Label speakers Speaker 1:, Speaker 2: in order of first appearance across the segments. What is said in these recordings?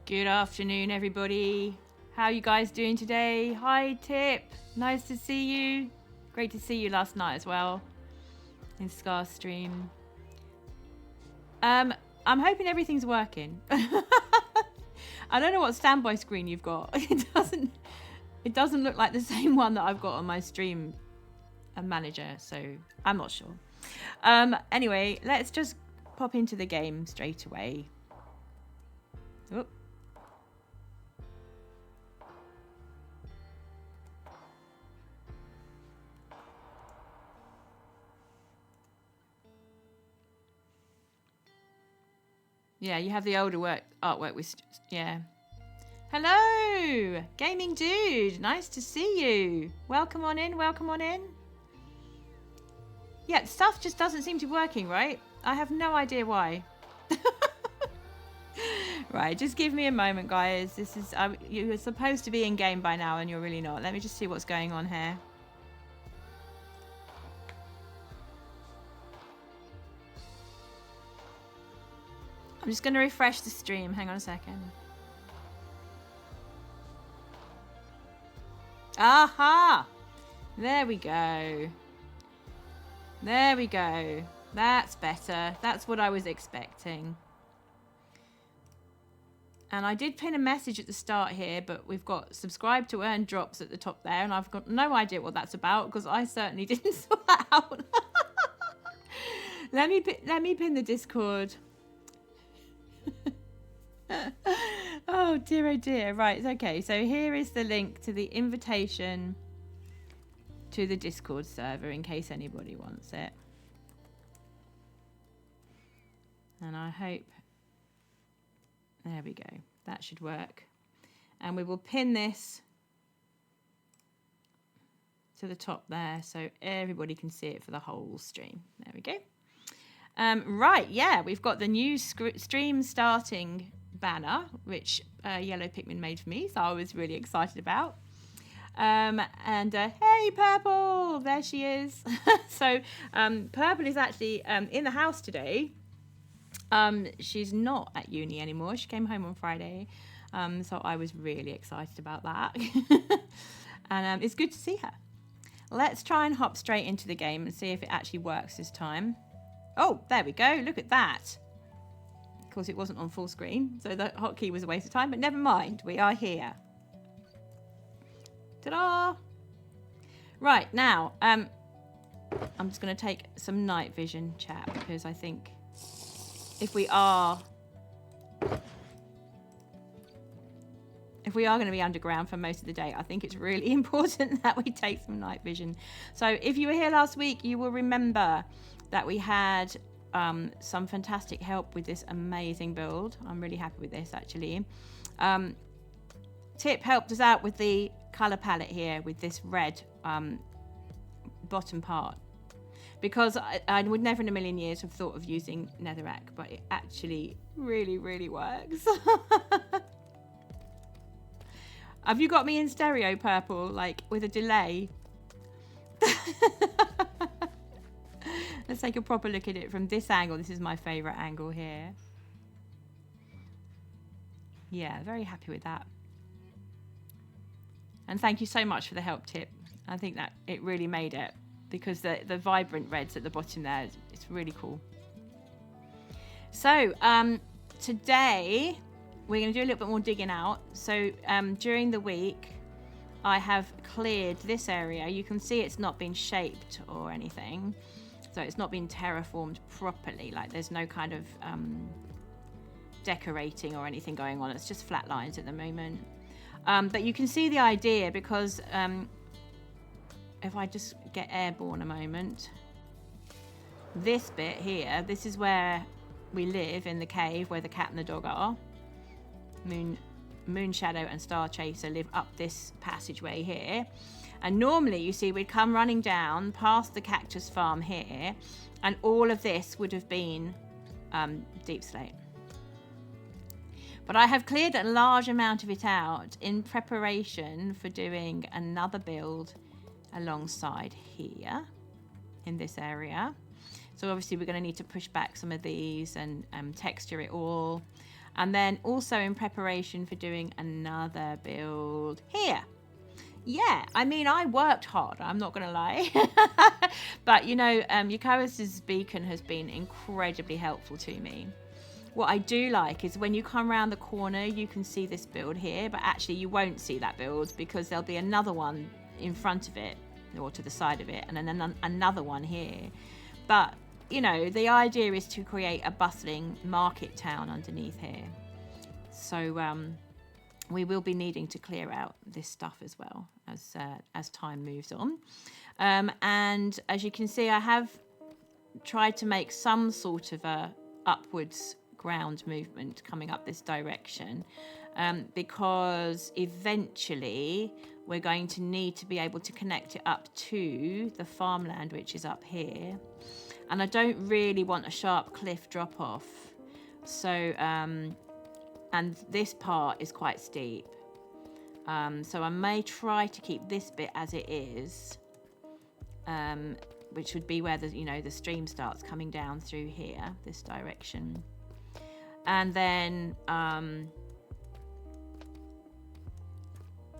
Speaker 1: Good afternoon, everybody. How are you guys doing today? Hi, Tip. Nice to see you. Great to see you last night as well in Scar stream. I'm hoping everything's working. I don't know what standby screen you've got. It doesn't look like the same one that I've got on my stream manager, so I'm not sure. Anyway, let's just pop into the game straight away. Oop. Yeah, you have the older artwork with, yeah. Hello, gaming dude. Nice to see you. Welcome on in, welcome on in. Yeah, stuff just doesn't seem to be working, right? I have no idea why. Right, just give me a moment, guys. This is, you're supposed to be in game by now and you're really not. Let me just see what's going on here. I'm just going to refresh the stream. Hang on a second. Aha! There we go. There we go. That's better. That's what I was expecting. And I did pin a message at the start here, but we've got subscribe to earn drops at the top there, and I've got no idea what that's about because I certainly didn't sort that out. Let me pin the Discord. Oh dear. Right, okay, so here is the link to the invitation to the Discord server in case anybody wants it. And I hope, there we go, that should work. And we will pin this to the top there so everybody can see it for the whole stream. There we go. Right, yeah, we've got the new stream starting banner, which Yellow Pikmin made for me, so I was really excited about. Hey, Purple, there she is. So Purple is actually in the house today. She's not at uni anymore. She came home on Friday, so I was really excited about that. And it's good to see her. Let's try and hop straight into the game and see if it actually works this time. Oh, there we go. Look at that. Of course, it wasn't on full screen, so the hotkey was a waste of time, but never mind. We are here. Ta-da! Right, now, I'm just going to take some night vision, chat, because I think if we are going to be underground for most of the day, I think it's really important that we take some night vision. So if you were here last week, you will remember that we had some fantastic help with this amazing build. I'm really happy with this, actually. Tip helped us out with the color palette here with this red bottom part, because I would never in a million years have thought of using netherrack, but it actually really works. Have you got me in stereo, Purple, like with a delay? Let's take a proper look at it from this angle. This is my favorite angle here. Yeah, very happy with that. And thank you so much for the help, Tip. I think that it really made it, because the vibrant reds at the bottom there, it's really cool. So today we're going to do a little bit more digging out. So during the week I have cleared this area. You can see it's not been shaped or anything, so it's not been terraformed properly, like there's no kind of decorating or anything going on. It's just flat lines at the moment. But you can see the idea, because if I just get airborne a moment, this bit here, this is where we live in the cave, where the cat and the dog are. Moon Shadow and Star Chaser live up this passageway here, and normally you see we'd come running down past the cactus farm here, and all of this would have been deep slate. But I have cleared a large amount of it out in preparation for doing another build alongside here in this area. So obviously we're going to need to push back some of these and texture it all. And then also in preparation for doing another build here. Yeah, I mean, I worked hard, I'm not going to lie. But, you know, Eucharis's beacon has been incredibly helpful to me. What I do like is when you come around the corner, you can see this build here, but actually you won't see that build because there'll be another one in front of it or to the side of it, and then another one here. But, you know, the idea is to create a bustling market town underneath here. So we will be needing to clear out this stuff as well as time moves on. And as you can see, I have tried to make some sort of a upwards ground movement coming up this direction, because eventually we're going to need to be able to connect it up to the farmland, which is up here. And I don't really want a sharp cliff drop off. So, and this part is quite steep. So I may try to keep this bit as it is, which would be where the stream starts coming down through here, this direction. And then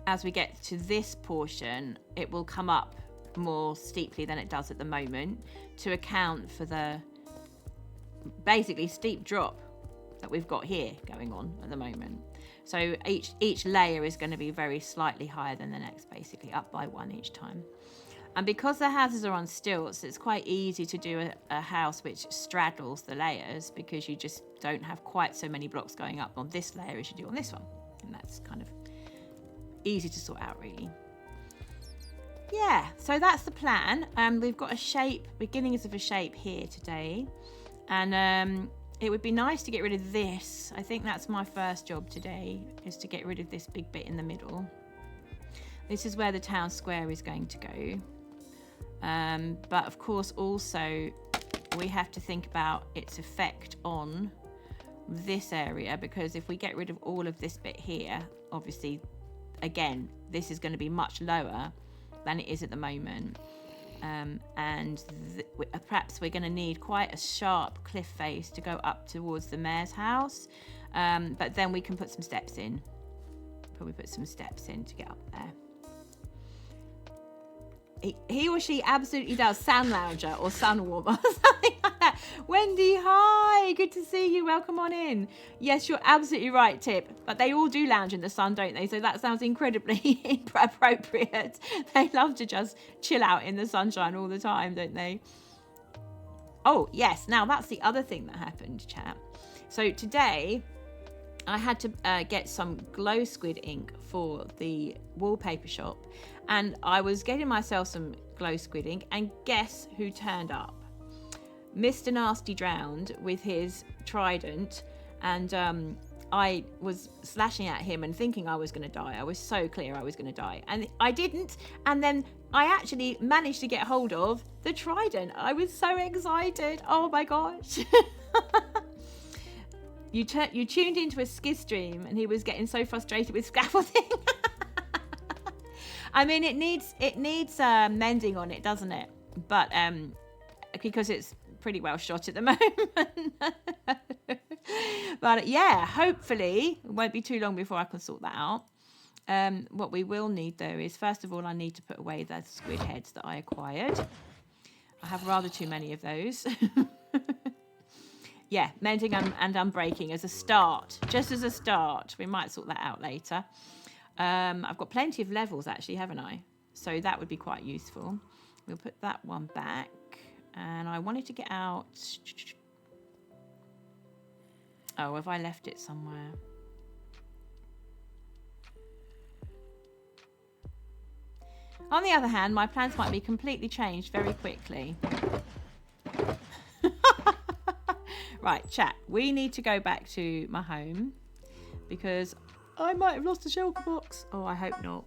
Speaker 1: as we get to this portion, it will come up more steeply than it does at the moment to account for the basically steep drop that we've got here going on at the moment. So each layer is going to be very slightly higher than the next, basically up by one each time. And because the houses are on stilts, it's quite easy to do a house which straddles the layers, because you just don't have quite so many blocks going up on this layer as you do on this one. And that's kind of easy to sort out, really. Yeah, so that's the plan. We've got a shape, beginnings of a shape here today. And it would be nice to get rid of this. I think that's my first job today, is to get rid of this big bit in the middle. This is where the town square is going to go. But of course, also, we have to think about its effect on this area, because if we get rid of all of this bit here, obviously, again, this is going to be much lower than it is at the moment. And perhaps we're going to need quite a sharp cliff face to go up towards the mayor's house. But then we can put some steps in. Probably put some steps in to get up there. He or she absolutely does sun lounger or sun warmer, something like that. Wendy, hi, good to see you. Welcome on in. Yes, you're absolutely right, Tip. But they all do lounge in the sun, don't they? So that sounds incredibly appropriate. They love to just chill out in the sunshine all the time, don't they? Oh, yes. Now, that's the other thing that happened, chat. So today, I had to get some glow squid ink for the wallpaper shop, and I was getting myself some glow squid ink, and guess who turned up? Mr. Nasty Drowned with his trident, and I was slashing at him and thinking I was going to die. I was so clear I was going to die, and I didn't. And then I actually managed to get hold of the trident. I was so excited. Oh my gosh. You tuned into a skid stream, and he was getting so frustrated with scaffolding. I mean, it needs mending on it, doesn't it? But because it's pretty well shot at the moment. But yeah, hopefully it won't be too long before I can sort that out. What we will need, though, is first of all, I need to put away the squid heads that I acquired. I have rather too many of those. Yeah, mending and unbreaking as a start, just as a start. We might sort that out later. I've got plenty of levels, actually, haven't I? So that would be quite useful. We'll put that one back. And I wanted to get out... Oh, have I left it somewhere? On the other hand, my plans might be completely changed very quickly. Right, chat. We need to go back to my home because I might have lost a shulker box. Oh, I hope not.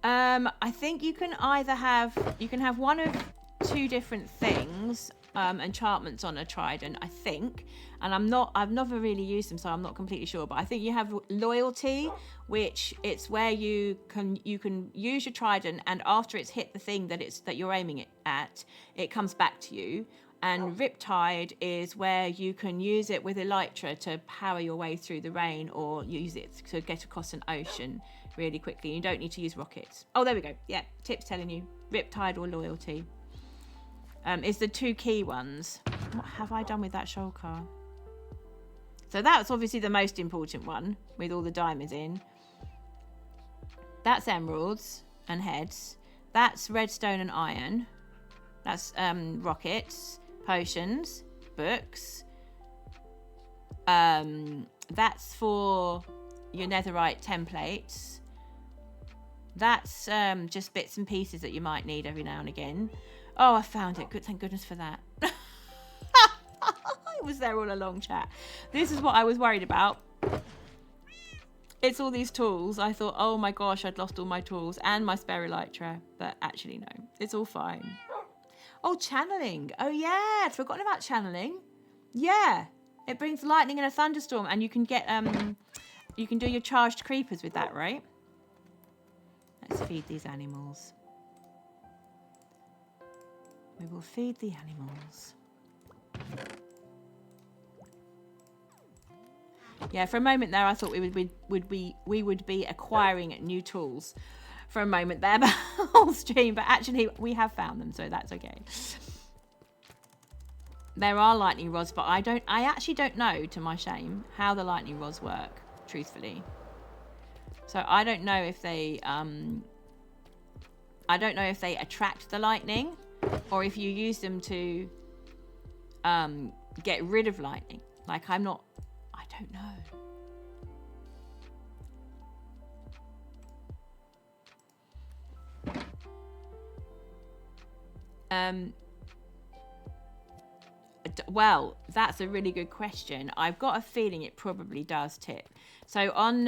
Speaker 1: I think you can either have one of two different things, enchantments on a trident, I think. And I've never really used them, so I'm not completely sure. But I think you have loyalty, which it's where you can use your trident, and after it's hit the thing that you're aiming it at, it comes back to you. And Riptide is where you can use it with Elytra to power your way through the rain, or use it to get across an ocean really quickly. You don't need to use rockets. Oh, there we go. Yeah, Tip's telling you. Riptide or Loyalty is the two key ones. What have I done with that shoal car? So that's obviously the most important one with all the diamonds in. That's emeralds and heads. That's redstone and iron. That's rockets, potions, books. That's for your netherite templates. That's just bits and pieces that you might need every now and again. Oh, I found it. Good, thank goodness for that. It was there all along, chat. This is what I was worried about. It's all these tools. I thought, oh my gosh, I'd lost all my tools and my spare elytra. But actually, no, it's all fine. Oh, channeling. Oh, yeah. I'd forgotten about channeling. Yeah. It brings lightning in a thunderstorm, and you can get, you can do your charged creepers with that, right? Let's feed these animals. We will feed the animals. Yeah, for a moment there, I thought we would be acquiring new tools. For a moment there, the whole stream, but actually we have found them, so that's okay. There are lightning rods, but I actually don't know, to my shame, how the lightning rods work, truthfully. So I don't know if they attract the lightning, or if you use them to get rid of lightning. Like, I don't know. Well, that's a really good question. I've got a feeling it probably does, Tip. So on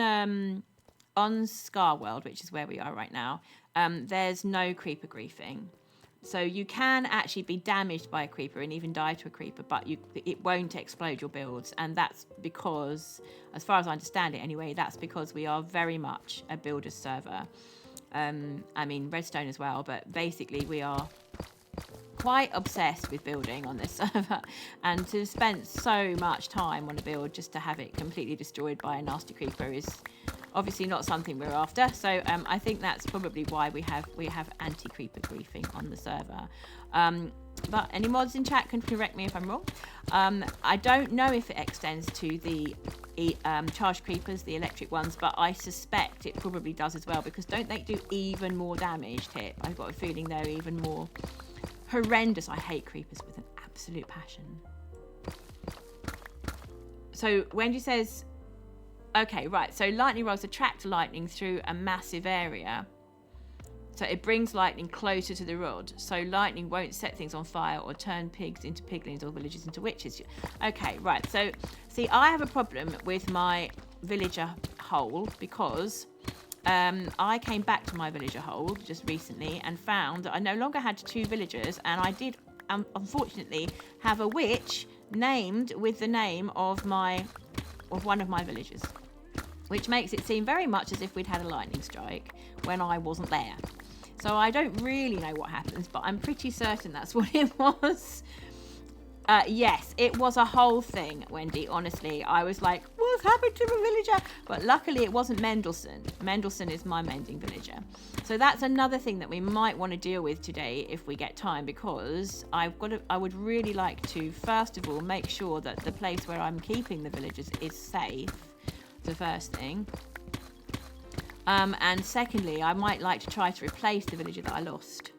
Speaker 1: ScarWorld, which is where we are right now, there's no creeper griefing. So you can actually be damaged by a creeper and even die to a creeper, but it won't explode your builds. And that's because, as far as I understand it anyway, that's because we are very much a builder's server. I mean, redstone as well, but basically we are quite obsessed with building on this server, and to spend so much time on a build just to have it completely destroyed by a nasty creeper is obviously not something we're after. So I think that's probably why we have anti-creeper griefing on the server. But any mods in chat can correct me if I'm wrong. I don't know if it extends to the charged creepers, the electric ones, but I suspect it probably does as well, because don't they do even more damage, Tip? I've got a feeling they're even more horrendous. I hate creepers with an absolute passion. So Wendy says, okay, right, so lightning rods attract lightning through a massive area. So it brings lightning closer to the rod, so lightning won't set things on fire or turn pigs into piglins or villagers into witches. Okay, right, so see, I have a problem with my villager hole, because I came back to my villager hole just recently and found that I no longer had 2 villagers, and I did unfortunately have a witch named with the name of one of my villagers, which makes it seem very much as if we'd had a lightning strike when I wasn't there. So I don't really know what happens, but I'm pretty certain that's what it was. Yes, it was a whole thing, Wendy. Honestly, I was like, what's happened to my villager? But luckily it wasn't Mendelssohn. Mendelssohn is my mending villager. So that's another thing that we might want to deal with today if we get time, because I would really like to, first of all, make sure that the place where I'm keeping the villagers is safe. The first thing. And secondly, I might like to try to replace the villager that I lost.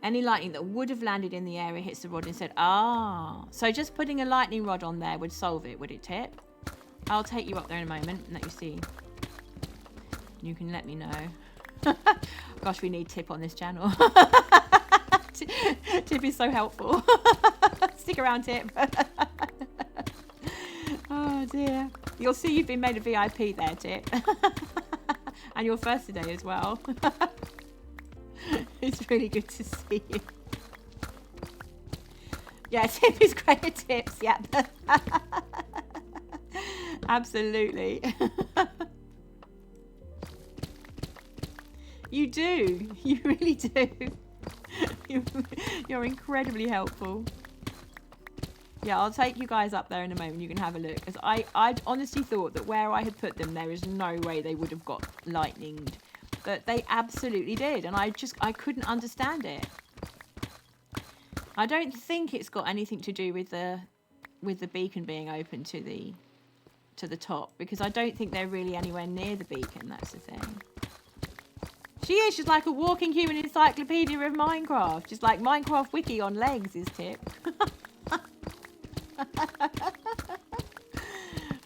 Speaker 1: Any lightning that would have landed in the area hits the rod instead. So just putting a lightning rod on there would solve it, would it, Tip? I'll take you up there in a moment and let you see. You can let me know. Gosh, we need Tip on this channel. Tip is so helpful. Stick around, Tip. Oh dear. You'll see you've been made a VIP there, Tip. And your first today as well. It's really good to see you. Yeah, Tip is great at tips. Yeah. Absolutely. You do. You really do. You're incredibly helpful. Yeah, I'll take you guys up there in a moment. You can have a look. Because I honestly thought that where I had put them, there is no way they would have got lightninged. But they absolutely did. And I couldn't understand it. I don't think it's got anything to do with the beacon being open to the top, because I don't think they're really anywhere near the beacon. That's the thing. She's like a walking human encyclopedia of Minecraft. Just like Minecraft wiki on legs is Tip.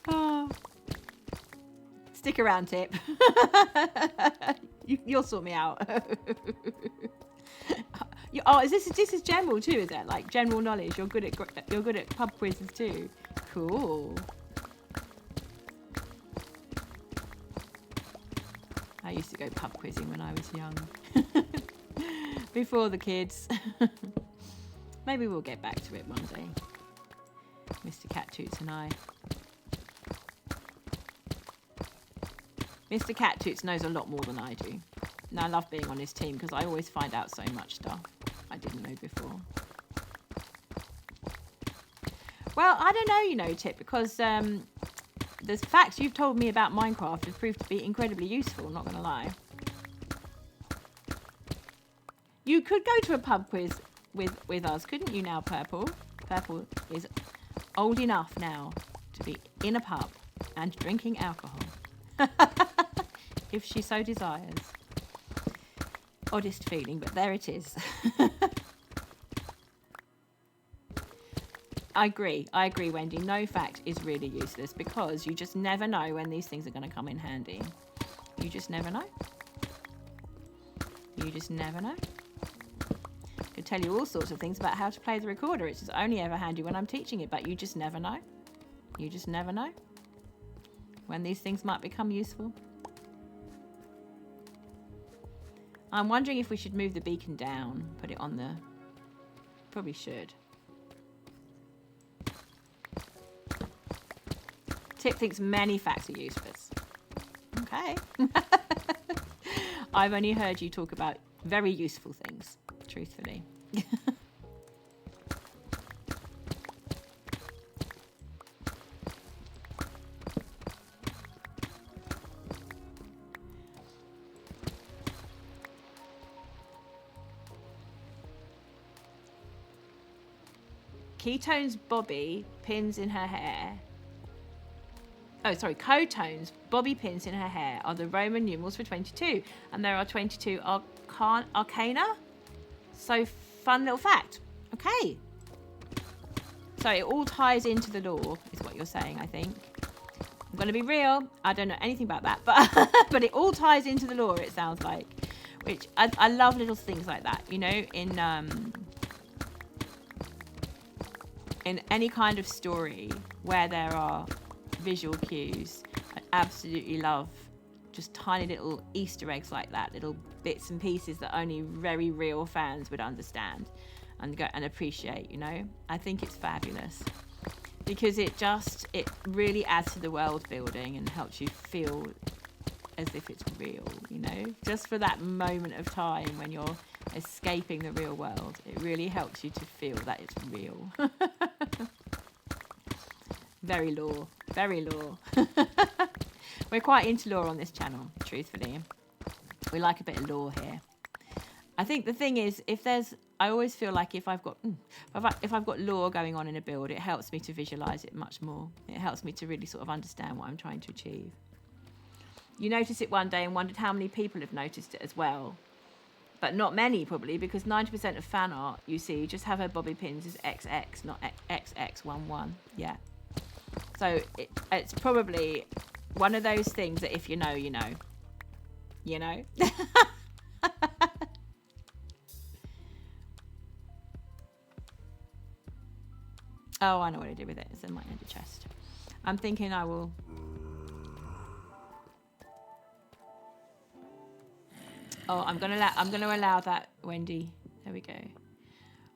Speaker 1: Oh. Stick around, Tip. You'll sort me out. Oh, this is general too, is it? Like general knowledge. You're good at pub quizzes too. Cool. I used to go pub quizzing when I was young. Before the kids. Maybe we'll get back to it one day. Mr. Cat Toots and I. Mr. Cat Toots knows a lot more than I do. And I love being on his team because I always find out so much stuff I didn't know before. Well, I don't know, Tip, because the facts you've told me about Minecraft have proved to be incredibly useful, not going to lie. You could go to a pub quiz with us, couldn't you now, Purple? Purple is old enough now to be in a pub and drinking alcohol. If she so desires. Oddest feeling, but there it is. I agree, Wendy. No fact is really useless because you just never know when these things are going to come in handy. You just never know. You just never know. I could tell you all sorts of things about how to play the recorder. It's just only ever handy when I'm teaching it, but you just never know. You just never know when these things might become useful. I'm wondering if we should move the beacon down, put it on the... Probably should. Tip thinks many facts are useless. Okay. I've only heard you talk about very useful things, truthfully. Ketone's Bobby pins in her hair. Oh, sorry. Cotone's Bobby pins in her hair are the Roman numerals for 22. And there are 22 arcana. So, fun little fact. Okay. So, it all ties into the lore, is what you're saying, I think. I'm going to be real. I don't know anything about that. But it all ties into the lore, it sounds like. Which, I love little things like that, in any kind of story where there are visual cues. I absolutely love just tiny little Easter eggs like that, little bits and pieces that only very real fans would understand and go and appreciate, I think it's fabulous because it really adds to the world building and helps you feel as if it's real, just for that moment of time when you're escaping the real world. It really helps you to feel that it's real. Very lore. We're quite into lore on this channel, truthfully. We like a bit of lore here. I think the thing is, I always feel like if I've got lore going on in a build, it helps me to visualize it much more. It helps me to really sort of understand what I'm trying to achieve. You noticed it one day and wondered how many people have noticed it as well. But not many, probably, because 90% of fan art you see just have her bobby pins as XX, not XX11. Yeah. So it's probably one of those things that if you know, you know. Oh, I know what I did with it. It's in my ender chest. I'm thinking I will... Oh, I'm gonna allow that, Wendy. There we go.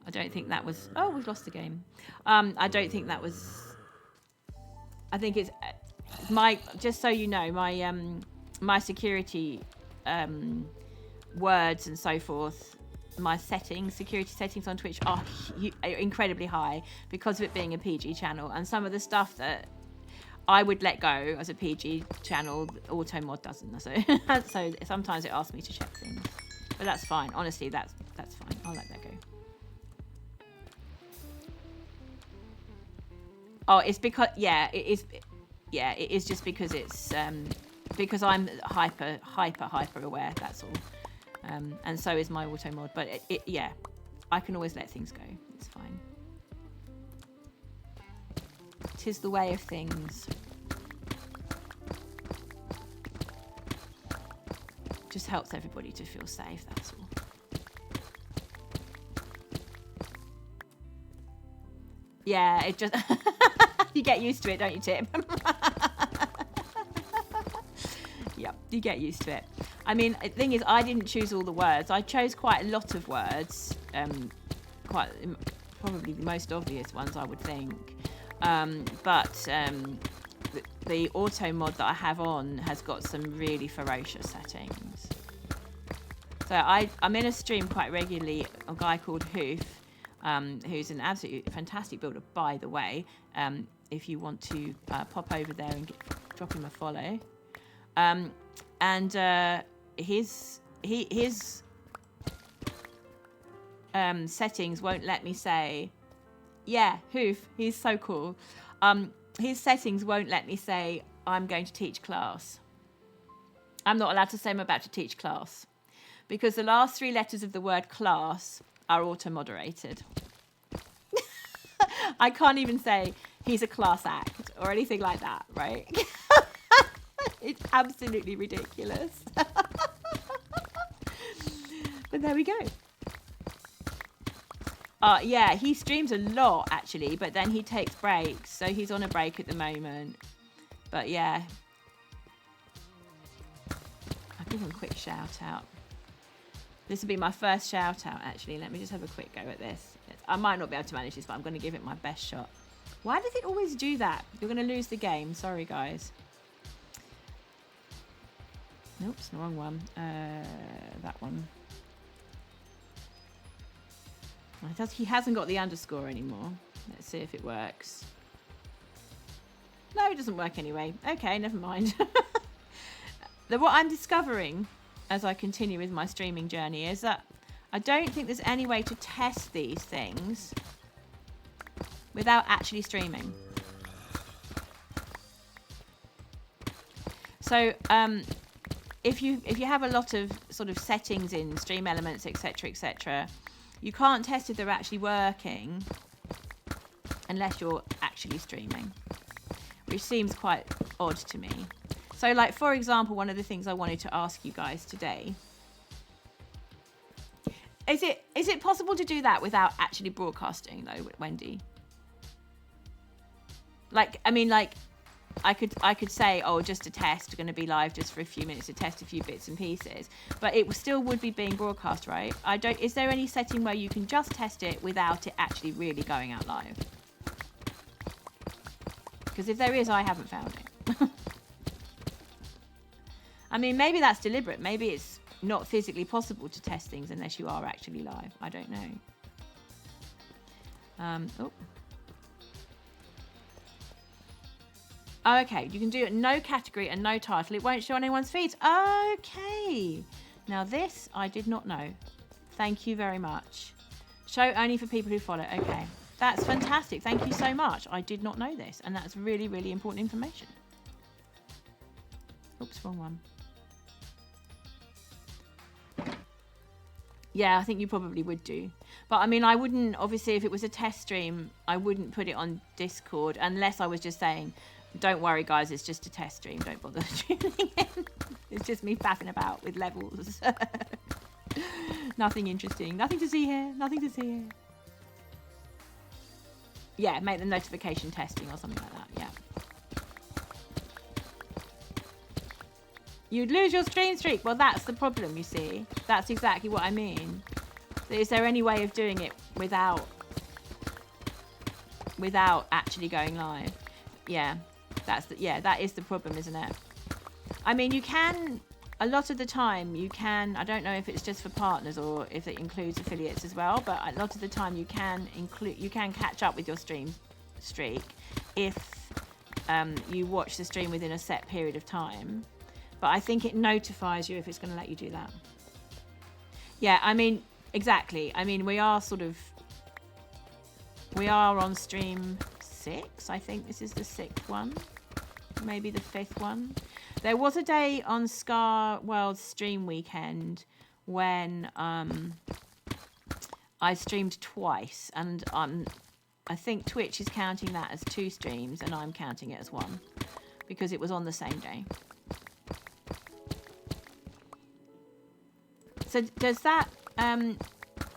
Speaker 1: I don't think that was... Oh, we've lost the game. I don't think that was... I think it's... Just so you know, my security words and so forth my security settings on Twitch are incredibly high because of it being a PG channel, and some of the stuff that I would let go as a PG channel, auto mod doesn't. So so sometimes it asks me to check things, but that's fine. Honestly, that's fine. I'll let that go. Oh, it's because it is. Yeah, it is just because it's because I'm hyper aware. That's all. And so is my auto mod. But yeah, I can always let things go. It's fine. 'Tis the way of things. Just helps everybody to feel safe. That's all. Yeah, it just you get used to it, don't you, Tim? Yep, you get used to it. I mean, the thing is, I didn't choose all the words. I chose quite a lot of words, probably the most obvious ones, I would think. But the auto mod that I have on has got some really ferocious settings. So I'm in a stream quite regularly, a guy called Hoof, who's an absolutely fantastic builder, by the way. If you want to pop over there and drop him a follow. His settings won't let me say, yeah, Hoof, he's so cool. His settings won't let me say, I'm going to teach class. I'm not allowed to say I'm about to teach class because the last 3 letters of the word class are auto-moderated. I can't even say he's a class act or anything like that, right? It's absolutely ridiculous. But there we go. Yeah, he streams a lot, actually, but then he takes breaks. So he's on a break at the moment. But yeah. I'll give him a quick shout out. This will be my first shout out, actually. Let me just have a quick go at this. I might not be able to manage this, but I'm going to give it my best shot. Why does it always do that? You're going to lose the game. Sorry, guys. Nope, it's the wrong one. That one. He hasn't got the underscore anymore. Let's see if it works. No, it doesn't work anyway. Okay, never mind. What I'm discovering as I continue with my streaming journey is that I don't think there's any way to test these things without actually streaming. So if you have a lot of sort of settings in Stream Elements, etc., you can't test if they're actually working unless you're actually streaming, which seems quite odd to me. So, like, for example, one of the things I wanted to ask you guys today, is it possible to do that without actually broadcasting, though, Wendy? Like, I mean, like, I could say, oh, just a test, going to be live just for a few minutes to test a few bits and pieces, but it still would be being broadcast, right? Is there any setting where you can just test it without it actually really going out live? Because if there is, I haven't found it. I mean, maybe that's deliberate. Maybe it's not physically possible to test things unless you are actually live. I don't know. Oh, okay. You can do no category and no title. It won't show anyone's feeds. Okay. Now this I did not know. Thank you very much. Show only for people who follow. Okay. That's fantastic. Thank you so much. I did not know this, and that's really, really important information. Oops, wrong one. Yeah, I think you probably would do. But I mean, I wouldn't, obviously, if it was a test stream, I wouldn't put it on Discord unless I was just saying, don't worry, guys, it's just a test stream. Don't bother tuning in. It's just me faffing about with levels. Nothing interesting. Nothing to see here. Nothing to see here. Yeah, make the notification testing or something like that. Yeah. You'd lose your stream streak. Well, that's the problem, you see. That's exactly what I mean. So is there any way of doing it without actually going live? Yeah, that is the problem, isn't it? I mean, you can a lot of the time you can, I don't know if it's just for partners or if it includes affiliates as well, but a lot of the time you can catch up with your stream streak if you watch the stream within a set period of time. But I think it notifies you if it's going to let you do that. Yeah, I mean, exactly. I mean, we are on stream 6. I think this is the 6th one, maybe the 5th one. There was a day on ScarWorld stream weekend when I streamed twice, and I think Twitch is counting that as 2 streams, and I'm counting it as 1 because it was on the same day. So does that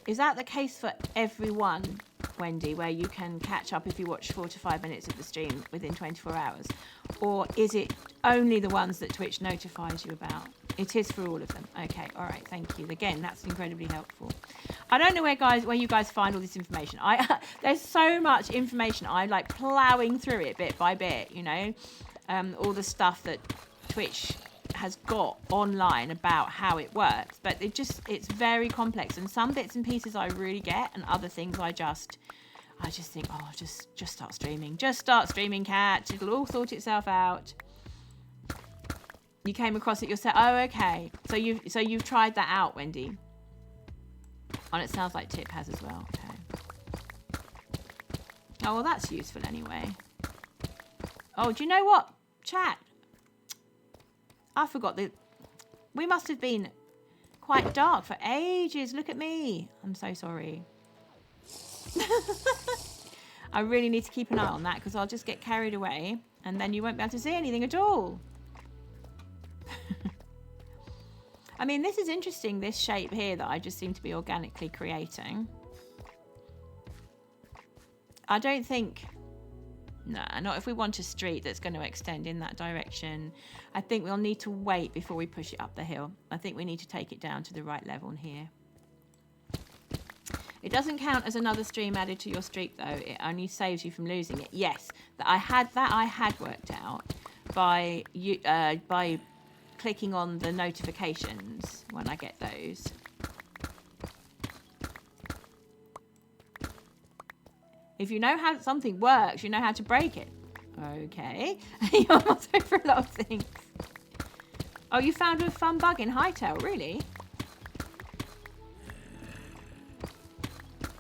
Speaker 1: is that the case for everyone, Wendy, where you can catch up if you watch 4 to 5 minutes of the stream within 24 hours? Or is it only the ones that Twitch notifies you about? It is for all of them. Okay, all right, thank you. Again, that's incredibly helpful. I don't know where you guys find all this information. There's so much information. I'm like plowing through it bit by bit, you know, all the stuff that Twitch has got online about how it works, but it's very complex, and some bits and pieces I really get, and other things I just think, oh, just start streaming. Just start streaming, Cat. It'll all sort itself out. You came across it yourself. Oh, okay. So you've tried that out, Wendy. And it sounds like Tip has as well. Okay. Oh, well, that's useful anyway. Oh, do you know what, chat? I forgot that we must have been quite dark for ages. Look at me. I'm so sorry. I really need to keep an eye on that because I'll just get carried away and then you won't be able to see anything at all. I mean, this is interesting, this shape here that I just seem to be organically creating. I don't think... Nah, not if we want a street that's going to extend in that direction. I think we'll need to wait before we push it up the hill. I think we need to take it down to the right level here. It doesn't count as another stream added to your streak, though. It only saves you from losing it. Yes, I had worked out by clicking on the notifications when I get those. If you know how something works, you know how to break it. Okay. You're also for a lot of things. Oh, you found a fun bug in Hightail, really?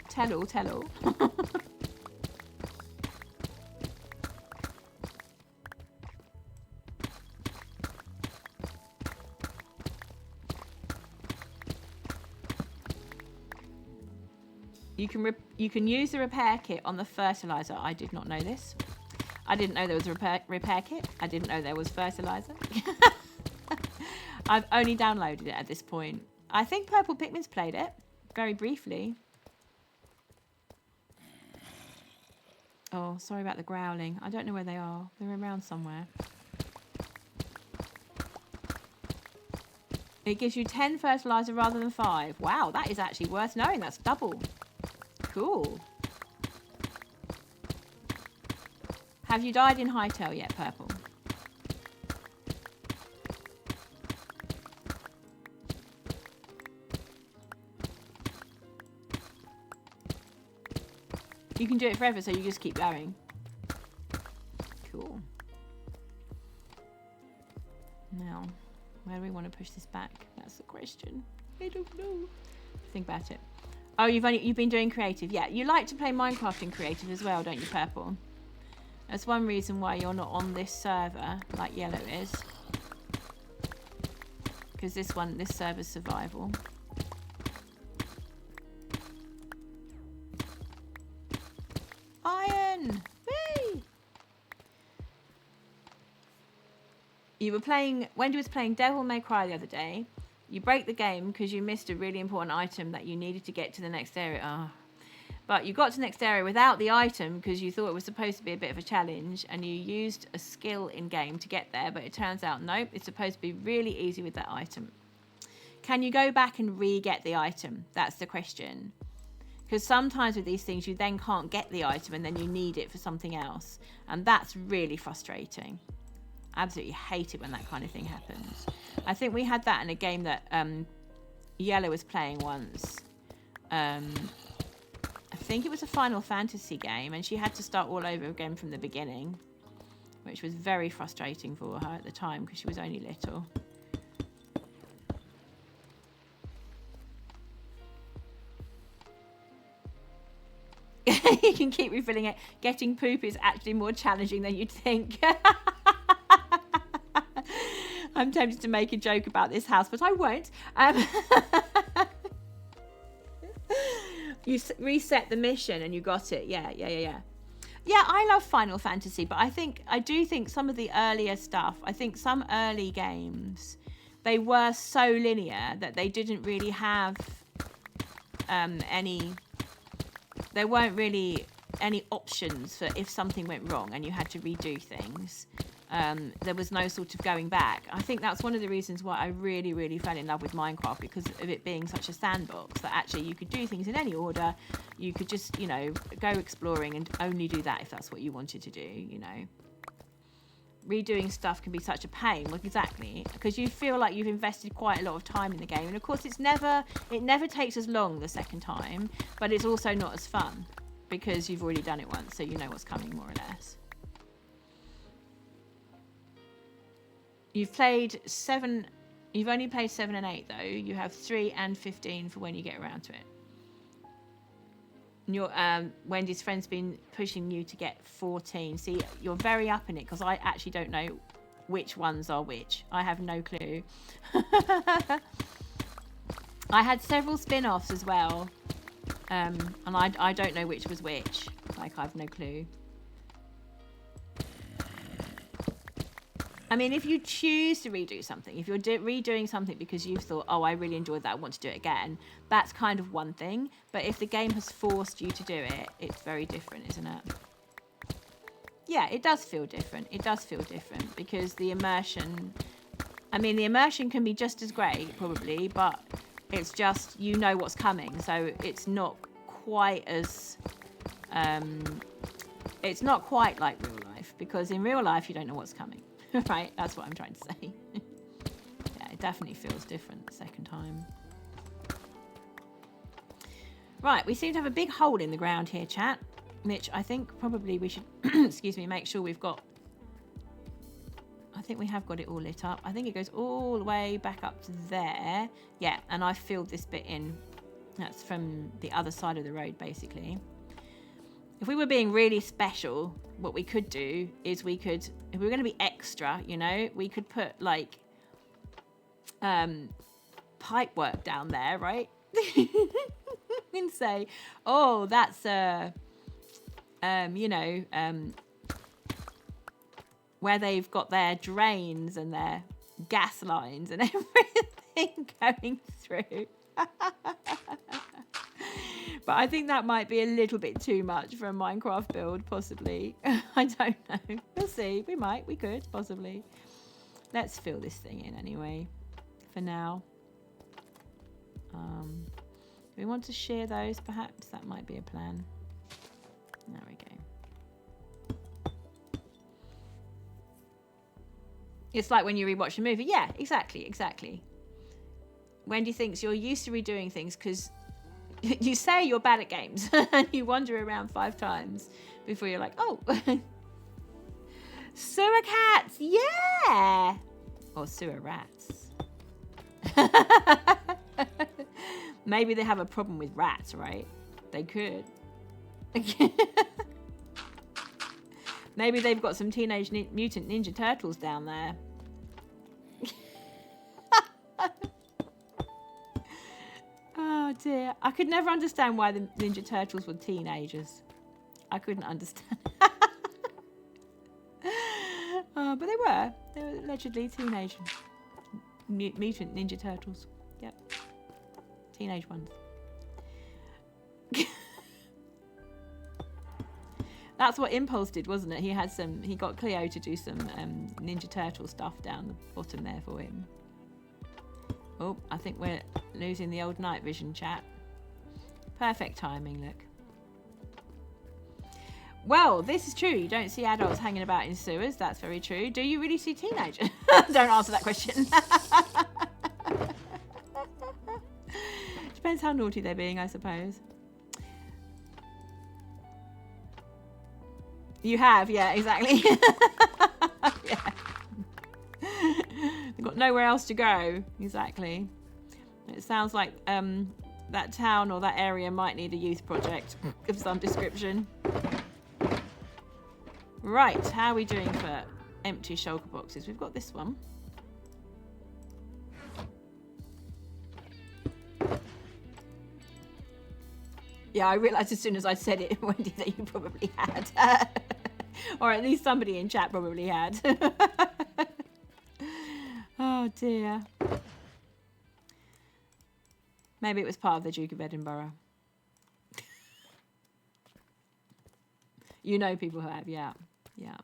Speaker 1: Tell all. You can use the repair kit on the fertilizer. I did not know this. I didn't know there was a repair kit. I didn't know there was fertilizer. I've only downloaded it at this point. I think Purple Pikmin's played it very briefly. Oh, sorry about the growling. I don't know where they are. They're around somewhere. It gives you 10 fertilizer rather than 5. Wow, that is actually worth knowing. That's double. Cool. Have you died in Hightail yet, Purple? You can do it forever, so you just keep going. Cool. Now, where do we want to push this back? That's the question. I don't know. Think about it. Oh, you've been doing creative. Yeah, you like to play Minecraft in creative as well, don't you, Purple? That's one reason why you're not on this server like Yellow is. Because this server's survival. Iron! Whee! Wendy was playing Devil May Cry the other day. You break the game because you missed a really important item that you needed to get to the next area. Oh. But you got to the next area without the item because you thought it was supposed to be a bit of a challenge and you used a skill in game to get there, but it turns out, nope, it's supposed to be really easy with that item. Can you go back and re-get the item? That's the question. Because sometimes with these things, you then can't get the item and then you need it for something else. And that's really frustrating. Absolutely hate it when that kind of thing happens. I think we had that in a game that Yellow was playing once. I think it was a Final Fantasy game, and she had to start all over again from the beginning, which was very frustrating for her at the time because she was only little. You can keep refilling it. Getting poop is actually more challenging than you'd think. I'm tempted to make a joke about this house, but I won't. You reset the mission and you got it. Yeah. Yeah, I love Final Fantasy, but I do think some of the earlier stuff, I think some early games, they were so linear that they didn't really have there weren't really any options for if something went wrong and you had to redo things. There was no sort of going back. I think that's one of the reasons why I really, really fell in love with Minecraft, because of it being such a sandbox that actually you could do things in any order. You could just, go exploring and only do that if that's what you wanted to do, Redoing stuff can be such a pain. Well, exactly, because you feel like you've invested quite a lot of time in the game, and of course it never takes as long the second time, but it's also not as fun because you've already done it once, so you know what's coming more or less. You've only played 7 and 8 though. You have 3 and 15 for when you get around to it. Your Wendy's friend's been pushing you to get 14. See, you're very up in it, because I actually don't know which ones are which. I have no clue. I had several spin-offs as well, and I don't know which was which. Like, I have no clue. I mean, if you choose to redo something, if you're redoing something because you've thought, oh, I really enjoyed that, I want to do it again, that's kind of one thing. But if the game has forced you to do it, it's very different, isn't it? Yeah, it does feel different. It does feel different because the immersion can be just as great, probably, but it's just, you know what's coming. So it's not quite as... it's not quite like real life, because in real life, you don't know what's coming. Right, that's what I'm trying to say. Yeah, it definitely feels different the second time. Right, we seem to have a big hole in the ground here, chat, which I think probably we should, excuse me, make sure we've got... I think we have got it all lit up. I think it goes all the way back up to there. Yeah, and I filled this bit in. That's from the other side of the road, basically. If we were being really special, what we could do is we could, if we were going to be extra, we could put like pipe work down there, right? And say, oh, that's where they've got their drains and their gas lines and everything going through. But I think that might be a little bit too much for a Minecraft build, possibly. I don't know. We'll see. We could, possibly. Let's fill this thing in anyway, for now. Do we want to share those, perhaps? That might be a plan. There we go. It's like when you rewatch a movie. Yeah, exactly. Wendy thinks you're used to redoing things because... You say you're bad at games and you wander around 5 times before you're like, oh, sewer cats, yeah, or sewer rats. Maybe they have a problem with rats, right? They could. Maybe they've got some Teenage Mutant Ninja Turtles down there. Oh dear. I could never understand why the Ninja Turtles were teenagers. I couldn't understand. But they were. They were allegedly teenage mutant Ninja Turtles. Yep. Teenage ones. That's what Impulse did, wasn't it? He got Cleo to do some Ninja Turtle stuff down the bottom there for him. Oh, I think we're losing the old night vision, chat. Perfect timing, look. Well, this is true. You don't see adults hanging about in sewers. That's very true. Do you really see teenagers? Don't answer that question. Depends how naughty they're being, I suppose. You have, yeah, exactly. Yeah. They've got nowhere else to go. Exactly. It sounds like that town or that area might need a youth project of some description. Right, how are we doing for empty shulker boxes? We've got this one. Yeah, I realised as soon as I said it, Wendy, that you probably had. Or at least somebody in chat probably had. Oh dear. Maybe it was part of the Duke of Edinburgh. You know people who have, yeah. Yeah.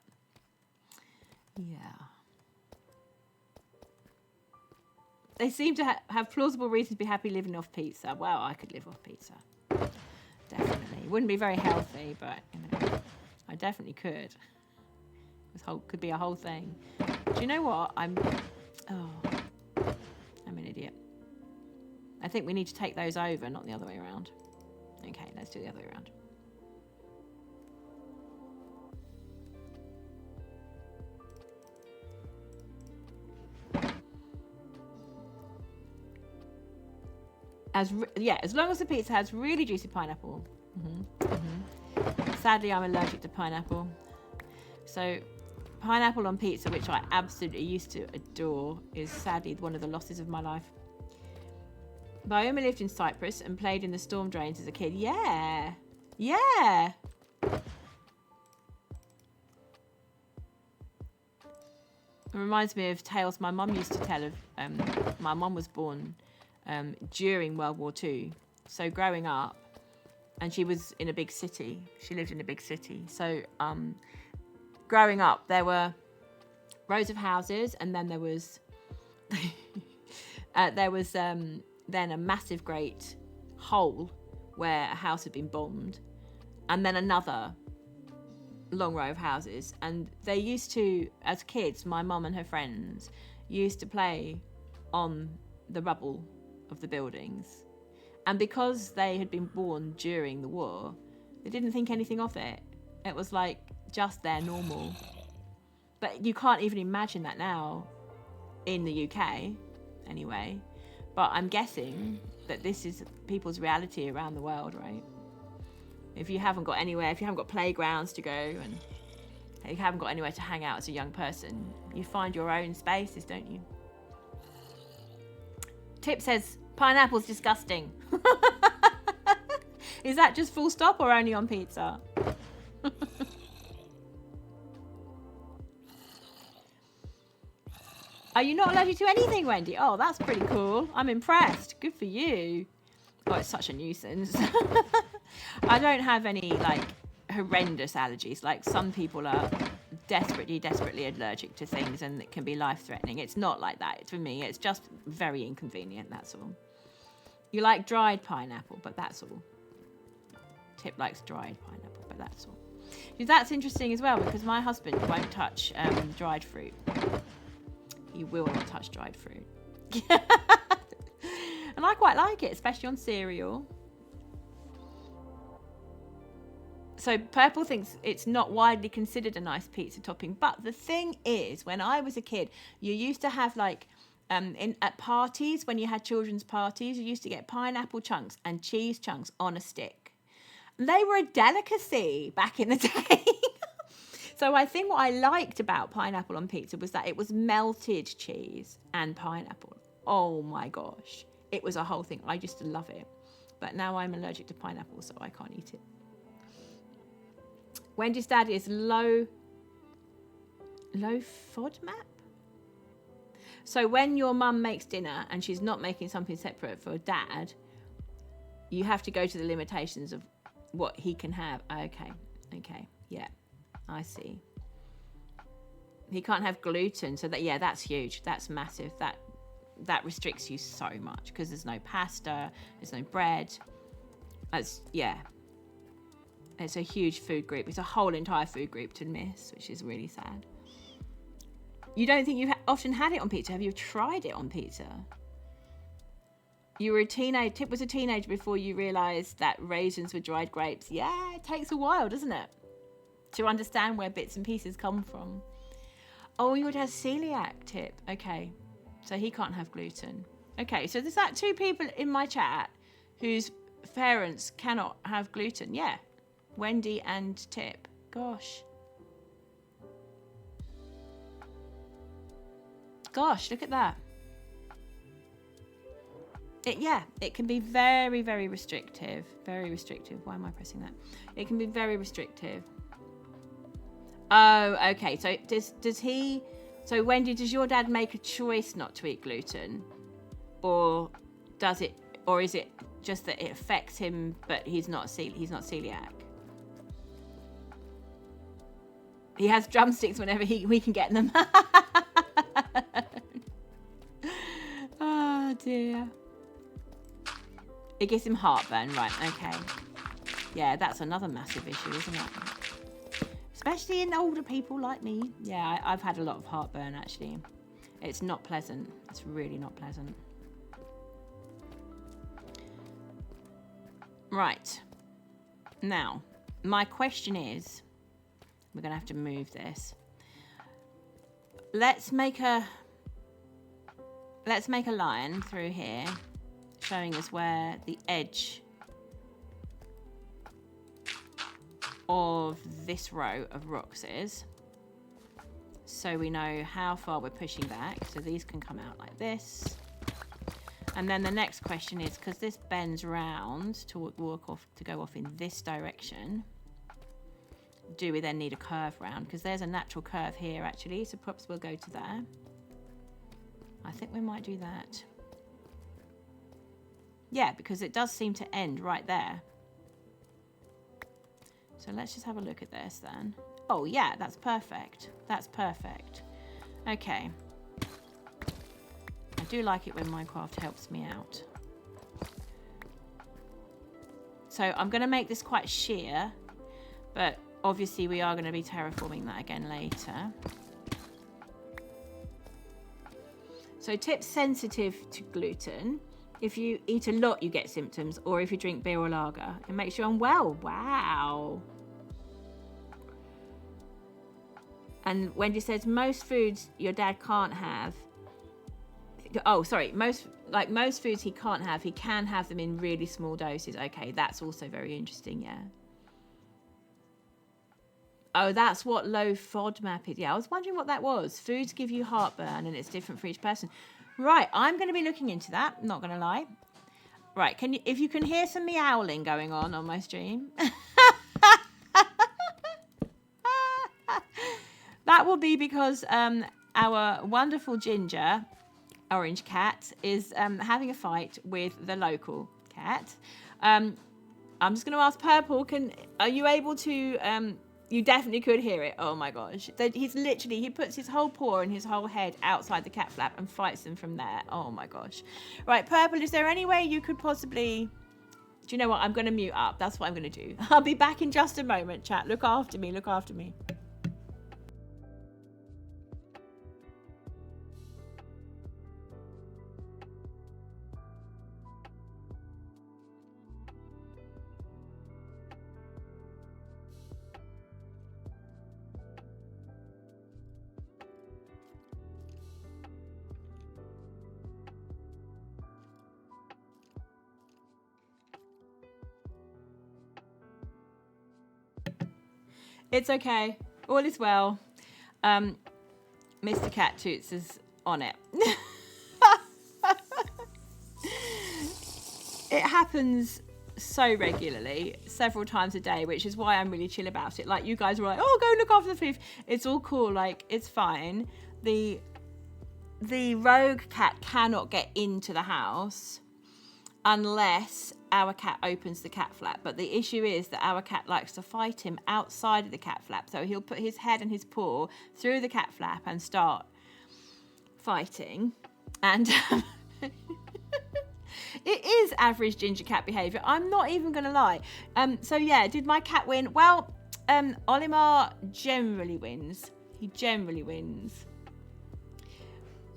Speaker 1: Yeah. They seem to have plausible reasons to be happy living off pizza. Well, I could live off pizza. Definitely. Wouldn't be very healthy, but you know, I definitely could. This could be a whole thing. Do you know what? I'm an idiot. I think we need to take those over, not the other way around. Okay, let's do the other way around. As long as the pizza has really juicy pineapple. Sadly, I'm allergic to pineapple. So, pineapple on pizza, which I absolutely used to adore, is sadly one of the losses of my life. Bayomi lived in Cyprus and played in the storm drains as a kid. Yeah. Yeah. It reminds me of tales my mum used to tell of. My mum was born during World War II. So growing up, and she was in a big city. She lived in a big city. So growing up, there were rows of houses, and then there was then a massive great hole where a house had been bombed, and then another long row of houses. And they used to, as kids, my mum and her friends used to play on the rubble of the buildings. And because they had been born during the war, they didn't think anything of it. It was like just their normal. But you can't even imagine that now in the UK anyway. But I'm guessing that this is people's reality around the world, right? If you haven't got anywhere, if you haven't got playgrounds to go, and you haven't got anywhere to hang out as a young person, you find your own spaces, don't you? Tip says, pineapple's disgusting. Is that just full stop or only on pizza? Are you not allergic to anything, Wendy? Oh, that's pretty cool. I'm impressed. Good for you. Oh, it's such a nuisance. I don't have any, like, horrendous allergies. Like, some people are desperately allergic to things, and it can be life-threatening. It's not like that. For me, it's just very inconvenient, that's all. You like dried pineapple, but that's all. Tip likes dried pineapple, but that's all. That's interesting as well, because my husband won't touch dried fruit. He will not touch dried fruit. And I quite like it, especially on cereal. So Purple thinks it's not widely considered a nice pizza topping. But the thing is, when I was a kid, you used to have, like, at parties, when you had children's parties, you used to get pineapple chunks and cheese chunks on a stick. They were a delicacy back in the day. So I think what I liked about pineapple on pizza was that it was melted cheese and pineapple. Oh my gosh. It was a whole thing. I used to love it. But now I'm allergic to pineapple, so I can't eat it. Wendy's dad is low FODMAP? So when your mum makes dinner and she's not making something separate for dad, you have to go to the limitations of what he can have. Okay, yeah, I see. He can't have gluten, so that's huge. That's massive. That restricts you so much because there's no pasta, there's no bread. It's a huge food group. It's a whole entire food group to miss, which is really sad. You don't think you've often had it on pizza? Have you tried it on pizza? You were a teenager. Tip was a teenager before you realised that raisins were dried grapes. Yeah, it takes a while, doesn't it, to understand where bits and pieces come from. Oh, you would have celiac, Tip. Okay, so he can't have gluten. Okay, so there's that 2 people in my chat whose parents cannot have gluten. Yeah, Wendy and Tip. Gosh. Gosh, look at that. It can be very, very restrictive. Very restrictive. Why am I pressing that? It can be very restrictive. Oh, okay. So does he? So Wendy, does your dad make a choice not to eat gluten, or does it? Or is it just that it affects him, but he's not celiac? He has drumsticks whenever we can get them. Oh dear. It gives him heartburn, right? Okay. Yeah, that's another massive issue, isn't it? Especially in older people like me. Yeah, I've had a lot of heartburn actually. It's not pleasant. It's really not pleasant. Right. Now, my question is, we're going to have to move this. Let's make a line through here showing us where the edge of this row of rocks is, so we know how far we're pushing back. So these can come out like this. And then the next question is, because this bends round to go off in this direction, do we then need a curve round? Because there's a natural curve here actually, so perhaps we'll go to there. I think we might do that. Yeah, because it does seem to end right there. So let's just have a look at this then. Oh yeah, that's perfect. That's perfect. Okay. I do like it when Minecraft helps me out. So I'm going to make this quite sheer, but obviously we are going to be terraforming that again later. So Tip's sensitive to gluten. If you eat a lot, you get symptoms, or if you drink beer or lager, it makes you unwell. Wow. And Wendy says most foods your dad can't have. Oh, sorry. Most foods he can't have, he can have them in really small doses. Okay, that's also very interesting. Yeah. Oh, that's what low FODMAP is. Yeah, I was wondering what that was. Foods give you heartburn, and it's different for each person. Right, I'm going to be looking into that. Not going to lie. Right, if you can hear some meowling going on my stream, that will be because our wonderful ginger, orange cat, is having a fight with the local cat. I'm just going to ask Purple. Are you able to? You definitely could hear it. Oh my gosh. He puts his whole paw and his whole head outside the cat flap and fights them from there. Oh my gosh. Right, Purple, is there any way you could possibly... Do you know what? I'm going to mute up. That's what I'm going to do. I'll be back in just a moment, chat. Look after me. Look after me. It's okay. All is well. Mr. Cat Toots is on it. It happens so regularly, several times a day, which is why I'm really chill about it. Like, you guys were like, oh, go look after the floof. It's all cool. Like, it's fine. The rogue cat cannot get into the house unless our cat opens the cat flap. But the issue is that our cat likes to fight him outside of the cat flap. So he'll put his head and his paw through the cat flap and start fighting. And It is average ginger cat behaviour. I'm not even going to lie. So yeah, did my cat win? Well, Olimar generally wins. He generally wins.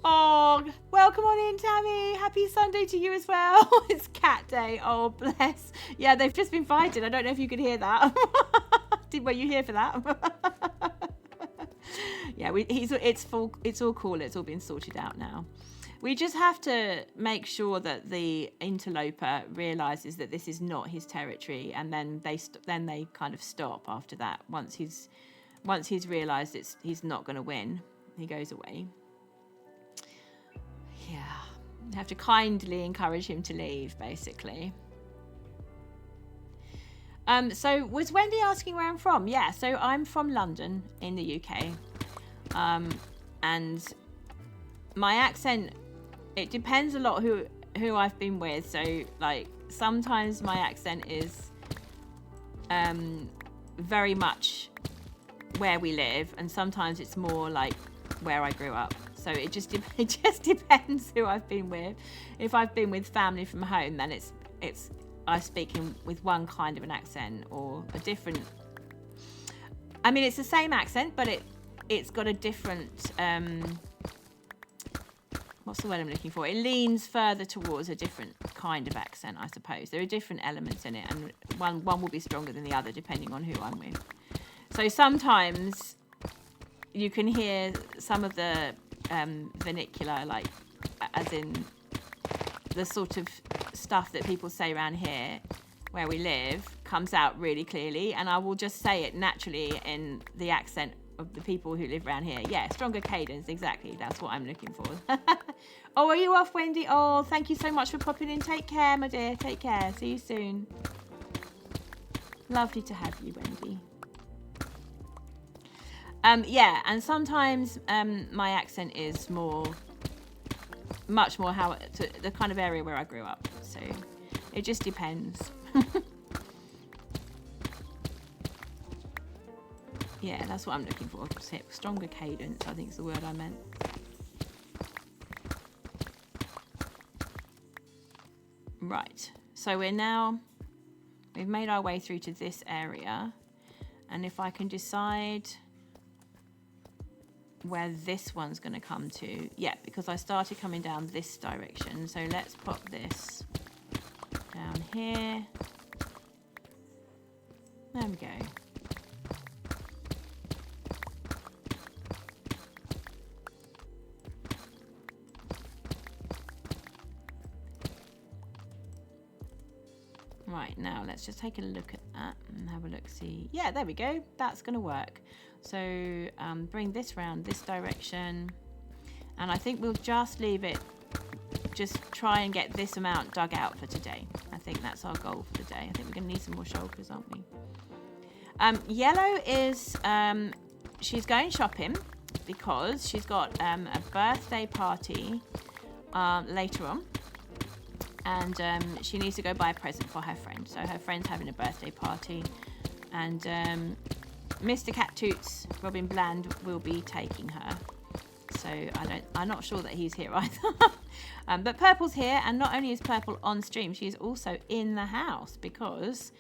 Speaker 1: Oh, welcome on in, Tammy. Happy Sunday to you as well. It's cat day. Oh, bless. Yeah, they've just been fighting. I don't know if you could hear that. Were you here for that? Yeah, it's all cool. It's all been sorted out now. We just have to make sure that the interloper realizes that this is not his territory, and then they kind of stop after that. Once he's realized he's not going to win, he goes away. Yeah, you have to kindly encourage him to leave, basically. So was Wendy asking where I'm from? Yeah, so I'm from London in the UK. And my accent, it depends a lot who I've been with. So like sometimes my accent is very much where we live, and sometimes it's more like where I grew up. So it just depends who I've been with. If I've been with family from home, then it's I speak with one kind of an accent or a different. I mean, it's the same accent, but it's got a different. What's the word I'm looking for? It leans further towards a different kind of accent, I suppose. There are different elements in it, and one will be stronger than the other depending on who I'm with. So sometimes you can hear some of the vernacular, like as in the sort of stuff that people say around here where we live comes out really clearly, and I will just say it naturally in the accent of the people who live around here. Yeah, stronger cadence, exactly. That's what I'm looking for. Oh, are you off, Wendy? Oh, thank you so much for popping in. Take care, my dear. Take care. See you soon. Lovely to have you, Wendy. Yeah, and sometimes my accent is much more the kind of area where I grew up. So it just depends. Yeah, that's what I'm looking for. Stronger cadence, I think is the word I meant. Right, so we've made our way through to this area, and if I can decide where this one's going to come to, yeah, because I started coming down this direction, so let's pop this down here. There we go. Right, now let's just take a look at that and have a look, see. Yeah, there we go. That's going to work. So bring this round this direction. And I think we'll just leave it, just try and get this amount dug out for today. I think that's our goal for the day. I think we're going to need some more shoulders, aren't we? Yellow is, she's going shopping because she's got a birthday party later on. And she needs to go buy a present for her friend. So her friend's having a birthday party. And Mr. Cat Toots, Robin Bland, will be taking her. So I'm not sure that he's here either. But Purple's here. And not only is Purple on stream, she is also in the house because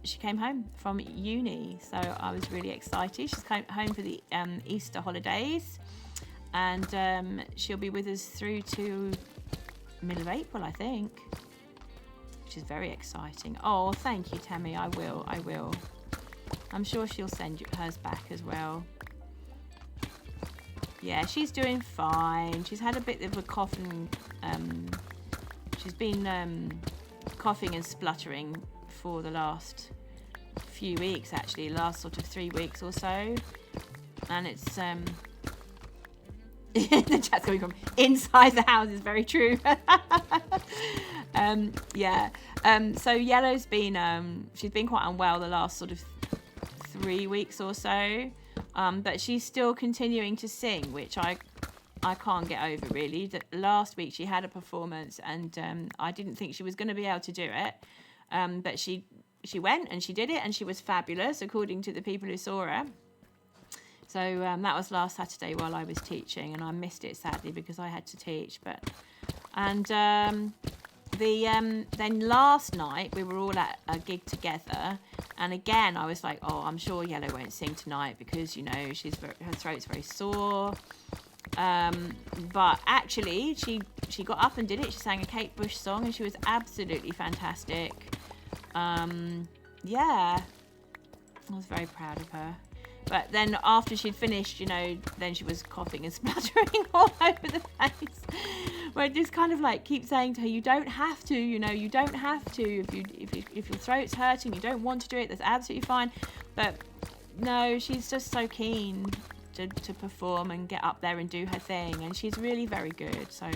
Speaker 1: she came home from uni. So I was really excited. She's come home for the Easter holidays. And she'll be with us through to middle of April, I think, which is very exciting. Oh, thank you, Tammy. I will. I'm sure she'll send hers back as well. Yeah, she's doing fine. She's had a bit of a cough and she's been coughing and spluttering for the last few weeks, actually, last sort of 3 weeks or so. And it's the chat's coming from inside the house is very true. Yeah. So Yellow's been she's been quite unwell the last sort of 3 weeks or so. But she's still continuing to sing, which I can't get over really. Last week she had a performance and I didn't think she was going to be able to do it. But she went and she did it and she was fabulous according to the people who saw her. So that was last Saturday while I was teaching, and I missed it sadly because I had to teach. But And then last night we were all at a gig together, and again I was like, oh, I'm sure Yellow won't sing tonight because, you know, her throat's very sore. But actually she got up and did it. She sang a Kate Bush song and she was absolutely fantastic. Yeah, I was very proud of her. But then after she'd finished, you know, then she was coughing and spluttering all over the place. Where I just kind of like keep saying to her, you don't have to, you know, you don't have to. If your throat's hurting, you don't want to do it, that's absolutely fine. But no, she's just so keen to perform and get up there and do her thing. And she's really very good. So,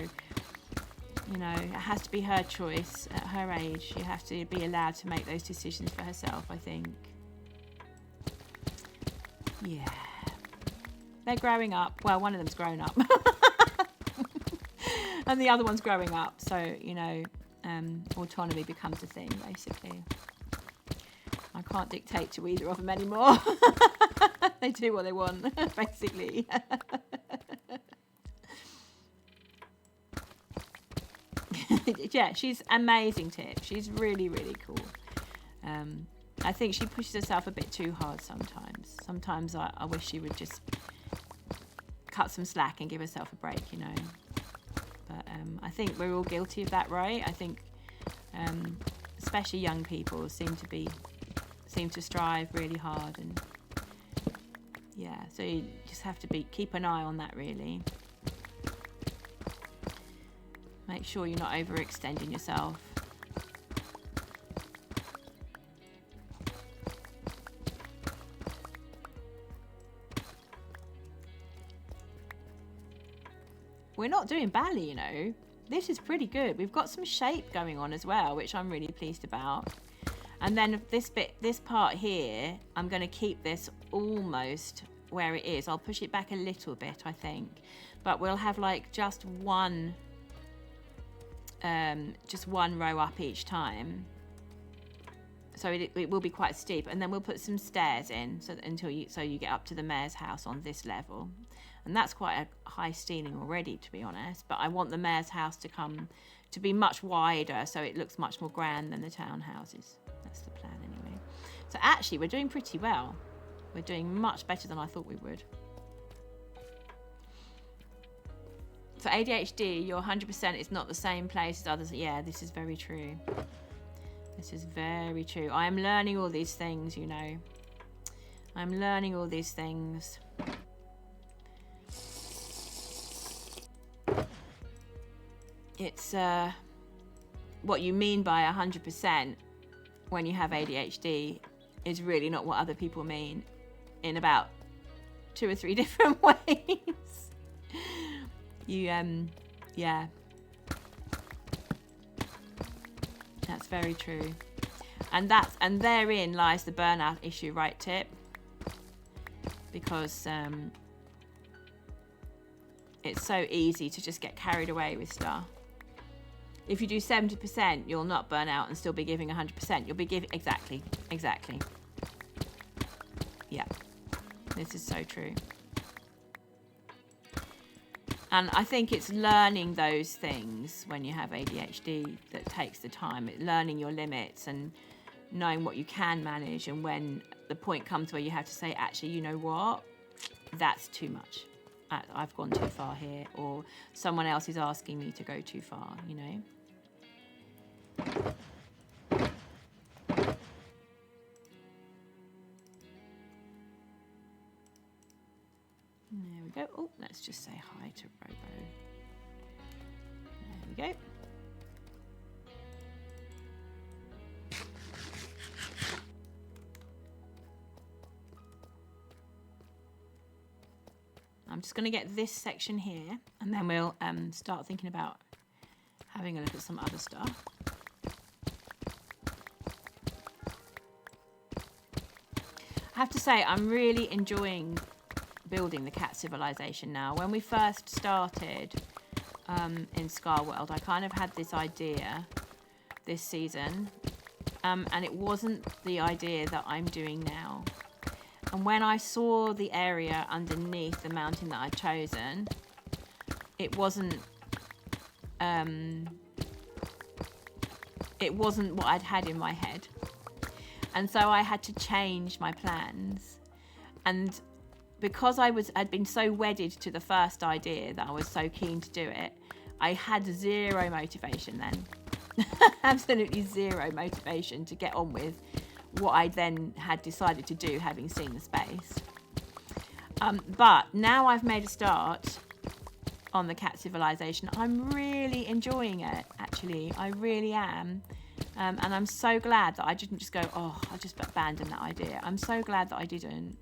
Speaker 1: you know, it has to be her choice at her age. You have to be allowed to make those decisions for herself, I think. Yeah, they're growing up. Well, one of them's grown up and the other one's growing up, so, you know, autonomy becomes a thing, basically. I can't dictate to either of them anymore. They do what they want, basically. Yeah, she's amazing, Tip. She's really, really cool. I think she pushes herself a bit too hard sometimes. Sometimes I wish she would just cut some slack and give herself a break, you know. But I think we're all guilty of that, right? I think especially young people seem to strive really hard, and yeah, so you just have to keep an eye on that, really. Make sure you're not overextending yourself. We're not doing badly, you know. This is pretty good. We've got some shape going on as well, which I'm really pleased about. And then this part here, I'm going to keep this almost where it is. I'll push it back a little bit, I think. But we'll have like just one row up each time. So it will be quite steep. And then we'll put some stairs in so you get up to the mayor's house on this level. And that's quite a high ceiling already, to be honest. But I want the mayor's house to be much wider, so it looks much more grand than the townhouses. That's the plan, anyway. So actually, we're doing pretty well. We're doing much better than I thought we would. For ADHD, your 100% is not the same place as others. Yeah, this is very true. This is very true. I am learning all these things, you know. I'm learning all these things. It's what you mean by 100% when you have ADHD is really not what other people mean in about 2 or 3 different ways. Yeah. That's very true. And therein lies the burnout issue, right, Tip? Because it's so easy to just get carried away with stuff. If you do 70%, you'll not burn out and still be giving 100%. You'll be giving... Exactly. Yeah. This is so true. And I think it's learning those things when you have ADHD that takes the time. Learning your limits and knowing what you can manage, and when the point comes where you have to say, actually, you know what? That's too much. I've gone too far here, or someone else is asking me to go too far, you know. There we go. Oh, let's just say hi to Robo. There we go. I'm just going to get this section here, and then we'll start thinking about having a look at some other stuff. I have to say, I'm really enjoying building the Catt Civilization now. When we first started in ScarWorld, I kind of had this idea this season, and it wasn't the idea that I'm doing now. And when I saw the area underneath the mountain that I'd chosen, it wasn't it wasn't what I'd had in my head. And so I had to change my plans. And because I'd been so wedded to the first idea that I was so keen to do it, I had zero motivation then. Absolutely zero motivation to get on with what I then had decided to do, having seen the space. But now I've made a start on the Catt Civilization. I'm really enjoying it, actually. I really am. And I'm so glad that I didn't just go, oh, I just abandoned that idea. I'm so glad that I didn't,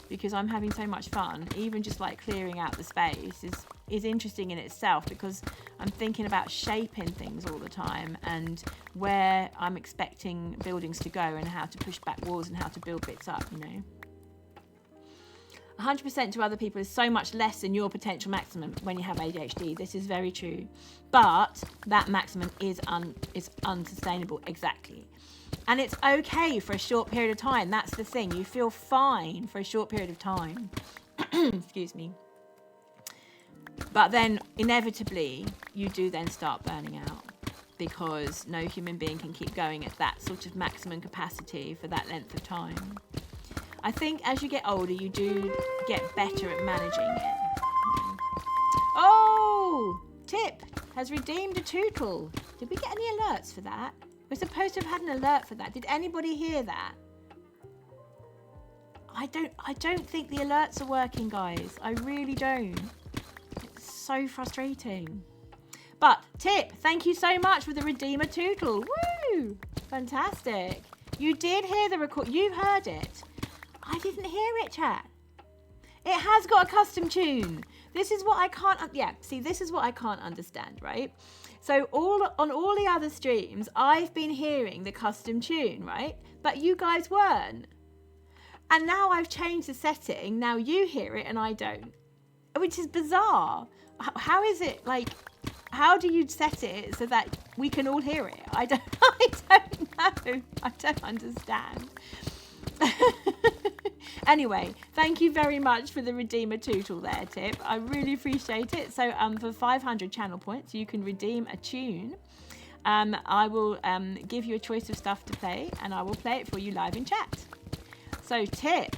Speaker 1: because I'm having so much fun. Even just like clearing out the space is interesting in itself, because I'm thinking about shaping things all the time and where I'm expecting buildings to go and how to push back walls and how to build bits up, you know. 100% to other people is so much less than your potential maximum when you have ADHD. This is very true. But that maximum is unsustainable, exactly. And it's okay for a short period of time. That's the thing. You feel fine for a short period of time. Excuse me. But then inevitably you do then start burning out, because no human being can keep going at that sort of maximum capacity for that length of time. I think as you get older, you do get better at managing it. Oh, Tip has redeemed a tootle. Did we get any alerts for that? We're supposed to have had an alert for that. Did anybody hear that? I don't think the alerts are working, guys. I really don't. It's so frustrating. But Tip, thank you so much for the Redeemer tootle. Woo! Fantastic. You did hear the record. You heard it. I didn't hear it, chat. It has got a custom tune. This is what I can't, this is what I can't understand, right? So on all the other streams, I've been hearing the custom tune, right? But you guys weren't. And now I've changed the setting. Now you hear it and I don't, which is bizarre. How is it, like, how do you set it so that we can all hear it? I don't know. I don't understand. Anyway, thank you very much for the Redeemer tootle there, Tip. I really appreciate it. So for 500 channel points, you can redeem a tune. I will give you a choice of stuff to play, and I will play it for you live in chat. So Tip,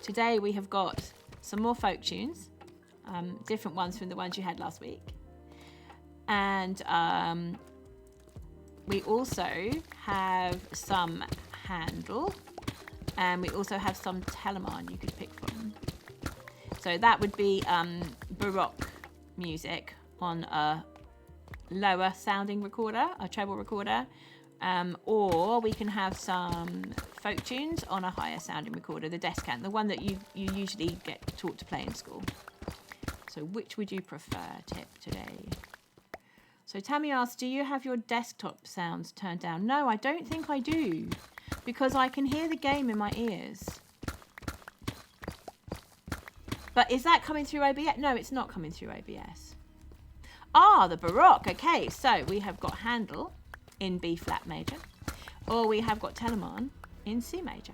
Speaker 1: today we have got some more folk tunes, different ones from the ones you had last week. And we also have some Handel, and we also have some Telemann you could pick from. So that would be Baroque music on a lower sounding recorder, a treble recorder, or we can have some folk tunes on a higher sounding recorder, the Descant, the one that you usually get taught to play in school. So which would you prefer, Tip, today? So Tammy asks, do you have your desktop sounds turned down? No, I don't think I do, because I can hear the game in my ears. But is that coming through OBS? No, it's not coming through OBS. Ah, the Baroque. Okay, so we have got Handel in B flat major, or we have got Telemann in C major.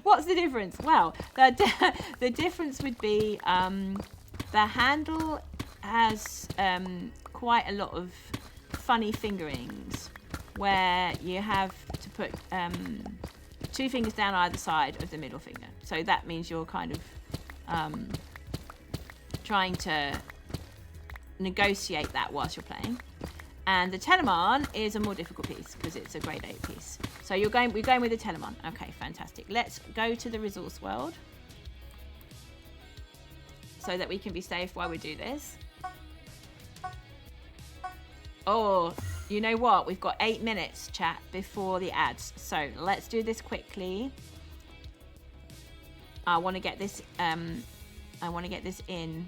Speaker 1: What's the difference? Well, the difference would be the Handel has quite a lot of funny fingerings, where you have to put 2 fingers down either side of the middle finger. So that means you're kind of trying to negotiate that whilst you're playing. And the Telemann is a more difficult piece because it's a grade 8 piece. So we're going with the Telemann. Okay, fantastic. Let's go to the resource world so that we can be safe while we do this. Oh, you know what? We've got 8 minutes, chat, before the ads. So let's do this quickly. I want to get this in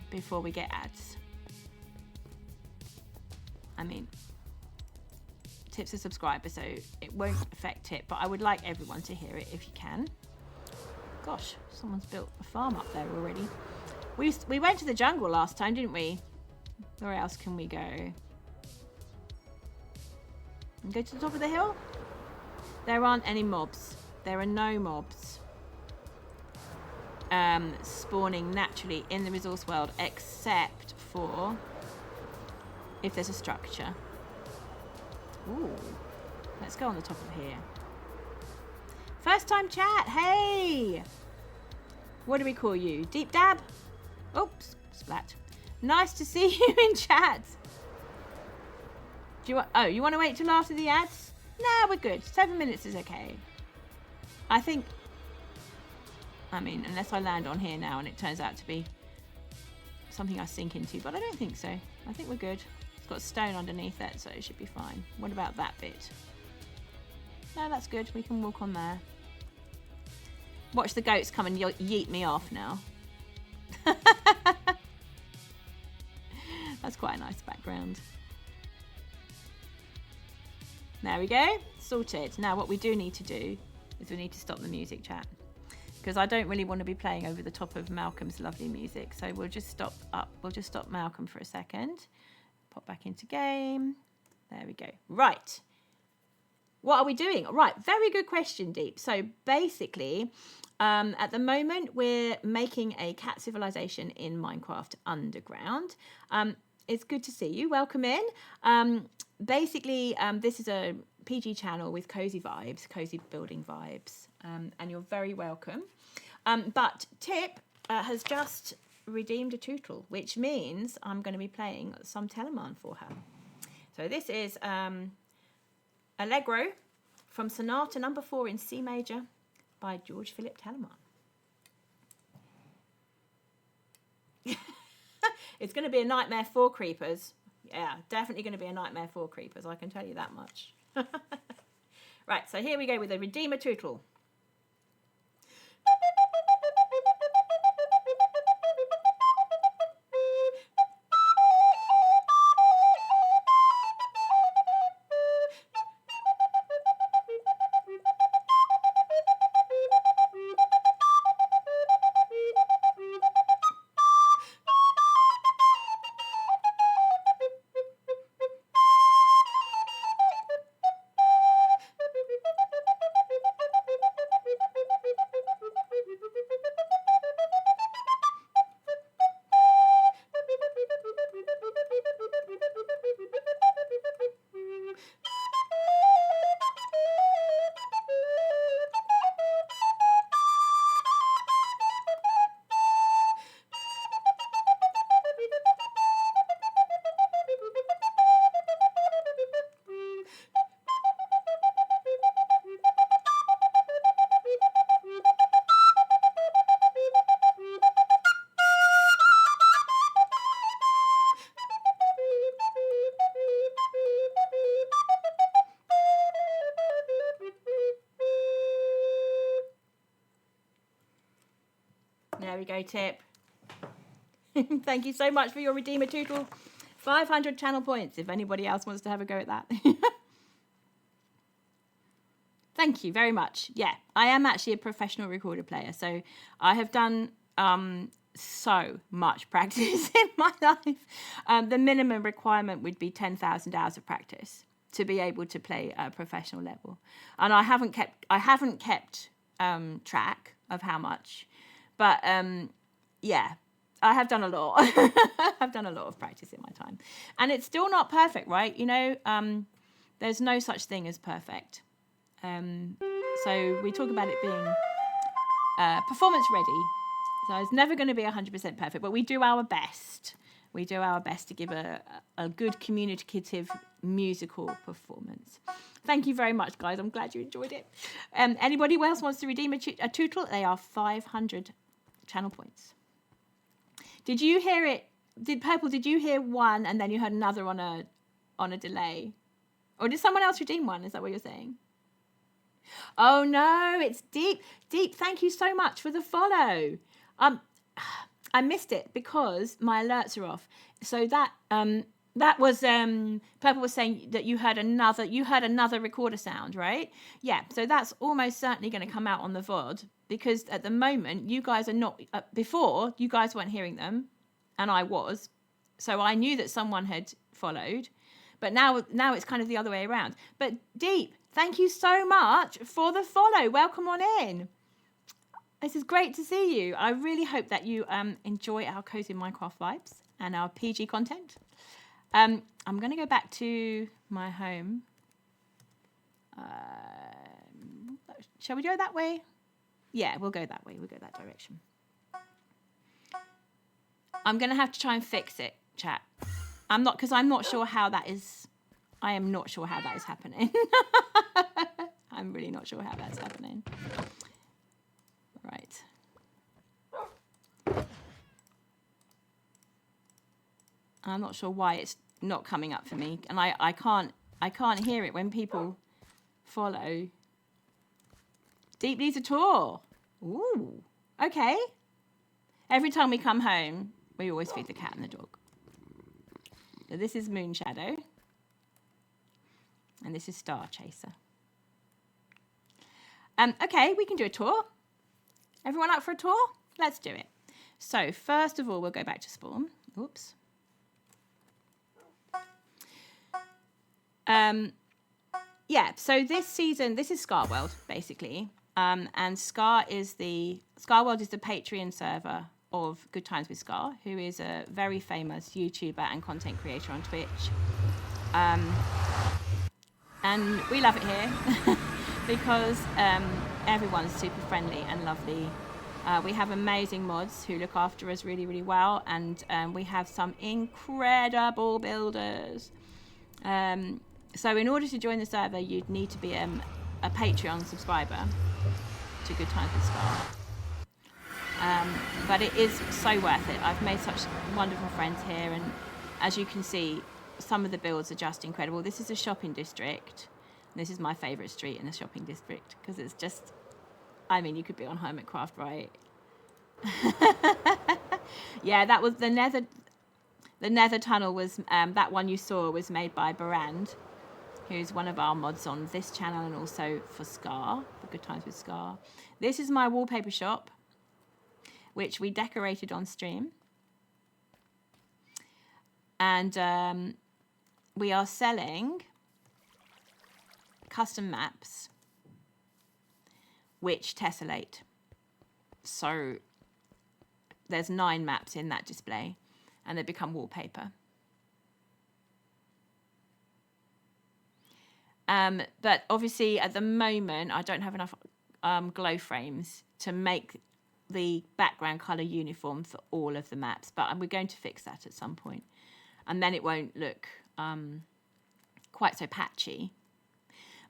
Speaker 1: before we get ads. I mean, Tip's a subscriber, so it won't affect Tip, but I would like everyone to hear it if you can. Gosh, someone's built a farm up there already. We went to the jungle last time, didn't we? Where else can we go? Go to the top of the hill? There aren't any mobs. There are no mobs. spawning naturally in the resource world, except for if there's a structure. Ooh, let's go on the top of here. First time chat, hey! What do we call you? Deep Dab? Oops, splat. Nice to see you in chat. Do you want, oh, you want to wait till after the ads? Nah, we're good. 7 minutes is okay. I think, I mean, unless I land on here now and it turns out to be something I sink into, but I don't think so. I think we're good. It's got stone underneath it, so it should be fine. What about that bit? No, that's good. We can walk on there. Watch the goats come and yeet me off now. That's quite a nice background. There we go. Sorted. Now what we do need to do is we need to stop the music, chat. Because I don't really want to be playing over the top of Malcolm's lovely music. So we'll just stop up. We'll just stop Malcolm for a second. Pop back into game. There we go. Right. What are we doing? Right. Very good question, Deep. So basically, at the moment, we're making a cat civilization in Minecraft Underground. It's good to see you. Welcome in. Basically, this is a PG channel with cozy vibes, cozy building vibes, and you're very welcome. But Tip has just redeemed a tutorial, which means I'm going to be playing some Telemann for her. So this is Allegro from Sonata No. 4 in C major by George Philip Telemann. It's going to be a nightmare for creepers. Yeah, definitely going to be a nightmare for creepers. I can tell you that much. Right, so here we go with a Redeemer tutorial. There we go, Tip. Thank you so much for your Redeemer tutorial. 500 channel points if anybody else wants to have a go at that. Thank you very much. Yeah, I am actually a professional recorder player, so I have done so much practice in my life. The minimum requirement would be 10,000 hours of practice to be able to play at a professional level, and I haven't kept track of how much. But yeah, I have done a lot. I've done a lot of practice in my time. And it's still not perfect, right? You know, there's no such thing as perfect. So we talk about it being performance ready. So it's never going to be 100% perfect, but we do our best. We do our best to give a good communicative musical performance. Thank you very much, guys. I'm glad you enjoyed it. Anybody else wants to redeem a tutorial? They are 500 channel points. Did you hear it? Purple, did you hear one and then you heard another on a delay? Or did someone else redeem one? Is that what you're saying? Oh no, it's Deep. Deep, thank you so much for the follow. I missed it because my alerts are off. So that was Purple was saying that you heard another recorder sound, right? Yeah, so that's almost certainly going to come out on the VOD because at the moment you guys are not. Before you guys weren't hearing them, and I was, so I knew that someone had followed, but now it's kind of the other way around. But Deep, thank you so much for the follow. Welcome on in. This is great to see you. I really hope that you enjoy our Cozy Minecraft vibes and our PG content. I'm going to go back to my home. Shall we go that way? Yeah, we'll go that way. We'll go that direction. I'm going to have to try and fix it, chat. I'm not sure how that is. I am not sure how that is happening. I'm really not sure how that's happening. Right. I'm not sure why it's not coming up for me, and I can't hear it when people follow. Deep needs a tour. Ooh. Okay. Every time we come home, we always feed the cat and the dog. So this is Moon Shadow. And this is Star Chaser. Okay, we can do a tour. Everyone up for a tour? Let's do it. So first of all, we'll go back to spawn. Oops. Yeah, so this season, this is ScarWorld, basically. And ScarWorld is the Patreon server of Good Times with Scar, who is a very famous YouTuber and content creator on Twitch. And we love it here because everyone's super friendly and lovely. We have amazing mods who look after us really, really well. And we have some incredible builders. So in order to join the server, you'd need to be a Patreon subscriber to Good Times with Scar. But it is so worth it. I've made such wonderful friends here, and as you can see, some of the builds are just incredible. This is a shopping district. This is my favourite street in the shopping district because it's just, I mean, you could be on Hermitcraft, right? Yeah, that was the Nether tunnel was, that one you saw was made by Barand, who's one of our mods on this channel and also for Scar, for Good Times with Scar. This is my wallpaper shop, which we decorated on stream. And we are selling custom maps which tessellate. So there's 9 maps in that display and they become wallpaper. But obviously at the moment I don't have enough glow frames to make the background colour uniform for all of the maps, but we're going to fix that at some point. And then it won't look quite so patchy.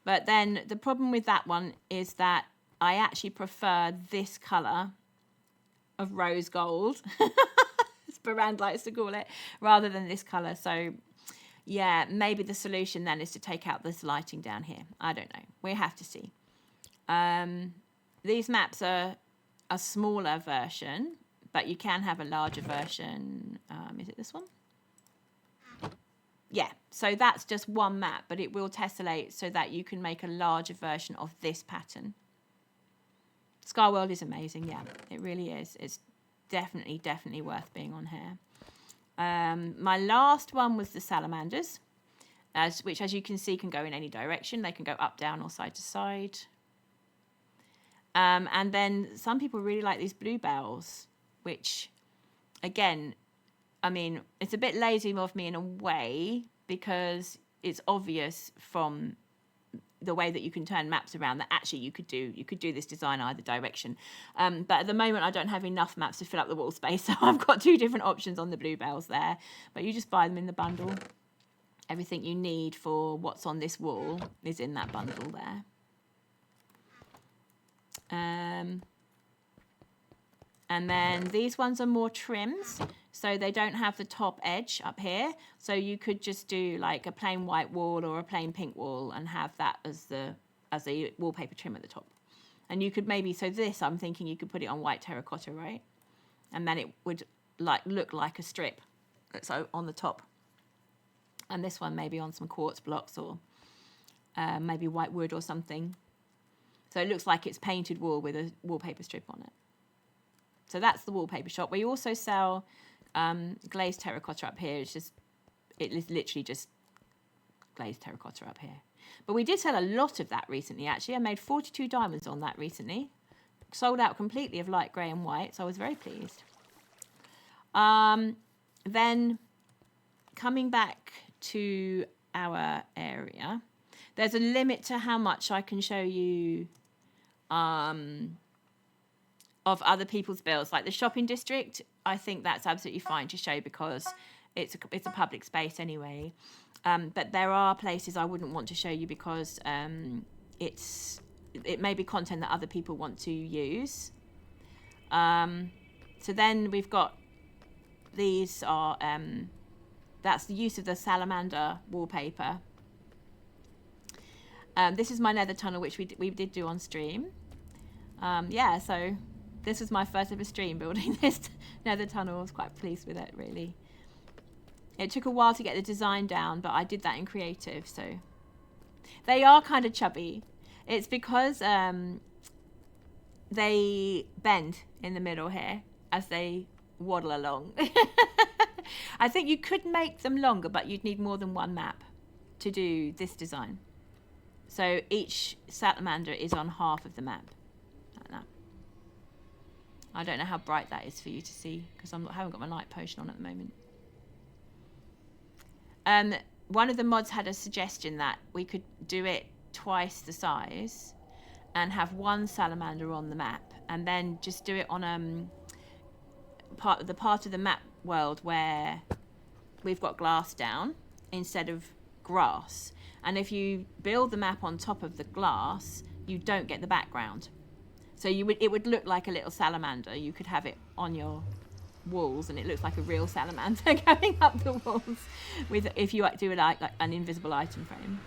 Speaker 1: But then the problem with that one is that I actually prefer this colour of rose gold, as Barand likes to call it, rather than this colour. So yeah, maybe the solution then is to take out this lighting down here. I don't know. We have to see. These maps are a smaller version, but you can have a larger version. Is it this one? Yeah, so that's just one map, but it will tessellate so that you can make a larger version of this pattern. ScarWorld is amazing, yeah, it really is. It's definitely worth being on here. My last one was the salamanders, which as you can see can go in any direction. They can go up, down, or side to side. And then some people really like these bluebells, which, again, I mean, it's a bit lazy of me in a way because it's obvious from the way that you can turn maps around that actually you could do this design either direction. But at the moment I don't have enough maps to fill up the wall space, so I've got 2 different options on the bluebells there. But you just buy them in the bundle. Everything you need for what's on this wall is in that bundle there. And then these ones are more trims, so they don't have the top edge up here. So you could just do like a plain white wall or a plain pink wall and have that as a wallpaper trim at the top. And you could maybe, so this I'm thinking you could put it on white terracotta, right? And then it would like look like a strip that's on the top. And this one maybe on some quartz blocks or maybe white wood or something. So it looks like it's painted wall with a wallpaper strip on it. So that's the wallpaper shop. We also sell glazed terracotta up here. It is literally just glazed terracotta up here. But we did sell a lot of that recently, actually. I made 42 diamonds on that recently. sold out completely of light grey and white, so I was very pleased. Then coming back to our area, there's a limit to how much I can show you of other people's builds. Like the shopping district, I think that's absolutely fine to show because it's a public space anyway. But there are places I wouldn't want to show you because it may be content that other people want to use. So then we've got these are that's the use of the salamander wallpaper. This is my nether tunnel, which we did do on stream. Yeah, so this was my first ever stream building this nether tunnel. I was quite pleased with it, really. It took a while to get the design down, but I did that in creative, so they are kind of chubby. It's because they bend in the middle here as they waddle along. I think you could make them longer, but you'd need more than one map to do this design. So each salamander is on half of the map, like that. I don't know how bright that is for you to see because I haven't got my light potion on at the moment. One of the mods had a suggestion that we could do it twice the size and have one salamander on the map, and then just do it on part of the map world where we've got glass down instead of grass. And if you build the map on top of the glass, you don't get the background. So it would look like a little salamander. You could have it on your walls and it looks like a real salamander going up the walls if you do like an invisible item frame.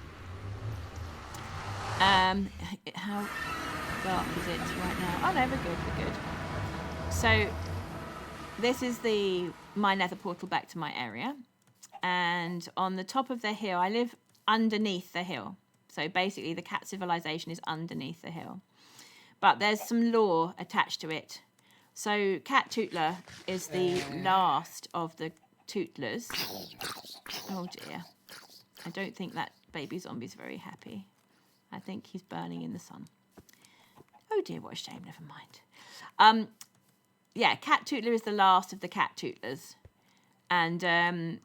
Speaker 1: How dark is it right now? Oh no, we're good. So this is my nether portal back to my area, and on the top of the hill, I live underneath the hill. So basically the Catt Civilization is underneath the hill, but there's some lore attached to it. So Cat Tootler is the last of the Tootlers. Oh dear, I don't think that baby zombie's very happy. I think he's burning in the sun. Oh dear, what a shame, never mind. Yeah, Cat Tootler is the last of the Cat Tootlers, and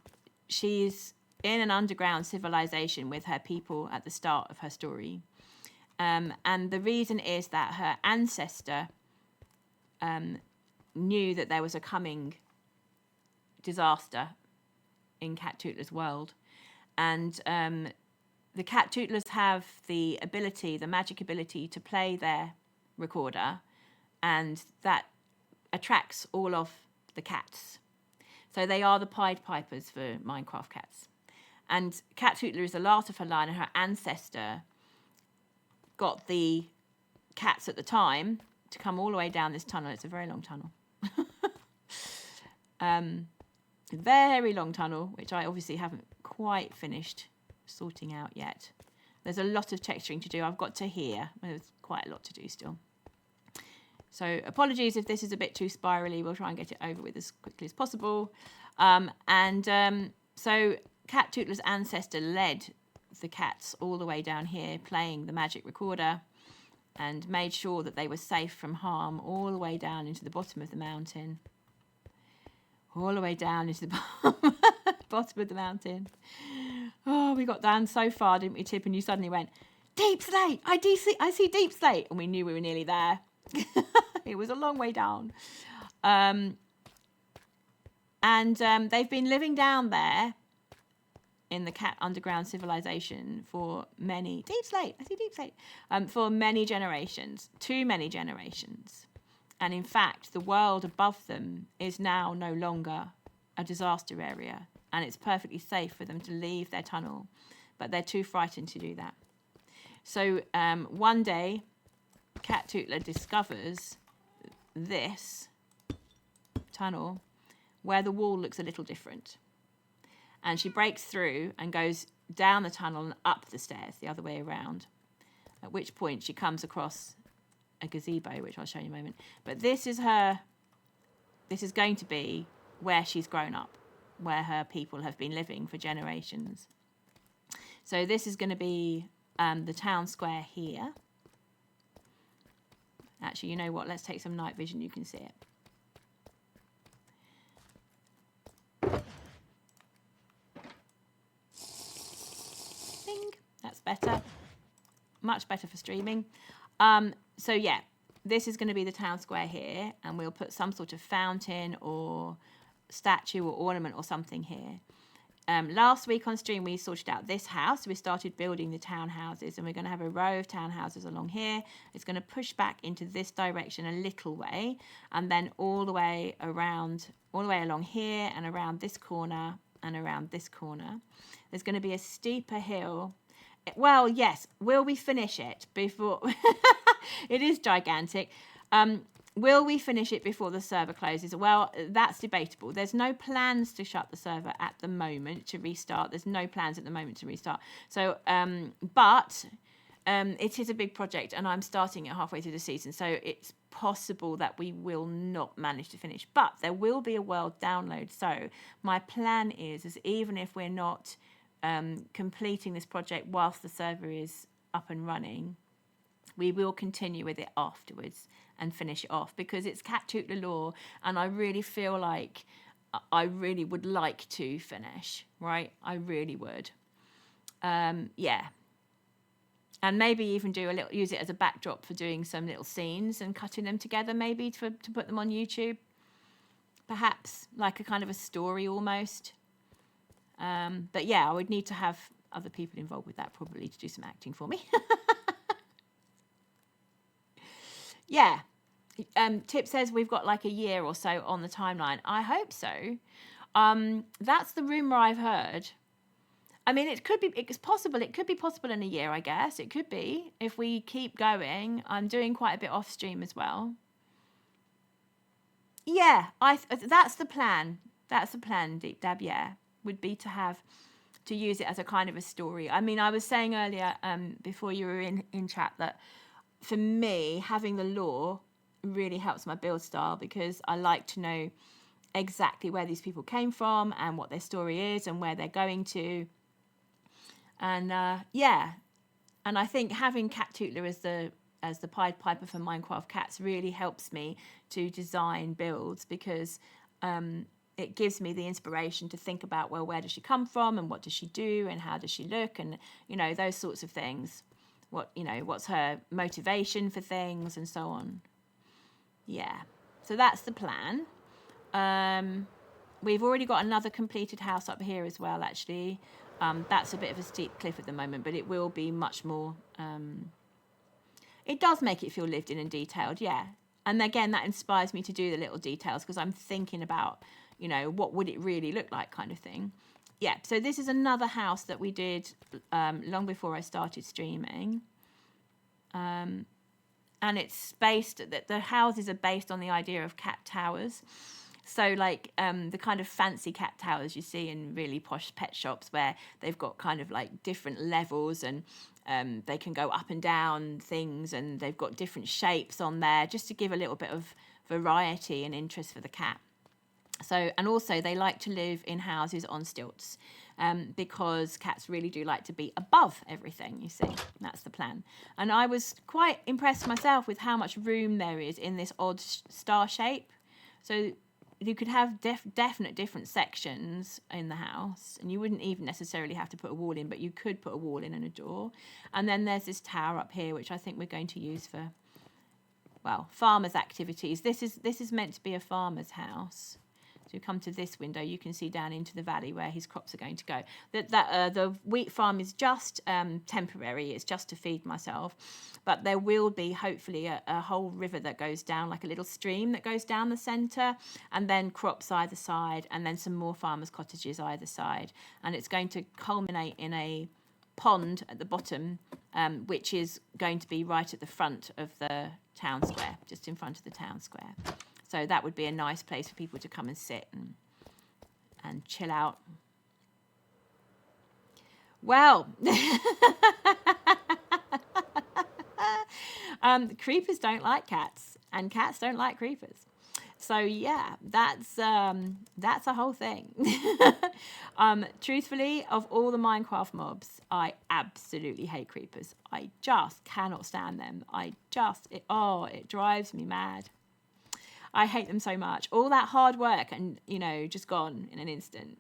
Speaker 1: she's in an underground civilization with her people at the start of her story. And the reason is that her ancestor knew that there was a coming disaster in Cat Tootler's world. And the Cat Tootlers have the magic ability to play their recorder, and that attracts all of the cats. So they are the Pied Pipers for Minecraft cats. And Cat Tootler is the last of her line, and her ancestor got the cats at the time to come all the way down this tunnel. It's a very long tunnel. Very long tunnel, which I obviously haven't quite finished sorting out yet. There's a lot of texturing to do. I've got to here. There's quite a lot to do still. So apologies if this is a bit too spirally. We'll try and get it over with as quickly as possible. So Cat Tootler's ancestor led the cats all the way down here playing the magic recorder and made sure that they were safe from harm all the way down into the bottom of the mountain. All the way down into the bottom of the mountain. Oh, we got down so far, didn't we, Tip? And you suddenly went, Deep Slate! I see Deep Slate! And we knew we were nearly there. It was a long way down. They've been living down there in the Catt Underground Civilization for many... Deep Slate! I see Deep Slate! For many generations. Too many generations. And in fact, the world above them is now no longer a disaster area. And it's perfectly safe for them to leave their tunnel. But they're too frightened to do that. So one day, Cat Tootler discovers this tunnel where the wall looks a little different. And she breaks through and goes down the tunnel and up the stairs the other way around. At which point she comes across a gazebo, which I'll show you in a moment. But this is going to be where she's grown up, where her people have been living for generations. So this is going to be the town square here. Actually, you know what? Let's take some night vision. You can see it. Bing. That's better. Much better for streaming. So yeah, this is going to be the town square here, and we'll put some sort of fountain or statue or ornament or something here. Last week on stream, we sorted out this house. We started building the townhouses, and we're going to have a row of townhouses along here. It's going to push back into this direction a little way, and then all the way around, all the way along here and around this corner and around this corner. There's going to be a steeper hill. Well, yes. Will we finish it before? It is gigantic. Will we finish it before the server closes? Well, that's debatable. There's no plans to shut the server at the moment to restart. There's no plans at the moment to restart. So, but it is a big project, and I'm starting it halfway through the season. So it's possible that we will not manage to finish, but there will be a world download. So my plan is even if we're not completing this project whilst the server is up and running, we will continue with it afterwards and finish it off, because it's Catt Tootler Law, and I really feel like I really would like to finish, right? I really would. Yeah. And maybe even do a little, use it as a backdrop for doing some little scenes and cutting them together, maybe to put them on YouTube. Perhaps like a kind of a story almost. But yeah, I would need to have other people involved with that probably to do some acting for me. Yeah. Tip says we've got like a year or so on the timeline. I hope so. That's the rumor I've heard. I mean, it could be, it's possible. It could be possible in a year, I guess. It could be if we keep going. I'm doing quite a bit off stream as well. Yeah, that's the plan. That's the plan, Deep Dab, yeah. Would be to use it as a kind of a story. I mean, I was saying earlier, before you were in chat, that for me, having the lore really helps my build style, because I like to know exactly where these people came from and what their story is and where they're going to. And yeah, and I think having Catt Tootler as the Pied Piper for Minecraft Cats really helps me to design builds, because it gives me the inspiration to think about, well, where does she come from and what does she do and how does she look, and you know, those sorts of things. What, you know, what's her motivation for things and so on. Yeah, so that's the plan. We've already got another completed house up here as well, actually. That's a bit of a steep cliff at the moment, but it will be much more... it does make it feel lived in and detailed, yeah. And again, that inspires me to do the little details, because I'm thinking about, you know, what would it really look like kind of thing. Yeah, so this is another house that we did long before I started streaming. And it's based, the houses are based on the idea of cat towers. So like the kind of fancy cat towers you see in really posh pet shops, where they've got kind of like different levels, and they can go up and down things, and they've got different shapes on there, just to give a little bit of variety and interest for the cat. So, and also they like to live in houses on stilts, because cats really do like to be above everything, you see. That's the plan. And I was quite impressed myself with how much room there is in this odd star shape. So you could have definite different sections in the house, and you wouldn't even necessarily have to put a wall in, but you could put a wall in and a door. And then there's this tower up here, which I think we're going to use for, well, farmers' activities. This is meant to be a farmer's house. So you come to this window, you can see down into the valley where his crops are going to go. The wheat farm is just temporary. It's just to feed myself. But there will be hopefully a whole river that goes down, like a little stream that goes down the centre, and then crops either side, and then some more farmers' cottages either side. And it's going to culminate in a pond at the bottom, which is going to be right at the front of the town square, just in front of the town square. So that would be a nice place for people to come and sit and chill out. Well, creepers don't like cats, and cats don't like creepers. So yeah, that's a whole thing. Truthfully, of all the Minecraft mobs, I absolutely hate creepers. I just cannot stand them. It drives me mad. I hate them so much. All that hard work and, just gone in an instant,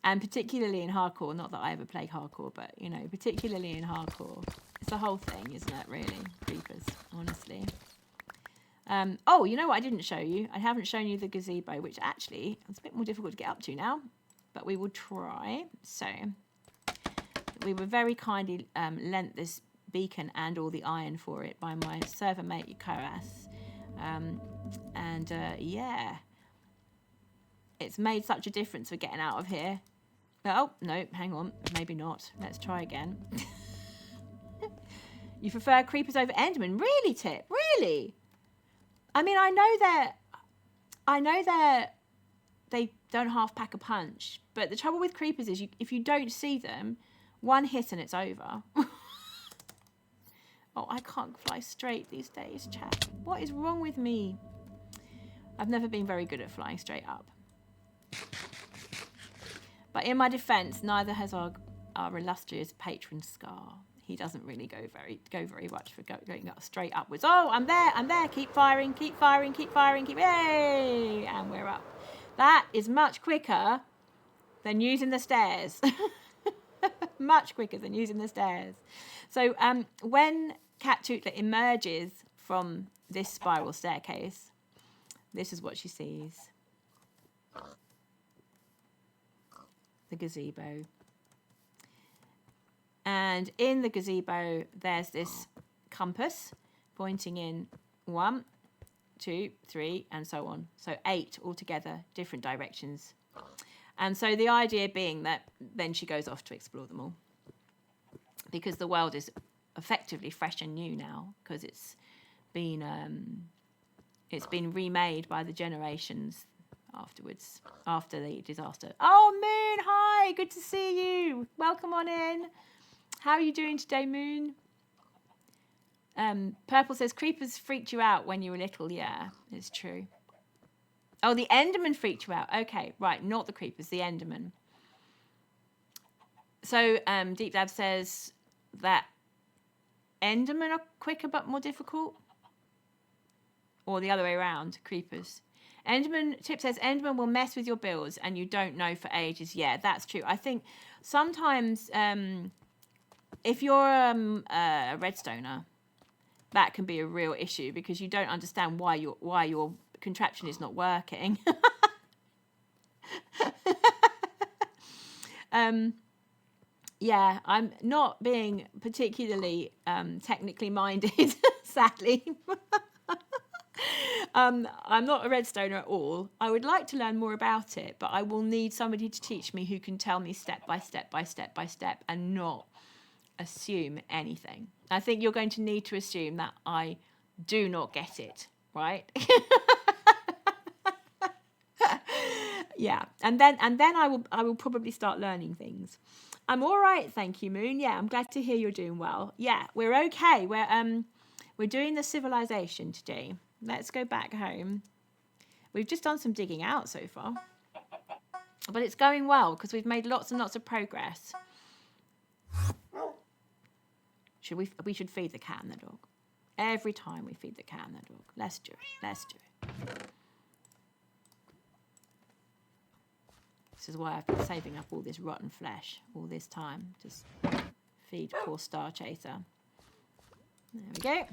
Speaker 1: And particularly in hardcore, not that I ever play hardcore, but, particularly in hardcore. It's the whole thing, isn't it, really? Creepers, honestly. Oh, you know what I didn't show you? I haven't shown you the gazebo, which actually it's a bit more difficult to get up to now, but we will try. So we were very kindly lent this beacon and all the iron for it by my server mate, Karas. Yeah, it's made such a difference for getting out of here. Oh, no, hang on. Maybe not. Let's try again. You prefer creepers over Endermen? Really, Tip? Really? I mean, I know they don't half pack a punch, but the trouble with creepers is if you don't see them, one hit and it's over. Oh, I can't fly straight these days, chat. What is wrong with me? I've never been very good at flying straight up. But in my defence, neither has our illustrious patron Scar. He doesn't really go very much for going up straight upwards. Oh, I'm there. Keep firing. Yay! And we're up. That is much quicker than using the stairs. Much quicker than using the stairs. So when Catt Tootler emerges from this spiral staircase, this is what she sees. The gazebo. And in the gazebo, there's this compass pointing in 1, 2, 3, and so on. So 8 altogether, different directions. And so the idea being that then she goes off to explore them all. Because the world is effectively fresh and new now, because it's been remade by the generations afterwards, after the disaster. Oh, Moon, hi, good to see you. Welcome on in. How are you doing today, Moon? Purple says, creepers freaked you out when you were little. Yeah, it's true. Oh, the Enderman freaked you out. Okay, right, not the creepers, the Enderman. So Deep Dab says that Endermen are quicker but more difficult. Or the other way around, creepers. Tip says, Enderman will mess with your builds and you don't know for ages. Yeah, that's true. I think sometimes if you're a redstoner, that can be a real issue because you don't understand why your contraption is not working. Yeah, I'm not being particularly technically minded, sadly. I'm not a redstoner at all. I would like to learn more about it, but I will need somebody to teach me who can tell me step by step and not assume anything. I think you're going to need to assume that I do not get it, right? Yeah, and then I will probably start learning things. I'm all right, thank you, Moon. Yeah, I'm glad to hear you're doing well. Yeah, we're okay. We're doing the civilization today. Let's go back home. We've just done some digging out so far, but it's going well because we've made lots and lots of progress. We should feed the cat and the dog. Every time we feed the cat and the dog. Let's do it. This is why I've been saving up all this rotten flesh all this time. Just feed poor Star Chaser. There we go.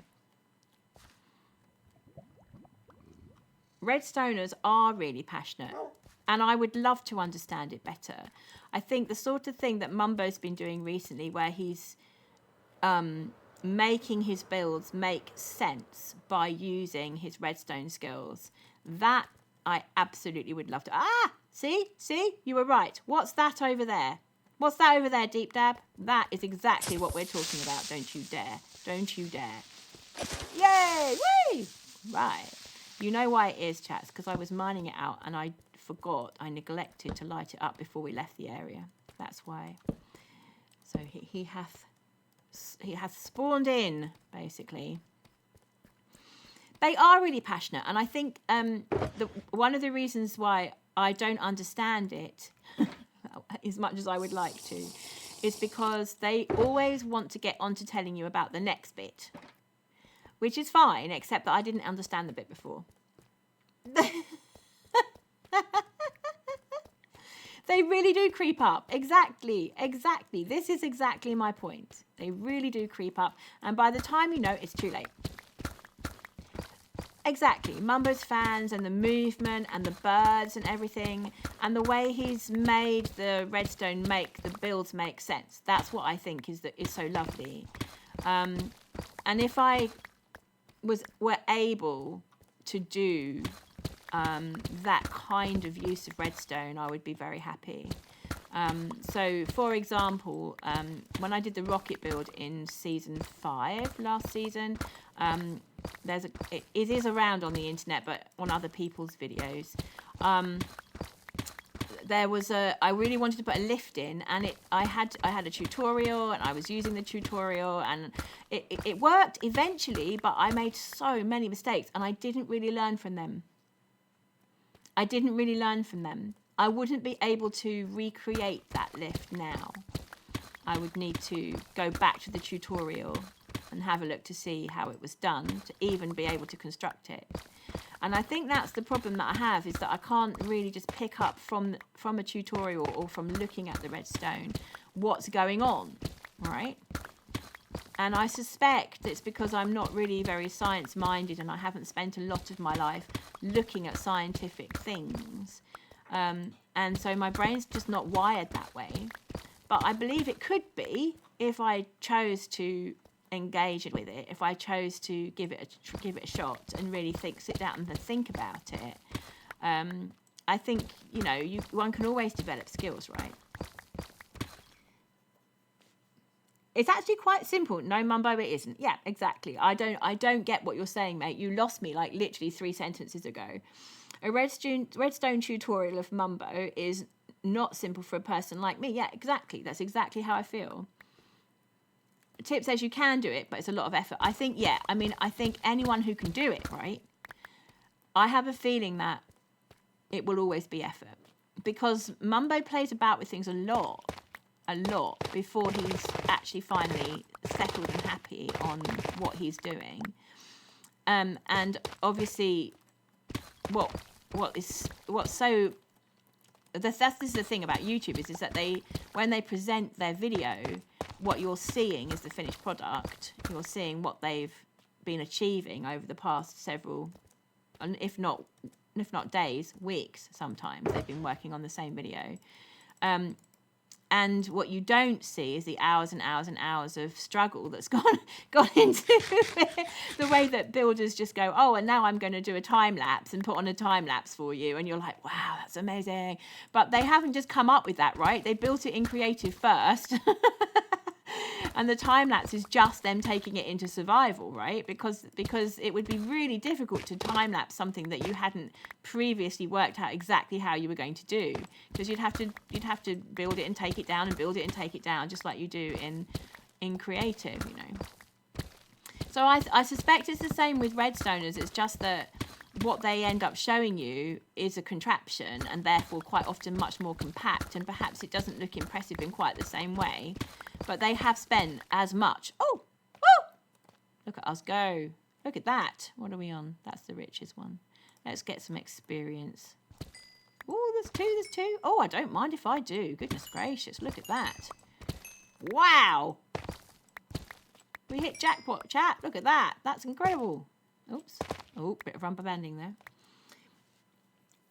Speaker 1: Redstoners are really passionate, and I would love to understand it better. I think the sort of thing that Mumbo's been doing recently, where he's making his builds make sense by using his redstone skills, that I absolutely would love to. See, you were right. What's that over there? What's that over there, Deep Dab? That is exactly what we're talking about. Don't you dare. Yay! Whee! Right. You know why it is, chats, because I was mining it out and I neglected to light it up before we left the area. That's why. So he hath spawned in, basically. They are really passionate, and I think one of the reasons why I don't understand it as much as I would like to is because they always want to get on to telling you about the next bit, which is fine, except that I didn't understand the bit before. They really do creep up. Exactly. This is exactly my point. They really do creep up, and by the time you know, it's too late. Exactly. Mumbo's fans and the movement and the birds and everything, and the way he's made the redstone make the builds make sense. That's what I think is so lovely. And if I were able to do that kind of use of redstone, I would be very happy. So, for example, when I did the rocket build in season 5 last season, it is around on the internet, but on other people's videos. I really wanted to put a lift in, and I had a tutorial, and I was using the tutorial, and it worked eventually, but I made so many mistakes, and I didn't really learn from them. I wouldn't be able to recreate that lift now. I would need to go back to the tutorial and have a look to see how it was done to even be able to construct it. And I think that's the problem that I have, is that I can't really just pick up from a tutorial or from looking at the redstone what's going on, right? And I suspect it's because I'm not really very science-minded, and I haven't spent a lot of my life looking at scientific things. And so my brain's just not wired that way. But I believe it could be if I chose to engage with it, if I chose to give it a shot and really sit down and think about it. I think, one can always develop skills, right? It's actually quite simple. No, Mumbo, it isn't. Yeah, exactly. I don't get what you're saying, mate. You lost me like literally 3 sentences ago. A redstone tutorial of Mumbo is not simple for a person like me. Yeah, exactly. That's exactly how I feel. Tip says you can do it, but it's a lot of effort. I think anyone who can do it, right? I have a feeling that it will always be effort, because Mumbo plays about with things a lot before he's actually finally settled and happy on what he's doing. And obviously, this is the thing about YouTubers, is that when they present their video, what you're seeing is the finished product. You're seeing what they've been achieving over the past several, and if not days, weeks, sometimes they've been working on the same video. And what you don't see is the hours and hours and hours of struggle that's gone into it. The way that builders just go, oh, and now I'm going to do a time lapse and put on a time lapse for you. And you're like, wow, that's amazing. But they haven't just come up with that, right? They built it in creative first. And the time lapse is just them taking it into survival, right? Because it would be really difficult to time lapse something that you hadn't previously worked out exactly how you were going to do, because you'd have to build it and take it down and build it and take it down, just like you do in creative, So I suspect it's the same with redstoners. It's just that what they end up showing you is a contraption, and therefore quite often much more compact, and perhaps it doesn't look impressive in quite the same way, but they have spent as much. Oh, look at us go. Look at that. What are we on? That's the richest one. Let's get some experience. Oh, there's two. Oh, I don't mind if I do. Goodness gracious, look at that. Wow. We hit jackpot, chat. Look at that. That's incredible. Oops. Oh, bit of rubber banding there.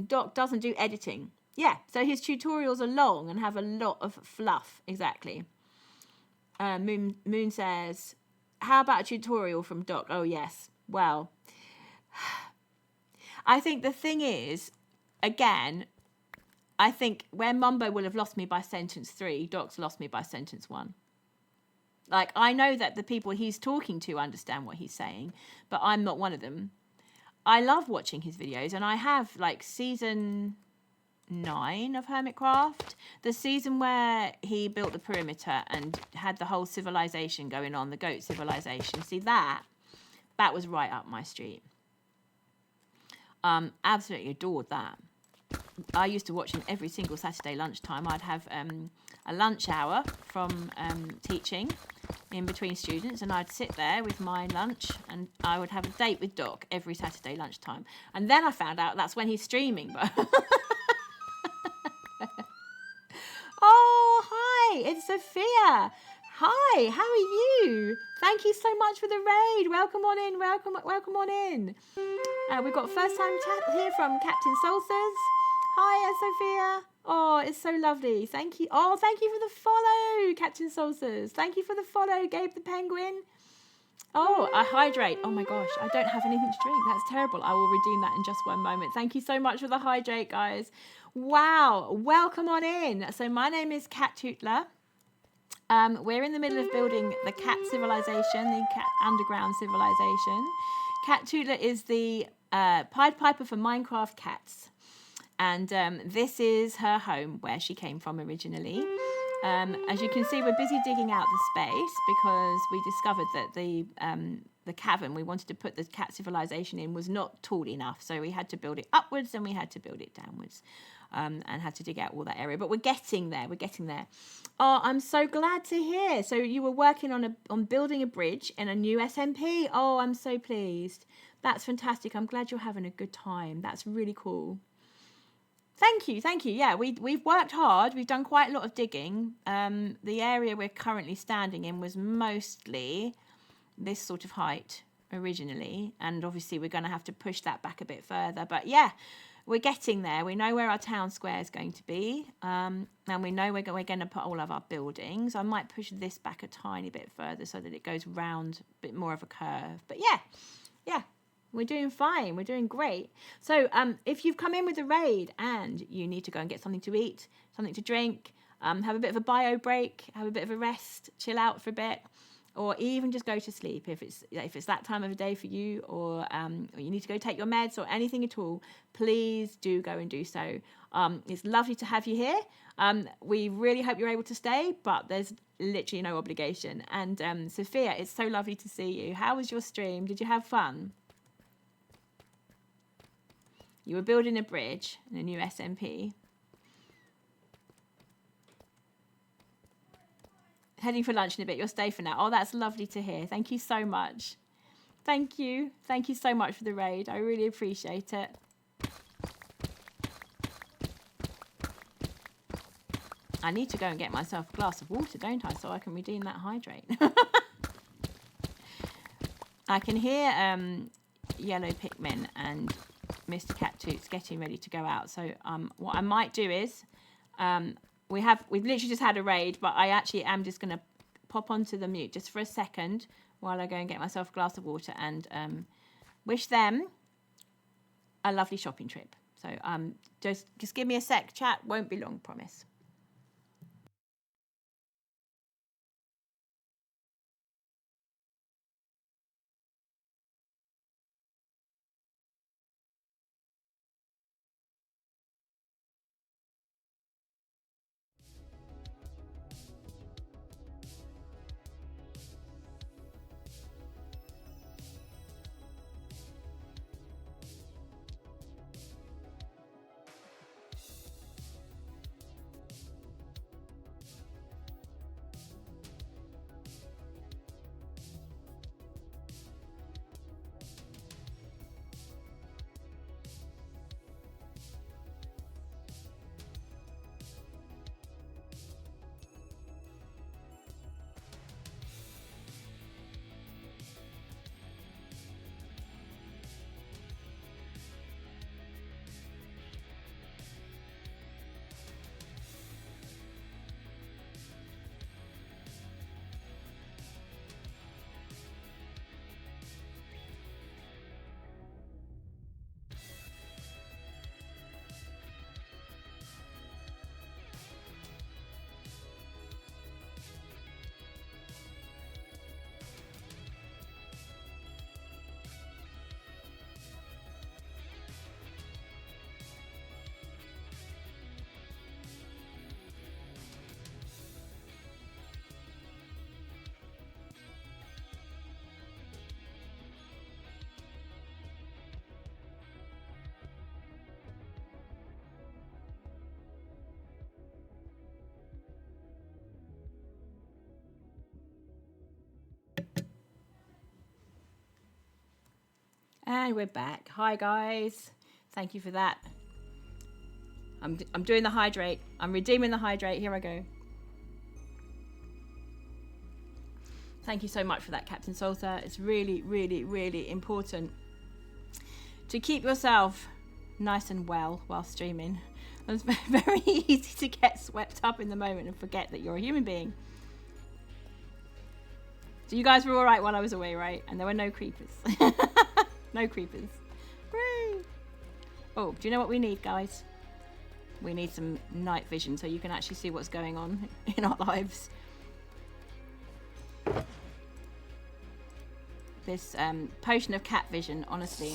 Speaker 1: Doc doesn't do editing. Yeah, so his tutorials are long and have a lot of fluff. Exactly. Moon says, how about a tutorial from Doc? Oh, yes. Well, I think the thing is, again, I think where Mumbo will have lost me by sentence 3, Doc's lost me by sentence 1. Like, I know that the people he's talking to understand what he's saying, but I'm not one of them. I love watching his videos, and I have, like, season 9 of Hermitcraft, the season where he built the perimeter and had the whole civilization going on, the goat civilization. See, that was right up my street. Absolutely adored that. I used to watch him every single Saturday lunchtime. I'd have a lunch hour from teaching in between students, and I'd sit there with my lunch, and I would have a date with Doc every Saturday lunchtime. And then I found out that's when he's streaming. But oh, hi, it's Sophia. Hi, how are you? Thank you so much for the raid. Welcome on in. Welcome on in. We've got first time chat here from Captain Salsas. Hi, Sophia. Oh, it's so lovely. Thank you. Oh, thank you for the follow, Captain Salsas. Thank you for the follow, Gabe the Penguin. Oh, I hydrate. Oh my gosh, I don't have anything to drink. That's terrible. I will redeem that in just one moment. Thank you so much for the hydrate, guys. Wow, welcome on in. So my name is Catt Tutler. We're in the middle of building the Catt Civilization, the Catt Underground Civilization. Catt Tutler is the Pied Piper for Minecraft cats. And this is her home where she came from originally. As you can see, we're busy digging out the space because we discovered that the cavern we wanted to put the Catt Civilization in was not tall enough. So we had to build it upwards and we had to build it downwards. And had to dig out all that area, but we're getting there. Oh, I'm so glad to hear. So you were working on building a bridge in a new SMP. Oh, I'm so pleased. That's fantastic. I'm glad you're having a good time. That's really cool. Thank you. Yeah, we've worked hard. We've done quite a lot of digging. The area we're currently standing in was mostly this sort of height originally, and obviously we're going to have to push that back a bit further. But yeah. We're getting there. We know where our town square is going to be, and we know we're going to put all of our buildings. I might push this back a tiny bit further so that it goes round a bit more of a curve. But yeah, we're doing fine. We're doing great. So if you've come in with a raid and you need to go and get something to eat, something to drink, have a bit of a bio break, have a bit of a rest, chill out for a bit, or even just go to sleep if it's that time of the day for you, or you need to go take your meds or anything at all, please do go and do so. It's lovely to have you here. We really hope you're able to stay, but there's literally no obligation. And Sophia, it's so lovely to see you. How was your stream? Did you have fun? You were building a bridge in a new SMP. Heading for lunch in a bit. You'll stay for now. Oh, that's lovely to hear. Thank you so much. Thank you so much for the raid. I really appreciate it. I need to go and get myself a glass of water, don't I, so I can redeem that hydrate. I can hear Yellow Pikmin and Mr. Catt Toots getting ready to go out. So what I might do is we've literally just had a raid, but I actually am just going to pop onto the mute just for a second while I go and get myself a glass of water and wish them a lovely shopping trip. So just give me a sec, chat. Won't be long, promise. And we're back. Hi guys. Thank you for that. I'm doing the hydrate. I'm redeeming the hydrate. Here I go. Thank you so much for that, Captain Salter. It's really, really, really important to keep yourself nice and well while streaming. It's very easy to get swept up in the moment and forget that you're a human being. So you guys were all right while I was away, right? And there were no creepers. No creepers. Woo! Oh, do you know what we need, guys? We need some night vision so you can actually see what's going on in our lives. This potion of cat vision, honestly,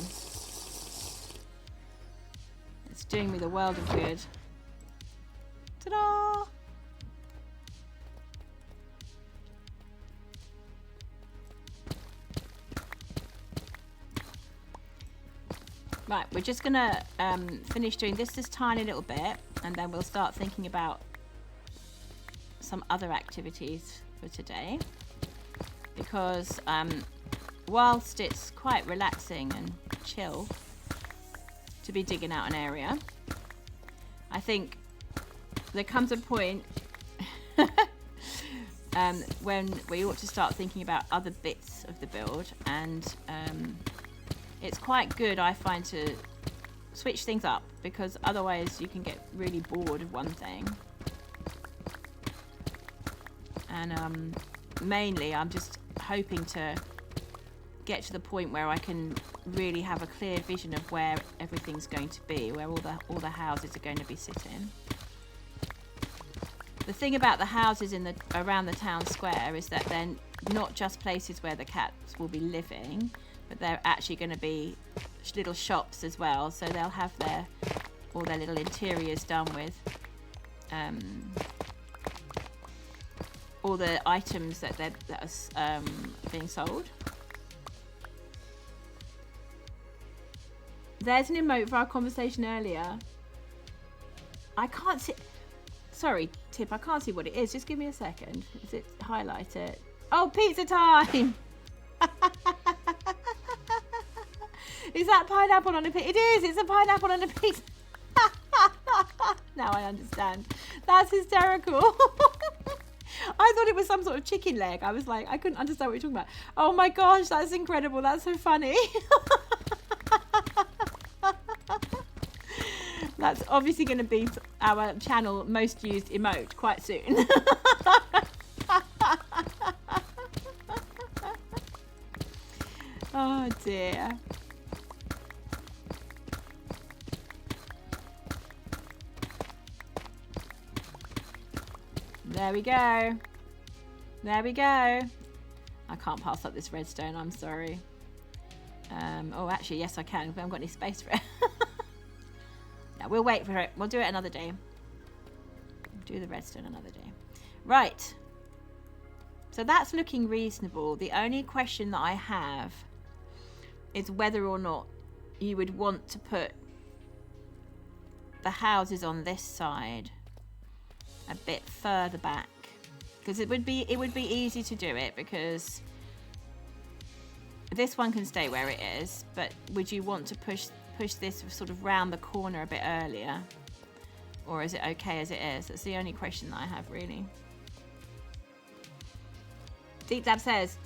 Speaker 1: it's doing me the world of good. Ta-da! Right, we're just gonna finish doing this tiny little bit, and then we'll start thinking about some other activities for today. Because whilst it's quite relaxing and chill to be digging out an area, I think there comes a point when we ought to start thinking about other bits of the build, and it's quite good, I find, to switch things up, because otherwise you can get really bored of one thing. And mainly I'm just hoping to get to the point where I can really have a clear vision of where everything's going to be, where all the houses are going to be sitting. The thing about the houses around the town square is that they're not just places where the cats will be living, but they're actually going to be little shops as well. So they'll have all their little interiors done with all the items that are being sold. There's an emote for our conversation earlier. I can't see. Sorry, Tip, I can't see what it is. Just give me a second. Is it highlight it? Oh, pizza time! Is that pineapple on a pizza? It is! It's a pineapple on a pizza. Now I understand. That's hysterical. I thought it was some sort of chicken leg. I was like, I couldn't understand what you're talking about. Oh my gosh, that's incredible. That's so funny. That's obviously going to be our channel most used emote quite soon. Oh dear. There we go. There we go. I can't pass up this redstone, I'm sorry. Oh, actually, yes, I can. We haven't got any space for it. No, we'll wait for it. We'll do it another day. Do the redstone another day. Right. So that's looking reasonable. The only question that I have is whether or not you would want to put the houses on this side a bit further back, because it would be easy to do it, because this one can stay where it is, but would you want to push this sort of round the corner a bit earlier, or is it okay as it is? That's the only question that I have, really. Deep Dab says,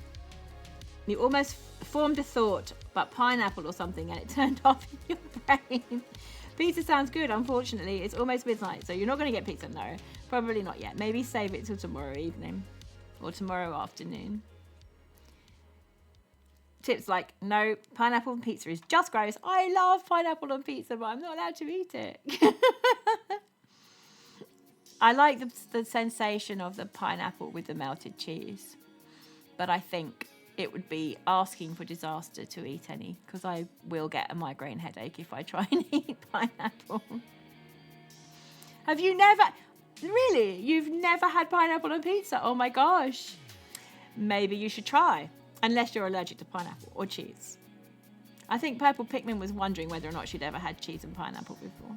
Speaker 1: you almost formed a thought about pineapple or something and it turned off in your brain. Pizza sounds good. Unfortunately, it's almost midnight, so you're not going to get pizza. No, probably not yet. Maybe save it till tomorrow evening or tomorrow afternoon. Tip's like, no, pineapple on pizza is just gross. I love pineapple on pizza, but I'm not allowed to eat it. I like the sensation of the pineapple with the melted cheese, but I think it would be asking for disaster to eat any, because I will get a migraine headache if I try and eat pineapple. Have you never? Really? You've never had pineapple on pizza? Oh my gosh. Maybe you should try, unless you're allergic to pineapple or cheese. I think Purple Pikmin was wondering whether or not she'd ever had cheese and pineapple before.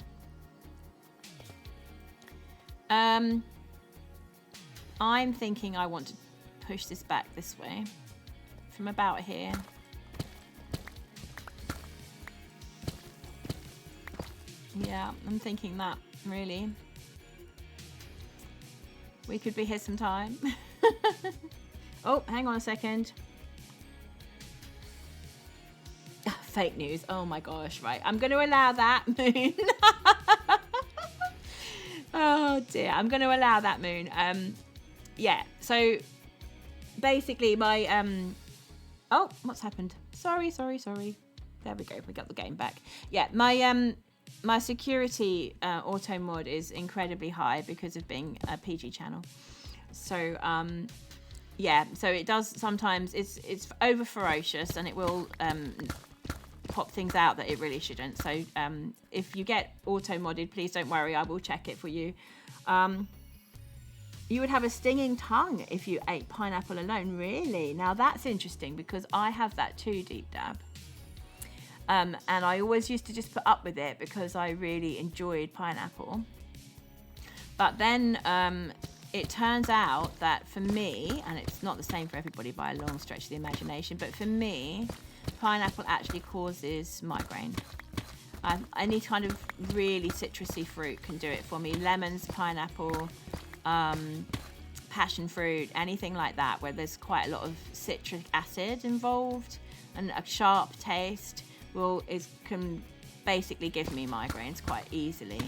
Speaker 1: I'm thinking I want to push this back this way. From about here. Yeah, I'm thinking that, really. We could be here some time. Oh, hang on a second. Fake news. Oh my gosh, right. I'm going to allow that, Moon. Oh dear. I'm going to allow that, Moon. Yeah, so basically my... Oh, what's happened? Sorry. There we go. We got the game back. Yeah, my security auto mod is incredibly high because of being a PG channel. So yeah, so it does sometimes, it's over ferocious, and it will pop things out that it really shouldn't. So if you get auto modded, please don't worry, I will check it for you. You would have a stinging tongue if you ate pineapple alone. Really? Now that's interesting, because I have that too, Deep Dab. And I always used to just put up with it because I really enjoyed pineapple. But then it turns out that for me, and it's not the same for everybody by a long stretch of the imagination, but for me, pineapple actually causes migraine. Any kind of really citrusy fruit can do it for me. Lemons, pineapple, passion fruit, anything like that, where there's quite a lot of citric acid involved and a sharp taste can basically give me migraines quite easily.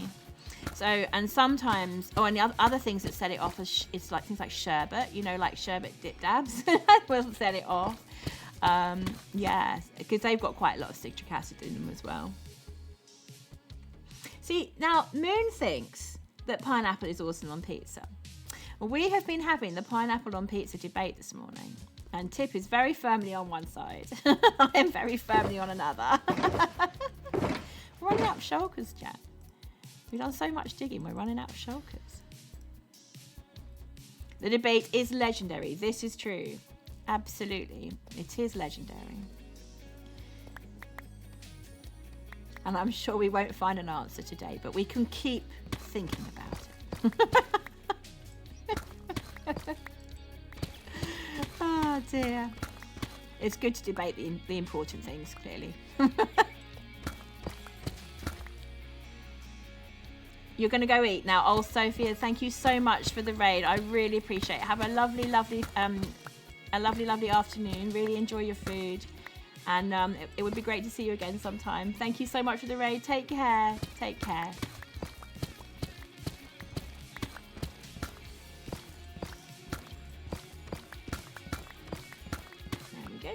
Speaker 1: So, and sometimes, and the other things that set it off is like things like sherbet, like sherbet dip dabs will set it off. Yeah, because they've got quite a lot of citric acid in them as well. See, now Moon thinks that pineapple is awesome on pizza. Well, we have been having the pineapple on pizza debate this morning, and Tip is very firmly on one side. I am very firmly on another. We're running out of shulkers, Jack. We've done so much digging, we're running out of shulkers. The debate is legendary. This is true. Absolutely. It is legendary. And I'm sure we won't find an answer today, but we can keep thinking about it. Oh dear. It's good to debate the important things, clearly. You're going to go eat now. Oh, Sophia, thank you so much for the raid. I really appreciate it. Have a lovely afternoon. Really enjoy your food. And it would be great to see you again sometime. Thank you so much for the raid. Take care. Take care. There we go.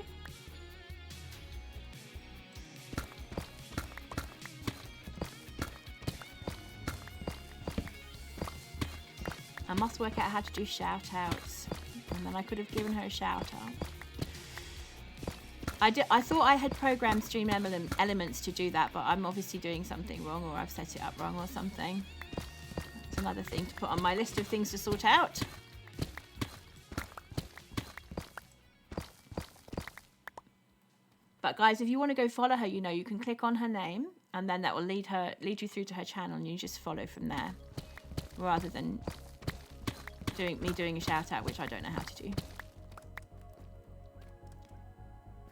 Speaker 1: I must work out how to do shout outs, and then I could have given her a shout out. I thought I had programmed stream elements to do that, but I'm obviously doing something wrong, or I've set it up wrong or something. It's another thing to put on my list of things to sort out. But guys, if you want to go follow her, you can click on her name, and then that will lead you through to her channel, and you just follow from there, rather than doing a shout out, which I don't know how to do.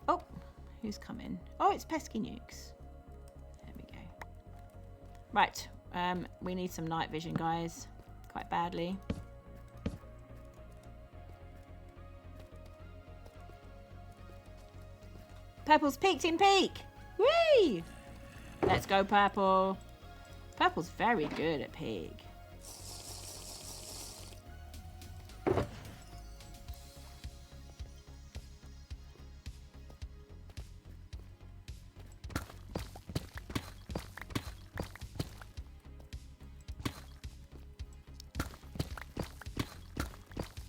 Speaker 1: Oh, who's coming? Oh, it's Pesky Nukes. There we go. Right, we need some night vision, guys, quite badly. Purple's peaked in peak. Whee! Let's go, Purple. Purple's very good at peak.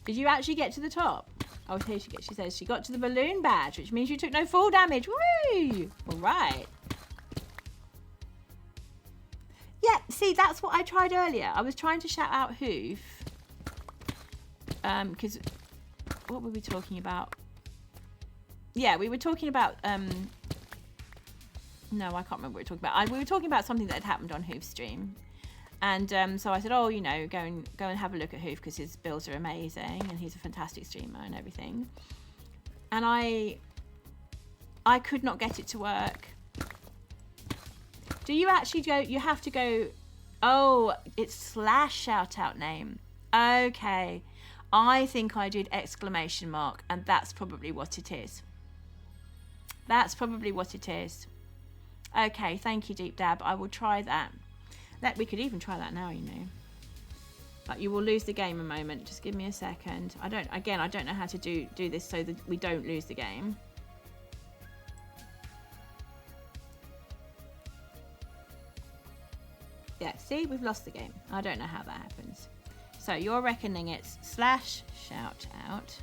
Speaker 1: Did you actually get to the top? Oh, here she says she got to the balloon badge, which means you took no fall damage. Woo! All right. Yeah, see, that's what I tried earlier. I was trying to shout out Hoof. Because what were we talking about? Yeah, we were talking about no, I can't remember what we were talking about. We were talking about something that had happened on Hoof's stream. And so I said, oh, go and have a look at Hoof, because his builds are amazing and he's a fantastic streamer and everything. And I could not get it to work. Do you actually go, you have to go, oh, it's slash shout out name. Okay. I think I did exclamation mark, and that's probably what it is. That's probably what it is. Okay, thank you, Deep Dab. I will try that. We could even try that now, you know. But you will lose the game a moment. Just give me a second. I don't know how to do this so that we don't lose the game. Yeah, see, we've lost the game. I don't know how that happens. So you're reckoning it's slash shout out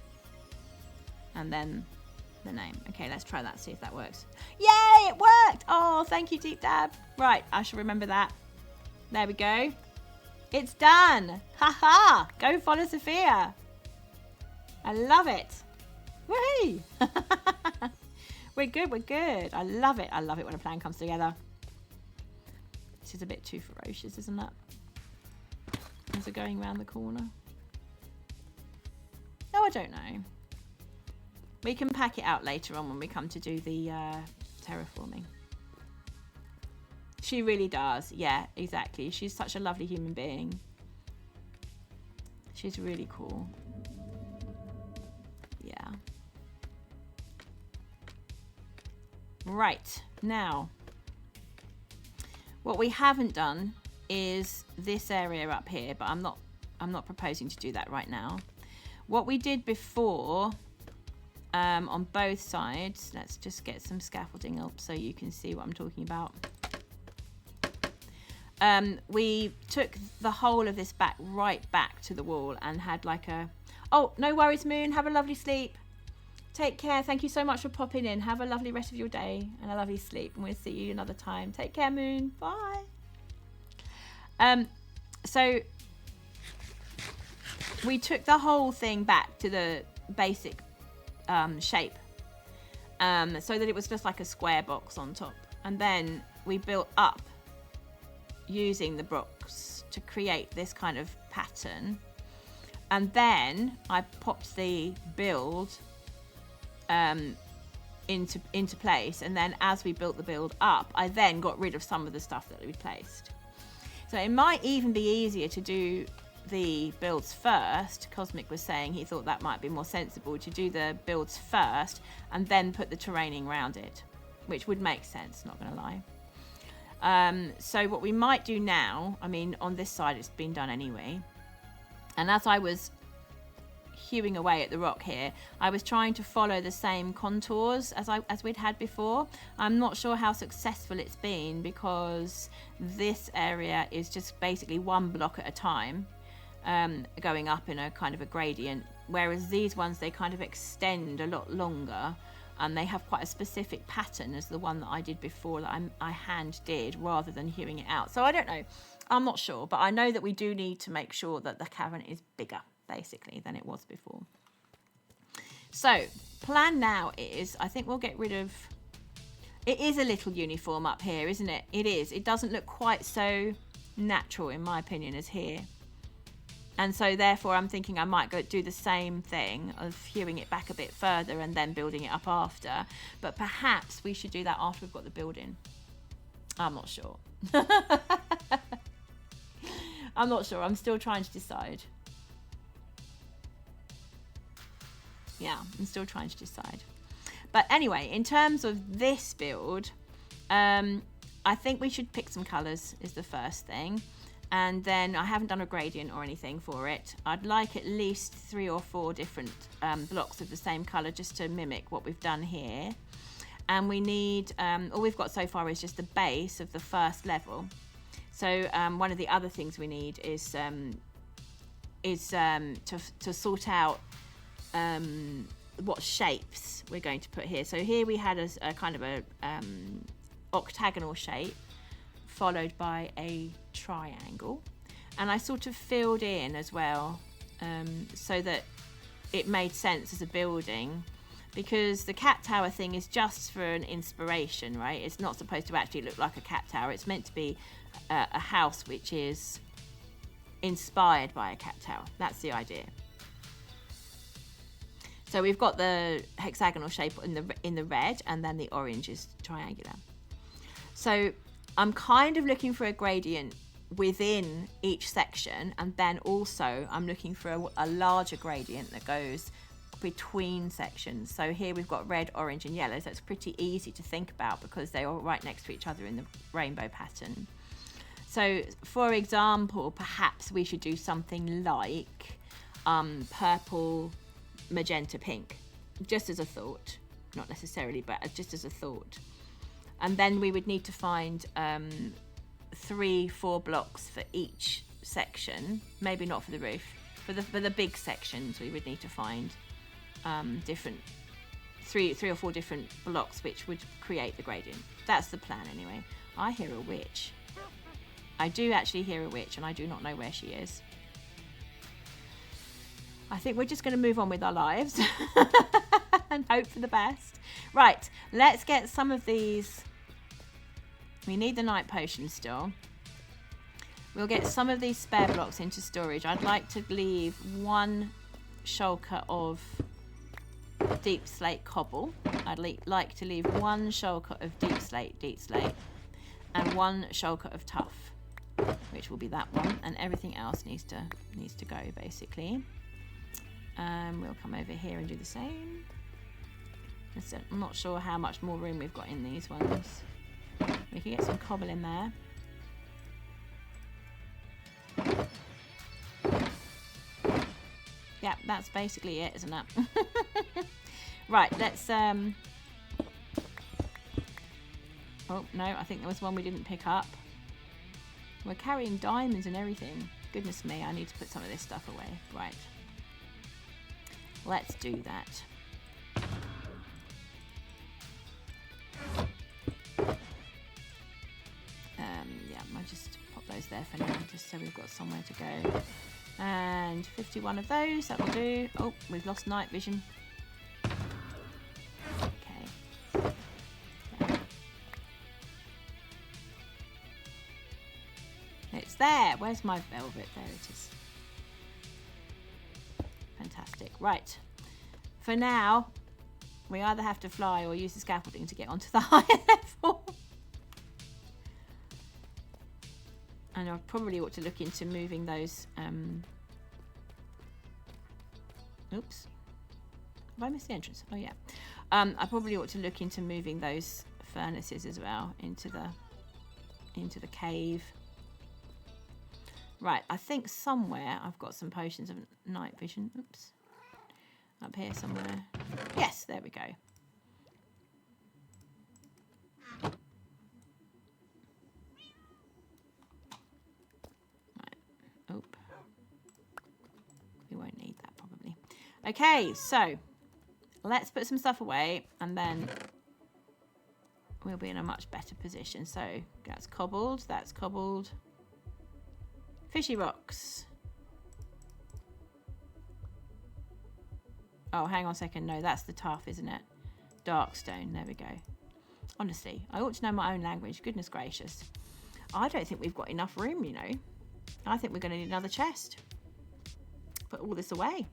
Speaker 1: and then the name. Okay, let's try that, see if that works. Yay, it worked! Oh, thank you, Deep Dab. Right, I shall remember that. There we go. It's done. Haha, go follow Sophia. I love it. Woohoo! We're good, we're good. I love it. I love it when a plan comes together. This is a bit too ferocious, isn't it? As we're going around the corner. No, I don't know. We can pack it out later on when we come to do the terraforming. She really does. Yeah, exactly. She's such a lovely human being. She's really cool. Yeah. Right. Now, what we haven't done is this area up here, but I'm not proposing to do that right now. What we did before on both sides, let's just get some scaffolding up so you can see what I'm talking about. We took the whole of this right back to the wall and had like a, oh, no worries, Moon, have a lovely sleep. Take care. Thank you so much for popping in. Have a lovely rest of your day and a lovely sleep, and we'll see you another time. Take care, Moon. Bye. So we took the whole thing back to the basic shape, so that it was just like a square box on top, and then we built up using the blocks to create this kind of pattern, and then I popped the build into place, and then as we built the build up, I then got rid of some of the stuff that we placed. So it might even be easier to do the builds first. Cosmic was saying he thought that might be more sensible to do the builds first and then put the terraining around it, which would make sense, not gonna lie. So what we might do now, I mean, on this side it's been done anyway, and as I was hewing away at the rock here, I was trying to follow the same contours as we'd had before. I'm not sure how successful it's been, because this area is just basically one block at a time, going up in a kind of a gradient, whereas these ones, they kind of extend a lot longer, and they have quite a specific pattern as the one that I did before, that I hand did rather than hewing it out. So I don't know, I'm not sure, but I know that we do need to make sure that the cavern is bigger basically than it was before. So plan now is, I think we'll get rid of, it is a little uniform up here, isn't it? It is. It doesn't look quite so natural in my opinion as here, and so therefore I'm thinking I might go do the same thing of hewing it back a bit further and then building it up after, but perhaps we should do that after we've got the building. I'm not sure. I'm not sure. I'm still trying to decide. Yeah, I'm still trying to decide. But anyway, in terms of this build, I think we should pick some colours is the first thing. And then I haven't done a gradient or anything for it. I'd like at least 3 or 4 different blocks of the same colour, just to mimic what we've done here. And we need, all we've got so far is just the base of the first level. So one of the other things we need is to sort out what shapes we're going to put here. So here we had a kind of a octagonal shape followed by a triangle, and I sort of filled in as well, so that it made sense as a building, because the cat tower thing is just for an inspiration, right? It's not supposed to actually look like a cat tower. It's meant to be a house which is inspired by a cat tower. That's the idea. So we've got the hexagonal shape in the red, and then the orange is triangular. So I'm kind of looking for a gradient within each section, and then also I'm looking for a larger gradient that goes between sections. So here we've got red, orange and yellow, so it's pretty easy to think about because they're all right next to each other in the rainbow pattern. So for example, perhaps we should do something like purple, magenta, pink, just as a thought, not necessarily, but just as a thought. And then we would need to find 3-4 blocks for each section, maybe not for the roof, for the big sections we would need to find different three or four different blocks which would create the gradient. That's the plan anyway. I hear a witch. I do actually hear a witch, and I do not know where she is. I think we're just going to move on with our lives and hope for the best. Right, let's get some of these. We need the night potion still. We'll get some of these spare blocks into storage. I'd like to leave 1 shulker of deep slate cobble. I'd like to leave 1 shulker of deep slate, and 1 shulker of tuff, which will be that one, and everything else needs to go basically. We'll come over here and do the same. I'm not sure how much more room we've got in these ones. We can get some cobble in there. Yeah, that's basically it, isn't it? Right, let's oh no, I think there was one we didn't pick up. We're carrying diamonds and everything. Goodness me, I need to put some of this stuff away. Right, let's do that. Yeah, I'll just pop those there for now, just so we've got somewhere to go. And 51 of those, that will do. Oh, we've lost night vision. Okay. Yeah. It's there. Where's my velvet? There it is. Fantastic. Right. For now, we either have to fly or use the scaffolding to get onto the higher level. And I probably ought to look into moving those. Oops. Have I missed the entrance? Oh yeah. I probably ought to look into moving those furnaces as well into the cave. Right. I think somewhere I've got some potions of night vision. Oops. Up here somewhere. Yes, there we go. Oop. We won't need that probably. Okay, so let's put some stuff away and then we'll be in a much better position. So that's cobbled, that's cobbled. Fishy rocks. Oh, hang on a second. No, that's the tuff, isn't it? Dark stone. There we go. Honestly, I ought to know my own language. Goodness gracious. I don't think we've got enough room, you know. I think we're going to need another chest. Put all this away.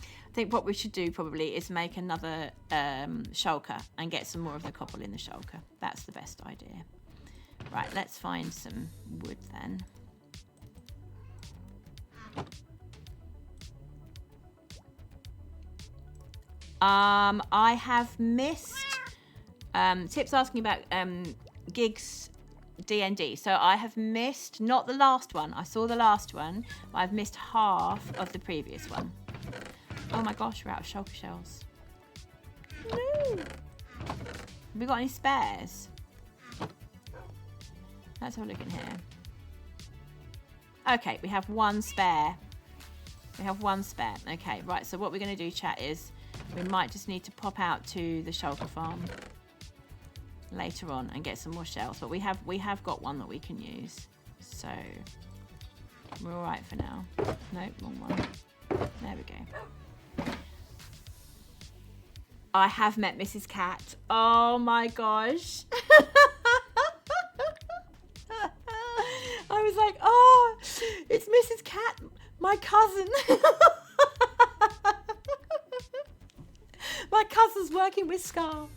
Speaker 1: I think what we should do probably is make another shulker and get some more of the cobble in the shulker. That's the best idea. Right, let's find some wood then. I have missed Tip's asking about gigs D&D. So I have missed, not the last one. I saw the last one, but I've missed half of the previous one. Oh my gosh, we're out of shulker shells. No. Have we got any spares? Let's have a look in here. Okay, we have 1 spare. We have 1 spare. Okay, right. So what we're going to do, chat, is we might just need to pop out to the shulker farm later on and get some more shells. But we have got one that we can use. So we're all right for now. Nope, wrong one. There we go. I have met Mrs. Catt. Oh my gosh. I was like, oh, it's Mrs. Catt, my cousin. My cousin's working with Scar.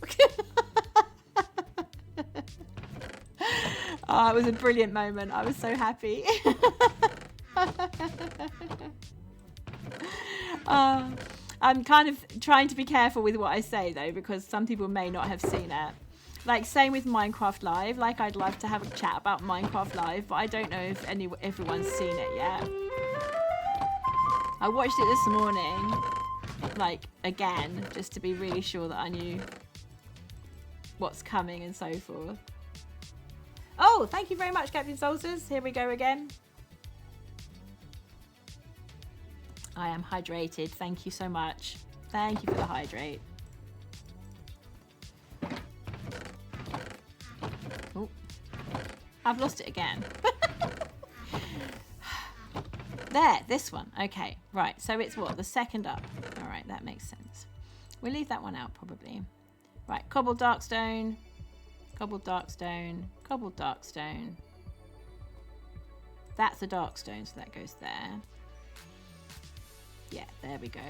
Speaker 1: Oh, it was a brilliant moment. I was so happy. I'm kind of trying to be careful with what I say though, because some people may not have seen it. Like same with Minecraft Live. Like I'd love to have a chat about Minecraft Live, but I don't know if everyone's seen it yet. I watched it this morning, like again, just to be really sure that I knew what's coming and so forth. Oh, thank you very much, Captain Solsters. Here we go again. I am hydrated. Thank you so much. Thank you for the hydrate. Oh, I've lost it again. There, this one. Okay, right. So it's what? The second up. All right, that makes sense. We'll leave that one out probably. Right, cobbled darkstone, cobbled darkstone, cobbled darkstone. That's a darkstone, so that goes there. Yeah, there we go.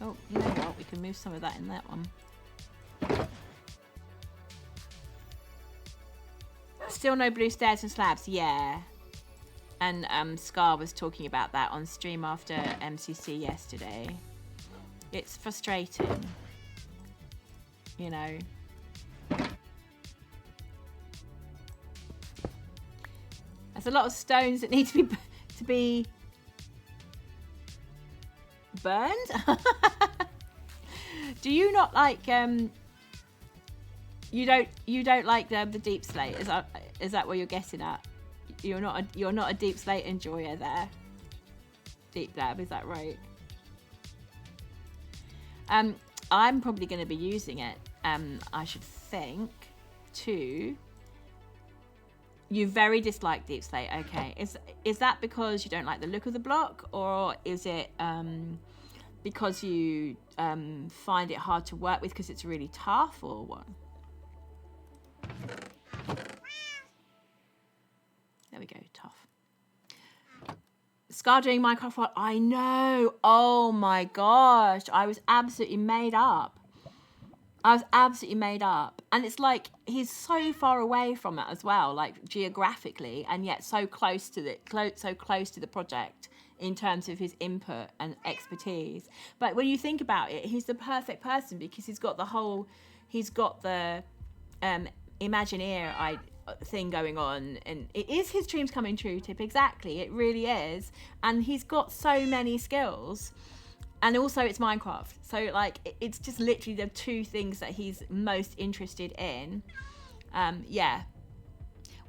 Speaker 1: Oh, you know what? We can move some of that in that one. Still no blue stairs and slabs. Yeah. And Scar was talking about that on stream after MCC yesterday. It's frustrating. You know. There's a lot of stones that need to be burned. Do you not like you don't like the deep slate? Is that what you're getting at? You're not a deep slate enjoyer there. Deep Dab, is that right? I'm probably going to be using it. I should think to. You very dislike deep slate. Okay, is that because you don't like the look of the block, or is it because you find it hard to work with because it's really tough, or what? There we go, tough. Scar doing Minecraft. I know. Oh my gosh, I was absolutely made up. And it's like he's so far away from it as well, like geographically, and yet so close to the project in terms of his input and expertise. But when you think about it, he's the perfect person because he's got the Imagineer thing going on, and it is his dreams coming true tip. Exactly, it really is, and he's got so many skills. And also it's Minecraft. So like, it's just literally the two things that he's most interested in. Yeah,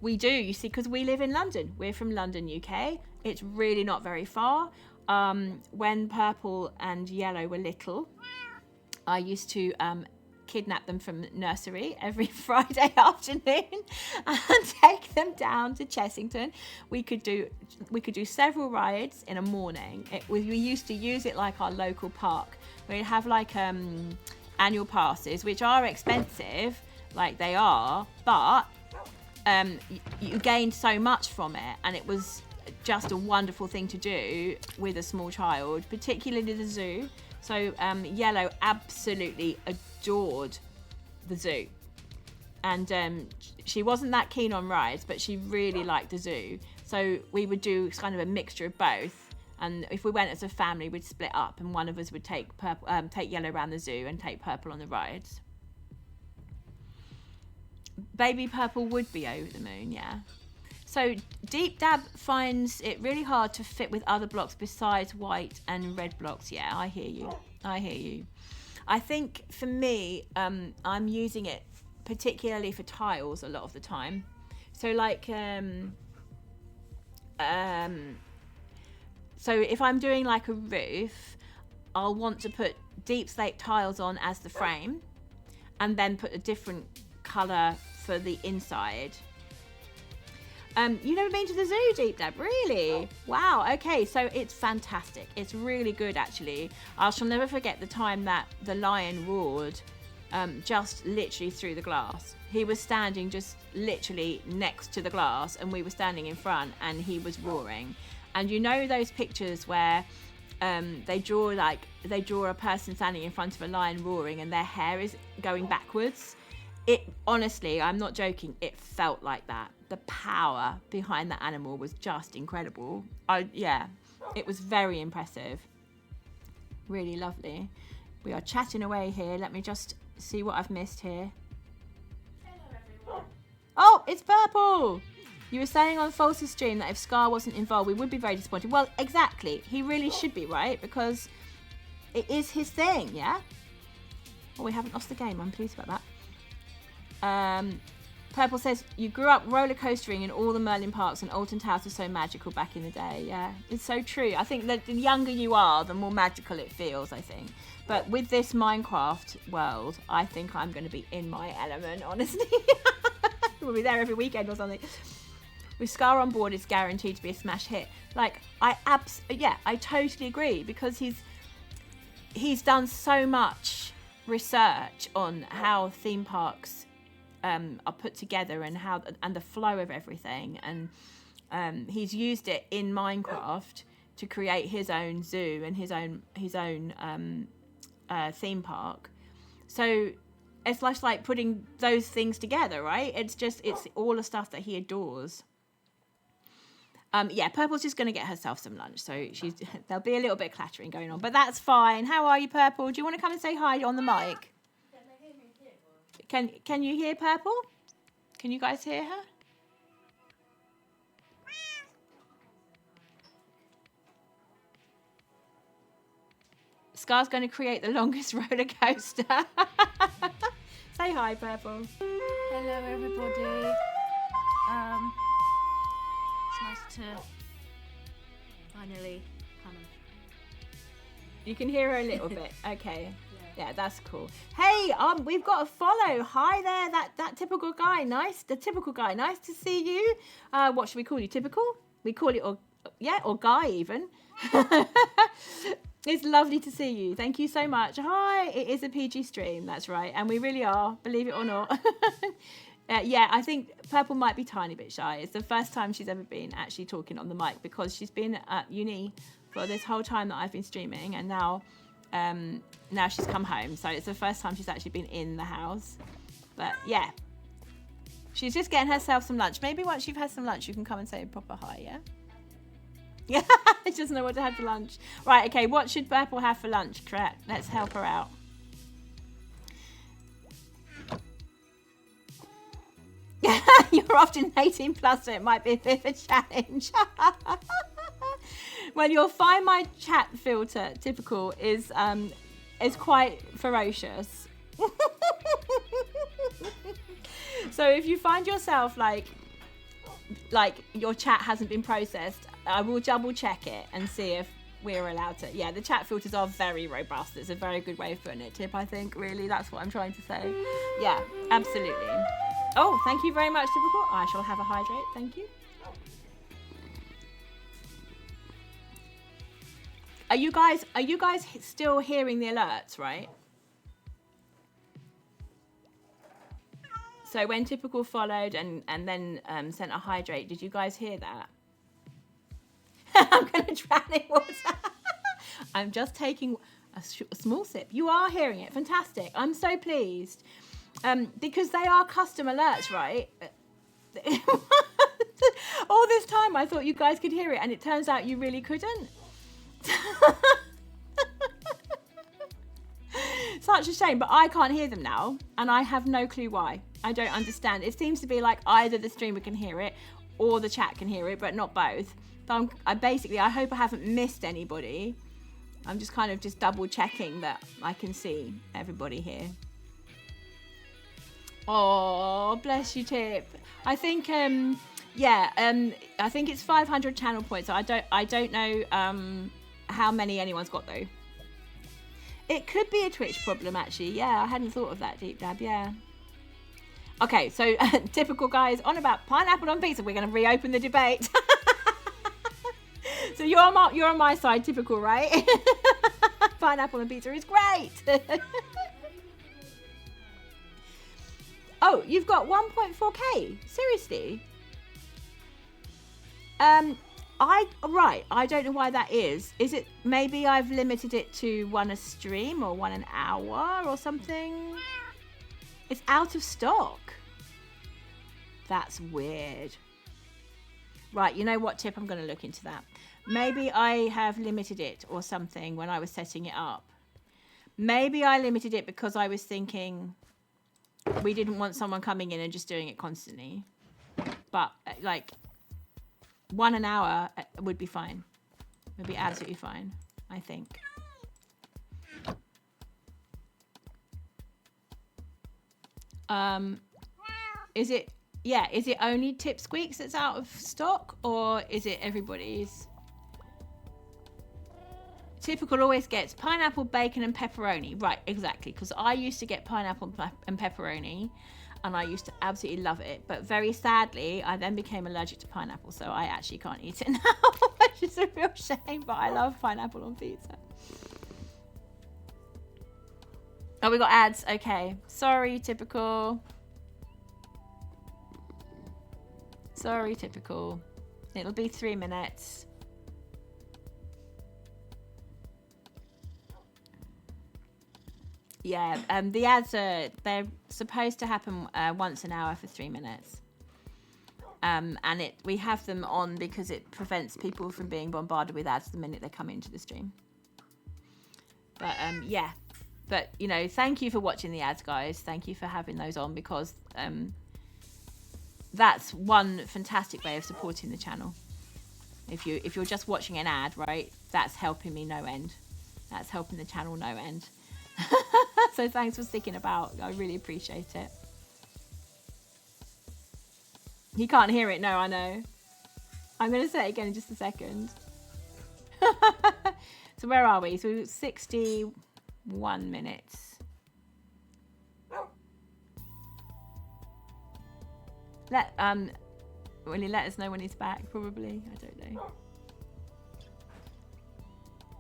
Speaker 1: we do, you see, because we live in London. We're from London, UK. It's really not very far. When Purple and Yellow were little, I used to kidnap them from nursery every Friday afternoon and take them down to Chessington. We could do several rides in a morning. We used to use it like our local park. We'd have like annual passes, which are expensive, like they are, but you gained so much from it, and it was just a wonderful thing to do with a small child, particularly the zoo. So Yellow absolutely adored the zoo, and she wasn't that keen on rides, but she really liked the zoo. So we would do kind of a mixture of both, and if we went as a family, we'd split up, and one of us would take Yellow around the zoo and take Purple on the rides. Baby Purple would be over the moon, yeah. So Deep Dab finds it really hard to fit with other blocks besides white and red blocks. Yeah, I hear you. I think for me, I'm using it particularly for tiles a lot of the time. So like, so if I'm doing like a roof, I'll want to put deep slate tiles on as the frame, and then put a different colour for the inside. You never been to the zoo, Deep Dab? Really? Wow, okay, so it's fantastic. It's really good, actually. I shall never forget the time that the lion roared just literally through the glass. He was standing just literally next to the glass, and we were standing in front, and he was roaring. And you know those pictures where they draw a person standing in front of a lion roaring, and their hair is going backwards? It honestly, I'm not joking, it felt like that. The power behind the animal was just incredible. Yeah, it was very impressive. Really lovely. We are chatting away here. Let me just see what I've missed here.
Speaker 2: Hello, everyone.
Speaker 1: Oh, it's Purple. You were saying on False's stream that if Scar wasn't involved, we would be very disappointed. Well, exactly. He really should be, right? Because it is his thing, yeah? Oh, we haven't lost the game. I'm pleased about that. Purple says, you grew up roller coastering in all the Merlin parks, and Alton Towers was so magical back in the day. Yeah, it's so true. I think that the younger you are, the more magical it feels, I think. But with this Minecraft world, I think I'm going to be in my element, honestly. We'll be there every weekend or something. With Scar on board, it's guaranteed to be a smash hit. Like, I totally agree, because he's done so much research on how theme parks are put together, and the flow of everything, and he's used it in Minecraft to create his own zoo and his own theme park. So it's like putting those things together, right? It's all the stuff that he adores. Yeah, Purple's just going to get herself some lunch, so there'll be a little bit of clattering going on, but that's fine. How are you, Purple? Do you want to come and say hi on the mic? Can you hear Purple? Can you guys hear her? Scar's going to create the longest roller coaster. Say hi, Purple.
Speaker 2: Hello, everybody. It's nice to finally kind of...
Speaker 1: You can hear her a little bit. Okay. Yeah, that's cool. Hey, we've got a follow. Hi there, that typical guy. The typical guy. Nice to see you. What should we call you? Typical? We call it, or guy even. It's lovely to see you. Thank you so much. Hi, it is a PG stream. That's right, and we really are. Believe it or not. Yeah, I think Purple might be a tiny bit shy. It's the first time she's ever been actually talking on the mic, because she's been at uni for this whole time that I've been streaming, and now she's come home, so it's the first time she's actually been in the house. But yeah, she's just getting herself some lunch. Maybe once you've had some lunch, you can come and say a proper hi. Yeah, she doesn't know what to have for lunch. Right, okay, what should Purple have for lunch? Correct, let's help her out. You're often 18 plus, so it might be a bit of a challenge. Well, you'll find my chat filter, typical, is quite ferocious. So if you find yourself like your chat hasn't been processed, I will double check it and see if we're allowed to. Yeah, the chat filters are very robust. It's a very good way of putting it, Tip, I think. Really, that's what I'm trying to say. Yeah, absolutely. Oh, thank you very much, Typical. I shall have a hydrate. Thank you. Are you guys still hearing the alerts, right? So when Typical followed and then sent a hydrate, did you guys hear that? I'm going to drown in water. I'm just taking a small sip. You are hearing it. Fantastic. I'm so pleased. Because they are custom alerts, right? All this time I thought you guys could hear it, and it turns out you really couldn't. Such a shame, but I can't hear them now, and I have no clue why. I don't understand. It seems to be like either the streamer can hear it or the chat can hear it, but not both. So I hope I haven't missed anybody. I'm just kind of double checking that I can see everybody here. Oh, bless you, Tip. I think I think it's 500 channel points. So I don't know how many anyone's got though. It could be a Twitch problem, actually. Yeah, I hadn't thought of that, Deep Dab. Yeah. Okay, so Typical guys on about pineapple on pizza. We're going to reopen the debate. So you're on my side, Typical, right? Pineapple on pizza is great. Oh, you've got 1.4k. Seriously? I don't know why that is. Is it maybe I've limited it to one a stream or one an hour or something? It's out of stock. That's weird. Right, you know what, Tip? I'm going to look into that. Maybe I have limited it or something when I was setting it up. Maybe I limited it because I was thinking we didn't want someone coming in and just doing it constantly. But, like, 1 an hour would be fine. Would be absolutely fine, I think. Is it... Yeah, is it only Tip Squeaks that's out of stock, or is it everybody's? Typical always gets pineapple, bacon, and pepperoni. Right, exactly, because I used to get pineapple and pepperoni, and I used to absolutely love it. But very sadly, I then became allergic to pineapple, so I actually can't eat it now, which is a real shame, but I love pineapple on pizza. Oh, we got ads. Okay. Sorry, Typical. Sorry, Typical. It'll be 3 minutes. Yeah, the ads they're supposed to happen once an hour for 3 minutes. And we have them on because it prevents people from being bombarded with ads the minute they come into the stream. But yeah. But, you know, thank you for watching the ads, guys. Thank you for having those on, because that's one fantastic way of supporting the channel. If you're just watching an ad, right, that's helping me no end. That's helping the channel no end. So thanks for sticking about. I really appreciate it. You can't hear it. No, I know. I'm going to say it again in just a second. So where are we? So 61 minutes. Will he let us know when he's back? Probably. I don't know.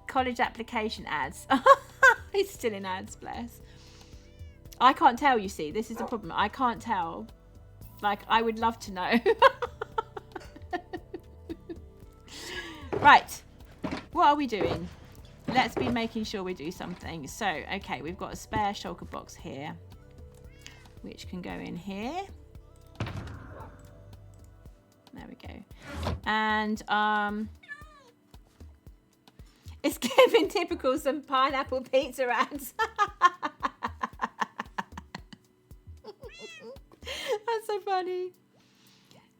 Speaker 1: College application ads. He's still in ads, bless. I can't tell, you see. This is the problem. I can't tell. Like, I would love to know. Right. What are we doing? Let's be making sure we do something. So, okay, we've got a spare shulker box here, which can go in here. There we go. And it's giving Typical some pineapple pizza ads. That's so funny.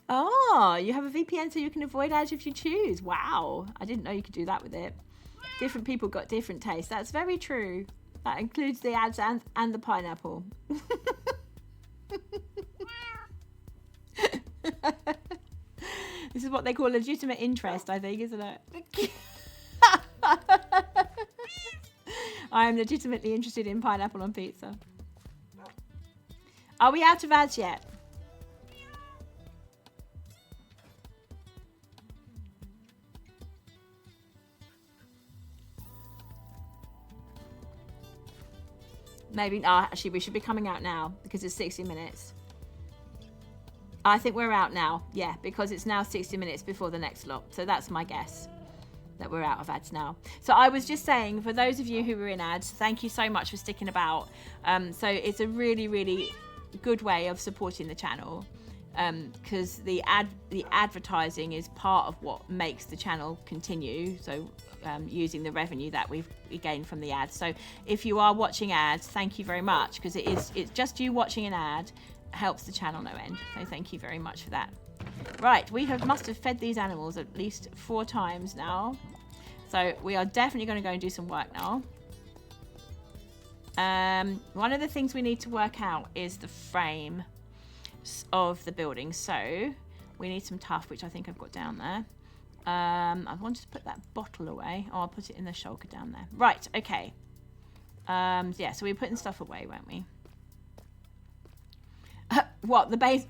Speaker 1: Oh, you have a VPN so you can avoid ads if you choose. Wow. I didn't know you could do that with it. Different people got different tastes. That's very true. That includes the ads and the pineapple. This is what they call legitimate interest, I think, isn't it? I am legitimately interested in pineapple on pizza. Are we out of ads yet? Maybe. Actually, we should be coming out now because it's 60 minutes. I think we're out now. Yeah, because it's now 60 minutes before the next lot. So that's my guess, that we're out of ads now. So I was just saying, for those of you who were in ads, thank you so much for sticking about. So it's a really, really good way of supporting the channel, because the advertising is part of what makes the channel continue. So using the revenue that we gain from the ads. So if you are watching ads, thank you very much, because it's just you watching an ad helps the channel no end. So thank you very much for that. Right, we must have fed these animals at least 4 times now. So we are definitely going to go and do some work now. One of the things we need to work out is the frame of the building. So we need some tuff, which I think I've got down there. I wanted to put that bottle away. Oh, I'll put it in the shulker down there. Right, okay. Yeah, so we're putting stuff away, won't we? What, the base?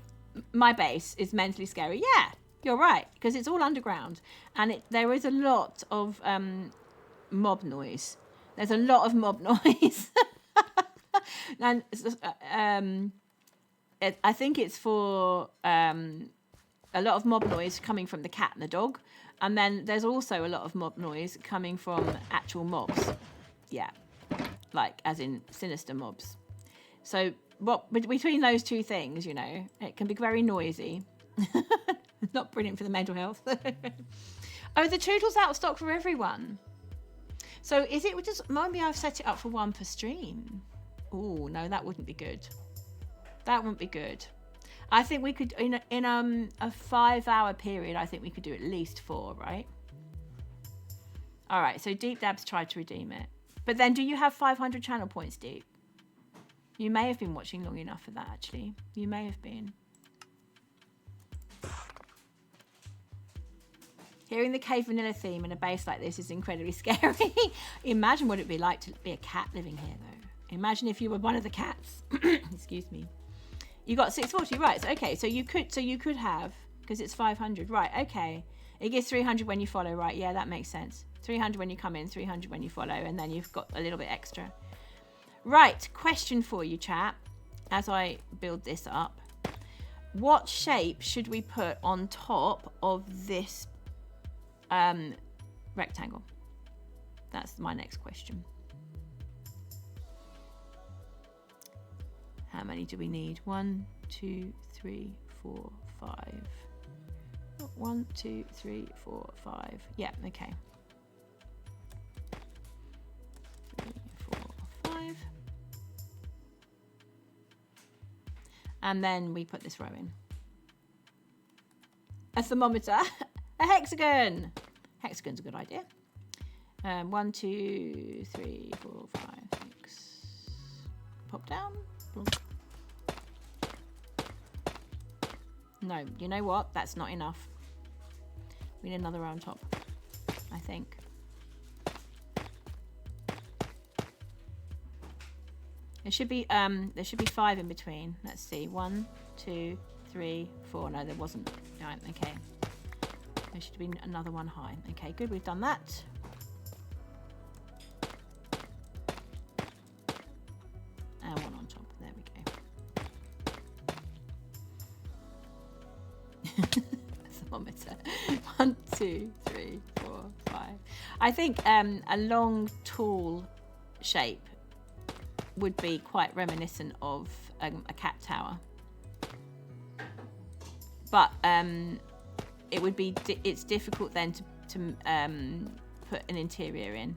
Speaker 1: My base is mentally scary. Yeah, you're right, because it's all underground, and there is a lot of mob noise. There's a lot of mob noise. And I think it's for a lot of mob noise coming from the cat and the dog, and then there's also a lot of mob noise coming from actual mobs. Yeah, like as in sinister mobs. So between those two things, you know, it can be very noisy. Not brilliant for the mental health. Oh, the Toodle's out of stock for everyone. So is it just, maybe I've set it up for 1 per stream. Oh, no, that wouldn't be good. That wouldn't be good. I think we could, in a 5-hour period, I think we could do at least 4, right? All right, so Deep Dab's tried to redeem it. But then do you have 500 channel points, Deep? You may have been watching long enough for that, actually. You may have been. Hearing the Cave Vanilla theme in a base like this is incredibly scary. Imagine what it'd be like to be a cat living here, though. Imagine if you were one of the cats. Excuse me. You got 640, right? So, okay, so you could have, because it's 500, right? Okay, it gives 300 when you follow, right? Yeah, that makes sense. 300 when you come in, 300 when you follow, and then you've got a little bit extra. Right, question for you, chat. As I build this up, what shape should we put on top of this rectangle? That's my next question. How many do we need? 1, 2, 3, 4, 5. 1, 2, 3, 4, 5. Yeah, okay. 3, 4, 5. And then we put this row in. A thermometer. A hexagon. Hexagon's a good idea. 1, 2, 3, 4, 5, 6. Pop down. No, you know what? That's not enough. We need another row on top, I think. There should be 5 in between. Let's see. 1, 2, 3, 4. No, there wasn't. Right, okay. There should be another one high. Okay, good. We've done that. And one on top. There we go. Thermometer. 1, 2, 3, 4, 5. I think a long, tall shape would be quite reminiscent of a cat tower, but it would be it's difficult then to put an interior in,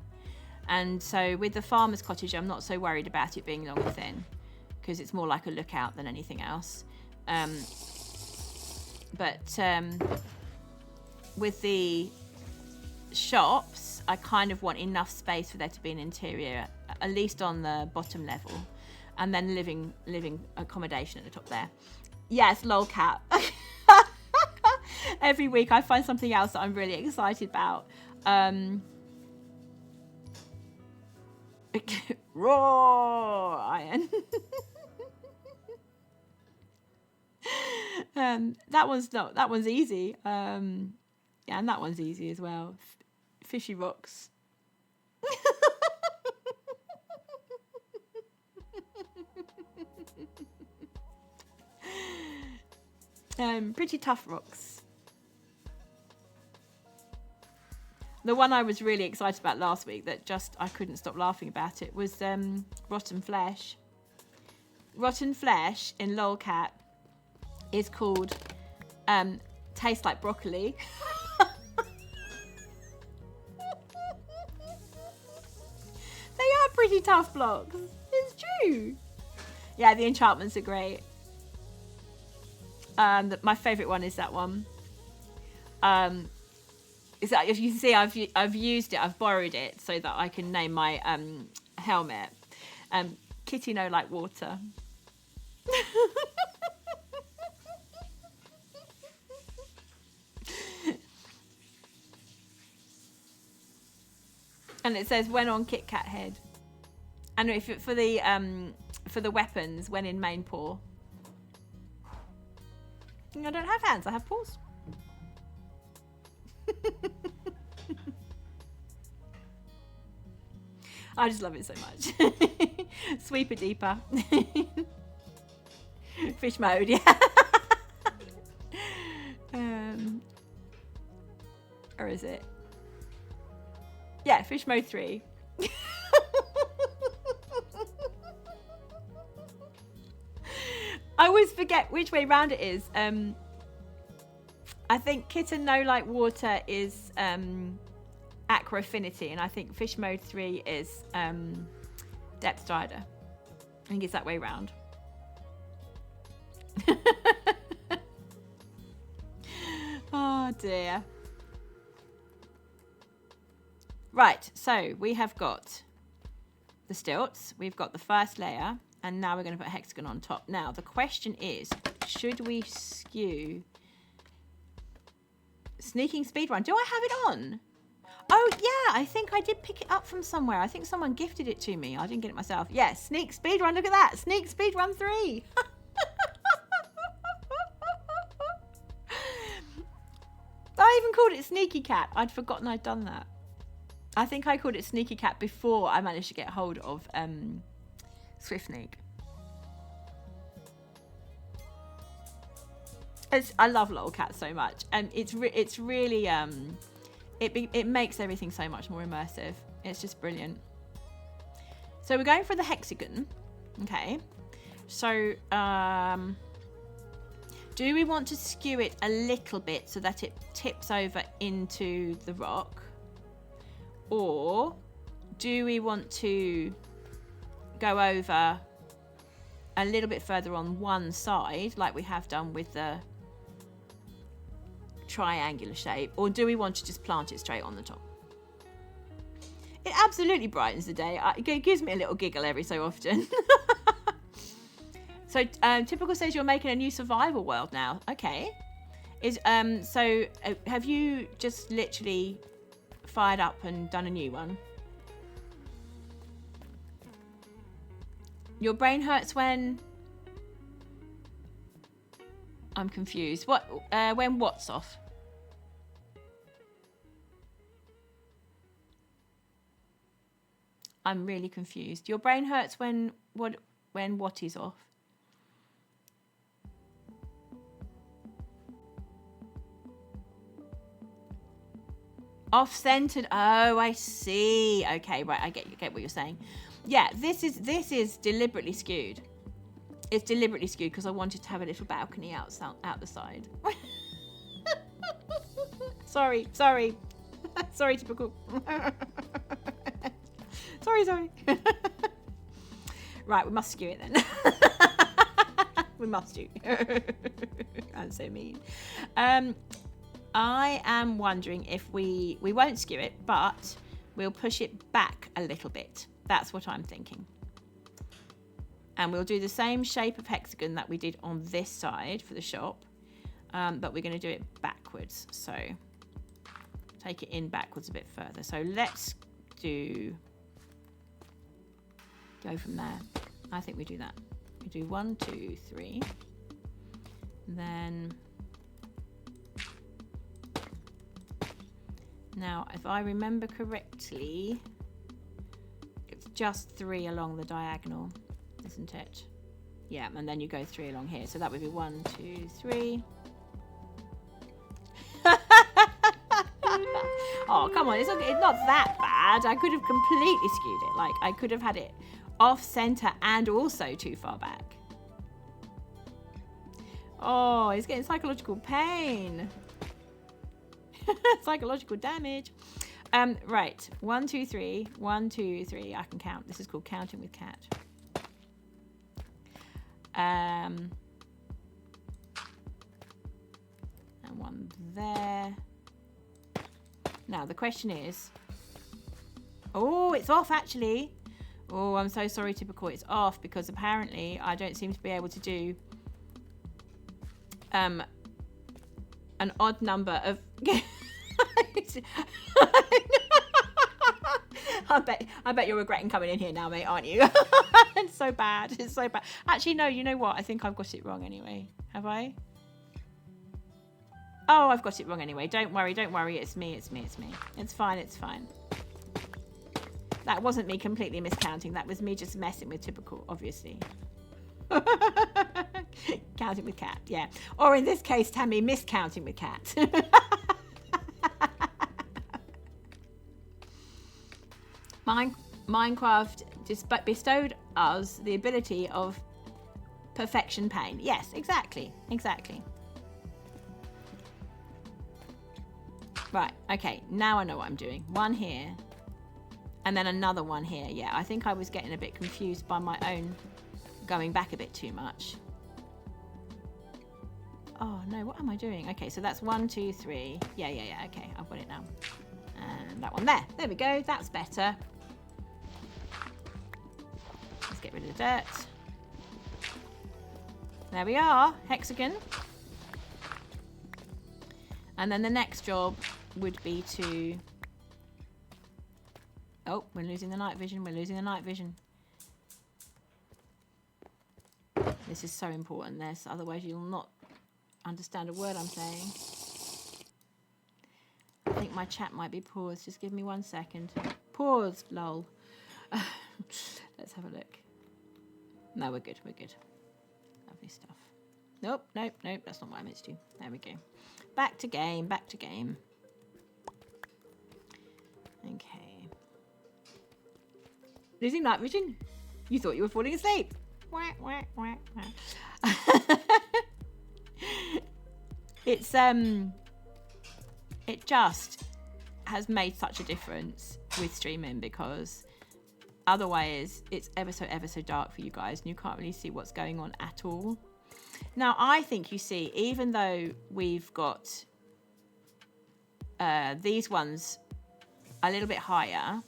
Speaker 1: and so with the farmer's cottage I'm not so worried about it being long and thin because it's more like a lookout than anything else. But with the shops, I kind of want enough space for there to be an interior, at least on the bottom level, and then living accommodation at the top there. Yes, lolcat. Every week I find something else that I'm really excited about. Raw iron. That one's easy. Yeah, and that one's easy as well. Fishy rocks. Pretty tough rocks. The one I was really excited about last week that just I couldn't stop laughing about it was rotten flesh. Rotten flesh in lolcat is called tastes like broccoli. They are pretty tough blocks. It's true. Yeah, the enchantments are great. My favourite one is that one. Is that, if you see, I've used it, I've borrowed it so that I can name my helmet. Kitty no like water. And it says when on Kit Kat head. And if it, for the weapons, when in main paw. I don't have hands, I have paws. I just love it so much. Sweeper deeper. Fish mode, yeah. Or is it? Yeah, fish mode 3. I always forget which way round it is. I think Kitten No Like Water is Aqua Affinity, and I think Fish Mode 3 is Depth Strider. I think it's that way round. Oh dear. Right, so we have got the stilts, we've got the first layer, and now we're going to put hexagon on top. Now the question is, should we skew sneaking speedrun? Do I have it on? Oh yeah, I think I did pick it up from somewhere. I think someone gifted it to me. I didn't get it myself. Yes, sneak speedrun. Look at that, sneak speedrun 3. I even called it Sneaky Cat. I'd forgotten I'd done that. I think I called it Sneaky Cat before I managed to get hold of Swift Sneak. I love Little Cat so much, and it's really it makes everything so much more immersive. It's just brilliant. So we're going for the hexagon, okay? So do we want to skew it a little bit so that it tips over into the rock? Or do we want to go over a little bit further on one side like we have done with the triangular shape? Or do we want to just plant it straight on the top? It absolutely brightens the day. It gives me a little giggle every so often. So Typical says you're making a new survival world now. Okay. So have you just literally fired up and done a new one? Your brain hurts when... I'm confused. When what's off? I'm really confused. Your brain hurts when what is off? Off-centered. Oh, I see. Okay, right. I get what you're saying. Yeah, this is deliberately skewed. It's deliberately skewed because I wanted to have a little balcony out the side. Sorry. Sorry, Typical. sorry. Right, we must skew it then. We must do. I'm so mean. I am wondering if we won't skew it, but we'll push it back a little bit. That's what I'm thinking. And we'll do the same shape of hexagon that we did on this side for the shop, but we're going to do it backwards. So take it in backwards a bit further. So let's go from there. I think we do that. We do 1, 2, 3. Then... Now, if I remember correctly, it's just 3 along the diagonal, isn't it? Yeah, and then you go 3 along here. So that would be 1, 2, 3. Oh, come on. It's not that bad. I could have completely skewed it. Like, I could have had it off center and also too far back. Oh, he's getting psychological pain. Psychological damage. Right. 1, 2, 3. 1, 2, 3. I can count. This is called counting with Cat. And one there. Now the question is, oh, it's off actually. Oh, I'm so sorry, Typical. It's off because apparently I don't seem to be able to do an odd number of I bet you're regretting coming in here now, mate, aren't you? It's so bad. It's so bad. Actually, no, you know what? I think I've got it wrong anyway. Have I? Oh, I've got it wrong anyway. Don't worry. It's me. It's fine. That wasn't me completely miscounting. That was me just messing with Typical, obviously. Counting with Cat, yeah. Or in this case, Tammy, miscounting with Cat. Minecraft bestowed us the ability of Perfection pain. Yes, exactly. Exactly. Right, okay, now I know what I'm doing. One here, and then another one here. Yeah, I think I was getting a bit confused by my own going back a bit too much. Oh no, what am I doing? Okay, so that's 1, 2, 3. Yeah, okay, I've got it now. And that one there. There we go, that's better. Let's get rid of the dirt. There we are, hexagon. And then the next job would be to... Oh, we're losing the night vision. We're losing the night vision. This is so important, this. Otherwise, you'll not understand a word I'm saying. I think my chat might be paused. Just give me 1 second. Paused, lol. Let's have a look. No, we're good. We're good. Lovely stuff. Nope. That's not what I meant to do. There we go. Back to game. Back to game. Okay. Losing night vision? You thought you were falling asleep. Wah, wah, wah, wah. It's it just has made such a difference with streaming, because otherwise it's ever so dark for you guys and you can't really see what's going on at all. Now I think, you see, even though we've got these ones a little bit higher,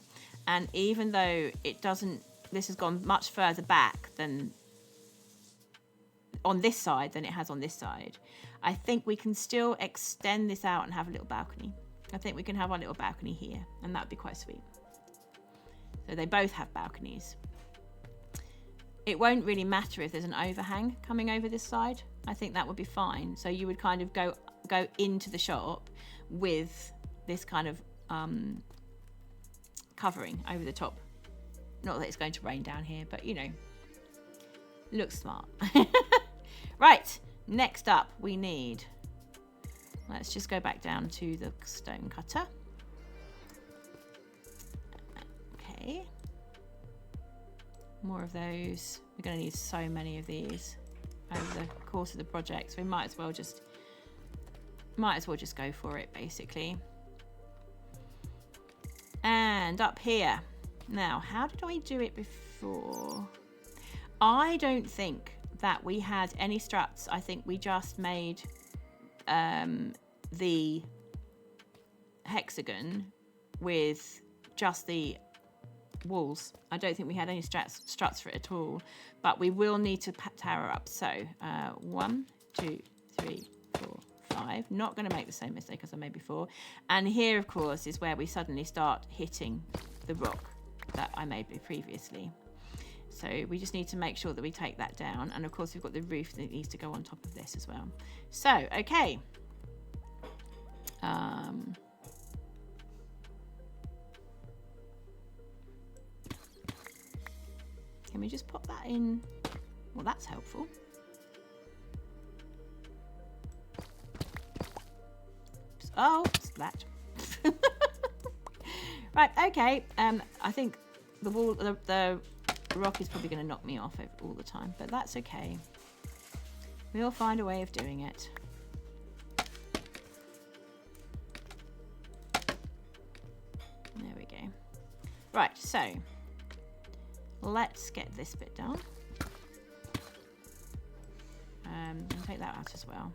Speaker 1: and even though it doesn't, this has gone much further back than on this side than it has on this side, I think we can still extend this out and have a little balcony. I think we can have our little balcony here, and that would be quite sweet. So they both have balconies. It won't really matter if there's an overhang coming over this side. I think that would be fine. So you would kind of go into the shop with this kind of covering over the top. Not that it's going to rain down here, but you know, looks smart. Right, next up we need, let's just go back down to the stone cutter. Okay, more of those. We're going to need so many of these over the course of the project, so we might as well just go for it, basically. And up here, now how did I do it before? I don't think that we had any struts. I think we just made the hexagon with just the walls. I don't think we had any struts for it at all, but we will need to tower up. So 1, 2, 3, 4, 5. Not going to make the same mistake as I made before. And here, of course, is where we suddenly start hitting the rock that I made previously. So we just need to make sure that we take that down. And of course, we've got the roof that needs to go on top of this as well. So, okay. Can we just pop that in? Well, that's helpful. Oh, splat. Right, okay. I think the wall, the rock is probably going to knock me off all the time, but that's okay. We'll find a way of doing it. There we go. Right, so let's get this bit done. And take that out as well.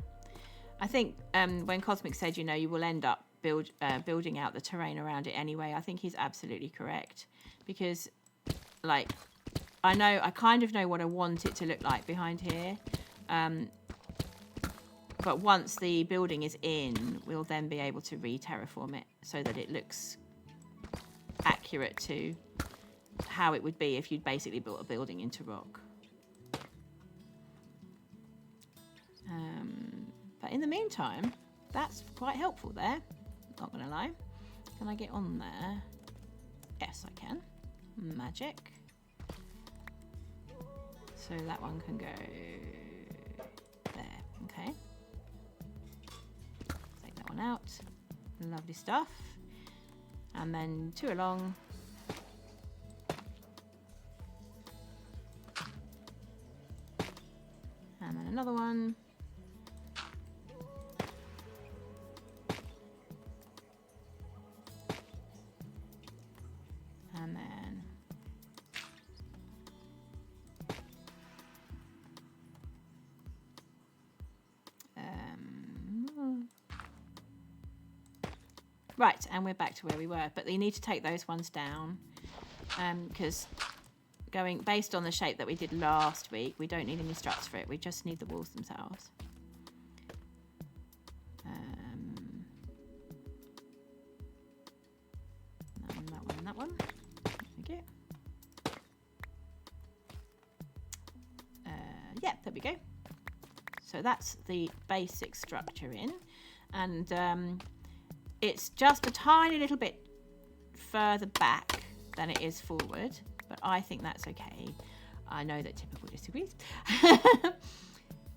Speaker 1: I think when Cosmic said, you know, you will end up building out the terrain around it anyway, I think he's absolutely correct, because like I kind of know what I want it to look like behind here, but once the building is in, we'll then be able to re-terraform it so that it looks accurate to how it would be if you'd basically built a building into rock. But in the meantime, that's quite helpful there, not gonna lie. Can I get on there? Yes, I can. Magic. So that one can go there. Okay. Take that one out. Lovely stuff. And then 2 along. another one. And then right, and we're back to where we were, but you need to take those ones down because going based on the shape that we did last week, we don't need any struts for it, we just need the walls themselves. That one. There we go. Yeah, there we go. So that's the basic structure in, and it's just a tiny little bit further back than it is forward, but I think that's okay. I know that Typical disagrees.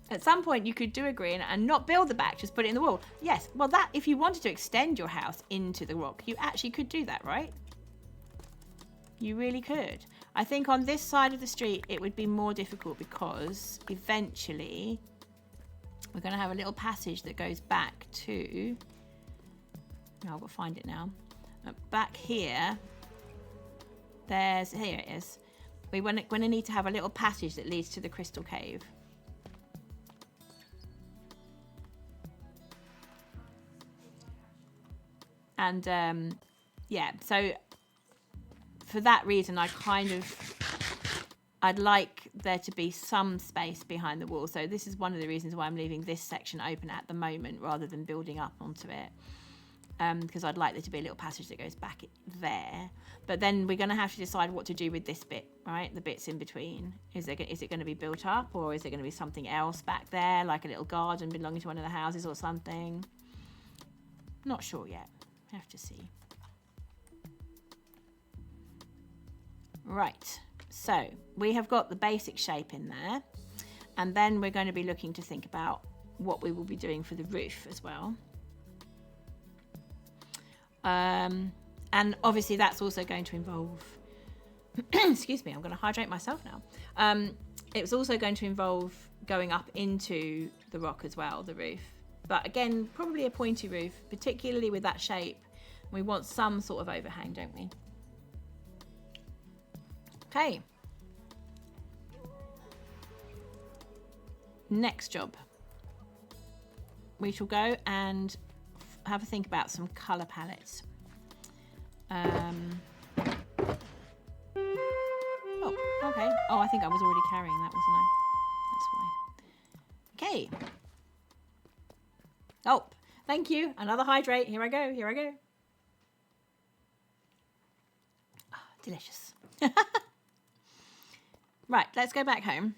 Speaker 1: At some point you could do agree and not build the back, just put it in the wall. Yes, well that, if you wanted to extend your house into the rock, you actually could do that, right? You really could. I think on this side of the street it would be more difficult because eventually we're going to have a little passage that goes back to, I'll go find it now. Back here, here it is. We're going to need to have a little passage that leads to the crystal cave. And yeah, so for that reason, I'd like there to be some space behind the wall. So this is one of the reasons why I'm leaving this section open at the moment rather than building up onto it. Because I'd like there to be a little passage that goes back there. But then we're going to have to decide what to do with this bit, right? The bits in between. Is it going to be built up, or is there going to be something else back there, like a little garden belonging to one of the houses or something? Not sure yet. Have to see. Right, so we have got the basic shape in there, and then we're going to be looking to think about what we will be doing for the roof as well. And obviously that's also going to involve excuse me, I'm going to hydrate myself now. It's also going to involve going up into the rock as well, the roof. But again, probably a pointy roof, particularly with that shape. We want some sort of overhang, don't we? Okay. Next job. We shall go and have a think about some colour palettes. Oh, okay. Oh, I think I was already carrying that, wasn't I? That's why. Okay. Oh, thank you. Another hydrate. Here I go. Here I go. Oh, delicious. Right, let's go back home.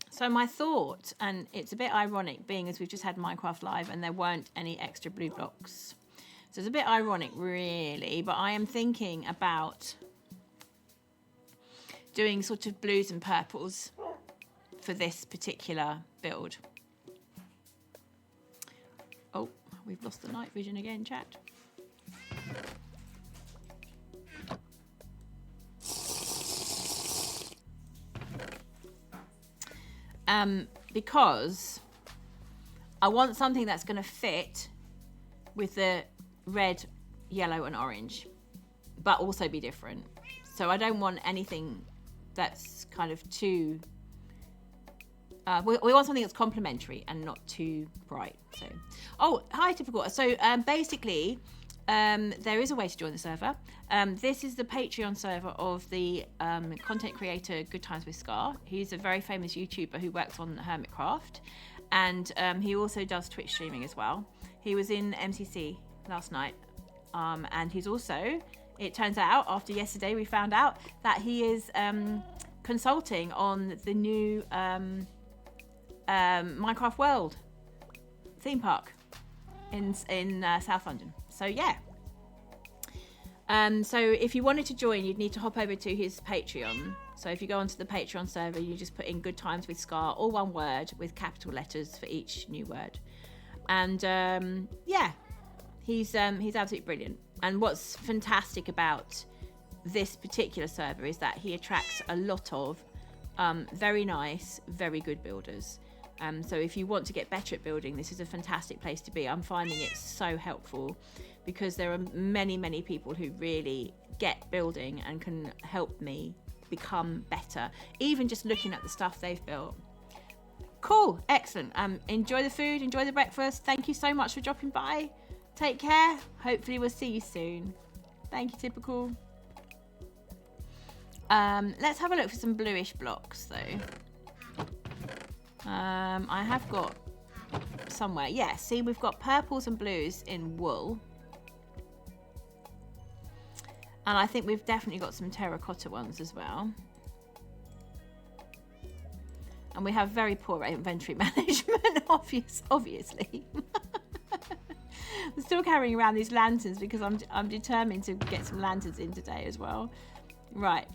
Speaker 1: So my thought, and it's a bit ironic being as we've just had Minecraft Live and there weren't any extra blue blocks. So it's a bit ironic really, but I am thinking about doing sort of blues and purples for this particular build. Oh, we've lost the night vision again, chat. Because I want something that's going to fit with the red, yellow and orange, but also be different. So I don't want anything that's kind of too... we want something that's complementary and not too bright. So, oh, hi, Typical. So basically, there is a way to join the server. This is the Patreon server of the content creator Good Times with Scar. He's a very famous YouTuber who works on Hermitcraft, and he also does Twitch streaming as well. He was in MCC last night, and he's also, it turns out after yesterday we found out that he is consulting on the new Minecraft World theme park in South London. So yeah. So if you wanted to join, you'd need to hop over to his Patreon. So if you go onto the Patreon server, you just put in Good Times with Scar, all one word with capital letters for each new word. And yeah, he's absolutely brilliant. And what's fantastic about this particular server is that he attracts a lot of very nice, very good builders. So if you want to get better at building, this is a fantastic place to be. I'm finding it so helpful because there are many, many people who really get building and can help me become better, even just looking at the stuff they've built. Cool, excellent. Enjoy the food, enjoy the breakfast. Thank you so much for dropping by. Take care. Hopefully we'll see you soon. Thank you, Typical. Let's have a look for some bluish blocks though. I have got somewhere. Yeah, see, we've got purples and blues in wool. And I think we've definitely got some terracotta ones as well. And we have very poor inventory management, obviously. I'm still carrying around these lanterns because I'm determined to get some lanterns in today as well. Right,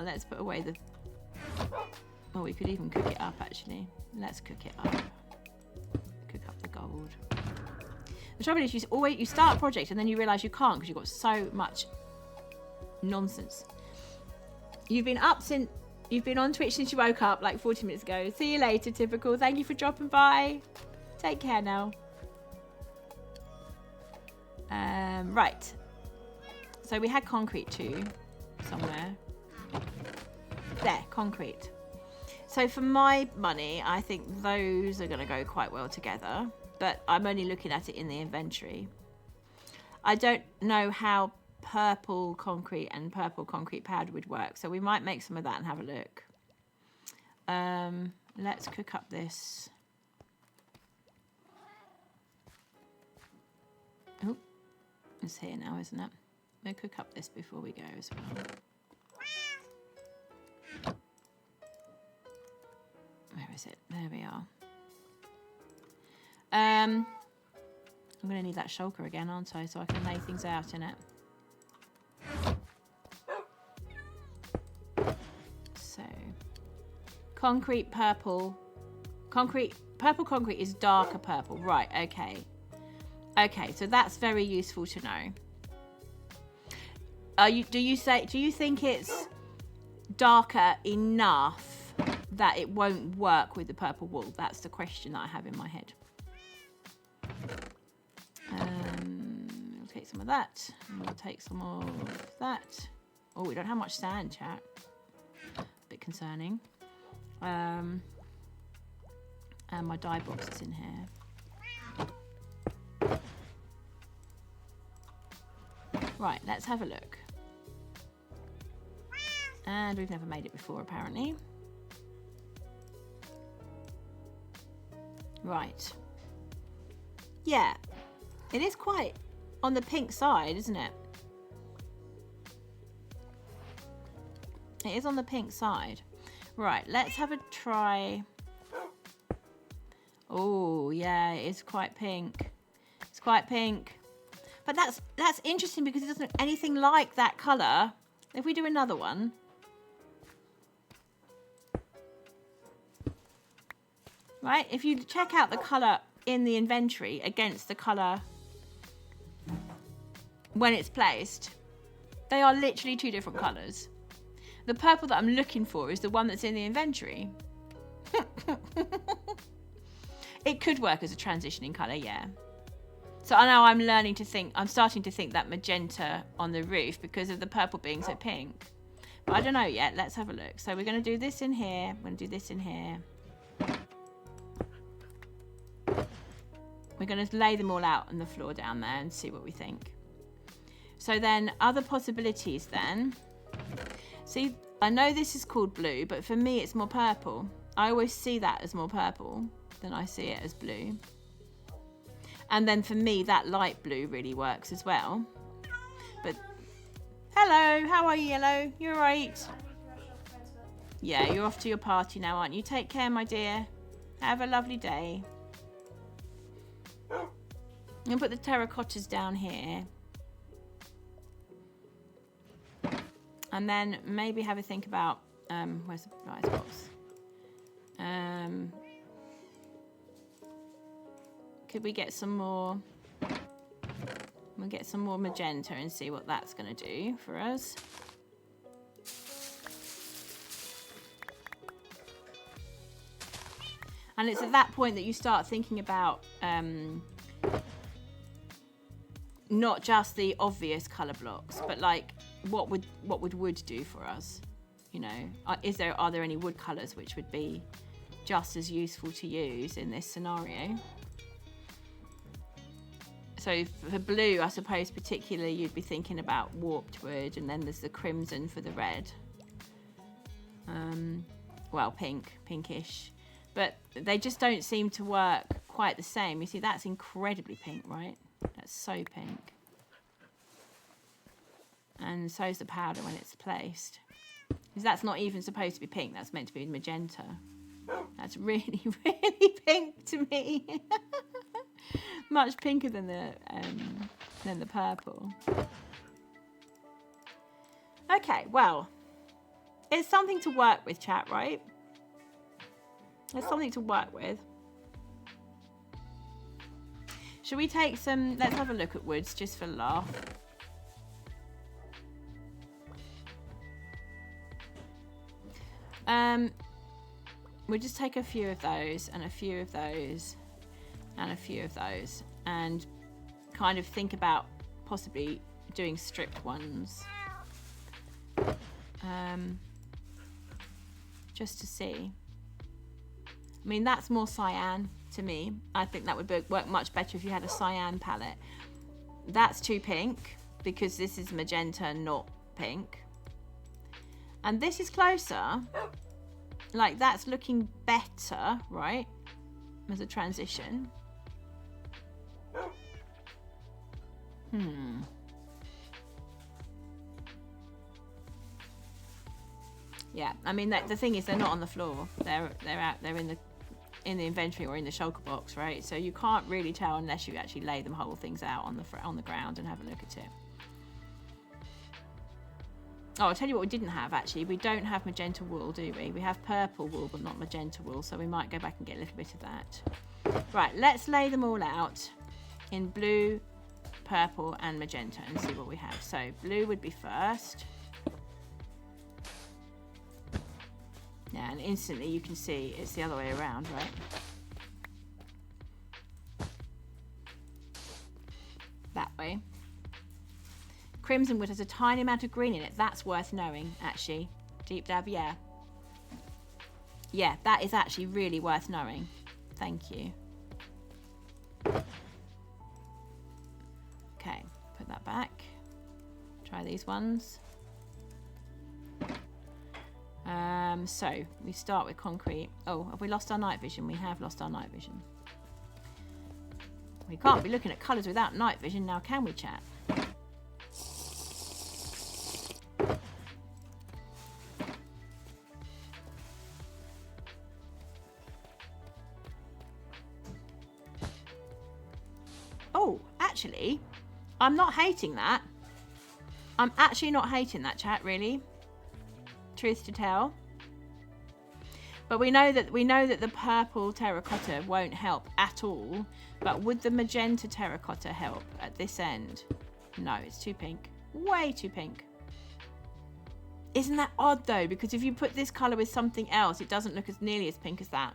Speaker 1: let's put away the... Oh, we could even cook it up, actually. Let's cook it up. Cook up the gold. The trouble is, you start a project and then you realise you can't because you've got so much nonsense. You've been on Twitch since you woke up like 40 minutes ago. See you later, Typical. Thank you for dropping by. Take care now. Right. So we had concrete too, somewhere. There, concrete. So for my money, I think those are going to go quite well together. But I'm only looking at it in the inventory. I don't know how purple concrete and purple concrete powder would work. So we might make some of that and have a look. Let's cook up this. Oh, it's here now, isn't it? We'll cook up this before we go as well. Where is it? There we are. I'm going to need that shulker again, aren't I? So I can lay things out in it. So, concrete purple. Purple concrete is darker purple. Right, okay. Okay, so that's very useful to know. Do you think it's darker enough that it won't work with the purple wool? That's the question that I have in my head. We'll take some of that. And we'll take some of that. Oh, we don't have much sand, chat. A bit concerning. And my dye box is in here. Right, let's have a look. And we've never made it before, apparently. Right. Yeah. It is quite on the pink side, isn't it? It is on the pink side. Right, let's have a try. Oh, yeah, it is quite pink. It's quite pink. But that's interesting because it doesn't look anything like that colour. If we do another one. Right, if you check out the colour in the inventory against the colour when it's placed, they are literally two different colours. The purple that I'm looking for is the one that's in the inventory. It could work as a transitioning colour, yeah. So I know I'm starting to think that magenta on the roof because of the purple being so pink. But I don't know yet. Let's have a look. So we're going to do this in here. We're going to do this in here. We're going to lay them all out on the floor down there and see what we think. So then other possibilities then. See, I know this is called blue, but for me it's more purple. I always see that as more purple than I see it as blue. And then for me, that light blue really works as well. But, hello, how are you, Yellow? You all right? Yeah, you're off to your party now, aren't you? Take care, my dear. Have a lovely day. I'm going to put the terracottas down here. And then maybe have a think about, where's the rice box? Could we get some more We'll get some more magenta and see what that's going to do for us. And it's at that point that you start thinking about not just the obvious colour blocks, but like what would wood do for us? You know, are there any wood colours which would be just as useful to use in this scenario? So for blue, I suppose particularly you'd be thinking about warped wood, and then there's the crimson for the red. Well, pinkish. But they just don't seem to work quite the same. You see, that's incredibly pink, right? That's so pink. And so's the powder when it's placed. Because that's not even supposed to be pink. That's meant to be magenta. That's really, really pink to me. Much pinker than the purple. Okay, well, it's something to work with, chat, right? There's something to work with. Shall we take some... Let's have a look at woods, just for a laugh. We'll just take a few of those, and a few of those, and a few of those, and kind of think about possibly doing stripped ones. Just to see. I mean, that's more cyan to me. I think that would work much better if you had a cyan palette. That's too pink because this is magenta, not pink. And this is closer. Like, that's looking better, right? As a transition. Yeah, I mean, the thing is, they're not on the floor. They're out. They're in the inventory or in the shulker box, right? So you can't really tell unless you actually lay them whole things out on the ground and have a look at it. Oh, I'll tell you what we didn't have, actually. We don't have magenta wool, do we? We have purple wool, but not magenta wool, so we might go back and get a little bit of that. Right, let's lay them all out in blue, purple, and magenta and see what we have. So blue would be first. Yeah, and instantly you can see it's the other way around, right? That way. Crimson wood has a tiny amount of green in it. That's worth knowing, actually. Deep dab, yeah. Yeah, that is actually really worth knowing. Thank you. Okay, put that back. Try these ones. So we start with concrete. Oh, have we lost our night vision? We have lost our night vision. We can't be looking at colours without night vision now, can we, chat? Oh, actually, I'm not hating that. I'm actually not hating that, chat, really. Truth to tell. But we know that the purple terracotta won't help at all. But would the magenta terracotta help at this end? No, it's too pink. Way too pink. Isn't that odd though? Because if you put this colour with something else, it doesn't look as nearly as pink as that.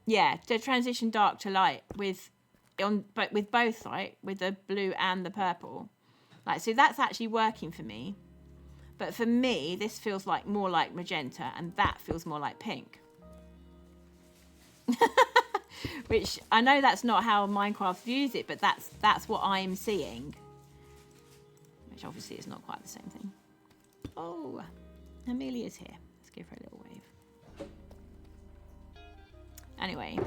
Speaker 1: Yeah, to transition dark to light with both, right? With the blue and the purple. Like, so that's actually working for me. But for me, this feels like more like magenta, and that feels more like pink. Which I know that's not how Minecraft views it, but that's what I'm seeing. Which obviously is not quite the same thing. Oh, Amelia's here. Let's give her a little wave. Anyway,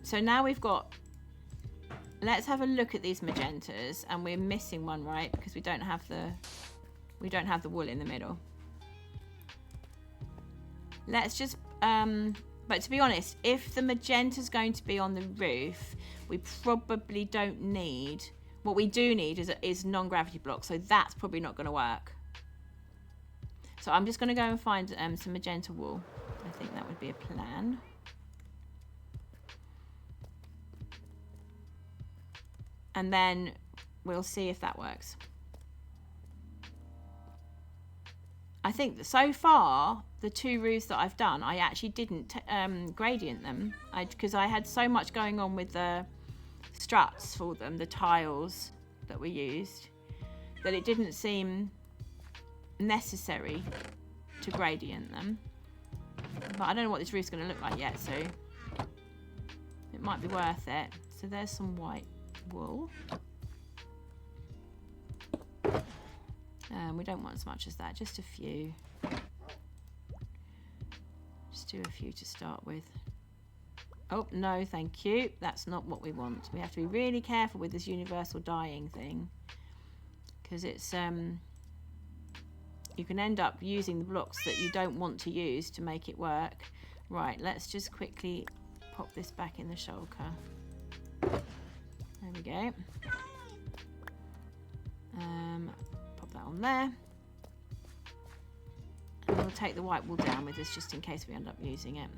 Speaker 1: so now we've got. Let's have a look at these magentas, and we're missing one, right? Because we don't have the wool in the middle. Let's just, but to be honest, if the magenta's going to be on the roof, we probably don't need, what we do need is non-gravity blocks, so that's probably not going to work. So I'm just going to go and find some magenta wool. I think that would be a plan. and then we'll see if that works. I think that so far, the 2 roofs that I've done, I actually didn't gradient them because I had so much going on with the struts for them, the tiles that we used, that it didn't seem necessary to gradient them. But I don't know what this roof's going to look like yet, so it might be worth it. So there's some white wool. We don't want as much as that, just a few. Just do a few to start with. Oh, no, thank you. That's not what we want. We have to be really careful with this universal dyeing thing, because it's you can end up using the blocks that you don't want to use to make it work. Right, let's just quickly pop this back in the shulker. There we go. Pop that on there. And we'll take the white wool down with us just in case we end up using it.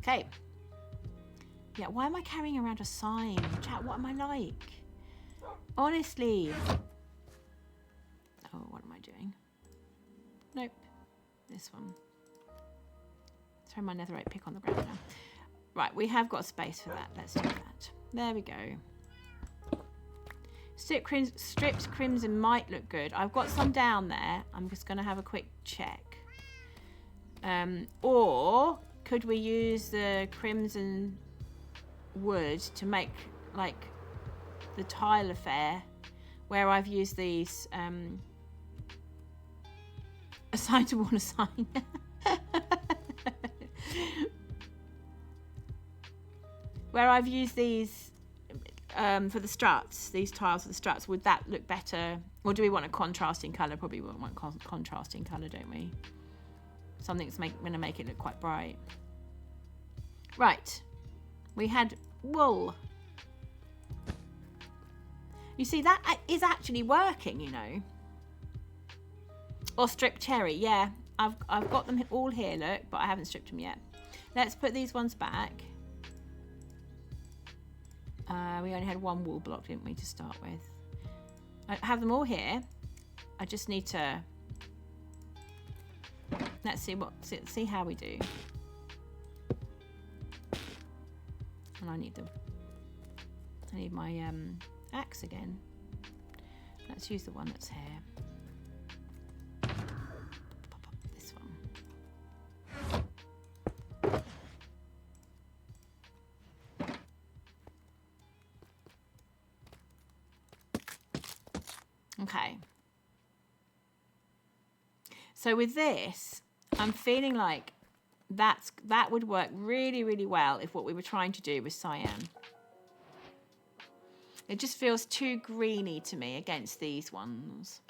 Speaker 1: Okay. Yeah, why am I carrying around a sign? Chat, what am I like? Honestly. Oh, what am I doing? Nope. This one. Throw my netherite pick on the ground now. Right, we have got space for that. Let's do that. There we go. Stripped crimson might look good. I've got some down there. I'm just going to have a quick check. Or could we use the crimson wood to make like the tile affair where I've used these a sign to warn a sign. Where I've used these for the struts, these tiles for the struts, would that look better? Or do we want a contrasting colour? Probably won't want contrasting colour, don't we? Something that's going to make it look quite bright. Right. We had wool. You see, that is actually working, you know. Or stripped cherry, yeah. I've got them all here, look, but I haven't stripped them yet. Let's put these ones back. We only had 1 wool block, didn't we, to start with? I have them all here. I just need to... Let's see how we do. And I need my axe again. Let's use the one that's here. Pop up this one. Okay. So with this, I'm feeling like that would work really, really well if what we were trying to do was cyan. It just feels too greeny to me against these ones.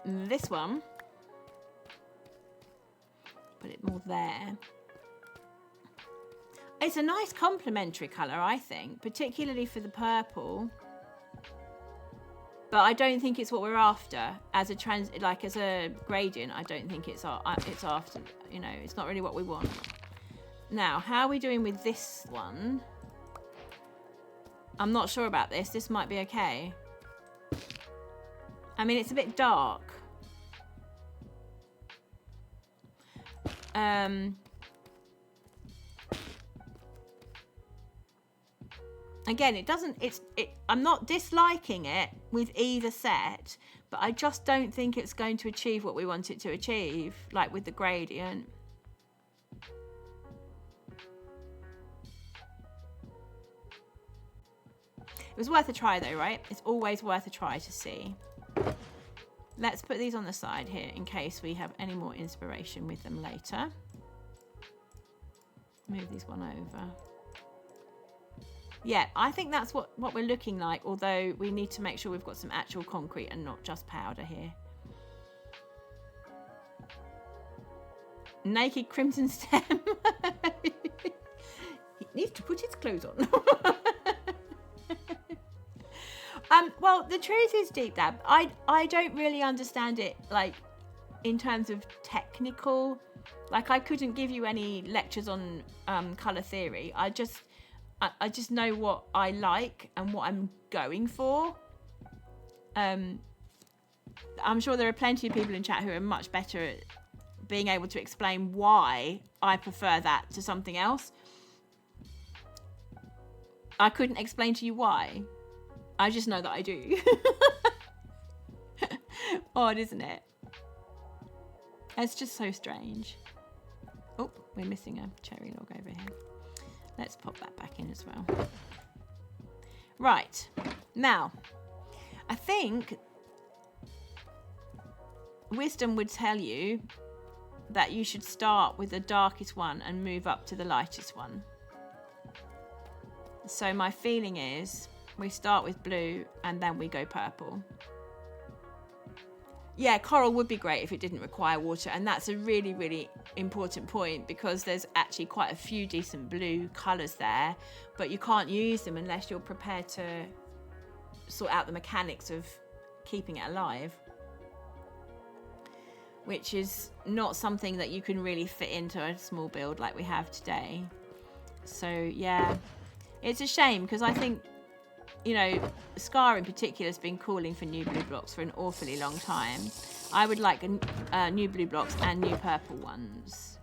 Speaker 1: This one, put it more there. It's a nice complementary colour, I think, particularly for the purple. But I don't think it's what we're after as a as a gradient. I don't think it's after. You know, it's not really what we want. Now, how are we doing with this one? I'm not sure about this. This might be okay. I mean, it's a bit dark. Again, I'm not disliking it with either set, but I just don't think it's going to achieve what we want it to achieve, like with the gradient. It was worth a try though, right? It's always worth a try to see. Let's put these on the side here in case we have any more inspiration with them later. Move these one over. Yeah, I think that's what we're looking like, although we need to make sure we've got some actual concrete and not just powder here. Naked crimson stem. He needs to put his clothes on. Well, the truth is, Deep Dab, I don't really understand it, like, in terms of technical Like, I couldn't give you any lectures on colour theory. I just know what I like and what I'm going for. I'm sure there are plenty of people in chat who are much better at being able to explain why I prefer that to something else. I couldn't explain to you why. I just know that I do. Odd, isn't it? It's just so strange. Oh, we're missing a cherry log over here. Let's pop that back in as well. Right. Now, I think wisdom would tell you that you should start with the darkest one and move up to the lightest one. So my feeling is we start with blue and then we go purple. Yeah, coral would be great if it didn't require water, and that's a really, really important point, because there's actually quite a few decent blue colours there, but you can't use them unless you're prepared to sort out the mechanics of keeping it alive, which is not something that you can really fit into a small build like we have today. So yeah, it's a shame, because I think, you know, Scar in particular has been calling for new blue blocks for an awfully long time. I would like new blue blocks and new purple ones,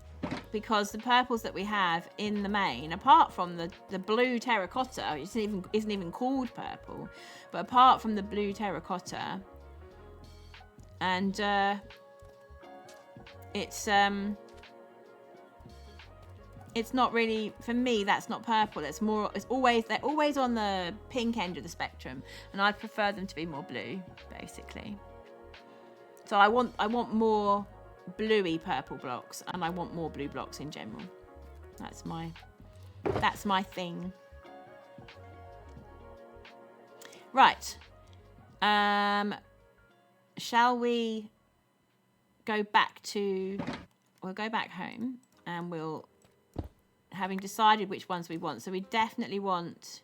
Speaker 1: because the purples that we have in the main, apart from the blue terracotta, it isn't even called purple, but apart from the blue terracotta, and it's not really, for me, that's not purple. They're always on the pink end of the spectrum, and I prefer them to be more blue, basically. So I want more bluey purple blocks, and I want more blue blocks in general. That's my thing. Right. Shall we go back we'll go back home, and we'll, having decided which ones we want. So we definitely want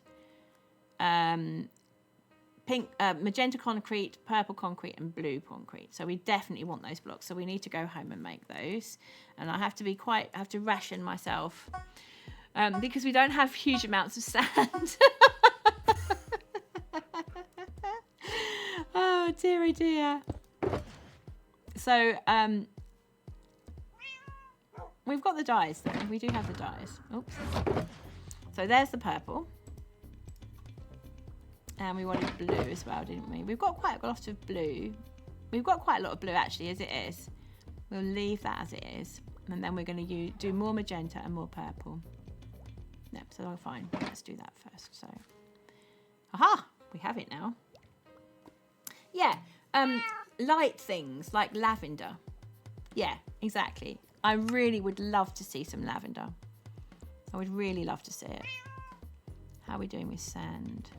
Speaker 1: pink, magenta concrete, purple concrete, and blue concrete. So we definitely want those blocks. So we need to go home and make those. And I have to ration myself because we don't have huge amounts of sand. Oh dear, oh dear. So we've got the dyes though. We do have the dyes. Oops. So there's the purple. And we wanted blue as well, didn't we? We've got quite a lot of blue. We've got quite a lot of blue actually as it is. We'll leave that as it is. And then we're going to do more magenta and more purple. Yep, so fine. Let's do that first. So, aha! We have it now. Yeah. Light things like lavender. Yeah, exactly. I really would love to see some lavender. I would really love to see it. How are we doing with sand?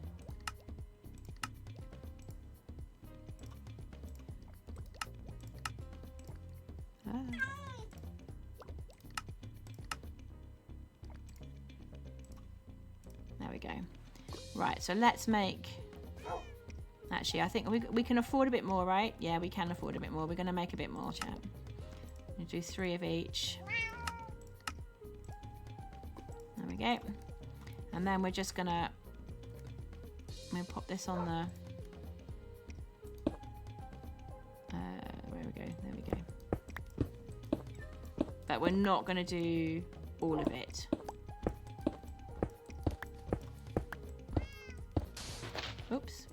Speaker 1: Ah. There we go. Right, so let's make... Actually, I think we can afford a bit more, right? Yeah, we can afford a bit more. We're going to make a bit more, chat. We'll do 3 of each. There we go. And then we're just going to... We'll pop this on the... where we go? There we go. But we're not going to do all of it. Oops.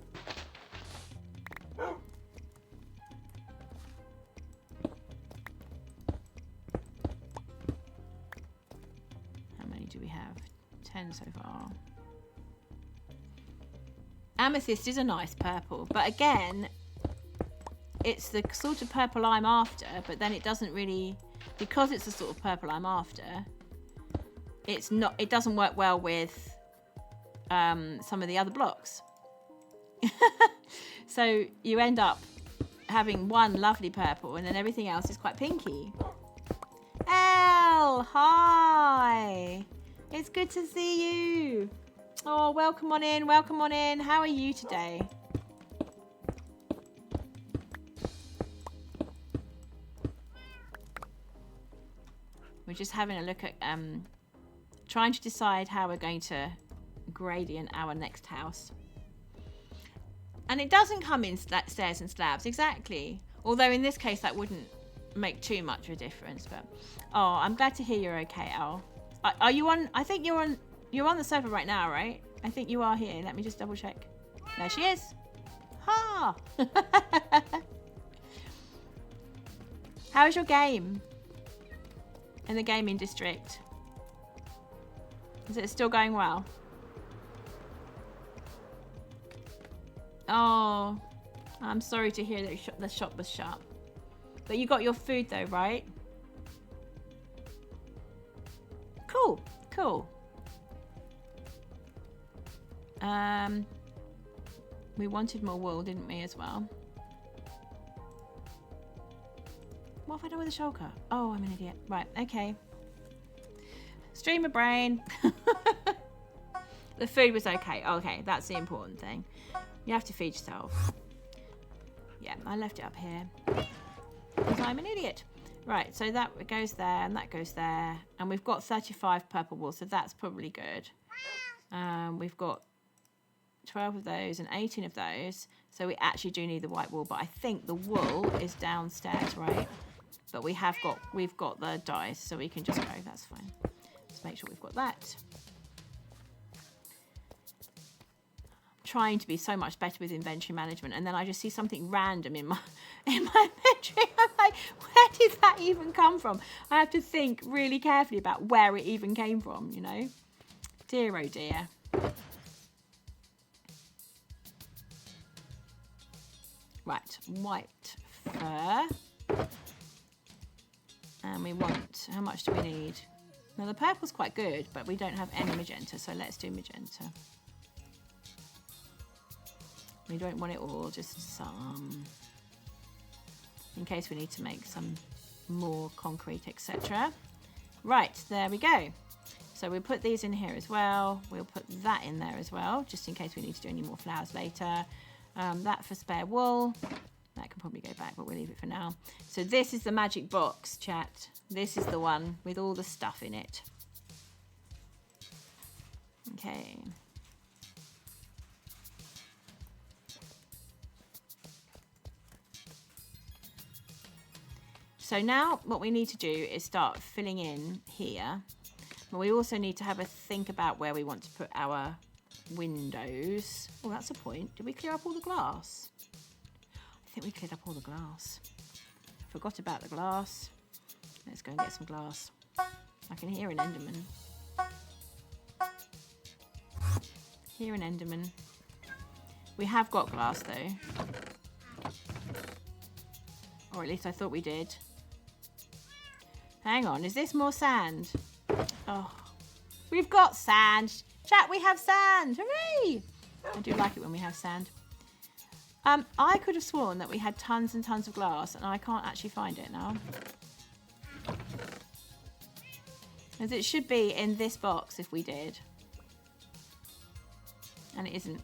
Speaker 1: How many do we have? 10 so far. Amethyst is a nice purple, but again, it's the sort of purple I'm after, but then it doesn't really, because it's the sort of purple I'm after, it doesn't work well with some of the other blocks. So you end up having one lovely purple and then everything else is quite pinky. Elle, hi. It's good to see you. Oh, welcome on in, welcome on in. How are you today? We're just having a look at trying to decide how we're going to gradient our next house. And it doesn't come in stairs and slabs, exactly. Although in this case that wouldn't make too much of a difference. But oh, I'm glad to hear you're okay, Al. Are you on? I think you're on the server right now, right? I think you are here. Let me just double check. There she is. Ha! How is your game in the gaming district? Is it still going well? Oh, I'm sorry to hear that the shop was shut. But you got your food though, right? Cool, cool. We wanted more wool, didn't we, as well? What have I done with the shulker? Oh, I'm an idiot. Right, okay. Streamer brain. The food was okay. Okay, that's the important thing. You have to feed yourself. Yeah, I left it up here because I'm an idiot. Right, so that goes there and that goes there. And we've got 35 purple wool, so that's probably good. We've got 12 of those and 18 of those. So we actually do need the white wool, but I think the wool is downstairs, right? But we've got the dyes, so we can just go. That's fine. Let's make sure we've got that. I'm trying to be so much better with inventory management, and then I just see something random in my inventory. I'm like, where did that even come from? I have to think really carefully about where it even came from, you know? Dear oh dear. Right, white fur. And we want, how much do we need? Now the purple's quite good, but we don't have any magenta, so let's do magenta. We don't want it all, just some. In case we need to make some more concrete, etc. Right, there we go. So we'll put these in here as well. We'll put that in there as well, just in case we need to do any more flowers later. That for spare wool. That can probably go back, but we'll leave it for now. So this is the magic box, chat. This is the one with all the stuff in it. Okay. So now what we need to do is start filling in here. But we also need to have a think about where we want to put our windows. Oh, that's a point. Did we clear up all the glass? I think we cleared up all the glass. Forgot about the glass. Let's go and get some glass. I can hear an Enderman. Hear an Enderman. We have got glass though. Or at least I thought we did. Hang on, is this more sand? Oh, we've got sand. Chat, we have sand. Hooray! I do like it when we have sand. I could have sworn that we had tons and tons of glass, and I can't actually find it now. As it should be in this box if we did. And it isn't.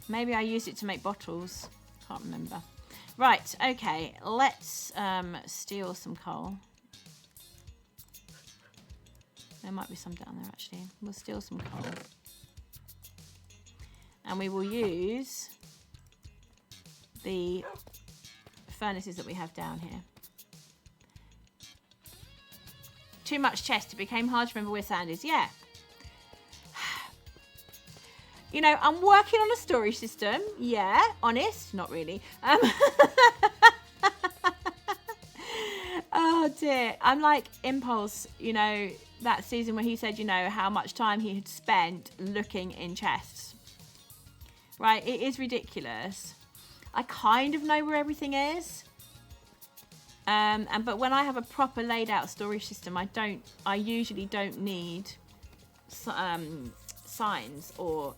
Speaker 1: Maybe I used it to make bottles. Can't remember. Right, okay. Let's steal some coal. There might be some down there actually. We'll steal some coal. And we will use the furnaces that we have down here. Too much chest. It became hard to remember where sand is. Yeah. You know, I'm working on a storage system. Yeah, honest. Not really. Oh dear. I'm like Impulse, you know, that season where he said, you know, how much time he had spent looking in chests. Right? It is ridiculous. I kind of know where everything is. But when I have a proper laid out storage system, I usually don't need signs or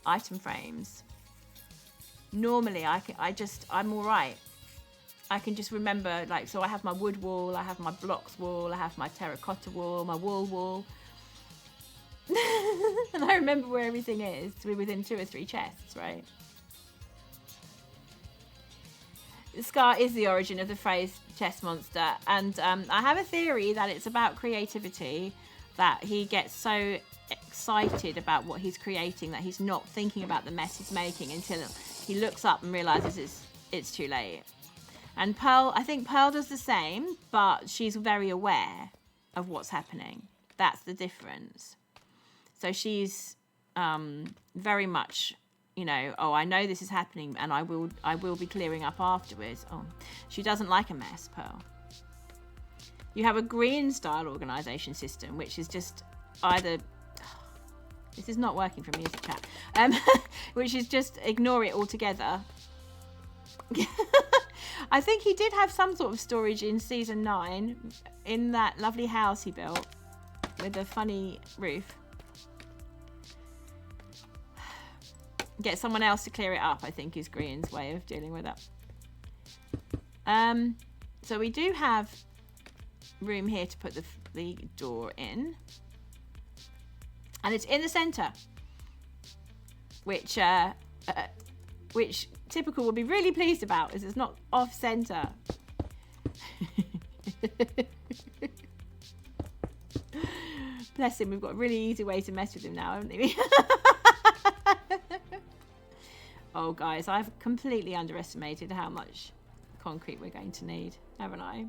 Speaker 1: item frames. Normally I'm all right. I can just remember, like, so I have my wood wall, I have my blocks wall, I have my terracotta wall, my wool wall. And I remember where everything is. We're within 2 or 3 chests, right? Scar is the origin of the phrase chess monster, and I have a theory that it's about creativity, that he gets so excited about what he's creating that he's not thinking about the mess he's making until he looks up and realizes it's too late. And Pearl, I think Pearl does the same, but she's very aware of what's happening. That's the difference. So she's very much, you know, oh, I know this is happening, and I will be clearing up afterwards. Oh, she doesn't like a mess, Pearl. You have a green style organization system, which is just either, this is not working for me as a chat, which is just ignore it altogether. I think he did have some sort of storage in season 9 in that lovely house he built with a funny roof. Get someone else to clear it up, I think, is Green's way of dealing with that. So we do have room here to put the door in. And it's in the centre. Which Typical will be really pleased about, as it's not off centre. Bless him, we've got a really easy way to mess with him now, haven't we? Oh, guys, I've completely underestimated how much concrete we're going to need, haven't I?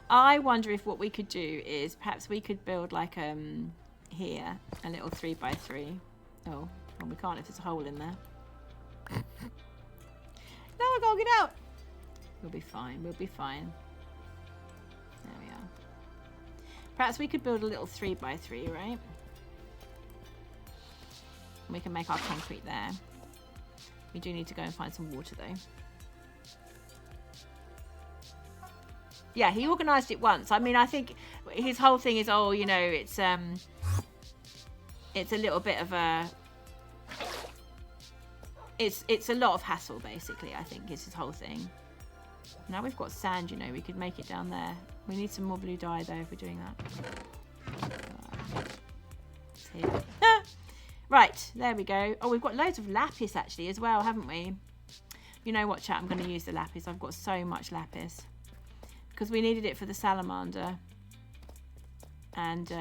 Speaker 1: I wonder if what we could do is perhaps we could build like here a little 3x3. Oh, well, we can't if there's a hole in there. No, I can't get out. We'll be fine. We'll be fine. There we are. Perhaps we could build a little 3x3, right? We can make our concrete there. We do need to go and find some water, though. Yeah, he organised it once. I mean, I think his whole thing is, oh, you know, it's a little bit of a... It's a lot of hassle, basically, I think, is his whole thing. Now we've got sand, you know, we could make it down there. We need some more blue dye, though, if we're doing that. It's here. Right, there we go. Oh, we've got loads of lapis, actually, as well, haven't we? You know what, chat? I'm going to use the lapis. I've got so much lapis. Because we needed it for the salamander. And,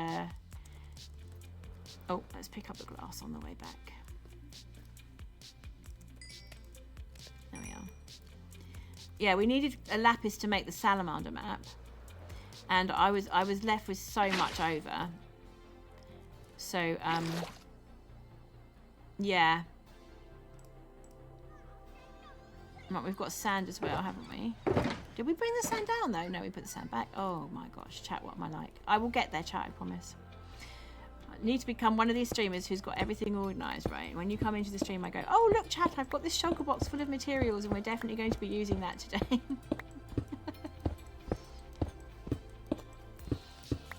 Speaker 1: oh, let's pick up the glass on the way back. There we are. Yeah, we needed a lapis to make the salamander map. And I was left with so much over. So, yeah. Right, we've got sand as well, haven't we? Did we bring the sand down, though? No, we put the sand back. Oh, my gosh. Chat, what am I like? I will get there, chat, I promise. I need to become one of these streamers who's got everything organised, right? When you come into the stream, I go, oh, look, chat, I've got this shulker box full of materials, and we're definitely going to be using that today.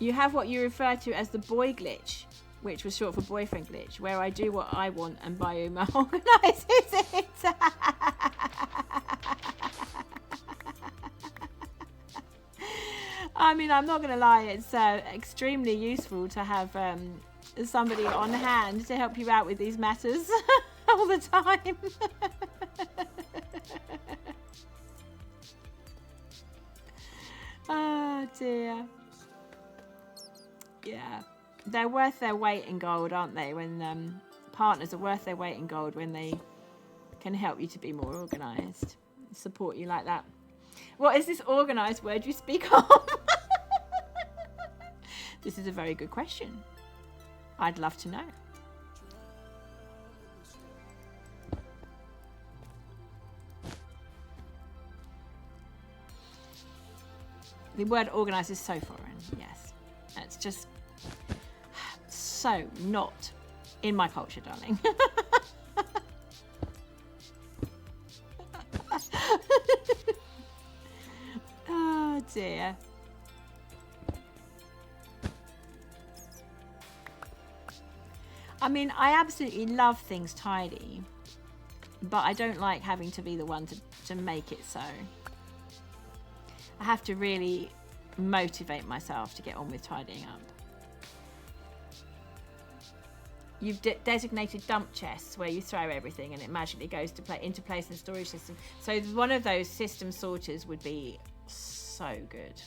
Speaker 1: You have what you refer to as the boy glitch, which was short for boyfriend glitch, where I do what I want and Bioma organises it. I mean, I'm not going to lie, it's extremely useful to have somebody on hand to help you out with these matters all the time. Oh, dear. Yeah. They're worth their weight in gold, aren't they? When partners are worth their weight in gold when they can help you to be more organised, support you like that. What is this organised word you speak of? This is a very good question. I'd love to know. The word organised is so foreign, yes. It's just so not in my culture, darling. Oh dear. I mean, I absolutely love things tidy, but I don't like having to be the one to make it so. I have to really motivate myself to get on with tidying up. you've designated dump chests where you throw everything and it magically goes into place in the storage system. So one of those system sorters would be so good.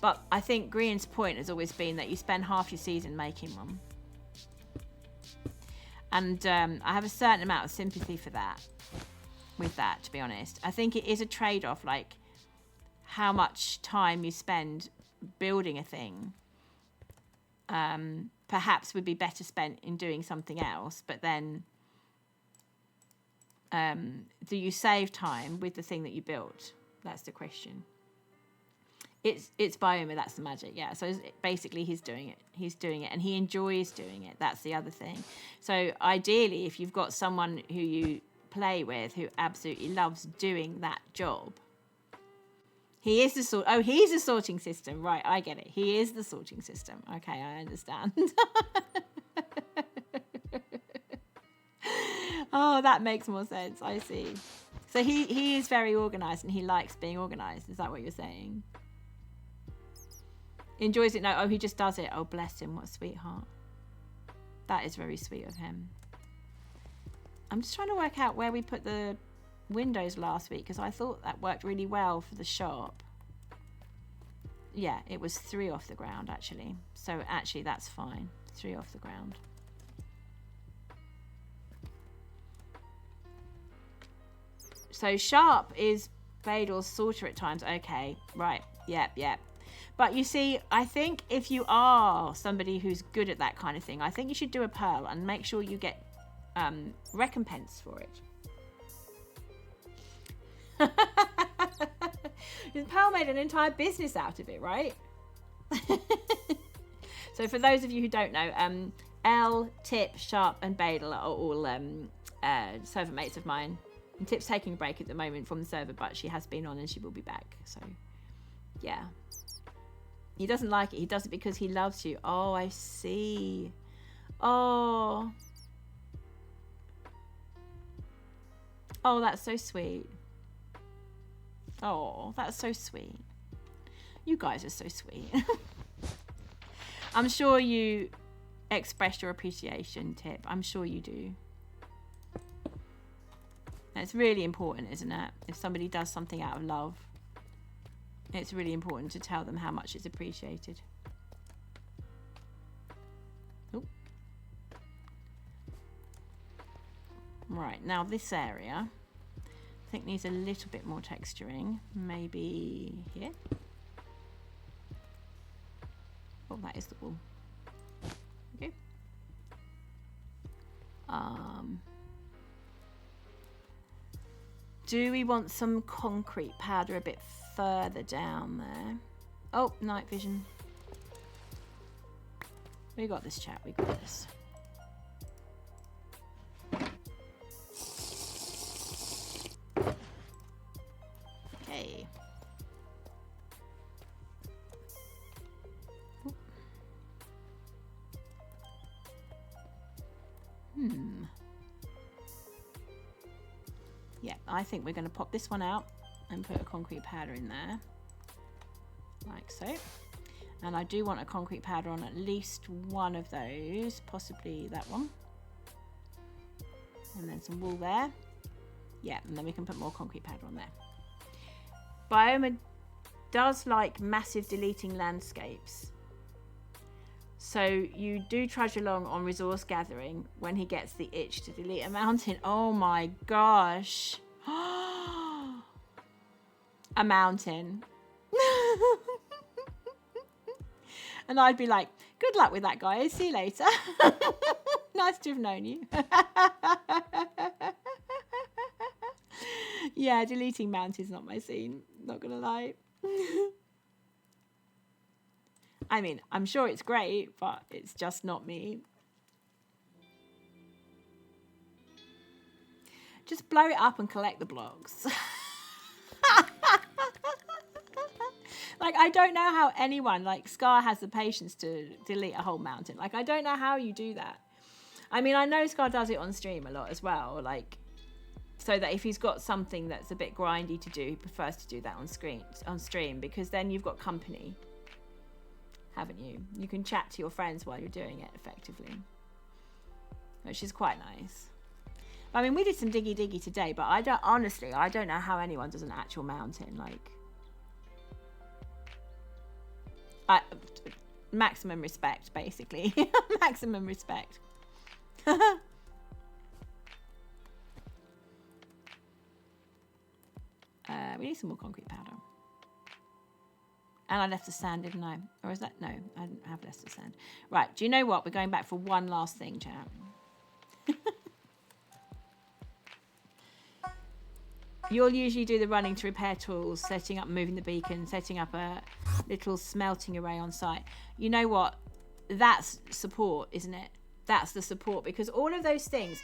Speaker 1: But I think Grian's point has always been that you spend half your season making one. And I have a certain amount of sympathy for that, with that, to be honest. I think it is a trade-off, like how much time you spend building a thing perhaps would be better spent in doing something else, but then do you save time with the thing that you built? That's the question. It's Bioma, that's the magic, yeah. So basically he's doing it and he enjoys doing it. That's the other thing. So ideally, if you've got someone who you play with who absolutely loves doing that job, he's the sorting system, right? I get it. He is the sorting system. Okay, I understand. Oh, that makes more sense. I see. So he is very organized and he likes being organized. Is that what you're saying? Enjoys it? No. Oh, he just does it. Oh, bless him. What a sweetheart. That is very sweet of him. I'm just trying to work out where we put the windows last week because I thought that worked really well for the shop. Yeah, it was 3 off the ground actually. So actually that's fine. 3 off the ground. So Sharp is Badal's sorter at times. Okay, right. Yep. But you see, I think if you are somebody who's good at that kind of thing, I think you should do a pearl and make sure you get recompense for it. Pearl made an entire business out of it, right? So for those of you who don't know, Elle, Tip, Sharp and Badal are all server mates of mine. And Tip's taking a break at the moment from the server, but she has been on and she will be back. So, yeah. He doesn't like it. He does it because he loves you. Oh, I see. Oh. Oh, that's so sweet. Oh, that's so sweet. You guys are so sweet. I'm sure you expressed your appreciation, Tip. I'm sure you do. It's really important, isn't it? If somebody does something out of love, it's really important to tell them how much it's appreciated. Oop. Right, now this area, I think needs a little bit more texturing. Maybe here. Oh, that is the wall. Okay. Do we want some concrete powder a bit further down there? Oh, night vision. We got this, chat. We got this. Okay. Yeah, I think we're going to pop this one out and put a concrete powder in there, like so. And I do want a concrete powder on at least one of those, possibly that one. And then some wool there. Yeah, and then we can put more concrete powder on there. Bioma does like massive deleting landscapes. So you do trudge along on resource gathering when he gets the itch to delete a mountain. Oh my gosh. A mountain. And I'd be like, good luck with that, guys. See you later. Nice to have known you. Yeah, deleting mountains not my scene. Not gonna lie. I mean, I'm sure it's great, but it's just not me. Just blow it up and collect the blocks. Like, I don't know how anyone, like, Scar has the patience to delete a whole mountain. Like, I don't know how you do that. I mean, I know Scar does it on stream a lot as well, like, so that if he's got something that's a bit grindy to do, he prefers to do that on stream, because then you've got company. Haven't you? You can chat to your friends while you're doing it effectively. which is quite nice. I mean, we did some diggy today, but I don't know how anyone does an actual mountain. Like, maximum respect, basically. Maximum respect. We need some more concrete powder. And I left the sand, didn't I? Or is that... No, I didn't have left the sand. Right, do you know what? We're going back for one last thing, chat. You'll usually do the running to repair tools, setting up, moving the beacon, setting up a little smelting array on site. You know what? That's support, isn't it? That's the support, because all of those things,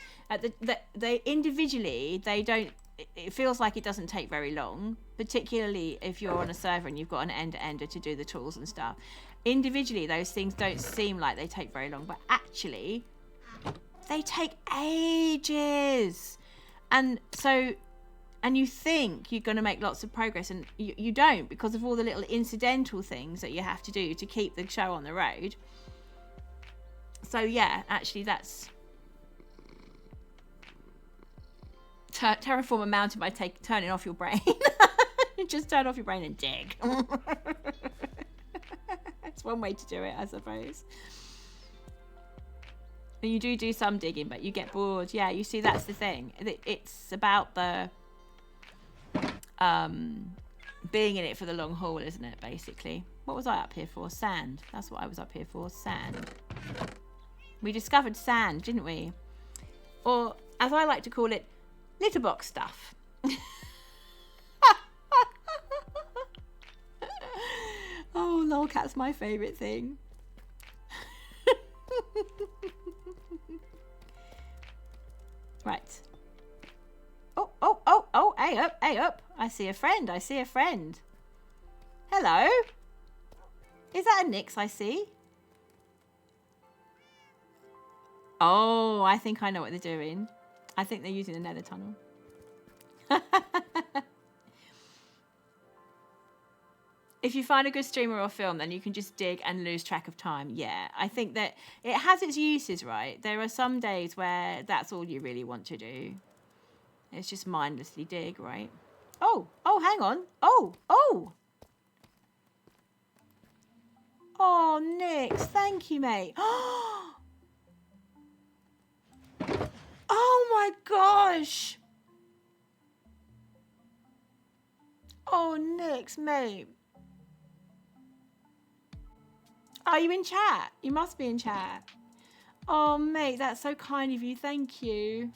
Speaker 1: they individually, they don't... It feels like it doesn't take very long, particularly if you're on a server and you've got an end-to-ender to do the tools and stuff. Individually, those things don't seem like they take very long, but actually, they take ages. And so, and you think you're going to make lots of progress, and you don't, because of all the little incidental things that you have to do to keep the show on the road. So yeah, actually that's... Terraform a mountain by turning off your brain. Just turn off your brain and dig. It's one way to do it, I suppose. And you do some digging, but you get bored. Yeah, you see, that's the thing. It's about the being in it for the long haul, isn't it, basically? What was I up here for? Sand. That's what I was up here for. Sand. We discovered sand, didn't we? Or, as I like to call it, litter box stuff. Oh, lolcat's my favourite thing. Right. Oh, hey up. I see a friend. Hello. Is that a Nyx I see? Oh, I think I know what they're doing. I think they're using the nether tunnel. If you find a good streamer or film, then you can just dig and lose track of time. Yeah, I think that it has its uses, right? There are some days where that's all you really want to do. It's just mindlessly dig, right? Oh, hang on. Oh. Oh, Nyx, thank you, mate. Oh my gosh. Oh, Nyx, mate. Are you in chat? You must be in chat. Oh, mate, that's so kind of you. Thank you.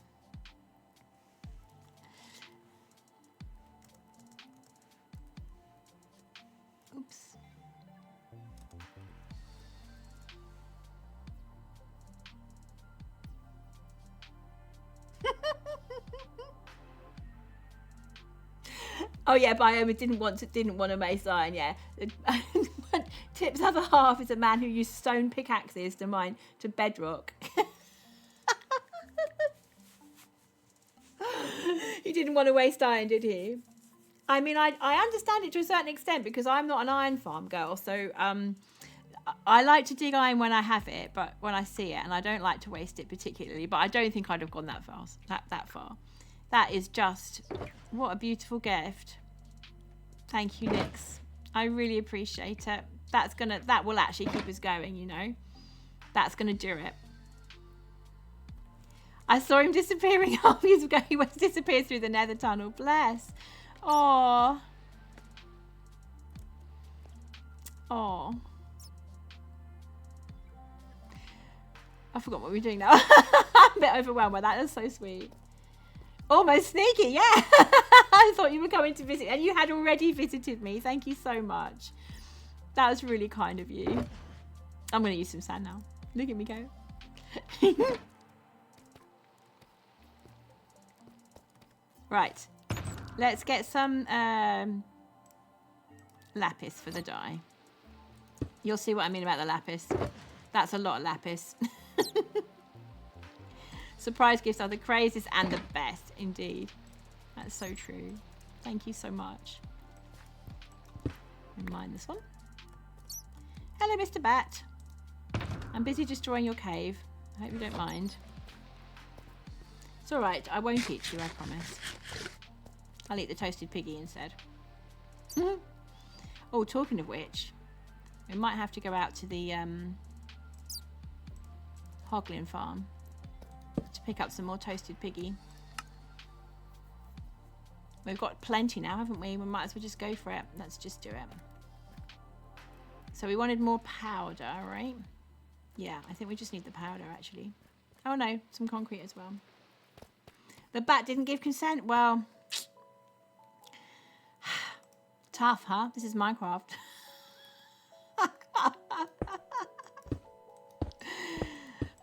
Speaker 1: Oops. Oh yeah, Bioma didn't want to mace iron. Yeah, Tip's other half is a man who used stone pickaxes to mine to bedrock. He didn't want to waste iron, did he? I mean, I understand it to a certain extent, because I'm not an iron farm girl, so I like to dig iron when I have it, but when I see it, and I don't like to waste it particularly. But I don't think I'd have gone that far. That is just, what a beautiful gift. Thank you, Nyx. I really appreciate it. That will actually keep us going, you know. That's gonna do it. I saw him disappearing half years ago. He disappeared through the nether tunnel. Bless. Oh. I forgot what we were doing now. I'm a bit overwhelmed by that. That's so sweet. Almost sneaky, yeah. I thought you were coming to visit, and you had already visited me. Thank you so much. That was really kind of you. I'm going to use some sand now. Look at me go. Right. Let's get some lapis for the dye. You'll see what I mean about the lapis. That's a lot of lapis. Surprise gifts are the craziest and the best, indeed. That's so true. Thank you so much. Mind this one. Hello, Mr. Bat. I'm busy destroying your cave. I hope you don't mind. It's all right. I won't eat you, I promise. I'll eat the toasted piggy instead. Oh, talking of which, we might have to go out to the Hoglin farm to pick up some more toasted piggy. We've got plenty now, haven't we? We might as well just go for it. Let's just do it. So we wanted more powder, right? Yeah, I think we just need the powder, actually. Oh, no, some concrete as well. The bat didn't give consent. Well, tough, huh? This is Minecraft.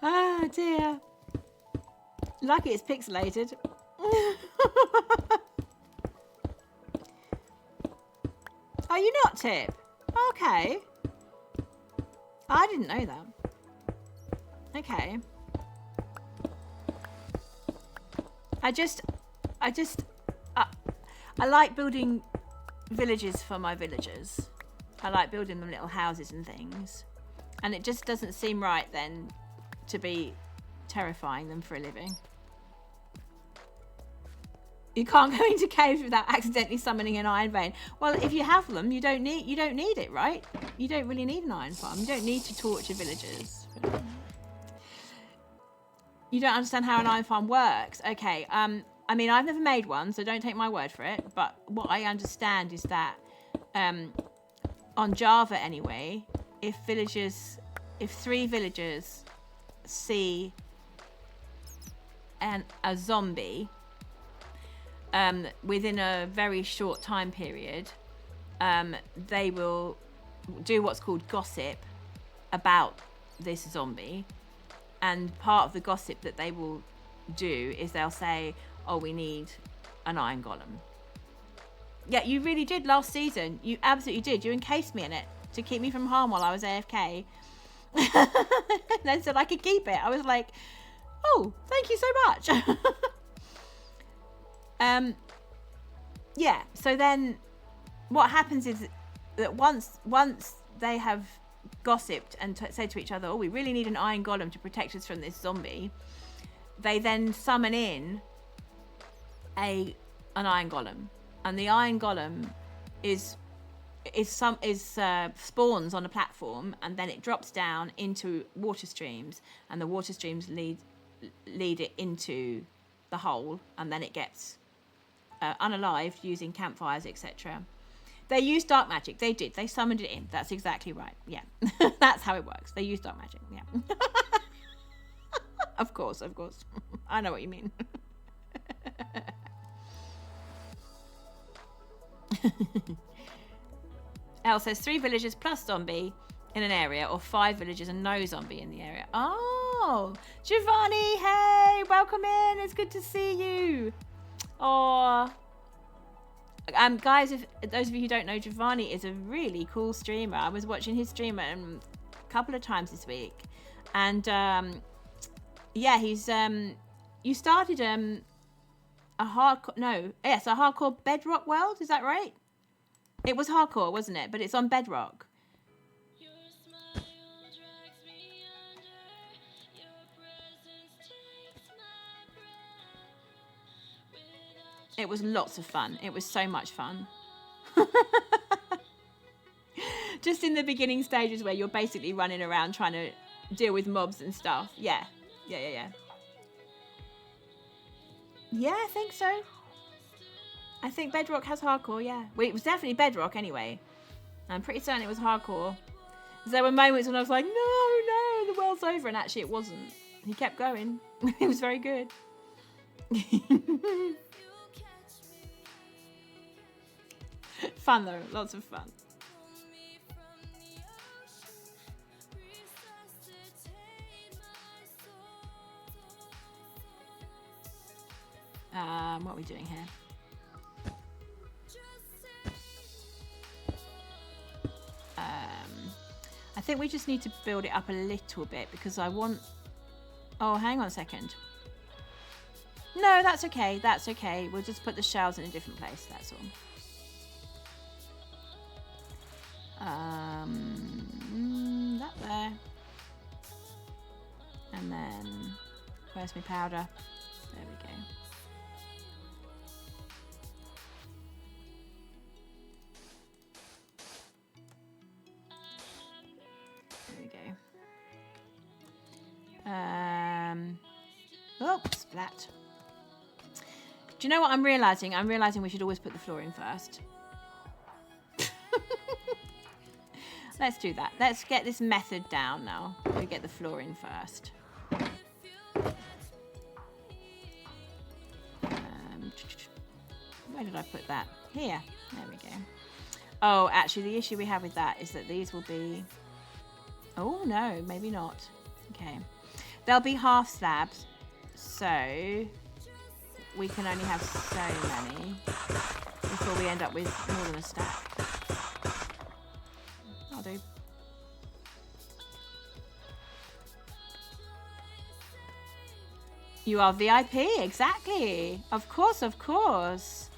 Speaker 1: Oh, dear. Lucky it's pixelated. Are you not, Tip? Okay. I didn't know that. Okay. I like building villages for my villagers. I like building them little houses and things. And it just doesn't seem right then to be terrifying them for a living. You can't go into caves without accidentally summoning an iron vein. Well, if you have them, you don't need it, right? You don't really need an iron farm. You don't need to torture villagers. You don't understand how an iron farm works. Okay, I mean, I've never made one, so don't take my word for it. But what I understand is that on Java anyway, if 3 villagers see a zombie within a very short time period, they will do what's called gossip about this zombie. And part of the gossip that they will do is they'll say, oh, we need an iron golem. Yeah, you really did last season. You absolutely did. You encased me in it to keep me from harm while I was AFK. Then said I could keep it. I was like, oh, thank you so much. Yeah, so then what happens is that once they have gossiped and say to each other, oh, we really need an iron golem to protect us from this zombie, they then summon in an iron golem, and the iron golem spawns on a platform, and then it drops down into water streams, and the water streams lead it into the hole, and then it gets unalived using campfires, etc. They used dark magic. They did. They summoned it in. That's exactly right. Yeah. That's how it works. They use dark magic. Yeah. Of course. I know what you mean. Elle says 3 villagers plus zombie in an area, or 5 villagers and no zombie in the area. Oh, Giovanni, hey, welcome in. It's good to see you. Oh, guys, if those of you who don't know, Giovanni is a really cool streamer. I was watching his stream a couple of times this week, and yeah, he's you started a hardcore Bedrock world. Is that right? It was hardcore, wasn't it? But it's on Bedrock. It was lots of fun. It was so much fun. Just in the beginning stages where you're basically running around trying to deal with mobs and stuff. Yeah, I think so. I think Bedrock has hardcore, yeah. Well, it was definitely Bedrock anyway. I'm pretty certain it was hardcore. There were moments when I was like, no, the world's over. And actually it wasn't. He kept going. It was very good. Fun though, lots of fun. What are we doing here? I think we just need to build it up a little bit because I want... Oh, hang on a second. No, that's okay. That's okay. We'll just put the shells in a different place. That's all. That there. And then... Where's my powder? There we go. There we go. Oh, splat. Do you know what I'm realising? I'm realising we should always put the floor in first. Let's do that. Let's get this method down now. We get the floor in first. Where did I put that? Here. There we go. Oh, actually, the issue we have with that is that these will be... Oh, no, maybe not. Okay. They'll be half slabs, so we can only have so many before we end up with more than a stack. I'll do. You are VIP, exactly. Of course, of course.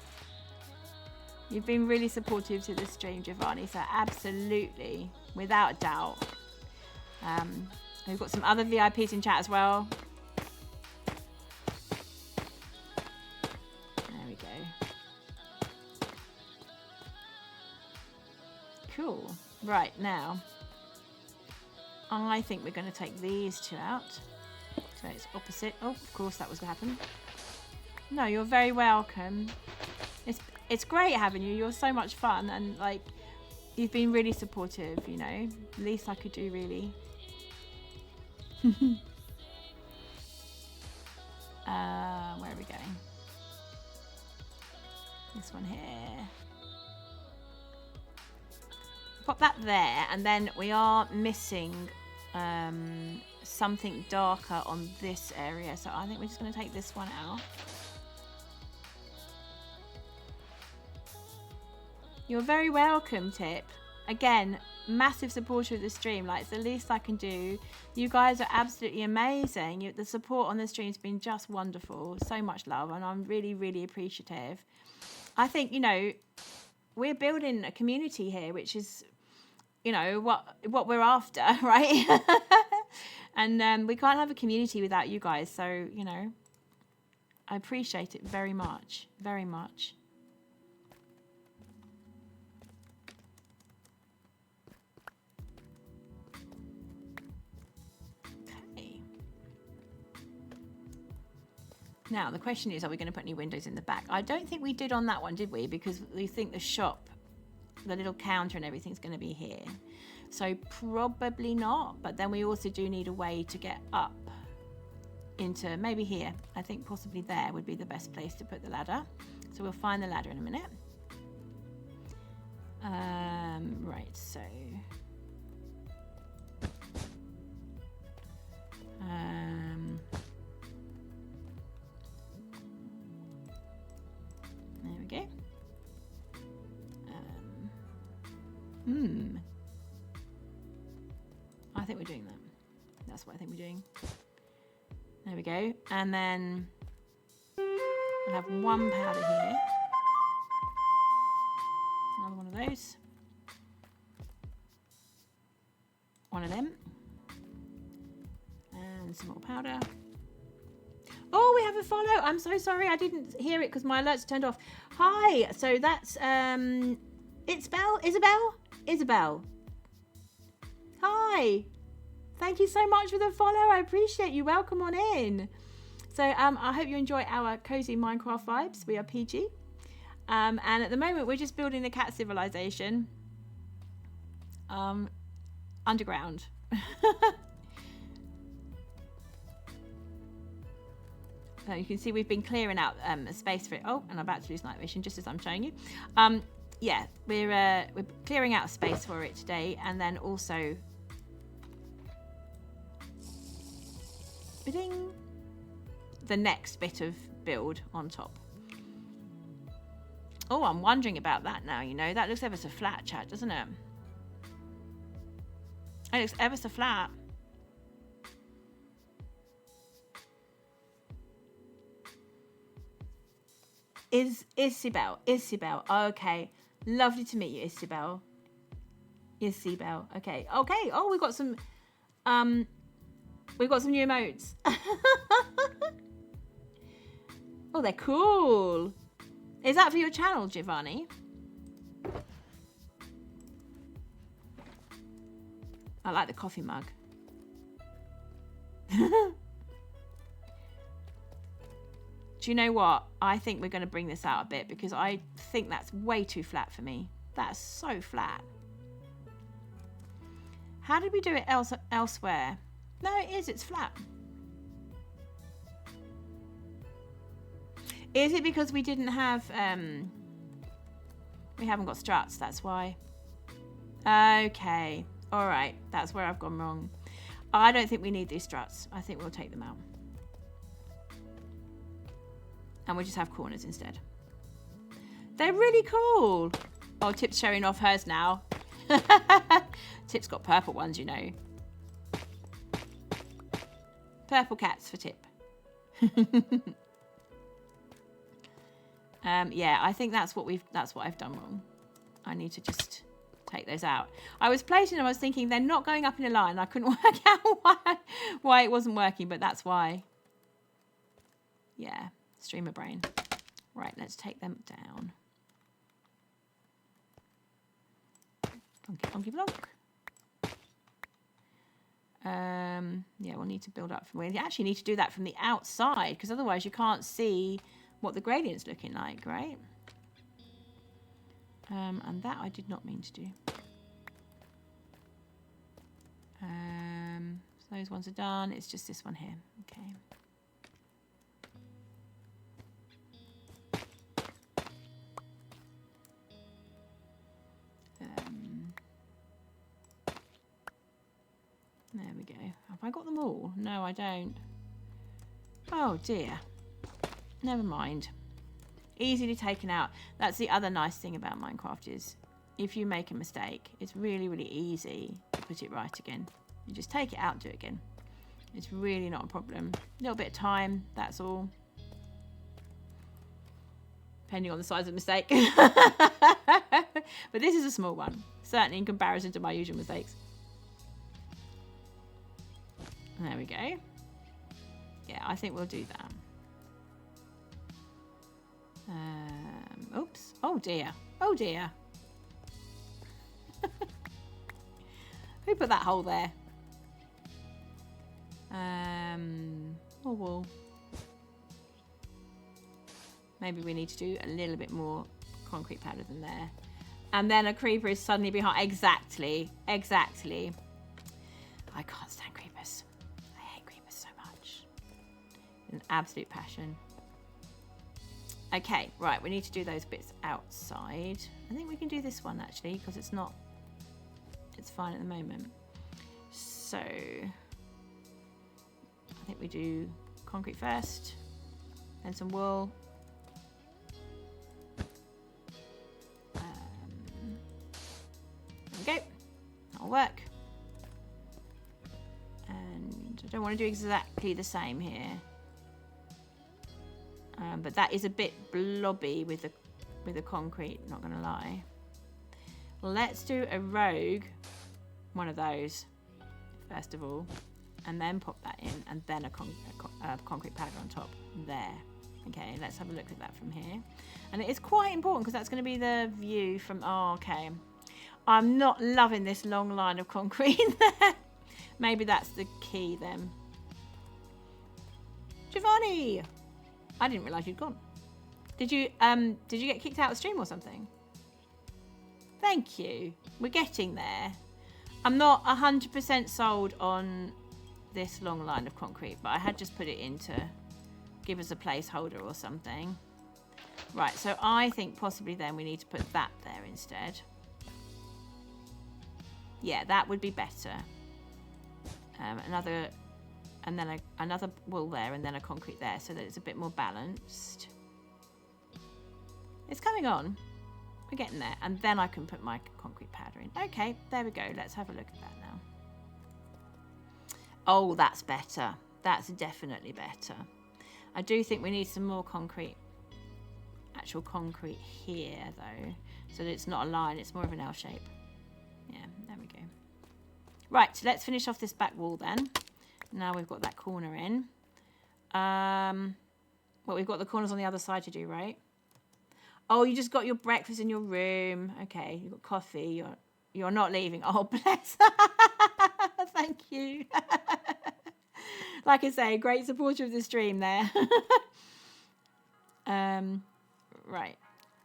Speaker 1: You've been really supportive to the stream, Giovanni, so absolutely, without a doubt. We've got some other VIPs in chat as well. There we go. Cool. Right, now, I think we're going to take these two out. So it's opposite. Oh, of course that was what happened. No, you're very welcome. It's great having you. You're so much fun, and like you've been really supportive, you know. Least I could do, really. Where are we going? This one here. Pop that there, and then we are missing something darker on this area, so I think we're just going to take this one out. You're very welcome, Tip. Again, massive supporter of the stream. Like, it's the least I can do. You guys are absolutely amazing. The support on the stream's been just wonderful. So much love, and I'm really, really appreciative. I think, you know, we're building a community here, which is, you know, what we're after, right? And we can't have a community without you guys. So, you know, I appreciate it very much, very much. Now, the question is, are we going to put any windows in the back? I don't think we did on that one, did we? Because we think the shop, the little counter and everything's going to be here. So probably not. But then we also do need a way to get up into maybe here. I think possibly there would be the best place to put the ladder. So we'll find the ladder in a minute. Right, so... there we go. I think we're doing that. That's what I think we're doing. There we go. And then I'll have one powder here. Another one of those. One of them. And some more powder. Oh, we have a follow. I'm so sorry. I didn't hear it because my alerts turned off. Hi. So that's Isabel. Hi. Thank you so much for the follow. I appreciate you. Welcome on in. So I hope you enjoy our cozy Minecraft vibes. We are PG. And at the moment we're just building the Catt Civilization. Underground. So you can see we've been clearing out a space for it. Oh, and I'm about to lose night vision just as I'm showing you. Yeah, we're clearing out a space for it today, and then also putting the next bit of build on top. Oh, I'm wondering about that now. You know, that looks ever so flat, chat, doesn't it? It looks ever so flat. Isabel. Okay. Lovely to meet you, Isabel. Okay. Oh, we've got some new emotes. Oh, they're cool. Is that for your channel, Giovanni? I like the coffee mug. Do you know what? I think we're going to bring this out a bit because I think that's way too flat for me. That's so flat. How did we do it elsewhere? No, it is. It's flat. Is it because we didn't have... we haven't got struts, that's why. Okay. All right. That's where I've gone wrong. I don't think we need these struts. I think we'll take them out. And we'll just have corners instead. They're really cool. Oh, Tip's showing off hers now. Tip's got purple ones, you know. Purple cats for Tip. Yeah, I think that's what I've done wrong. I need to just take those out. I was placing them, I was thinking they're not going up in a line. I couldn't work out why it wasn't working, but that's why. Yeah, stream of brain. Right, let's take them down. Donkey, donkey, block. Yeah, we'll need to build up. We actually need to do that from the outside because otherwise you can't see what the gradient's looking like, right? And that I did not mean to do. So those ones are done. It's just this one here. Okay. There we go. Have I got them all? No, I don't. Oh dear. Never mind. Easily taken out. That's the other nice thing about Minecraft is if you make a mistake, it's really, really easy to put it right again. You just take it out and do it again. It's really not a problem. A little bit of time, that's all. Depending on the size of the mistake. But this is a small one. Certainly in comparison to my usual mistakes. There we go. Yeah, I think we'll do that. Oops. Oh dear. Oh dear. Who put that hole there? Oh well. Maybe we need to do a little bit more concrete powder than there. And then a creeper is suddenly behind. Exactly. Exactly. I can't stand creepers. I hate creepers so much. An absolute passion. Okay, right, we need to do those bits outside. I think we can do this one actually, because it's fine at the moment. So, I think we do concrete first, then some wool. There we go, that'll work. And I don't want to do exactly the same here. But that is a bit blobby with the concrete, not gonna lie. Let's do a rogue, one of those, first of all, and then pop that in, and then a concrete powder on top there. Okay, let's have a look at that from here. And it is quite important because that's going to be the view from. Oh, okay. I'm not loving this long line of concrete there. Maybe that's the key then. Giovanni. I didn't realise you'd gone. Did you get kicked out of the stream or something? Thank you. We're getting there. I'm not 100% sold on this long line of concrete, but I had just put it in to give us a placeholder or something. Right, so I think possibly then we need to put that there instead. Yeah, that would be better. And then another wool there, and then a concrete there, so that it's a bit more balanced. It's coming on. We're getting there. And then I can put my concrete powder in. Okay, there we go. Let's have a look at that now. Oh, that's better. That's definitely better. I do think we need some more concrete. Actual concrete here, though. So that it's not a line, it's more of an L shape. Yeah, there we go. Right, let's finish off this back wall then. Now we've got that corner in. Well, we've got the corners on the other side to do, right? Oh, you just got your breakfast in your room. Okay, you've got coffee. You're not leaving. Oh, bless. Thank you. Like I say, great supporter of the stream there. Right.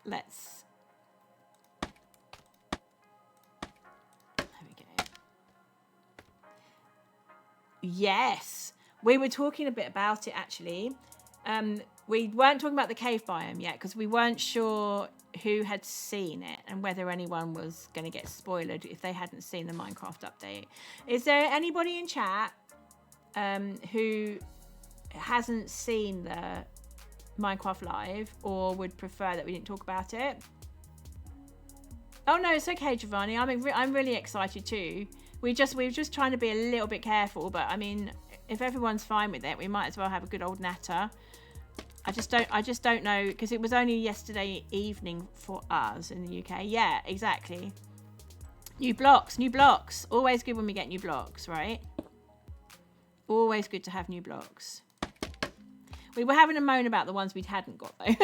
Speaker 1: Let's... There we go. Yes. We were talking a bit about it, actually. We weren't talking about the cave biome yet because we weren't sure who had seen it and whether anyone was going to get spoiled if they hadn't seen the Minecraft update. Is there anybody in chat who hasn't seen the Minecraft Live or would prefer that we didn't talk about it? Oh no, it's okay, Giovanni. I'm really excited too. We were just trying to be a little bit careful, but I mean, if everyone's fine with it, we might as well have a good old natter. I just don't know, because it was only yesterday evening for us in the UK. Yeah, exactly. New blocks. Always good when we get new blocks, right? Always good to have new blocks. We were having a moan about the ones we hadn't got, though.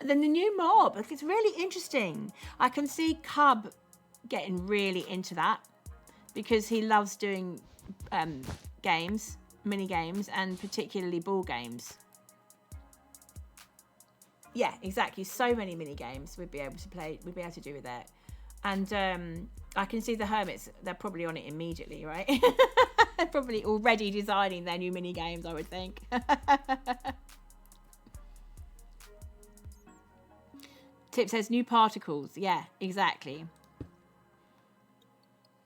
Speaker 1: And then the new mob. It's really interesting. I can see Cub getting really into that because he loves doing games, mini games, and particularly ball games. Yeah, exactly. So many mini games we'd be able to play. We'd be able to do with that. And I can see the hermits. They're probably on it immediately, right? They're probably already designing their new mini games, I would think. Tip says new particles. Yeah, exactly.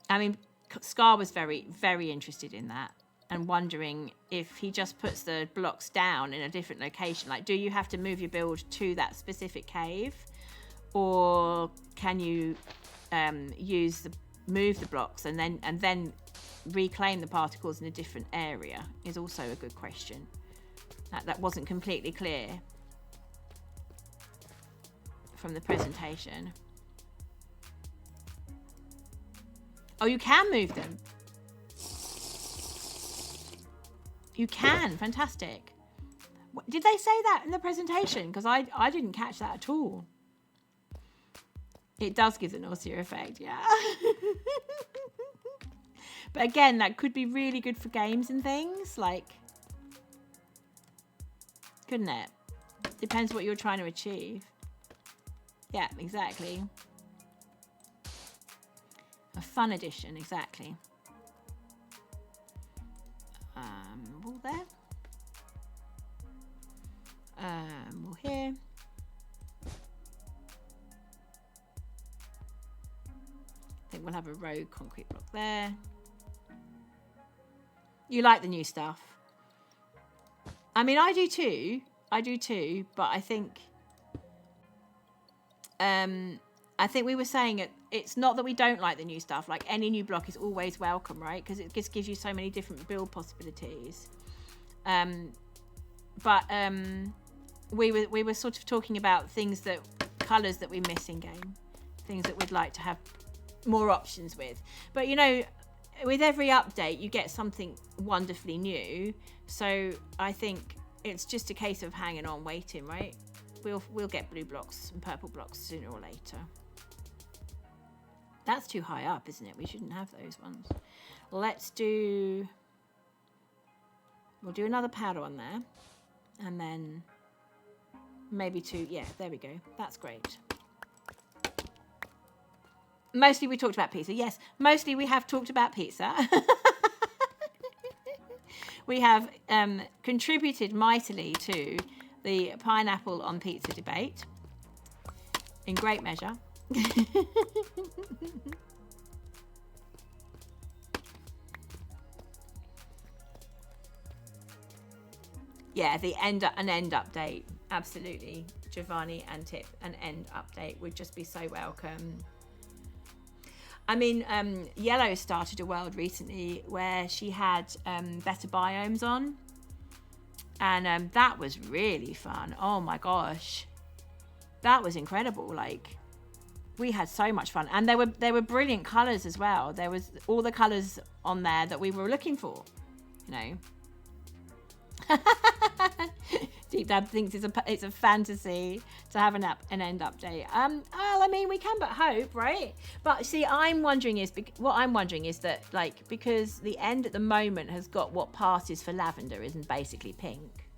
Speaker 1: I mean, Scar was very, very interested in that and wondering if he just puts the blocks down in a different location. Like, do you have to move your build to that specific cave, or can you move the blocks and then reclaim the particles in a different area? Is also a good question. That wasn't completely clear from the presentation. Oh, you can move them. You can. Fantastic. Did they say that in the presentation? Because I didn't catch that at all. It does give the nausea effect, yeah. But again, that could be really good for games and things, like, couldn't it? Depends what you're trying to achieve. Yeah, exactly. A fun edition, exactly. Wall there. Wall here. I think we'll have a row concrete block there. You like the new stuff. I mean, I do too, but I think we were saying it's not that we don't like the new stuff. Like, any new block is always welcome, right? Because it just gives you so many different build possibilities. But we were sort of talking about colours that we miss in game, things that we'd like to have more options with. But you know, with every update, you get something wonderfully new. So I think it's just a case of hanging on, waiting, right? We'll get blue blocks and purple blocks sooner or later. That's too high up, isn't it? We shouldn't have those ones. We'll do another powder on there. And then maybe two. Yeah, there we go. That's great. Mostly we talked about pizza. Yes, mostly we have talked about pizza. We have contributed mightily to the pineapple on pizza debate, in great measure. Yeah, an end update, absolutely, Giovanni and Tip. An end update would just be so welcome. I mean, Yellow started a world recently where she had better biomes on, and that was really fun. Oh my gosh, that was incredible. Like, we had so much fun, and there were brilliant colors as well. There was all the colors on there that we were looking for. you know. Deep Dab thinks it's a fantasy to have an end update. Well, I mean, we can but hope, right? But see, what I'm wondering is that, like, because the end at the moment has got what passes for lavender isn't basically pink.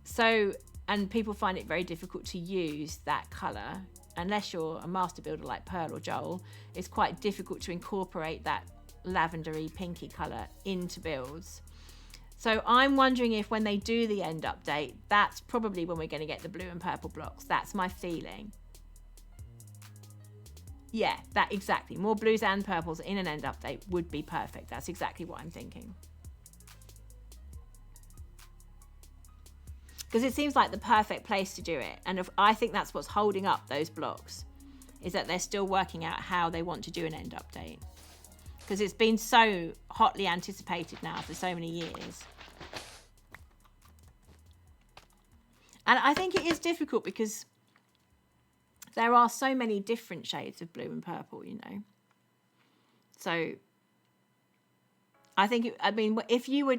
Speaker 1: So, and people find it very difficult to use that colour unless you're a master builder like Pearl or Joel. It's quite difficult to incorporate that lavendery pinky colour into builds. So I'm wondering if when they do the end update, that's probably when we're going to get the blue and purple blocks. That's my feeling. Yeah, that exactly. More blues and purples in an end update would be perfect. That's exactly what I'm thinking. Because it seems like the perfect place to do it. And I think that's what's holding up those blocks, is that they're still working out how they want to do an end update. Because it's been so hotly anticipated now for so many years. And I think it is difficult because there are so many different shades of blue and purple, you know. So I think, if you were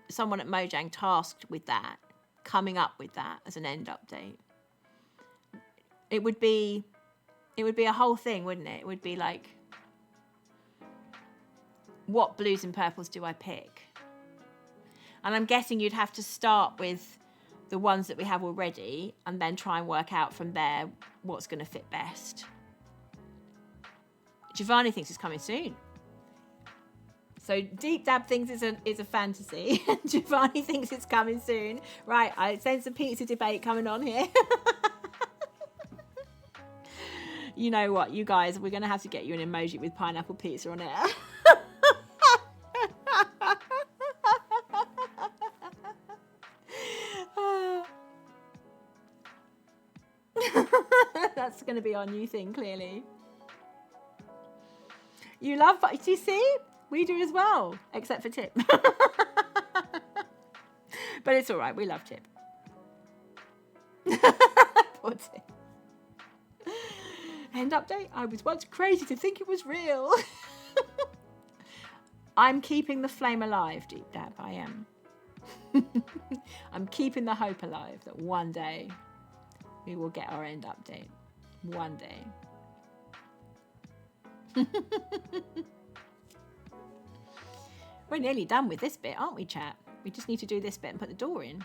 Speaker 1: someone at Mojang tasked with that, coming up with that as an end update, it would be a whole thing, wouldn't it? It would be like, what blues and purples do I pick? And I'm guessing you'd have to start with the ones that we have already and then try and work out from there what's going to fit best. Giovanni thinks it's coming soon. So Deep Dab thinks it's a fantasy. Giovanni thinks it's coming soon. Right, I sense a pizza debate coming on here. You know what, you guys, we're going to have to get you an emoji with pineapple pizza on it. That's going to be our new thing, clearly. You love, do you see? We do as well, except for Tip. But it's all right, we love Tip. Poor Tip. End update? I was once crazy to think it was real. I'm keeping the flame alive, Deep Dab, I am. I'm keeping the hope alive that one day we will get our end update. One day. We're nearly done with this bit, aren't we, chat? We just need to do this bit and put the door in.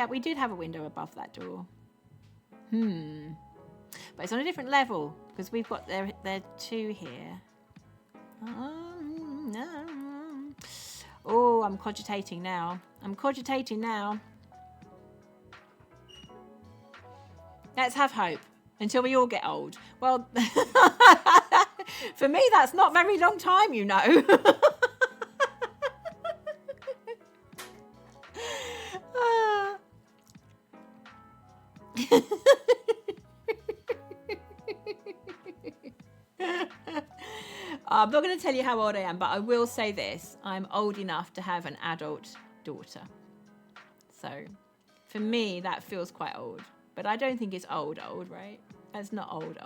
Speaker 1: We did have a window above that door. But it's on a different level because we've got there are two here. Oh, I'm cogitating now. Let's have hope until we all get old. Well, for me, that's not very long time, you know. I'm not going to tell you how old I am, but I will say this. I'm old enough to have an adult daughter. So for me, that feels quite old. But I don't think it's old, right? That's not old.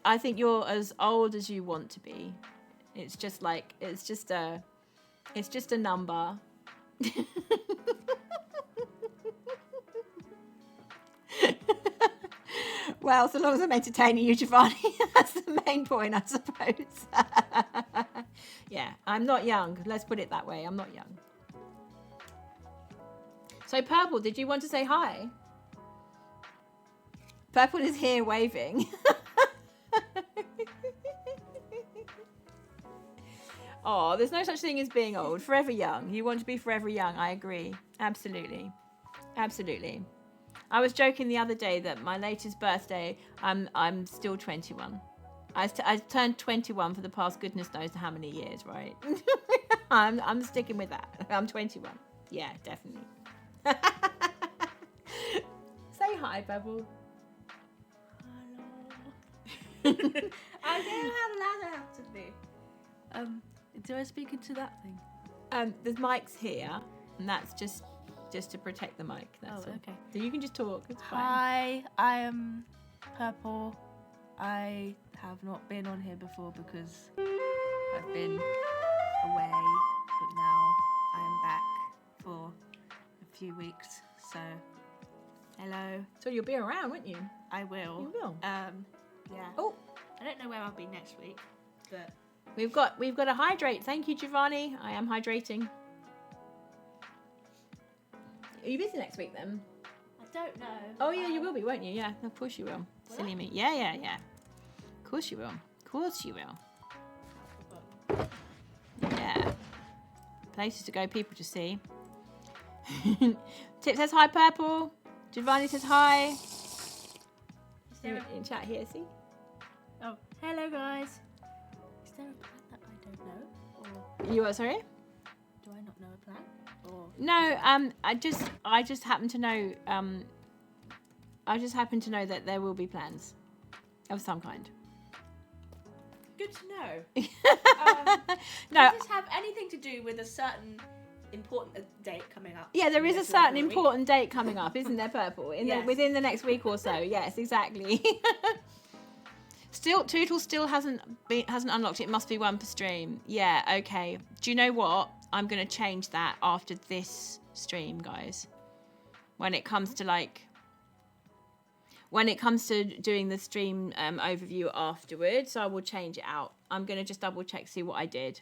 Speaker 1: I think you're as old as you want to be. It's just a number. Well, so long as I'm entertaining you, Giovanni, that's the main point, I suppose. Yeah, I'm not young. Let's put it that way. I'm not young. So, Purple, did you want to say hi? Purple is here waving. Oh, there's no such thing as being old. Forever young. You want to be forever young. I agree. Absolutely. I was joking the other day that my latest birthday, I'm still 21. I turned 21 for the past goodness knows how many years, right? I'm sticking with that. I'm 21. Yeah, definitely. Say hi, Bubble.
Speaker 2: Hello. I don't know how loud I have to be. Do I speak into that thing?
Speaker 1: The mic's here, and that's just to protect the mic. That's all.
Speaker 2: Okay.
Speaker 1: So you can just talk. It's fine.
Speaker 2: Hi, I am Purple. I have not been on here before because I've been away, but now I am back for a few weeks. So, hello.
Speaker 1: So you'll be around, won't you?
Speaker 2: I will.
Speaker 1: You will.
Speaker 2: Yeah.
Speaker 1: Oh,
Speaker 2: I don't know where I'll be next week, but
Speaker 1: we've got to hydrate. Thank you, Giovanni. I am hydrating. Are you busy next week then?
Speaker 2: I don't know.
Speaker 1: Oh yeah, you will be, won't you? Yeah, of course you will. Silly me. Yeah. Of course you will. Of course you will. Yeah. Places to go, people to see. Tip says hi, Purple. Giovanni says hi.
Speaker 2: Is there
Speaker 1: In chat here, see?
Speaker 2: Oh, hello guys. Is there a plan that I don't know? Or
Speaker 1: You are sorry?
Speaker 2: do I not know a plan? Or
Speaker 1: No, I just happen to know that there will be plans of some kind.
Speaker 2: good to know.
Speaker 1: No,
Speaker 2: Does this have anything to do with a certain important date coming up?
Speaker 1: yeah, there is a
Speaker 2: Next
Speaker 1: certain
Speaker 2: week?
Speaker 1: important date coming up, isn't there, Purple?
Speaker 2: Yes.
Speaker 1: Within the next week or so. Yes, exactly. Tootle still hasn't unlocked it. Must be one per stream. Yeah, okay. Do you know what? I'm going to change that after this stream, guys. When it comes to doing the stream overview afterwards, I will change it out. I'm going to just double check, see what I did.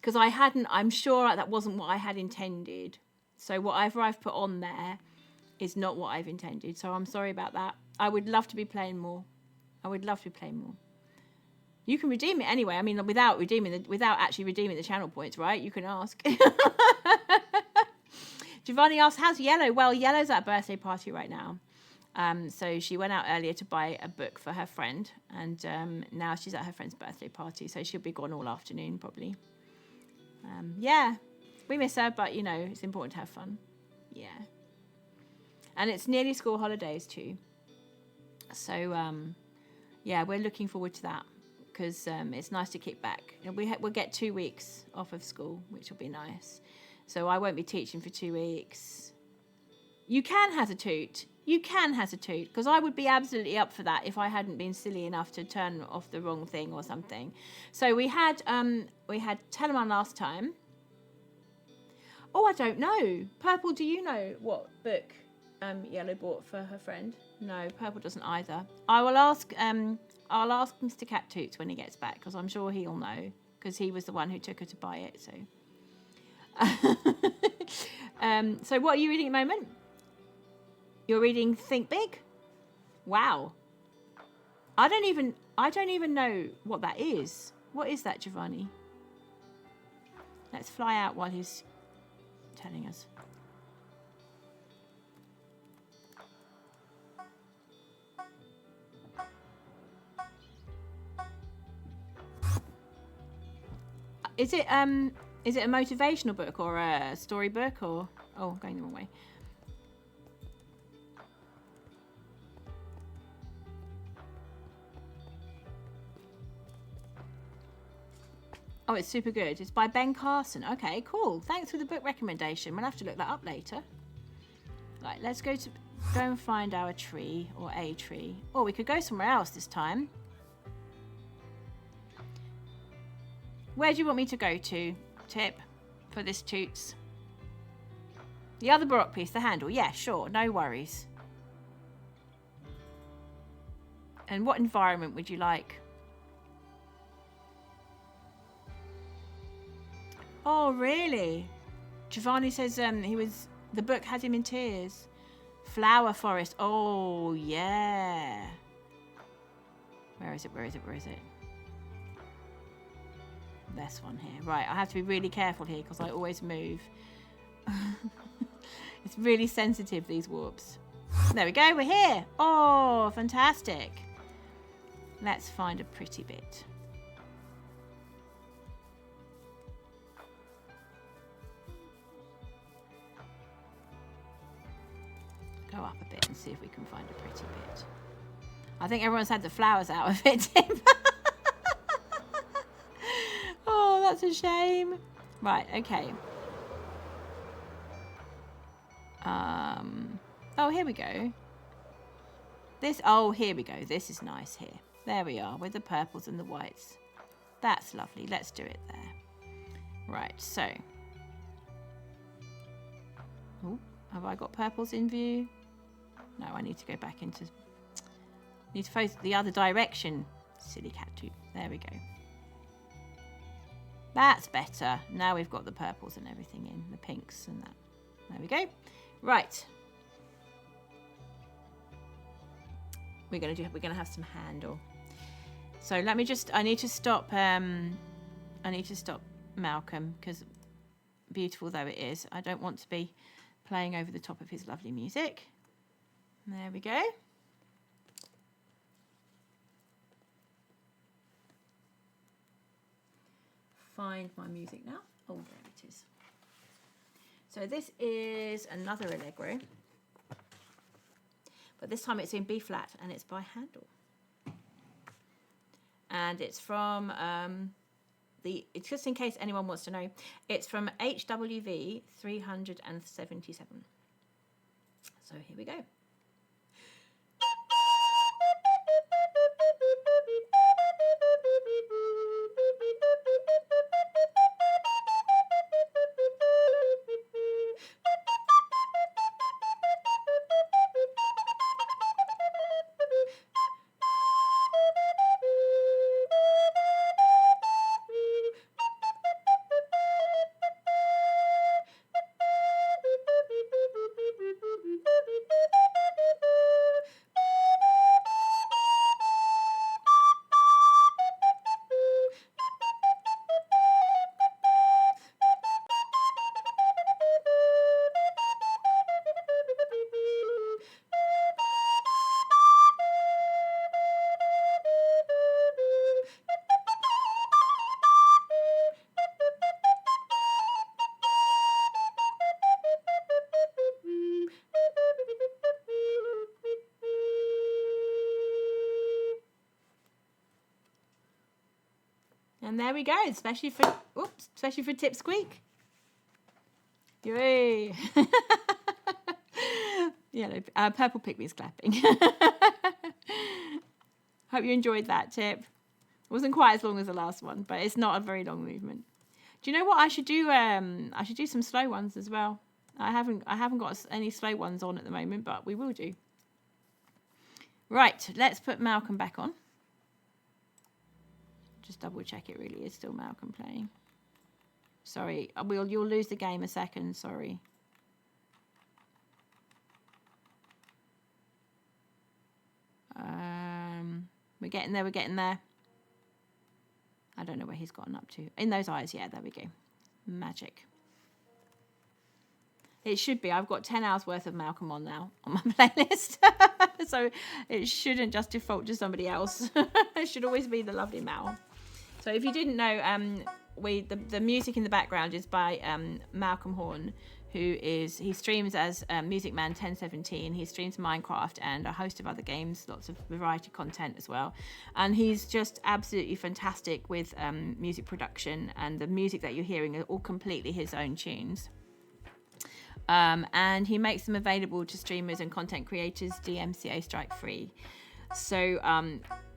Speaker 1: Because I'm sure that wasn't what I had intended. So whatever I've put on there is not what I've intended. So I'm sorry about that. I would love to be playing more. You can redeem it anyway. I mean, without actually redeeming the channel points, right? You can ask. Giovanni asks, how's Yellow? Well, Yellow's at a birthday party right now. So she went out earlier to buy a book for her friend. And now she's at her friend's birthday party. So she'll be gone all afternoon, probably. Yeah, we miss her, but, it's important to have fun. Yeah. And it's nearly school holidays, too. So, yeah, we're looking forward to that. Because it's nice to kick back. And we'll get 2 weeks off of school, which will be nice. So I won't be teaching for 2 weeks. You can have a toot. Because I would be absolutely up for that if I hadn't been silly enough to turn off the wrong thing or something. So we had Telemann last time. Oh, I don't know. Purple, do you know what book Yellow bought for her friend? No, Purple doesn't either. I'll ask Mr. Cat Toots when he gets back, because I'm sure he'll know, because he was the one who took her to buy it. So, so what are you reading at the moment? You're reading Think Big? Wow. I don't even know what that is. What is that, Giovanni? Let's fly out while he's telling us. Is it a motivational book or a story book or going the wrong way? Oh, it's super good. It's by Ben Carson. Okay, cool. Thanks for the book recommendation. We'll have to look that up later. Right, let's go and find our tree or a tree. Or we could go somewhere else this time. Where do you want me to go to, Tip, for this Toots? The other Baroque piece, the handle. Yeah, sure. No worries. And what environment would you like? Oh, really? Giovanni says the book had him in tears. Flower Forest. Oh, yeah. Where is it? This one here. Right, I have to be really careful here because I always move. It's really sensitive, these warps. There we go, we're here. Oh, fantastic. Let's find a pretty bit. Go up a bit and see if we can find a pretty bit. I think everyone's had the flowers out of it, Tim. Oh, that's a shame. Right, okay. Oh, here we go. Here we go. This is nice here. There we are, with the purples and the whites. That's lovely. Let's do it there. Right, so. Oh, have I got purples in view? No, I need to go back into... Need to face the other direction. Silly cat too. There we go. That's better. Now we've got the purples and everything in. The pinks and that. There we go. Right. We're gonna have some handle. So let me just, I need to stop Malcolm, because beautiful though it is, I don't want to be playing over the top of his lovely music. There we go. Find my music now. Oh, there it is. So this is another Allegro, but this time it's in B flat and it's by Handel. And it's from it's just in case anyone wants to know, it's from HWV 377. So here we go. And there we go, especially for Tip Squeak. Yay! Yellow, purple pygmies clapping. Hope you enjoyed that, Tip. It wasn't quite as long as the last one, but it's not a very long movement. Do you know what I should do? I should do some slow ones as well. I haven't got any slow ones on at the moment, but we will do. Right, let's put Malcolm back on. Just double check it really is still Malcolm playing. Sorry, you'll lose the game a second, sorry. We're getting there. I don't know where he's gotten up to. In those eyes, yeah, there we go. Magic. It should be. I've got 10 hours worth of Malcolm on now on my playlist. So it shouldn't just default to somebody else. It should always be the lovely Mal. So if you didn't know, the music in the background is by Malcolm Horn, he streams as Music Man 1017. He streams Minecraft and a host of other games, lots of variety content as well. And he's just absolutely fantastic with music production, and the music that you're hearing are all completely his own tunes. And he makes them available to streamers and content creators DMCA strike free. So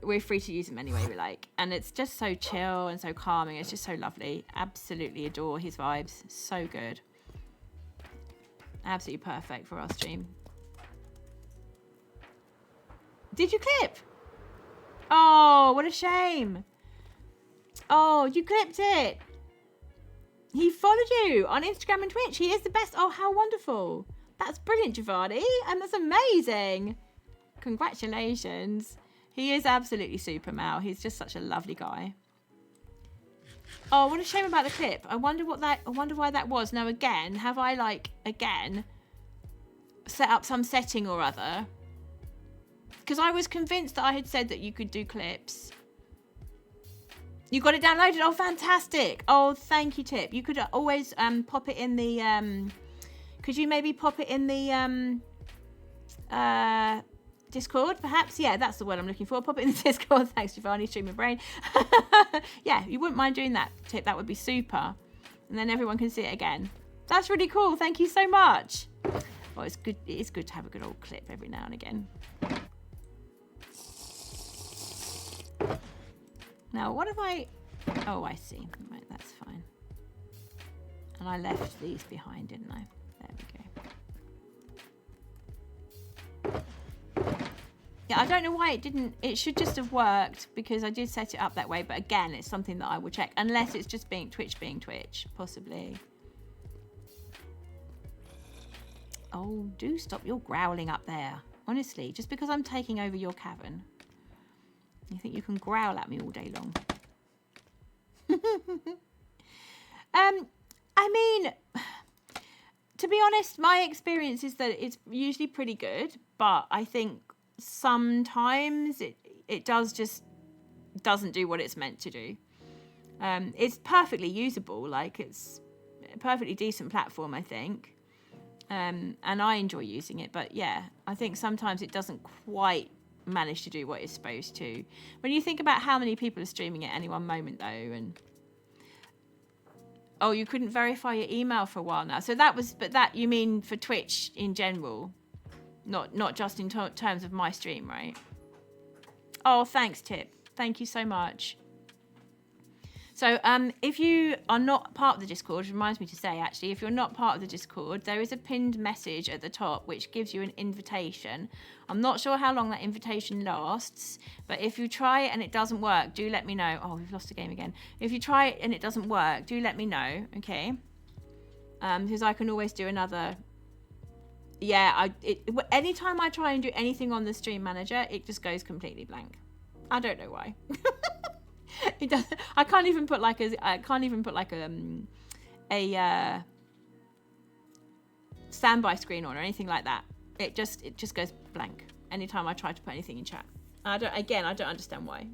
Speaker 1: we're free to use them anyway we like, and it's just so chill and so calming. It's just so lovely. Absolutely adore his vibes. So good. Absolutely perfect for our stream. Did you clip? Oh, what a shame. Oh, you clipped it. He followed you on Instagram and Twitch. He is the best. Oh, how wonderful. That's brilliant, Giovanni. And that's amazing. Congratulations. He is absolutely super, Mal. He's just such a lovely guy. Oh, what a shame about the clip. I wonder why that was. Now again, have I set up some setting or other? Because I was convinced that I had said that you could do clips. You got it downloaded? Oh, fantastic. Oh, thank you, Tip. You could always pop it in the... could you maybe pop it in the Discord, perhaps? Yeah, that's the word I'm looking for. Pop it in the Discord. Thanks, Giovanni. Streaming brain. Yeah, you wouldn't mind doing that, Tip. That would be super. And then everyone can see it again. That's really cool. Thank you so much. Oh, it's good. It is good to have a good old clip every now and again. Now, what have I Oh, I see. Right, that's fine. And I left these behind, didn't I? There we go. Yeah, I don't know why it didn't. It should just have worked because I did set it up that way. But again, it's something that I will check. Unless it's just being Twitch, possibly. Oh, do stop your growling up there. Honestly, just because I'm taking over your cavern. You think you can growl at me all day long? I mean, to be honest, my experience is that it's usually pretty good, but I think sometimes it doesn't do what it's meant to do. It's perfectly usable, like it's a perfectly decent platform, I think. And I enjoy using it, but yeah, I think sometimes it doesn't quite manage to do what it's supposed to. When you think about how many people are streaming at any one moment though, and oh, you couldn't verify your email for a while now. So that was, but that you mean for Twitch in general, not just in terms of my stream, right? Oh, thanks, Tip. Thank you so much. So if you are not part of the Discord, it reminds me to say, actually, if you're not part of the Discord, there is a pinned message at the top which gives you an invitation. I'm not sure how long that invitation lasts, but if you try it and it doesn't work, do let me know. Oh, we've lost the game again. If you try it and it doesn't work, do let me know, okay? Because I can always do another... Yeah, anytime I try and do anything on the Stream Manager, it just goes completely blank. I don't know why. It does. I can't even put like a standby screen on or anything like that. It just goes blank anytime I try to put anything in chat. I don't understand why.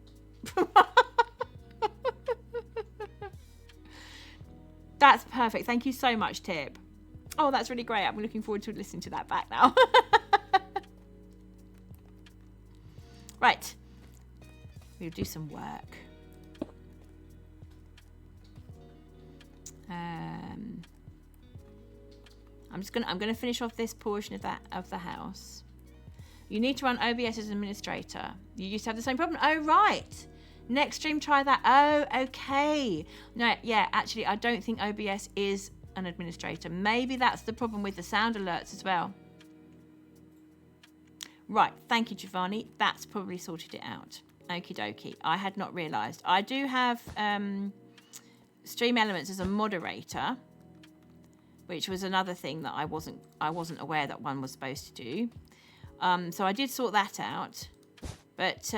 Speaker 1: That's perfect. Thank you so much, Tip. Oh, that's really great. I'm looking forward to listening to that back now. Right. We'll do some work. I'm gonna finish off this portion of the house. You need to run OBS as an administrator. You used to have the same problem. Oh right. Next stream, try that. Oh, okay. No, yeah, actually, I don't think OBS is an administrator. Maybe that's the problem with the sound alerts as well. Right, thank you, Giovanni. That's probably sorted it out. Okie dokie. I had not realised. I do have Stream Elements as a moderator, which was another thing that I wasn't aware that one was supposed to do. So I did sort that out. But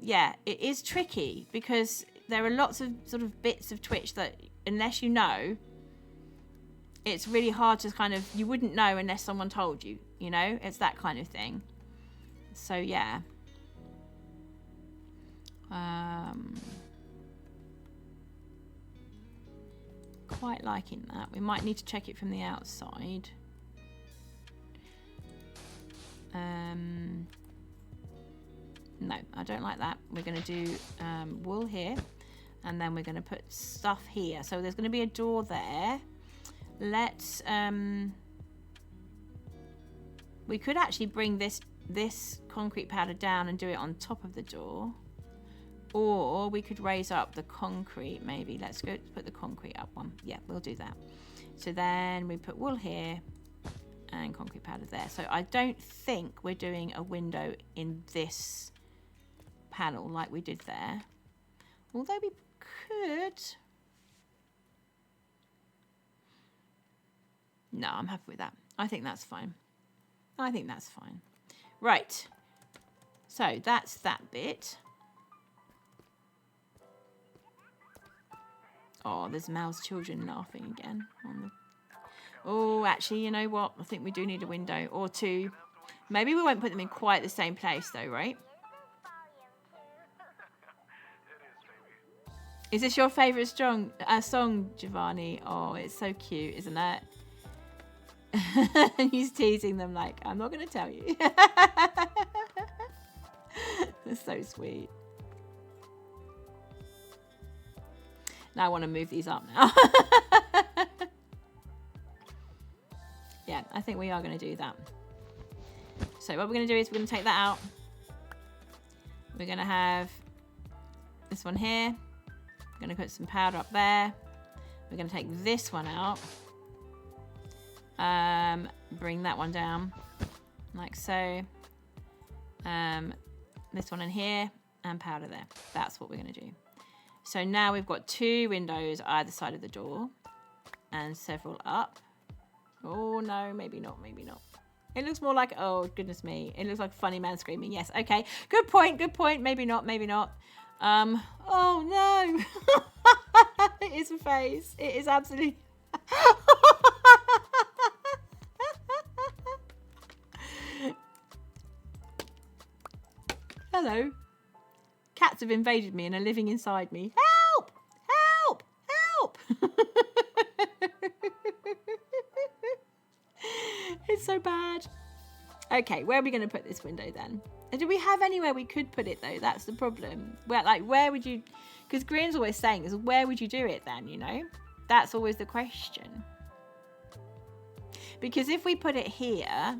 Speaker 1: yeah, it is tricky because there are lots of sort of bits of Twitch that unless you know, it's really hard to kind of, you wouldn't know unless someone told you, you know, it's that kind of thing. So yeah. Quite liking that. We might need to check it from the outside. No, I don't like that. We're going to do wool here, and then we're going to put stuff here. So there's going to be a door there. Let's we could actually bring this concrete powder down and do it on top of the door, or we could raise up the concrete. Maybe let's go put the concrete up one. Yeah, we'll do that. So then we put wool here and concrete powder there. So I don't think we're doing a window in this panel like we did there, although we could. No, I'm happy with that. I think that's fine. I think that's fine. Right, so that's that bit. Oh, there's Mal's children laughing again on the... Oh, actually, you know what? I think we do need a window or two. Maybe we won't put them in quite the same place though, right? Is this your favourite song, Giovanni? Oh, it's so cute, isn't it? He's teasing them like, I'm not going to tell you. That's so sweet. Now I want to move these up now. Yeah, I think we are going to do that. So what we're going to do is we're going to take that out. We're going to have this one here. I'm going to put some powder up there. We're going to take this one out. Bring that one down like so. This one in here and powder there. That's what we're going to do. So now we've got 2 windows either side of the door and several up. Oh no, maybe not, maybe not. It looks more like, oh goodness me, it looks like a funny man screaming. Yes, okay, good point, good point. Maybe not, maybe not. Oh no. It is a face. It is absolutely. Hello. Cats have invaded me and are living inside me. Help! Help! Help! It's so bad. Okay, where are we going to put this window then? And do we have anywhere we could put it though? That's the problem. Where would you... Because Green's always saying this, where would you do it then, you know? That's always the question. Because if we put it here,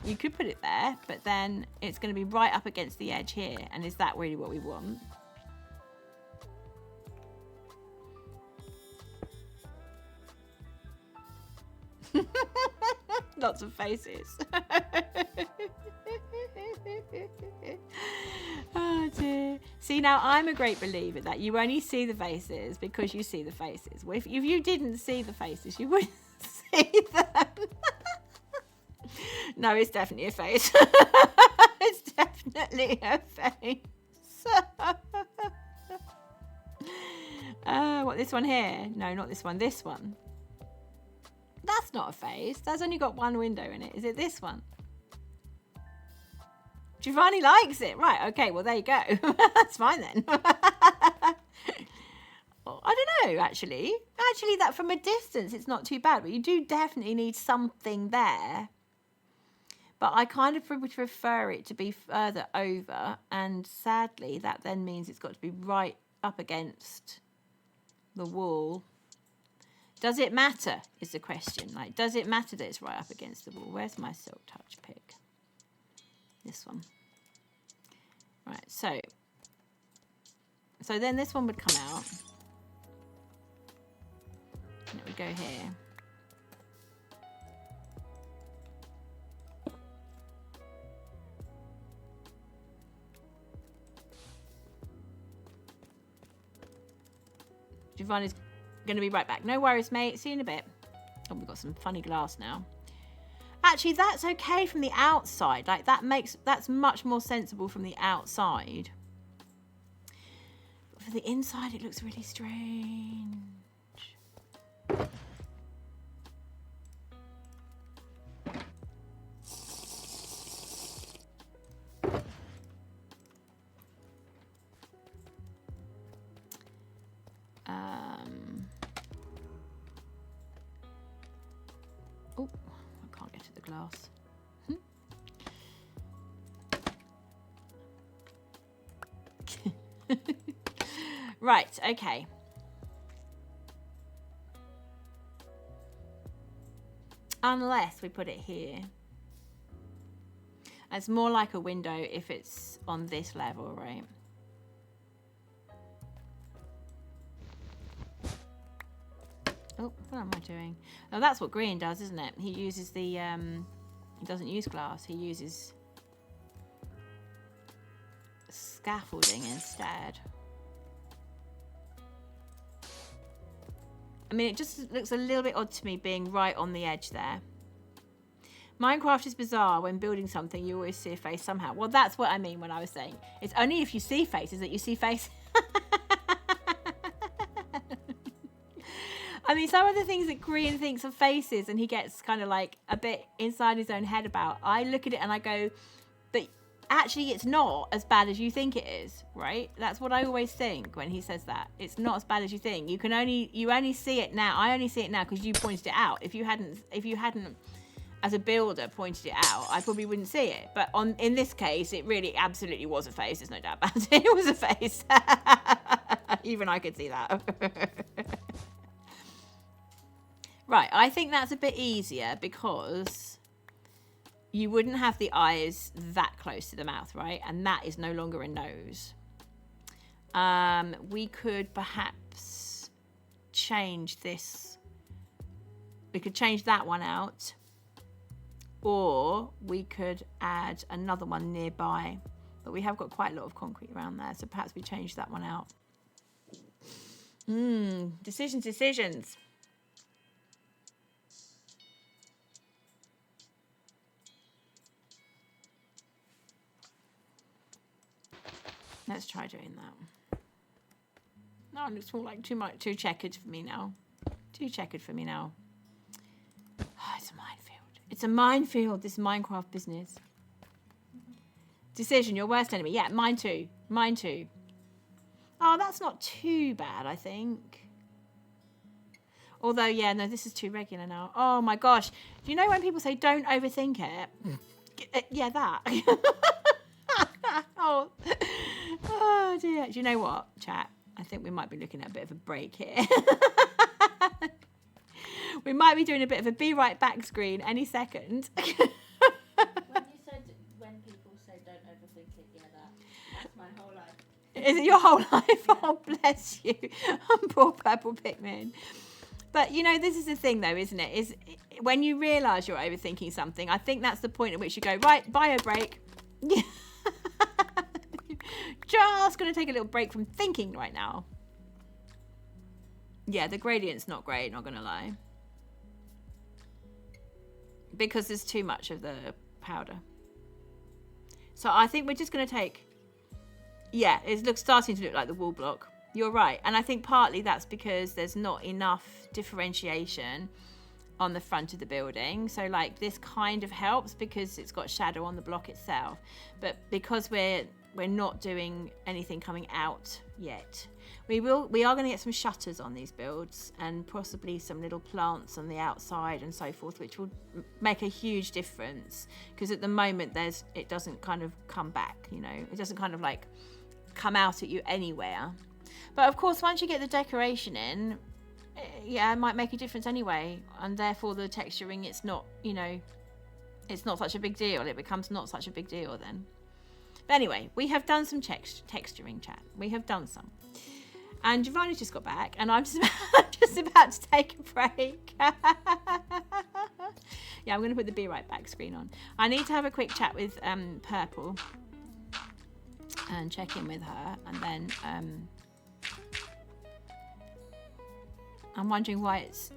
Speaker 1: you could put it there, but then it's going to be right up against the edge here. And is that really what we want? Lots of faces. Oh dear. See, now I'm a great believer that you only see the faces because you see the faces. Well, if you didn't see the faces, you wouldn't see them. No, it's definitely a face. It's definitely a face. What, this one here? No, not this one. This one. That's not a face. That's only got 1 window in it. Is it this one? Giovanni likes it. Right, okay, well, there you go. That's fine then. Well, I don't know, actually. Actually, that from a distance, it's not too bad. But you do definitely need something there. But I kind of would prefer it to be further over. And sadly, that then means it's got to be right up against the wall. Does it matter, is the question. Like, does it matter that it's right up against the wall? Where's my Silk Touch pick? This one. Right, so then this one would come out. And it would go here. Giovanni's going to be right back. No worries, mate. See you in a bit. Oh, we've got some funny glass now. Actually, that's okay from the outside. Like, that's much more sensible from the outside. But for the inside, it looks really strange. Oh, I can't get to the glass. Right, okay. Unless we put it here. It's more like a window if it's on this level, right? Oh, what am I doing? Oh, that's what Green does, isn't it? He uses the, he doesn't use glass, he uses scaffolding instead. I mean, it just looks a little bit odd to me being right on the edge there. Minecraft is bizarre. When building something, you always see a face somehow. Well, that's what I mean when I was saying. It's only if you see faces that you see faces. I mean, some of the things that Green thinks are faces and he gets kind of like a bit inside his own head about, I look at it and I go, but actually it's not as bad as you think it is, right? That's what I always think when he says that. It's not as bad as you think. You only see it now. I only see it now because you pointed it out. If you hadn't as a builder pointed it out, I probably wouldn't see it. But in this case, it really absolutely was a face. There's no doubt about it. It was a face. Even I could see that. Right, I think that's a bit easier because you wouldn't have the eyes that close to the mouth, right? And that is no longer a nose. We could perhaps change this. We could change that one out, or we could add another one nearby. But we have got quite a lot of concrete around there, so perhaps we change that one out. Decisions. Let's try doing that. No, it looks more like too checkered for me now. Too checkered for me now. Oh, it's a minefield. It's a minefield, this Minecraft business. Decision, your worst enemy. Yeah, mine too. Mine too. Oh, that's not too bad, I think. Although, yeah, no, this is too regular now. Oh, my gosh. Do you know when people say don't overthink it? Yeah, that. Oh, dear. Do you know what, chat? I think we might be looking at a bit of a break here. We might be doing a bit of a be right back screen any second.
Speaker 2: When you said when people say don't overthink it, yeah, that's my whole life.
Speaker 1: Is it your whole life? Oh, bless you. Poor purple Pikmin. But, you know, this is the thing, though, isn't it? Is when you realise you're overthinking something, I think that's the point at which you go, right, bio break. Just going to take a little break from thinking right now. Yeah, the gradient's not great, not going to lie. Because there's too much of the powder. So I think we're just going to take... Yeah, it's starting to look like the wall block. You're right. And I think partly that's because there's not enough differentiation on the front of the building. So like this kind of helps because it's got shadow on the block itself. But because we're not doing anything coming out yet, we are going to get some shutters on these builds and possibly some little plants on the outside and so forth, which will make a huge difference. Because at the moment it doesn't kind of come back, you know, it doesn't kind of like come out at you anywhere. But of course, once you get the decoration in, yeah, it might make a difference anyway. And therefore the texturing, it's not, you know, it's not such a big deal. It becomes not such a big deal then. But anyway, we have done some texturing, chat. We have done some. And Giovanni's just got back and I'm just about to take a break. Yeah, I'm going to put the be right back screen on. I need to have a quick chat with Purple and check in with her, and then I'm wondering why it's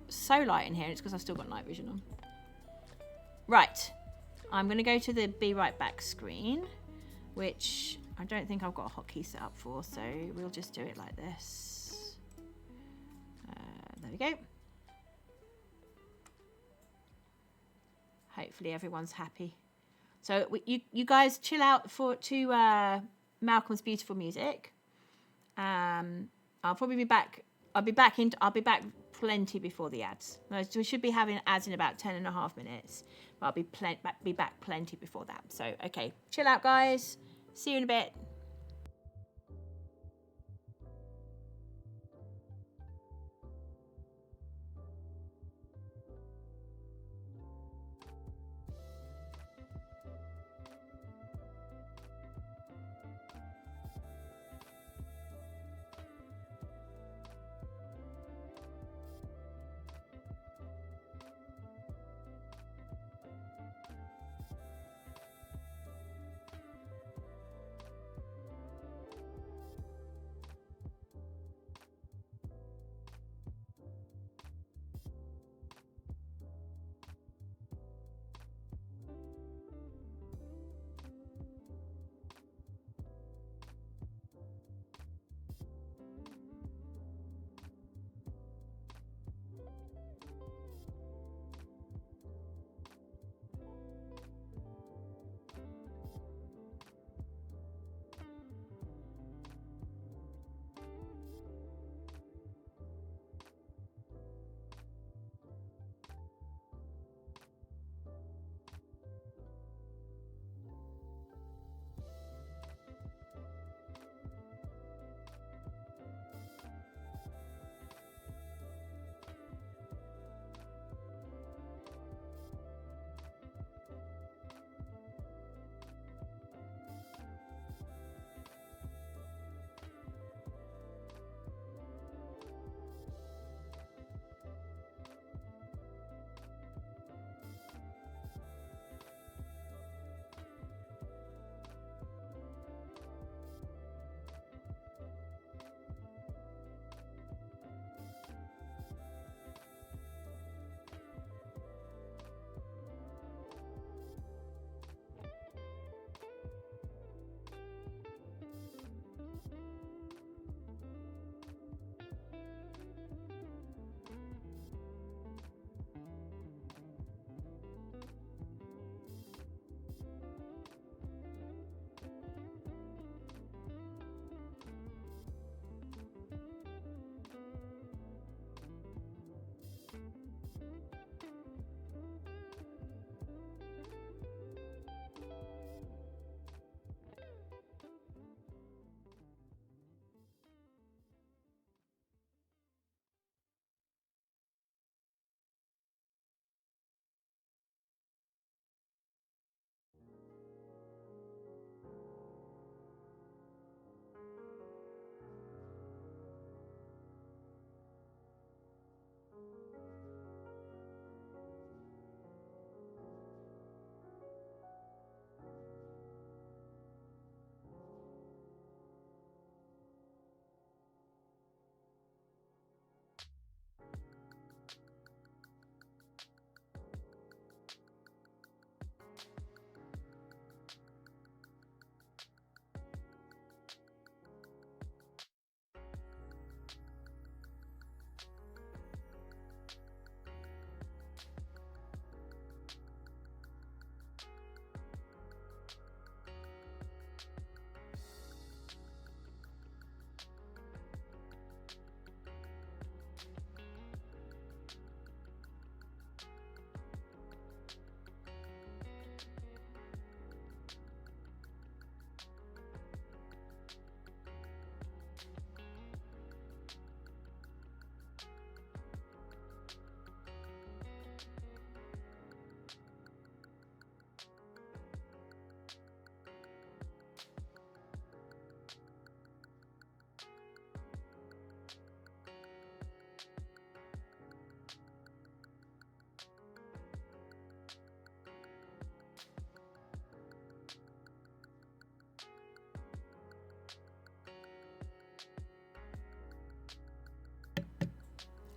Speaker 1: so light in here. It's because I've still got night vision on. Right, I'm going to go to the be right back screen, which I don't think I've got a hotkey set up for, so we'll just do it like this. There we go. Hopefully everyone's happy. So you guys chill out to Malcolm's beautiful music. I'll probably be back. I'll be back plenty before the ads. We should be having ads in about 10.5 minutes. But I'll be back plenty before that. So okay, chill out, guys. See you in a bit.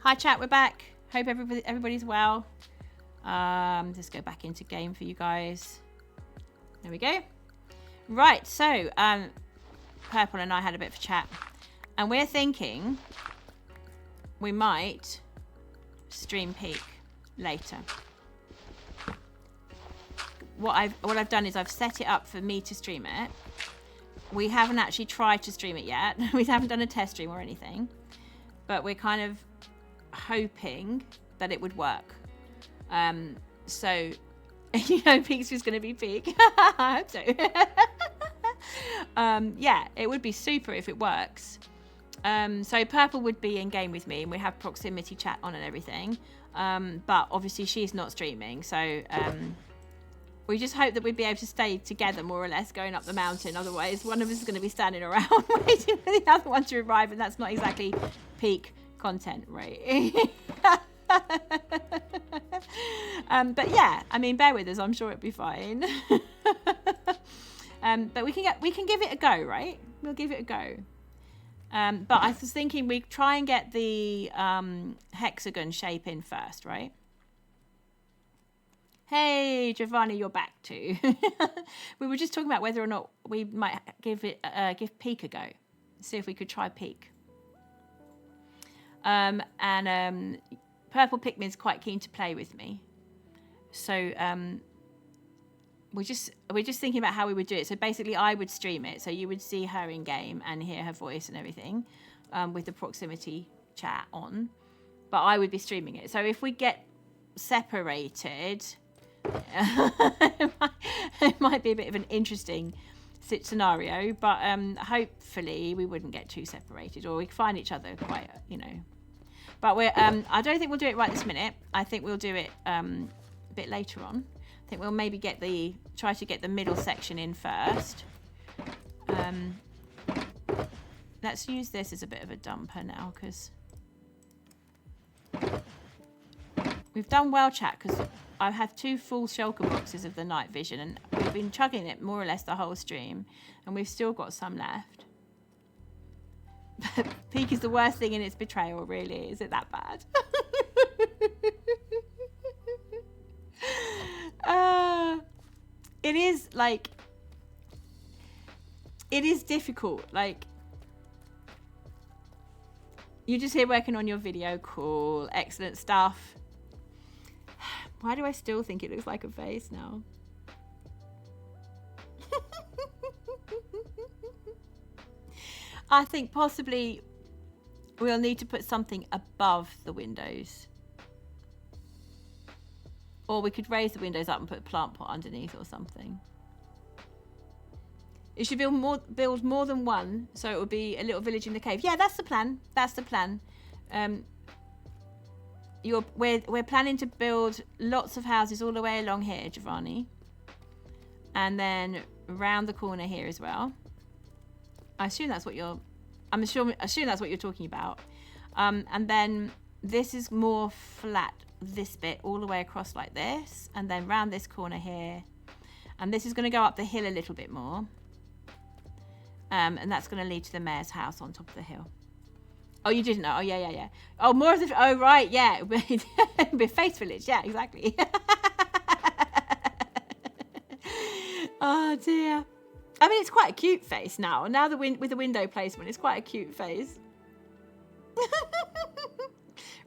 Speaker 1: Hi chat, we're back. Hope everybody's well. Just go back into game for you guys. There we go. Right, so Purple and I had a bit of a chat, and we're thinking we might stream Peak later. What I've done is I've set it up for me to stream it. We haven't actually tried to stream it yet. We haven't done a test stream or anything, but we're kind of hoping that it would work. So you know, Peak's just going to be Peak. I hope so. Yeah, it would be super if it works. So Purple would be in game with me, and we have proximity chat on and everything. But obviously she's not streaming, so we just hope that we'd be able to stay together more or less going up the mountain. Otherwise, one of us is going to be standing around waiting for the other one to arrive, and that's not exactly Peak content, right? But yeah, I mean, bear with us. I'm sure it'll be fine. But we can give it a go, right? We'll give it a go. But I was thinking we try and get the hexagon shape in first, right? Hey, Giovanni, you're back too. We were just talking about whether or not we might give Peak a go. See if we could try Peak. Purple Pikmin's quite keen to play with me. So we're just thinking about how we would do it. So basically I would stream it. So you would see her in game and hear her voice and everything with the proximity chat on. But I would be streaming it. So if we get separated, it might be a bit of an interesting scenario. But hopefully we wouldn't get too separated, or we find each other quite, you know. But we're I don't think we'll do it right this minute. I think we'll do it a bit later on. I think we'll maybe try to get the middle section in first. Let's use this as a bit of a dumper now, because we've done well, chat, because I have 2 full shulker boxes of the night vision, and we've been chugging it more or less the whole stream, and we've still got some left. Peak is the worst thing in its betrayal, really. Is it that bad? It is, like, it is difficult. Like, you're just here working on your video. Cool. Excellent stuff. Why do I still think it looks like a face now? I think possibly we'll need to put something above the windows. Or we could raise the windows up and put a plant pot underneath or something. It should build more than one, so it would be a little village in the cave. Yeah, that's the plan. That's the plan. We're planning to build lots of houses all the way along here, Giovanni. And then around the corner here as well. I assume that's what you're talking about. And then this is more flat, this bit all the way across like this, and then round this corner here, and this is going to go up the hill a little bit more, and that's going to lead to the mayor's house on top of the hill. Oh, you didn't know? Oh, yeah. Oh, more of the... Oh, right, yeah. Be Face Village. Yeah, exactly. Oh, dear. I mean, it's quite a cute face now. Now with the window placement, it's quite a cute face.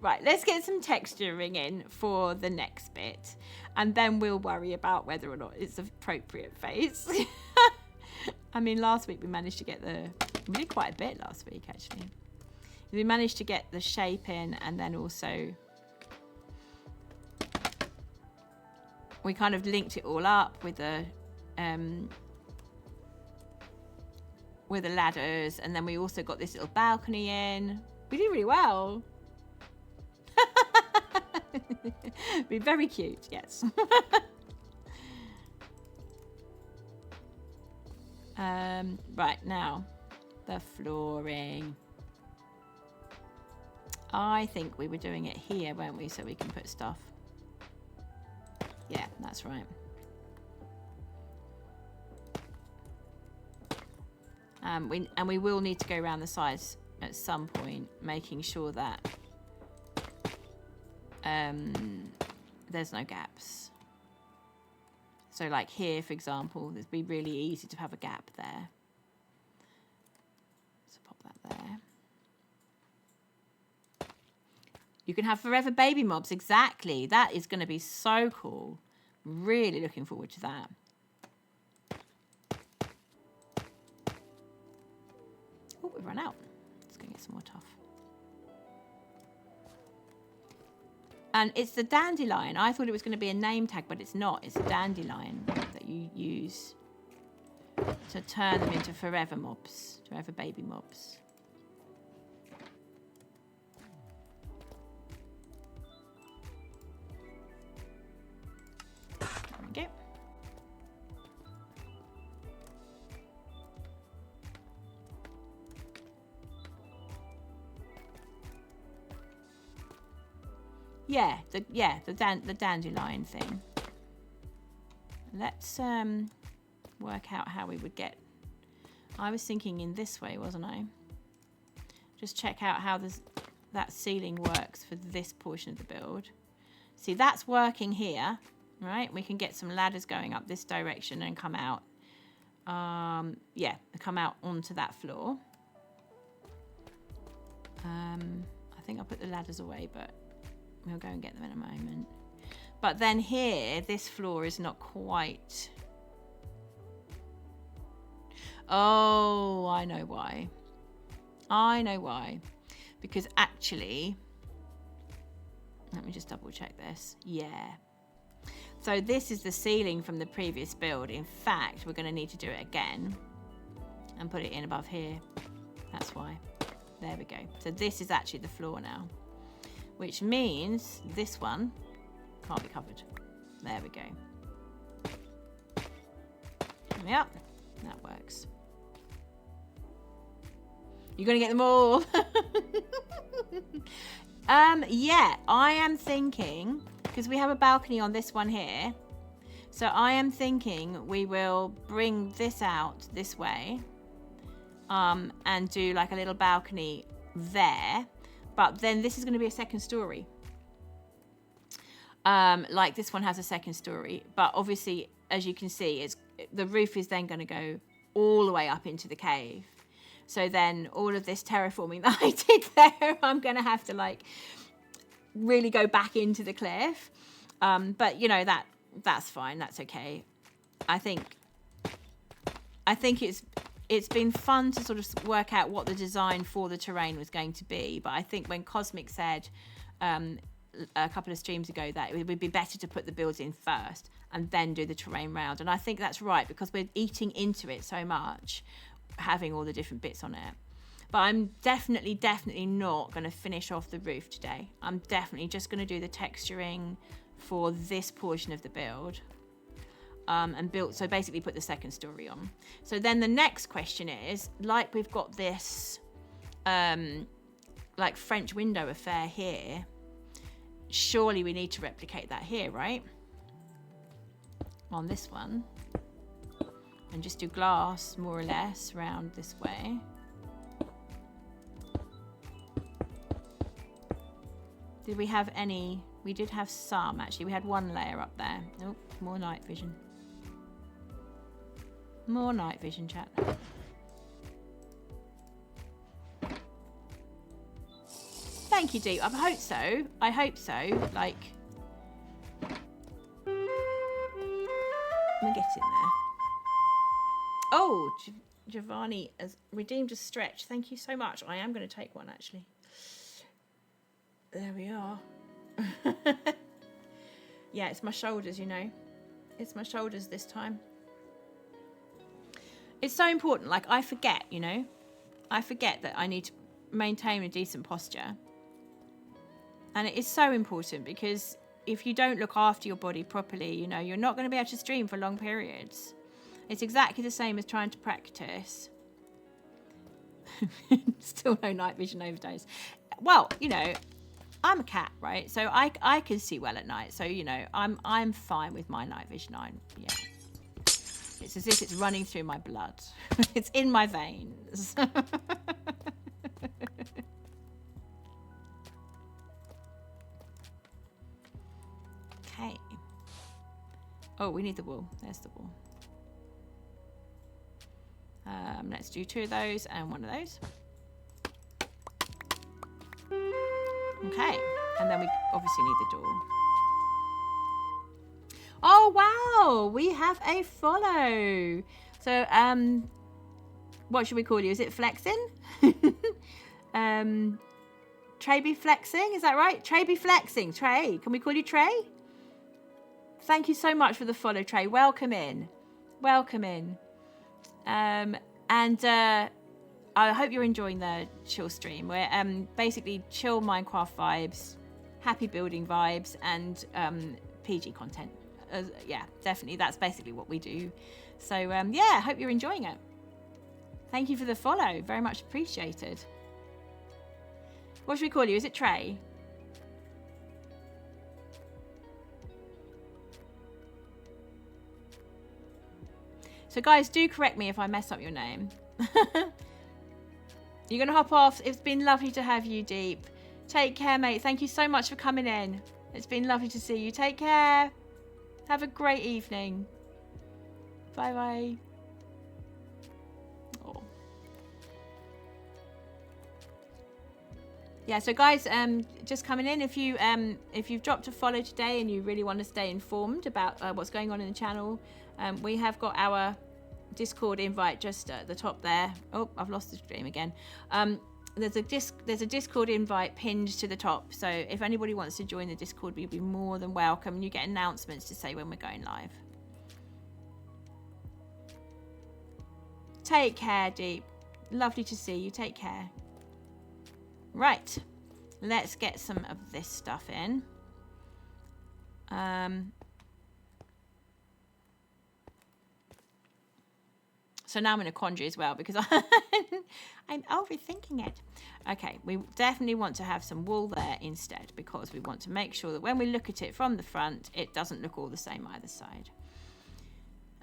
Speaker 1: Right, let's get some texturing in for the next bit, and then we'll worry about whether or not it's an appropriate face. I mean, last week we managed to get we did quite a bit last week, actually. We managed to get the shape in, and then also we kind of linked it all up with the ladders, and then we also got this little balcony in. We did really well. Be very cute, yes. Right, now the flooring. I think we were doing it here, weren't we, so we can put stuff. Yeah, that's right. We will need to go around the sides at some point, making sure that there's no gaps. So like here, for example, it'd be really easy to have a gap there. So pop that there. You can have forever baby mobs. Exactly. That is going to be so cool. Really looking forward to that. Oh, we've run out. Let's go get some more tough. And it's the dandelion. I thought it was going to be a name tag, but it's not. It's a dandelion that you use to turn them into forever mobs, forever baby mobs. There we go. Yeah, the dandelion thing. Let's work out how we would get. I was thinking in this way, wasn't I? Just check out how that ceiling works for this portion of the build. See, that's working here, right? We can get some ladders going up this direction and come out. Yeah, come out onto that floor. I think I'll put the ladders away, but we'll go and get them in a moment. But then here, this floor is not quite... Oh, I know why. I know why. Because actually... Let me just double check this. Yeah. So this is the ceiling from the previous build. In fact, we're going to need to do it again. And put it in above here. That's why. There we go. So this is actually the floor now. Which means this one can't be covered. There we go. Yep, that works. You're going to get them all. Yeah, I am thinking, because we have a balcony on this one here. So I am thinking we will bring this out this way. And do like a little balcony there. But then this is going to be a second story. Like this one has a second story. But obviously, as you can see, the roof is then going to go all the way up into the cave. So then all of this terraforming that I did there, I'm going to have to like really go back into the cliff. But, you know, that's fine. That's okay. I think it's been fun to sort of work out what the design for the terrain was going to be. But I think when Cosmic said a couple of streams ago that it would be better to put the builds in first and then do the terrain round. And I think that's right, because we're eating into it so much, having all the different bits on it. But I'm definitely not going to finish off the roof today. I'm definitely just going to do the texturing for this portion of the build. And built, so basically put the second story on. So then the next question is, like we've got this like French window affair here, surely we need to replicate that here, right? On this one. And just do glass more or less round this way. Did we have any? We did have some actually. We had one layer up there. Oh, more night vision. More night vision, chat. Thank you, Dee. I hope so. I hope so. Like, let me get in there. Oh, Giovanni has redeemed a stretch. Thank you so much. I am going to take one, actually. There we are. Yeah, it's my shoulders, you know. It's my shoulders this time. It's so important. Like, I forget, you know. I forget that I need to maintain a decent posture. And it is so important, because if you don't look after your body properly, you know, you're not going to be able to stream for long periods. It's exactly the same as trying to practice. Still no night vision overdose. Well, you know, I'm a cat, right? So I can see well at night. So, you know, I'm fine with my night vision. Yeah. It's as if it's running through my blood. It's in my veins. Okay. Oh, we need the wool. There's the wool. Let's do 2 of those and 1 of those. Okay. And then we obviously need the door. Oh, wow. We have a follow. So, what should we call you? Is it flexing? Trey flexing, is that right? Trey flexing. Trey, can we call you Trey? Thank you so much for the follow, Trey. Welcome in. Welcome in. And I hope you're enjoying the chill stream. We're basically chill Minecraft vibes, happy building vibes, and PG content. Yeah, definitely. That's basically what we do. So, yeah, hope you're enjoying it. Thank you for the follow. Very much appreciated. What should we call you? Is it Trey? So, guys, do correct me if I mess up your name. You're going to hop off. It's been lovely to have you, Deep. Take care, mate. Thank you so much for coming in. It's been lovely to see you. Take care. Have a great evening. Bye-bye. Oh. Yeah, so guys, just coming in, if you've dropped a follow today and you really want to stay informed about what's going on in the channel, we have got our Discord invite just at the top there. Oh, I've lost the stream again. There's a Discord invite pinned to the top. So if anybody wants to join the Discord, we'll be more than welcome. You get announcements to say when we're going live. Take care, Deep. Lovely to see you. Take care. Right. Let's get some of this stuff in. So now I'm in a quandary as well because I'm overthinking it. Okay, we definitely want to have some wool there instead because we want to make sure that when we look at it from the front, it doesn't look all the same either side.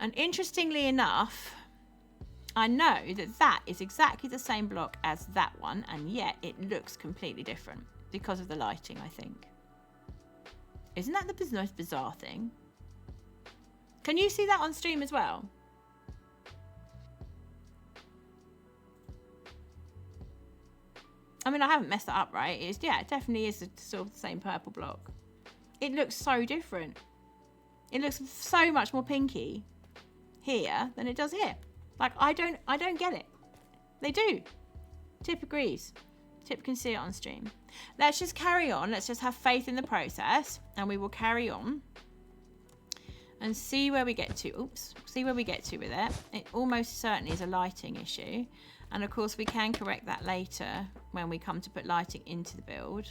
Speaker 1: And interestingly enough, I know that that is exactly the same block as that one, and yet it looks completely different because of the lighting, I think. Isn't that the most bizarre thing? Can you see that on stream as well? I mean, I haven't messed that up, right? Yeah, it definitely is sort of the same purple block. It looks so different. It looks so much more pinky here than it does here. Like, I don't get it. They do. Tip agrees. Tip can see it on stream. Let's just carry on. Let's just have faith in the process, and we will carry on and see where we get to. Oops. See where we get to with it. It almost certainly is a lighting issue. And of course, we can correct that later when we come to put lighting into the build.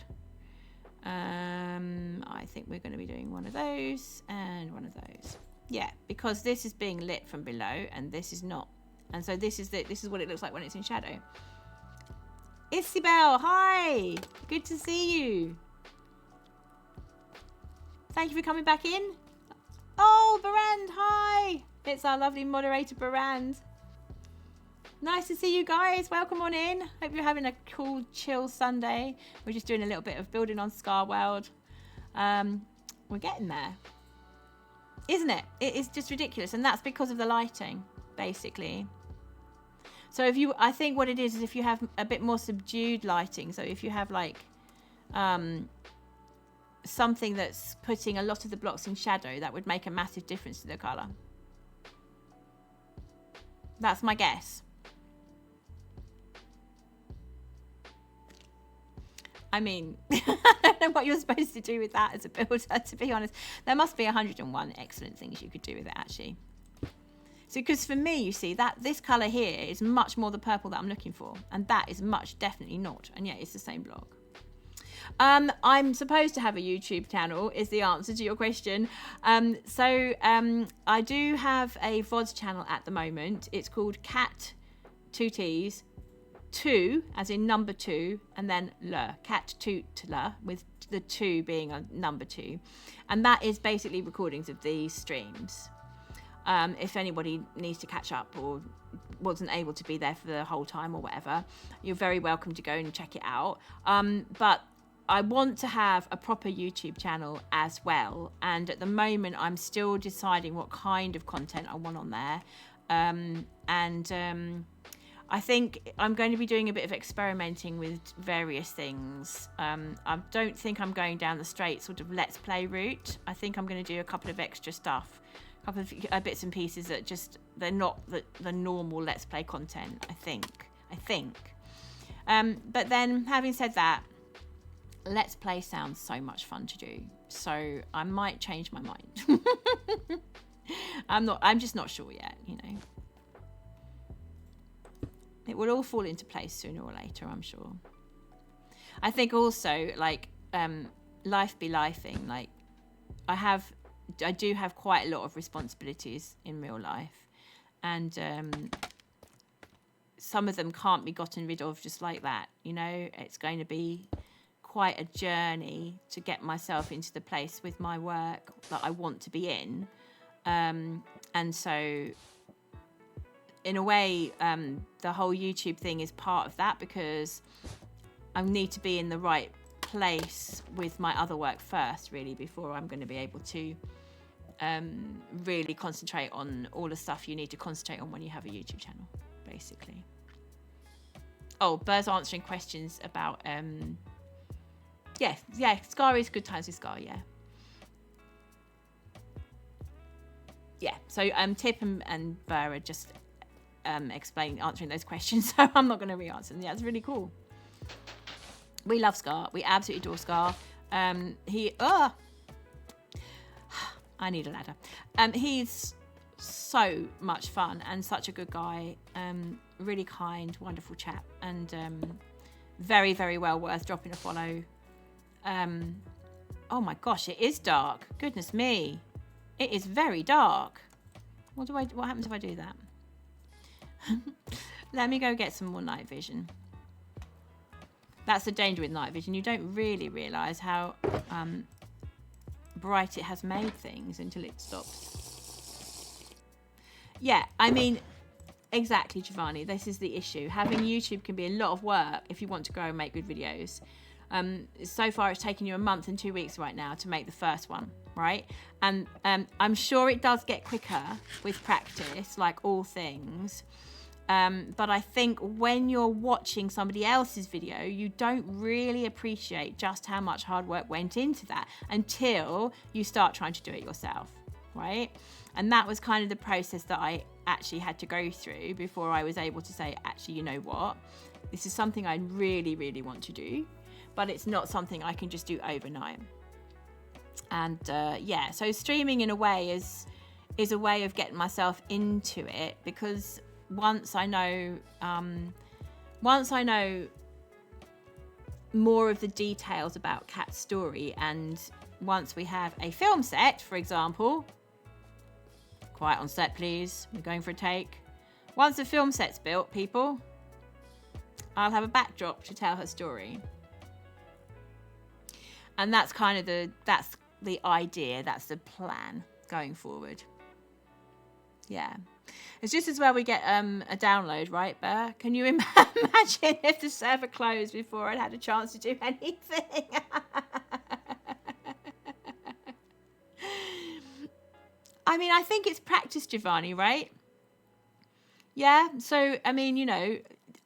Speaker 1: I think we're going to be doing one of those and one of those. Yeah, because this is being lit from below and this is not. And so this is what it looks like when it's in shadow. Isabel, hi! Good to see you. Thank you for coming back in. Oh, Barand, hi! It's our lovely moderator, Barand. Nice to see you guys. Welcome on in. Hope you're having a cool, chill Sunday. We're just doing a little bit of building on ScarWorld. We're getting there. Isn't it? It is just ridiculous. And that's because of the lighting, basically. So I think what it is if you have a bit more subdued lighting. So if you have like something that's putting a lot of the blocks in shadow, that would make a massive difference to the color. That's my guess. I mean, I don't know what you're supposed to do with that as a builder, to be honest. There must be 101 excellent things you could do with it, actually. So, because for me, you see, that this colour here is much more the purple that I'm looking for. And that is definitely not. And yet it's the same block. I'm supposed to have a YouTube channel, is the answer to your question. I do have a VOD channel at the moment. It's called Catt, 2 T's, 2 as in number 2, and then le, Catt Tootler, with the 2 being a number 2. And that is basically recordings of these streams. If anybody needs to catch up or wasn't able to be there for the whole time or whatever, you're very welcome to go and check it out. But I want to have a proper YouTube channel as well. And at the moment, I'm still deciding what kind of content I want on there. I think I'm going to be doing a bit of experimenting with various things. I don't think I'm going down the straight sort of Let's Play route. I think I'm going to do a couple of extra stuff, a couple of bits and pieces that just, they're not the normal Let's Play content, I think. But then, having said that, Let's Play sounds so much fun to do. So I might change my mind. I'm just not sure yet, you know. It will all fall into place sooner or later, I'm sure. I think also, like, life be lifing. Like, I do have quite a lot of responsibilities in real life, and some of them can't be gotten rid of just like that. You know, it's going to be quite a journey to get myself into the place with my work that I want to be in, and so, in a way, the whole YouTube thing is part of that, because I need to be in the right place with my other work first, really, before I'm going to be able to really concentrate on all the stuff you need to concentrate on when you have a YouTube channel, basically. Oh, Burr's answering questions about, yeah, Scar is good times with Scar, yeah. Yeah, so Tip and Burr are just answering those questions, so I'm not going to re-answer them. Yeah, it's really cool. We love Scar. We absolutely adore Scar. I need a ladder. He's so much fun and such a good guy. Really kind, wonderful chap, and very, very well worth dropping a follow. Oh my gosh, it is dark. Goodness me. It is very dark. What happens if I do that? Let me go get some more night vision. That's the danger with night vision. You don't really realise how bright it has made things until it stops. Yeah, I mean, exactly, Giovanni. This is the issue. Having YouTube can be a lot of work if you want to grow and make good videos. So far, it's taken you a month and 2 weeks right now to make the first one, right? And I'm sure it does get quicker with practice, like all things. But I think when you're watching somebody else's video, you don't really appreciate just how much hard work went into that until you start trying to do it yourself, right? And that was kind of the process that I actually had to go through before I was able to say, actually, you know what? This is something I really, really want to do, but it's not something I can just do overnight. And yeah, so streaming in a way is a way of getting myself into it, because once I know more of the details about Catt's story, and once we have a film set, for example, quiet on set please, we're going for a take. Once the film set's built, people, I'll have a backdrop to tell her story. And that's kind of the idea, that's the plan going forward. Yeah. It's just as well we get a download, right, Burr? Can you imagine if the server closed before I'd had a chance to do anything? I mean, I think it's practice, Giovanni, right? Yeah, so, I mean, you know,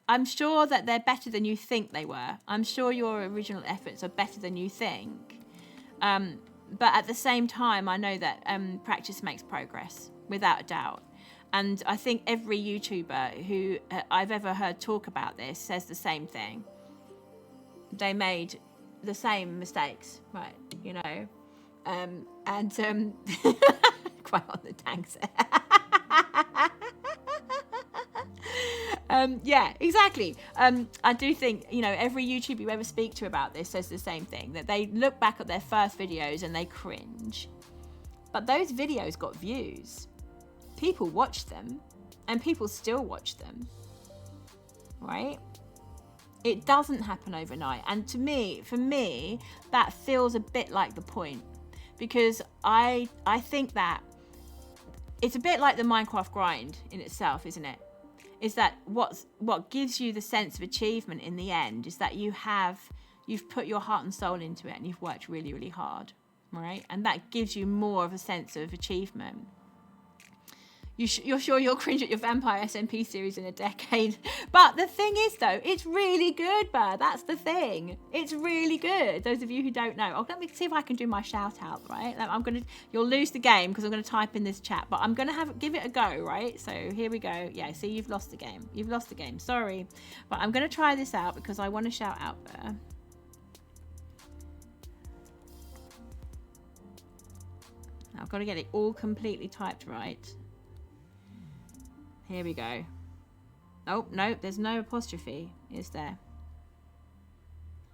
Speaker 1: I'm sure that they're better than you think they were. I'm sure your original efforts are better than you think. But at the same time, I know that practice makes progress, without a doubt. And I think every YouTuber who I've ever heard talk about this says the same thing. They made the same mistakes, right? You know, quite on the tanks. Yeah, exactly. I do think, you know, every YouTuber you ever speak to about this says the same thing, that they look back at their first videos and they cringe. But those videos got views. People watched them, and people still watch them, right? It doesn't happen overnight. And for me, that feels a bit like the point, because I think that it's a bit like the Minecraft grind in itself, isn't it? Is that what gives you the sense of achievement in the end is that you have you've put your heart and soul into it and you've worked really, really hard, right? And that gives you more of a sense of achievement. You're sure you'll cringe at your Vampire SMP series in a decade. But the thing is, though, it's really good, Burr. That's the thing. It's really good. Those of you who don't know. Oh, let me see if I can do my shout out, right? You'll lose the game because I'm going to type in this chat. But I'm going to give it a go, right? So here we go. Yeah, see, you've lost the game. You've lost the game. Sorry. But I'm going to try this out because I want to shout out Burr. I've got to get it all completely typed right. Here we go. Oh, no, there's no apostrophe, is there?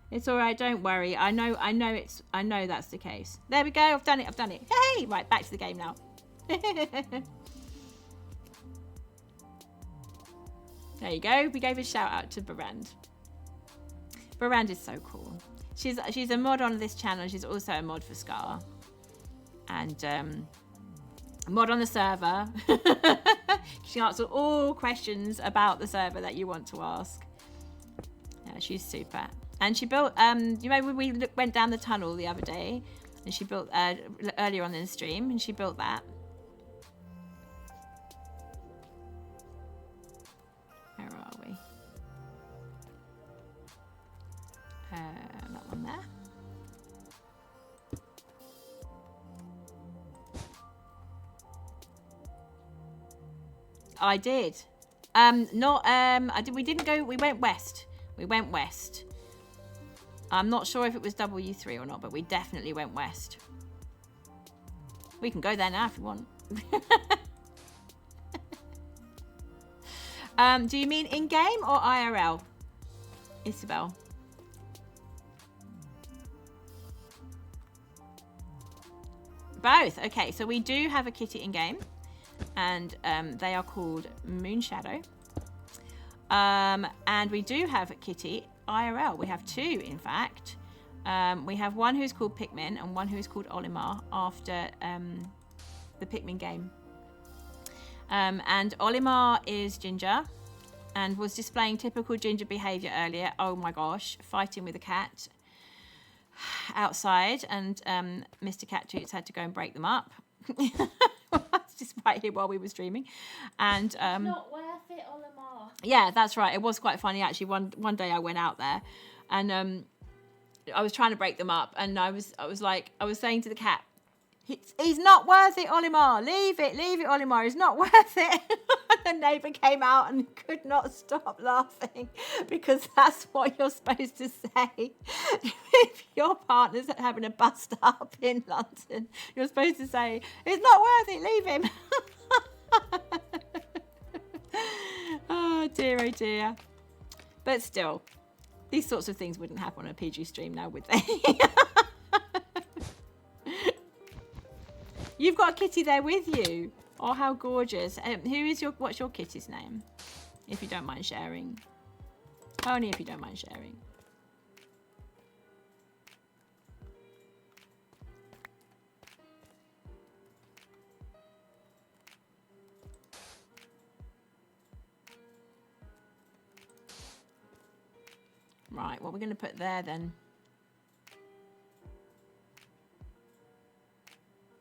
Speaker 1: It's all right, don't worry. I know that's the case. There we go, I've done it. Hey, right, back to the game now. There you go. We gave a shout out to Barand. Barand is so cool. She's a mod on this channel. She's also a mod for Scar. And a mod on the server. She answers all questions about the server that you want to ask. Yeah, she's super. And she built, you know, when we went down the tunnel the other day, and she built, earlier on in the stream, and she built that. Where are we? That one there. I did. We didn't go, we went west. I'm not sure if it was W3 or not, but we definitely went west. We can go there now if you want. Do you mean in-game or IRL? Isabel. Both. Okay, so we do have a kitty in-game. And they are called Moonshadow. And we do have a kitty IRL. We have two, in fact. We have one who's called Pikmin and one who's called Olimar after the Pikmin game. And Olimar is ginger and was displaying typical ginger behaviour earlier. Oh my gosh, fighting with a cat outside, and Mr. Cat Toots had to go and break them up. Just right here while we were streaming. And
Speaker 2: not worth it, Olimar.
Speaker 1: Yeah, that's right. It was quite funny actually. One day I went out there and I was trying to break them up, and I was saying to the cat, he's not worth it, Olimar. Leave it, Olimar. He's not worth it. The neighbour came out and could not stop laughing, because that's what you're supposed to say if your partner's having a bust up in London. You're supposed to say, it's not worth it, leave him. Oh dear. But still, these sorts of things wouldn't happen on a PG stream now, would they? You've got a kitty there with you. Oh, how gorgeous. What's your kitty's name? If you don't mind sharing. Only if you don't mind sharing. Right, what we're going to put there then?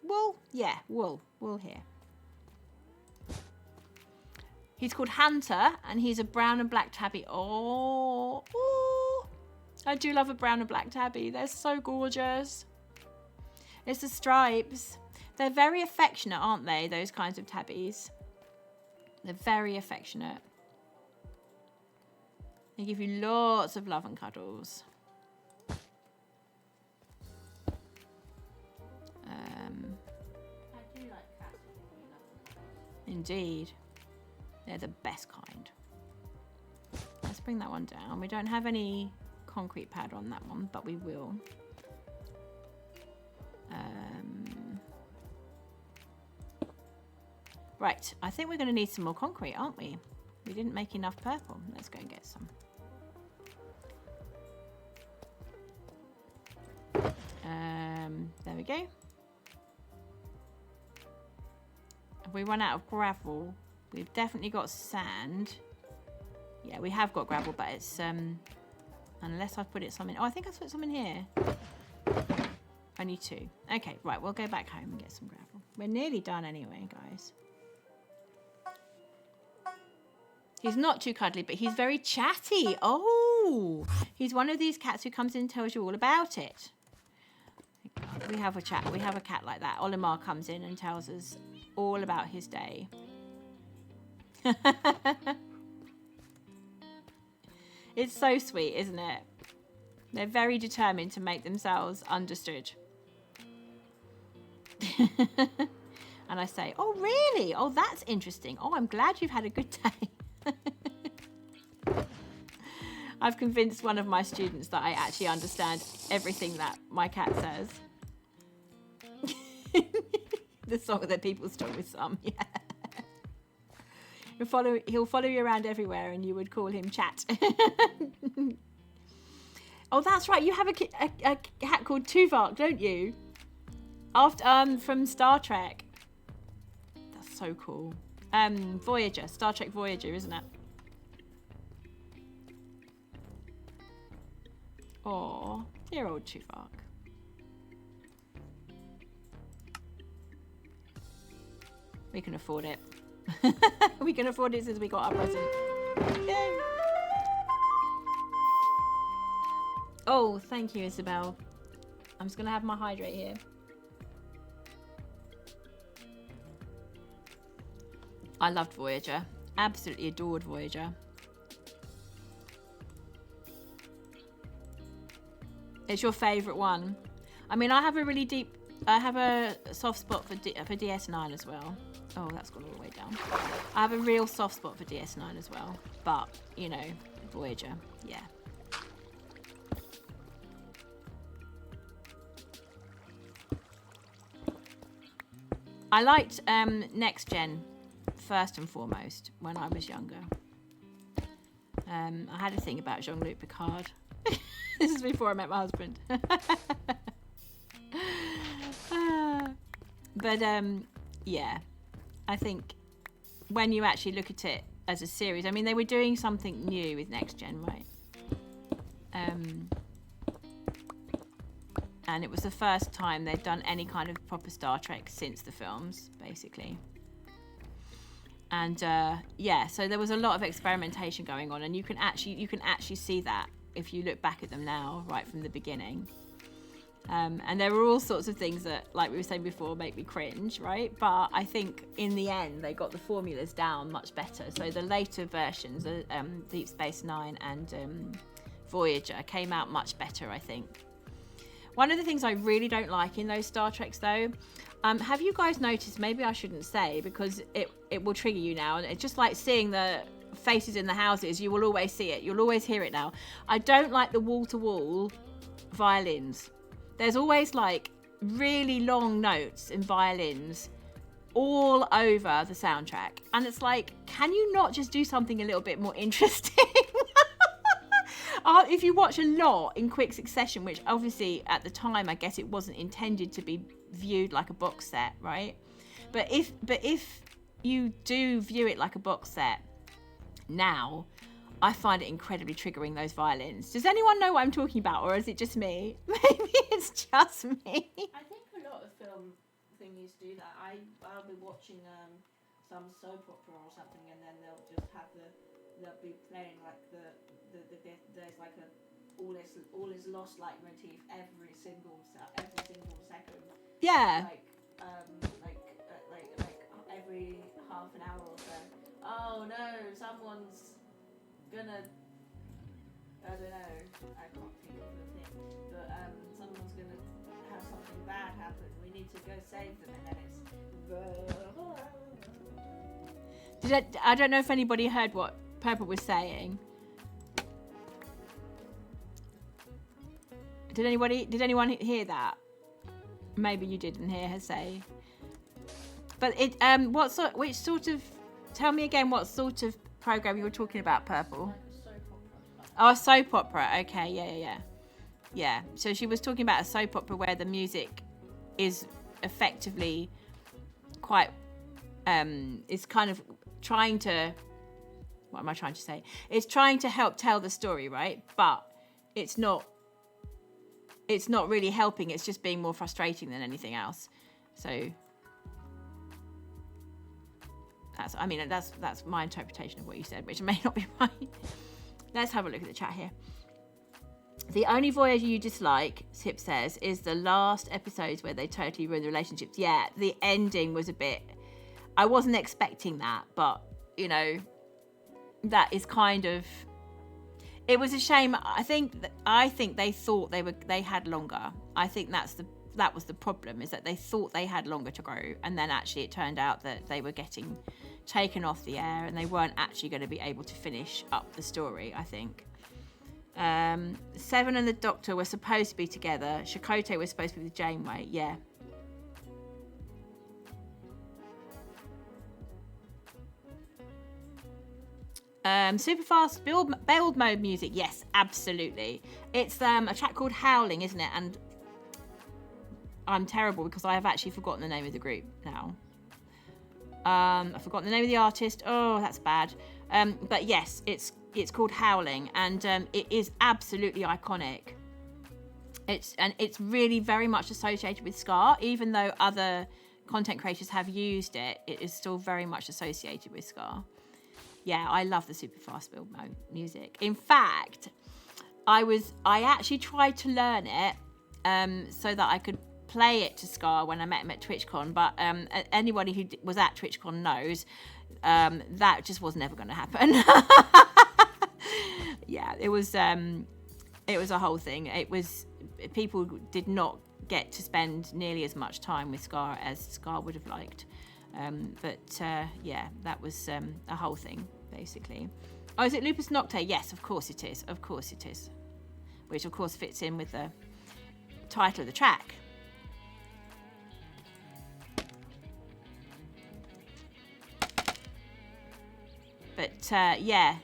Speaker 1: Wool? Yeah, wool. Wool here. He's called Hunter, and he's a brown and black tabby. Oh, I do love a brown and black tabby. They're so gorgeous. It's the stripes. They're very affectionate, aren't they? Those kinds of tabbies. They're very affectionate. They give you lots of love and cuddles.
Speaker 2: I do like cats.
Speaker 1: Indeed. They're the best kind. Let's bring that one down. We don't have any concrete pad on that one, but we will. Right, I think we're going to need some more concrete, aren't we? We didn't make enough purple. Let's go and get some. There we go. Have we run out of gravel? We've definitely got sand. Yeah, we have got gravel, but it's Unless I put it some in. Oh, I think I put some in here. Only 2. Okay, right. We'll go back home and get some gravel. We're nearly done anyway, guys. He's not too cuddly, but he's very chatty. Oh, he's one of these cats who comes in and tells you all about it. We have a chat. We have a cat like that. Olimar comes in and tells us all about his day. It's so sweet, isn't it? They're very determined to make themselves understood. And I say, oh, really? Oh, that's interesting. Oh, I'm glad you've had a good day. I've convinced one of my students that I actually understand everything that my cat says. The song that people stole with some, yeah. He'll follow you around everywhere and you would call him Chat. Oh, that's right. You have a cat called Tuvok, don't you? After from Star Trek. That's so cool. Voyager, Star Trek Voyager, isn't it? Oh, dear old Tuvok. We can afford it. We can afford it since we got our present. Yay. Oh, thank you, Isabel. I'm just going to have my hydrate here. I loved Voyager. Absolutely adored Voyager. It's your favourite one. I mean, I have a soft spot for DS9 as well. Oh, that's gone all the way down. I have a real soft spot for DS9 as well. But, you know, Voyager, yeah. I liked Next Gen first and foremost when I was younger. I had a thing about Jean-Luc Picard. This is before I met my husband. But yeah, I think when you actually look at it as a series, I mean, they were doing something new with Next Gen, right? And it was the first time they'd done any kind of proper Star Trek since the films, basically. And yeah, so there was a lot of experimentation going on, and you can actually see that if you look back at them now, right from the beginning. And there were all sorts of things that, like we were saying before, make me cringe, right? But I think in the end, they got the formulas down much better. So the later versions, Deep Space Nine and Voyager, came out much better, I think. One of the things I really don't like in those Star Treks, though, have you guys noticed, maybe I shouldn't say, because it will trigger you now, and it's just like seeing the faces in the houses, you will always see it, you'll always hear it now. I don't like the wall-to-wall violins. There's always like really long notes in violins all over the soundtrack. And it's like, can you not just do something a little bit more interesting? If you watch a lot in quick succession, which obviously at the time, I guess it wasn't intended to be viewed like a box set, right? But if you do view it like a box set now, I find it incredibly triggering, those violins. Does anyone know what I'm talking about, or is it just me? Maybe it's just me.
Speaker 2: I think a lot of film thingies do that. I'll be watching some soap opera or something, and then they'll just have they'll be playing like there's like a all is lost like motif every single second.
Speaker 1: Yeah.
Speaker 2: Like every half an hour or so. Oh no, someone's gonna, I don't know, I can't think of the thing, but someone's gonna have something bad happen, we need to go save them, and then it's
Speaker 1: I don't know if anybody heard what Purple was saying. Did anyone hear that? Maybe you didn't hear her say. But it tell me again what sort of program you were talking about, Purple. Oh, a soap opera. Okay, yeah. So she was talking about a soap opera where the music is effectively quite is kind of trying to, what am I trying to say? It's trying to help tell the story, right? But it's not really helping. It's just being more frustrating than anything else. So that's my interpretation of what you said, which may not be right. Let's have a look at the chat here. The only Voyager you dislike, Tip says, is the last episodes where they totally ruined the relationships. Yeah, the ending was a bit... I wasn't expecting that, but, you know, that is kind of... It was a shame. I think they thought they had longer. I think that was the problem, is that they thought they had longer to grow, and then actually it turned out that they were getting taken off the air and they weren't actually going to be able to finish up the story, I think. Seven and the Doctor were supposed to be together. Chakotay was supposed to be with Janeway. Yeah. Super fast build mode music. Yes, absolutely. It's a track called Howling, isn't it? And I'm terrible because I have actually forgotten the name of the group now. I've forgotten the name of the artist. Oh, that's bad. But yes, it's called Howling, and it is absolutely iconic. It's really very much associated with Scar, even though other content creators have used it. It is still very much associated with Scar. Yeah, I love the super fast build mode music. In fact, I actually tried to learn it so that I could play it to Scar when I met him at TwitchCon, but anybody who was at TwitchCon knows that just was never going to happen. Yeah, it was a whole thing. People did not get to spend nearly as much time with Scar as Scar would have liked. Yeah, that was a whole thing, basically. Oh, is it Lupus Nocte? Yes, of course it is. Of course it is. Which, of course, fits in with the title of the track. But, yeah.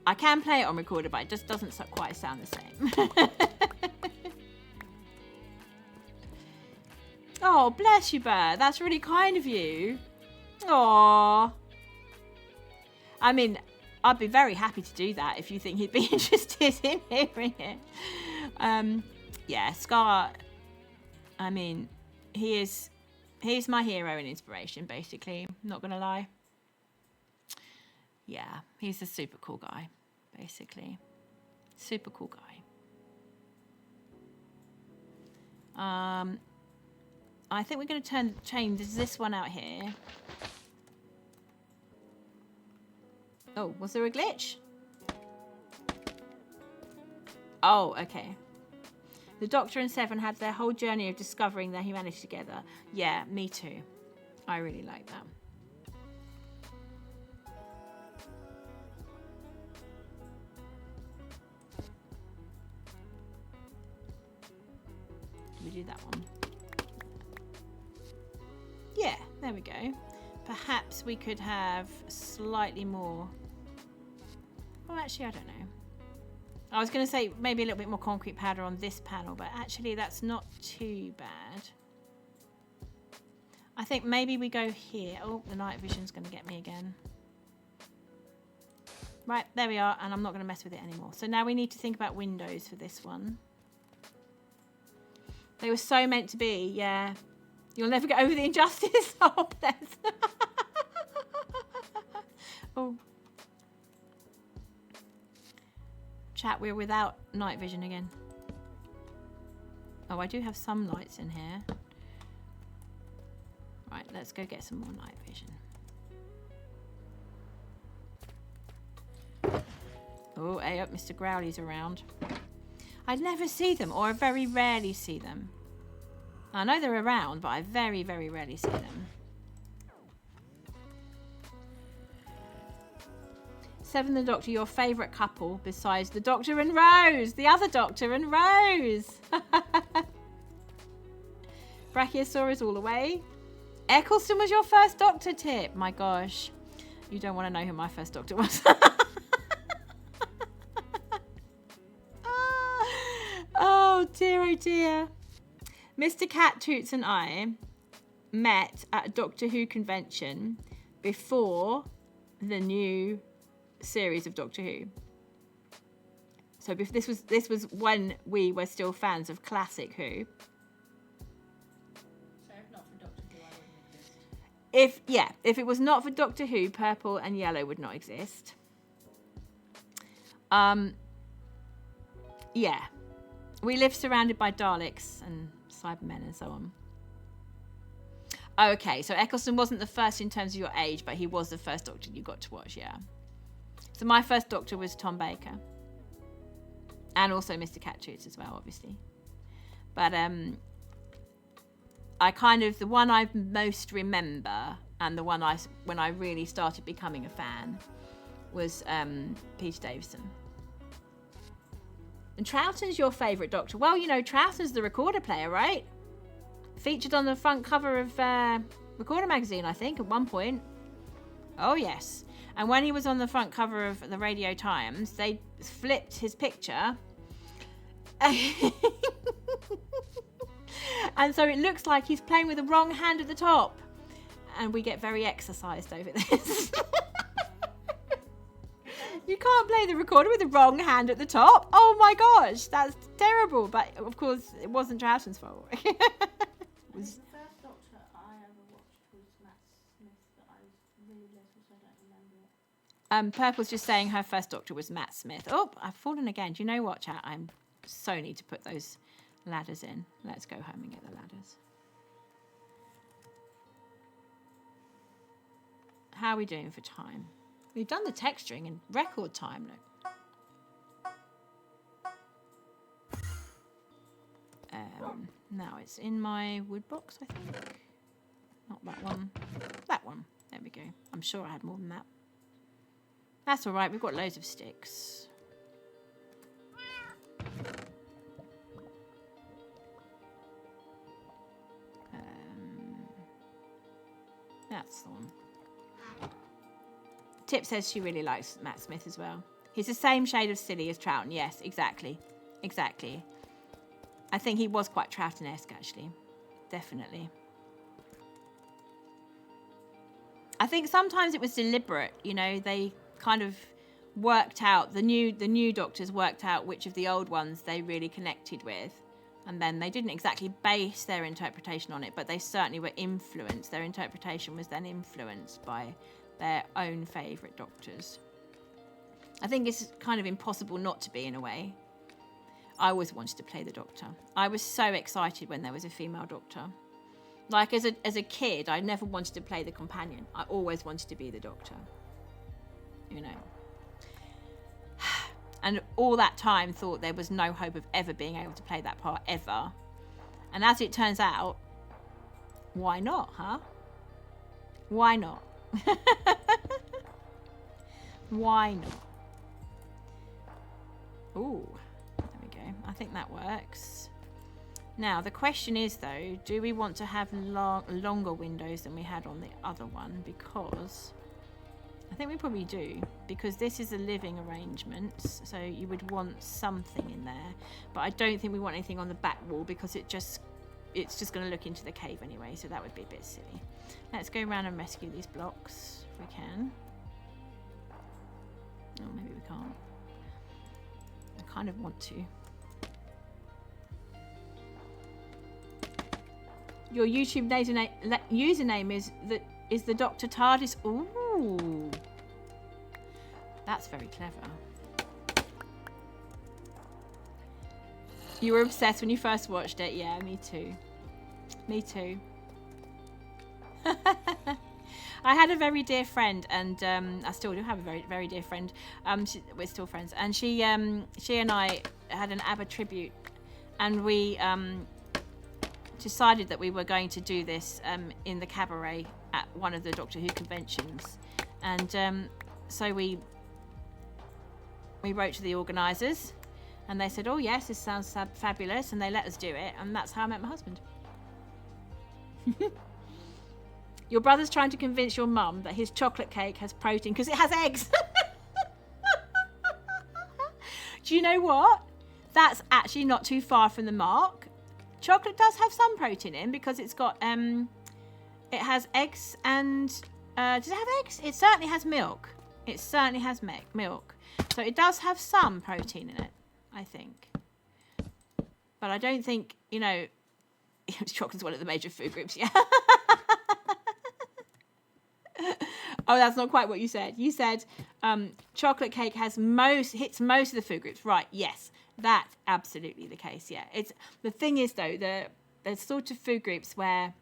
Speaker 1: I can play it on recorder, but it just doesn't quite sound the same. Oh, bless you, Bert. That's really kind of you. Aww. I mean, I'd be very happy to do that if you think he'd be interested in hearing it. Yeah, Scar, I mean, he's my hero and inspiration, basically. Not going to lie. Yeah, he's a super cool guy, basically. Super cool guy. I think we're going to change this one out here. Oh, was there a glitch? Oh, okay. The Doctor and Seven had their whole journey of discovering their humanity together. Yeah, me too. I really like that. We do that one. Yeah, there we go. Perhaps we could have slightly more. Well, actually, I don't know. I was going to say maybe a little bit more concrete powder on this panel, but actually that's not too bad. I think maybe we go here. Oh, the night vision's going to get me again. Right, there we are, and I'm not going to mess with it anymore. So now we need to think about windows for this one. They were so meant to be, yeah. You'll never get over the injustice. Oh, bless. Oh. Chat, we're without night vision again. Oh, I do have some lights in here. Right, let's go get some more night vision. Oh, hey up, Mr. Growly's around. I never see them, or I very rarely see them. I know they're around, but I very, very rarely see them. Seven the Doctor, your favourite couple besides the Doctor and Rose. The other Doctor and Rose. Brachiosaurus all the way. Eccleston was your first Doctor, Tip. My gosh. You don't want to know who my first Doctor was. Oh dear, oh dear. Mr. Cat Toots and I met at a Doctor Who convention before the new series of Doctor Who. So this was when we were still fans of classic Who.
Speaker 2: So if not for Doctor Who, I wouldn't exist.
Speaker 1: If it was not for Doctor Who, purple and yellow would not exist. Yeah. We live surrounded by Daleks and Cybermen and so on. Okay, so Eccleston wasn't the first in terms of your age, but he was the first Doctor you got to watch, yeah. So my first Doctor was Tom Baker. And also Mr. Catchoots as well, obviously. But I kind of, the one I most remember, and the one when I really started becoming a fan, was Peter Davison. And Troughton's your favourite Doctor. Well, you know, Troughton's the recorder player, right? Featured on the front cover of Recorder magazine, I think, at one point. Oh, yes. And when he was on the front cover of the Radio Times, they flipped his picture. And so it looks like he's playing with the wrong hand at the top. And we get very exercised over this. You can't play the recorder with the wrong hand at the top. Oh my gosh, that's terrible. But of course, it wasn't Troughton's fault.
Speaker 2: The first Doctor I ever watched was Matt Smith, but I was really little, so I don't remember it.
Speaker 1: Purple's just saying her first Doctor was Matt Smith. Oh, I've fallen again. Do you know what, chat? I'm so need to put those ladders in. Let's go home and get the ladders. How are we doing for time? We've done the texturing in record time, look. Now it's in my wood box, I think. Not that one. That one. There we go. I'm sure I had more than that. That's all right. We've got loads of sticks. That's the one. Tip says she really likes Matt Smith as well. He's the same shade of silly as Troughton. Yes, exactly. Exactly. I think he was quite Troughton-esque, actually. Definitely. I think sometimes it was deliberate. You know, they kind of worked out, the new Doctors worked out which of the old ones they really connected with. And then they didn't exactly base their interpretation on it, but they certainly were influenced. Their interpretation was then influenced by their own favourite Doctors. I think it's kind of impossible not to be, in a way. I always wanted to play the Doctor. I was so excited when there was a female Doctor. Like, as a kid, I never wanted to play the companion. I always wanted to be the Doctor. You know. And all that time thought there was no hope of ever being able to play that part, ever. And as it turns out, why not, huh? Why not? Why not? Ooh, there we go. I think that works. Now, the question is, though, do we want to have longer windows than we had on the other one? Because I think we probably do, because this is a living arrangement, so you would want something in there. But I don't think we want anything on the back wall, because it's just going to look into the cave anyway, so that would be a bit silly. Let's go around and rescue these blocks if we can. Oh, maybe we can't. I kind of want to. Your YouTube username is the Dr. TARDIS. Ooh, that's very clever. You were obsessed when you first watched it. Yeah, me too. Me too. I had a very dear friend, and I still do have a very, very dear friend. We're still friends, and she and I had an ABBA tribute, and we decided that we were going to do this in the cabaret at one of the Doctor Who conventions, and so we wrote to the organisers, and they said, "Oh yes, this sounds fabulous," and they let us do it, and that's how I met my husband. Your brother's trying to convince your mum that his chocolate cake has protein because it has eggs. Do you know what? That's actually not too far from the mark. Chocolate does have some protein in because it's got it has eggs and does it have eggs? It certainly has milk. It certainly has milk. So it does have some protein in it. I think. But I don't think, chocolate's one of the major food groups, yeah. Oh, that's not quite what you said. You said chocolate cake hits most of the food groups. Right, yes. That's absolutely the case, yeah. The thing is, though, there's sort of food groups where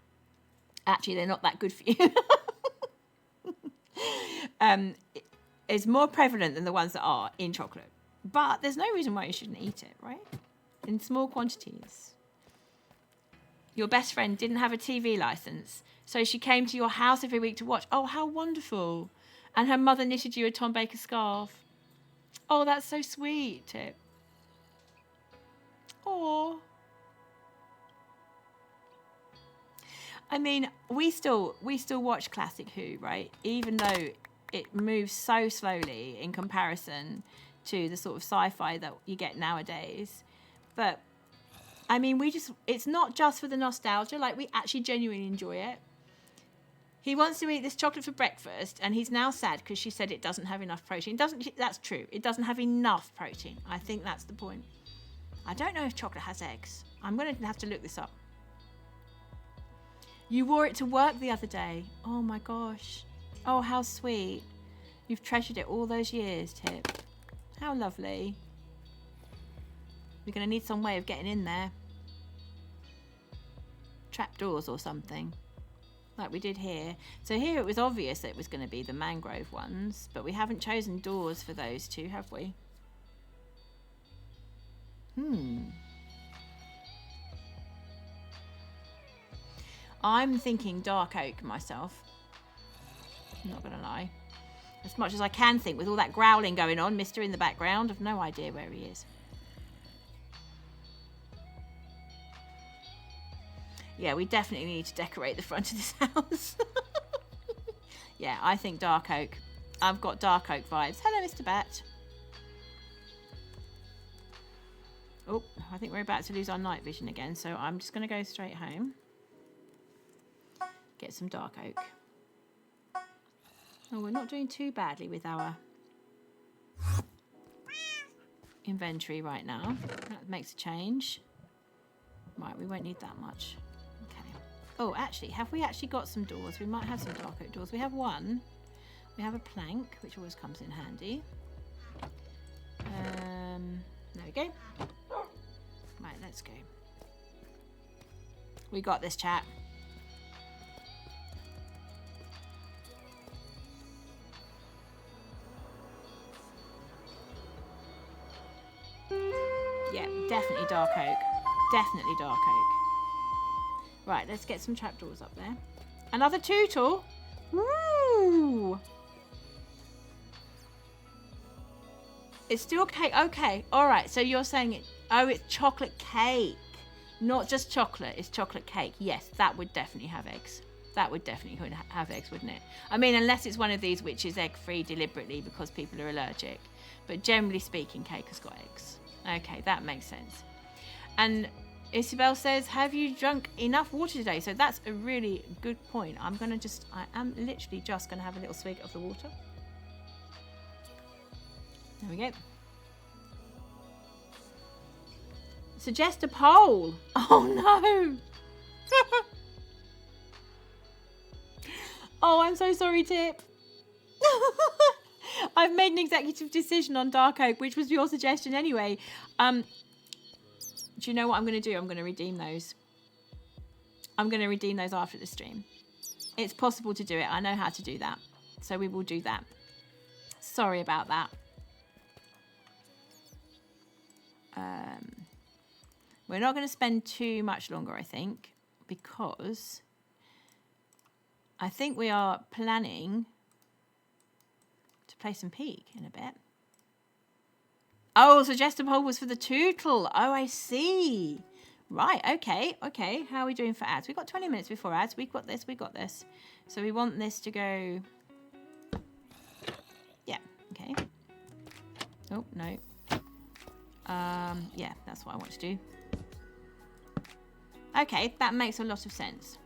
Speaker 1: actually they're not that good for you. It's more prevalent than the ones that are in chocolate. But there's no reason why you shouldn't eat it, right? In small quantities. Your best friend didn't have a TV license, so she came to your house every week to watch. Oh, how wonderful. And her mother knitted you a Tom Baker scarf. Oh, that's so sweet, Tip. Oh. I mean, we still watch classic Who, right? Even though it moves so slowly in comparison to the sort of sci-fi that you get nowadays. But I mean, it's not just for the nostalgia, like we actually genuinely enjoy it. He wants to eat this chocolate for breakfast and he's now sad because she said it doesn't have enough protein. That's true. It doesn't have enough protein. I think that's the point. I don't know if chocolate has eggs. I'm going to have to look this up. You wore it to work the other day. Oh my gosh. Oh, how sweet. You've treasured it all those years, Tip. How lovely. We're going to need some way of getting in there. Trapdoors or something. Like we did here. So here it was obvious that it was going to be the mangrove ones, but we haven't chosen doors for those two, have we? I'm thinking dark oak myself. I'm not going to lie. As much as I can think with all that growling going on, Mister in the background, I've no idea where he is. Yeah, we definitely need to decorate the front of this house. Yeah, I think dark oak. I've got dark oak vibes. Hello, Mr. Bat. Oh, I think we're about to lose our night vision again, so I'm just going to go straight home. Get some dark oak. Oh, we're not doing too badly with our inventory right now. That makes a change. Right, we won't need that much. Okay. Oh, actually, have we actually got some doors? We might have some dark oak doors. We have one. We have a plank, which always comes in handy. There we go. Right, let's go. We got this, chat. Yeah, definitely dark oak. Definitely dark oak. Right, let's get some trapdoors up there. Another tootle. Woo! It's still cake. Okay, all right. So you're saying it. Oh, it's chocolate cake, not just chocolate. It's chocolate cake. Yes, that would definitely have eggs. That would definitely have eggs, wouldn't it? I mean, unless it's one of these which is egg-free deliberately because people are allergic. But generally speaking, cake has got eggs. Okay, that makes sense. And Isabel says, have you drunk enough water today? So that's a really good point. I am literally just going to have a little swig of the water. There we go. Suggest a poll. Oh no. Oh, I'm so sorry, Tip. I've made an executive decision on dark oak, which was your suggestion anyway. Do you know what I'm going to do? I'm going to redeem those. I'm going to redeem those after the stream. It's possible to do it. I know how to do that. So we will do that. Sorry about that. We're not going to spend too much longer, I think, because I think we are planning to play some Peak in a bit. Oh, suggested poll was for the tootle. Oh, I see. Right, okay. How are we doing for ads? We've got 20 minutes before ads. We've got this. So we want this to go... Yeah, okay. Oh, no. Yeah, that's what I want to do. Okay, that makes a lot of sense.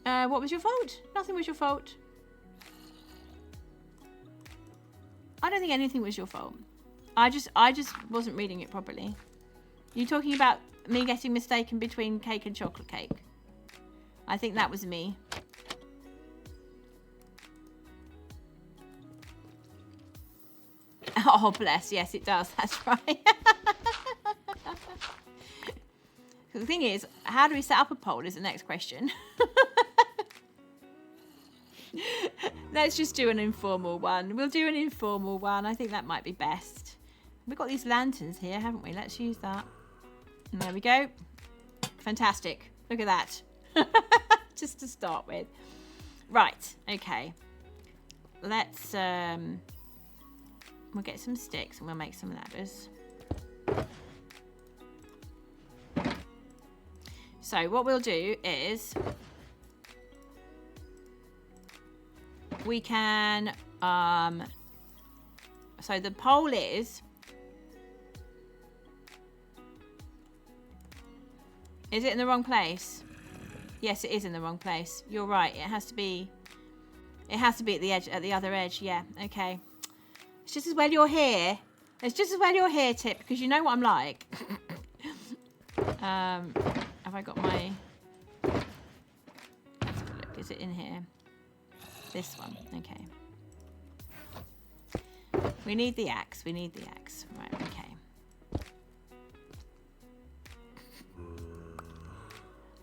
Speaker 1: What was your fault? Nothing was your fault. I don't think anything was your fault. I just wasn't reading it properly. You talking about me getting mistaken between cake and chocolate cake? I think that was me. Oh, bless. Yes, it does. That's right. The thing is, how do we set up a poll is the next question. Let's just do an informal one. We'll do an informal one. I think that might be best. We've got these lanterns here, haven't we? Let's use that. And there we go. Fantastic. Look at that. Just to start with. Right. Okay. Let's... we'll get some sticks and we'll make some ladders. So what we'll do is we can so the poll is it in the wrong place? Yes, it is in the wrong place. You're right. It has to be at the edge, at the other edge. Yeah, okay. It's just as well you're here. It's just as well you're here, Tip, because you know what I'm like. Have I got my... Let's have a look. Is it in here? This one. Okay. We need the axe. We need the axe. Right, okay.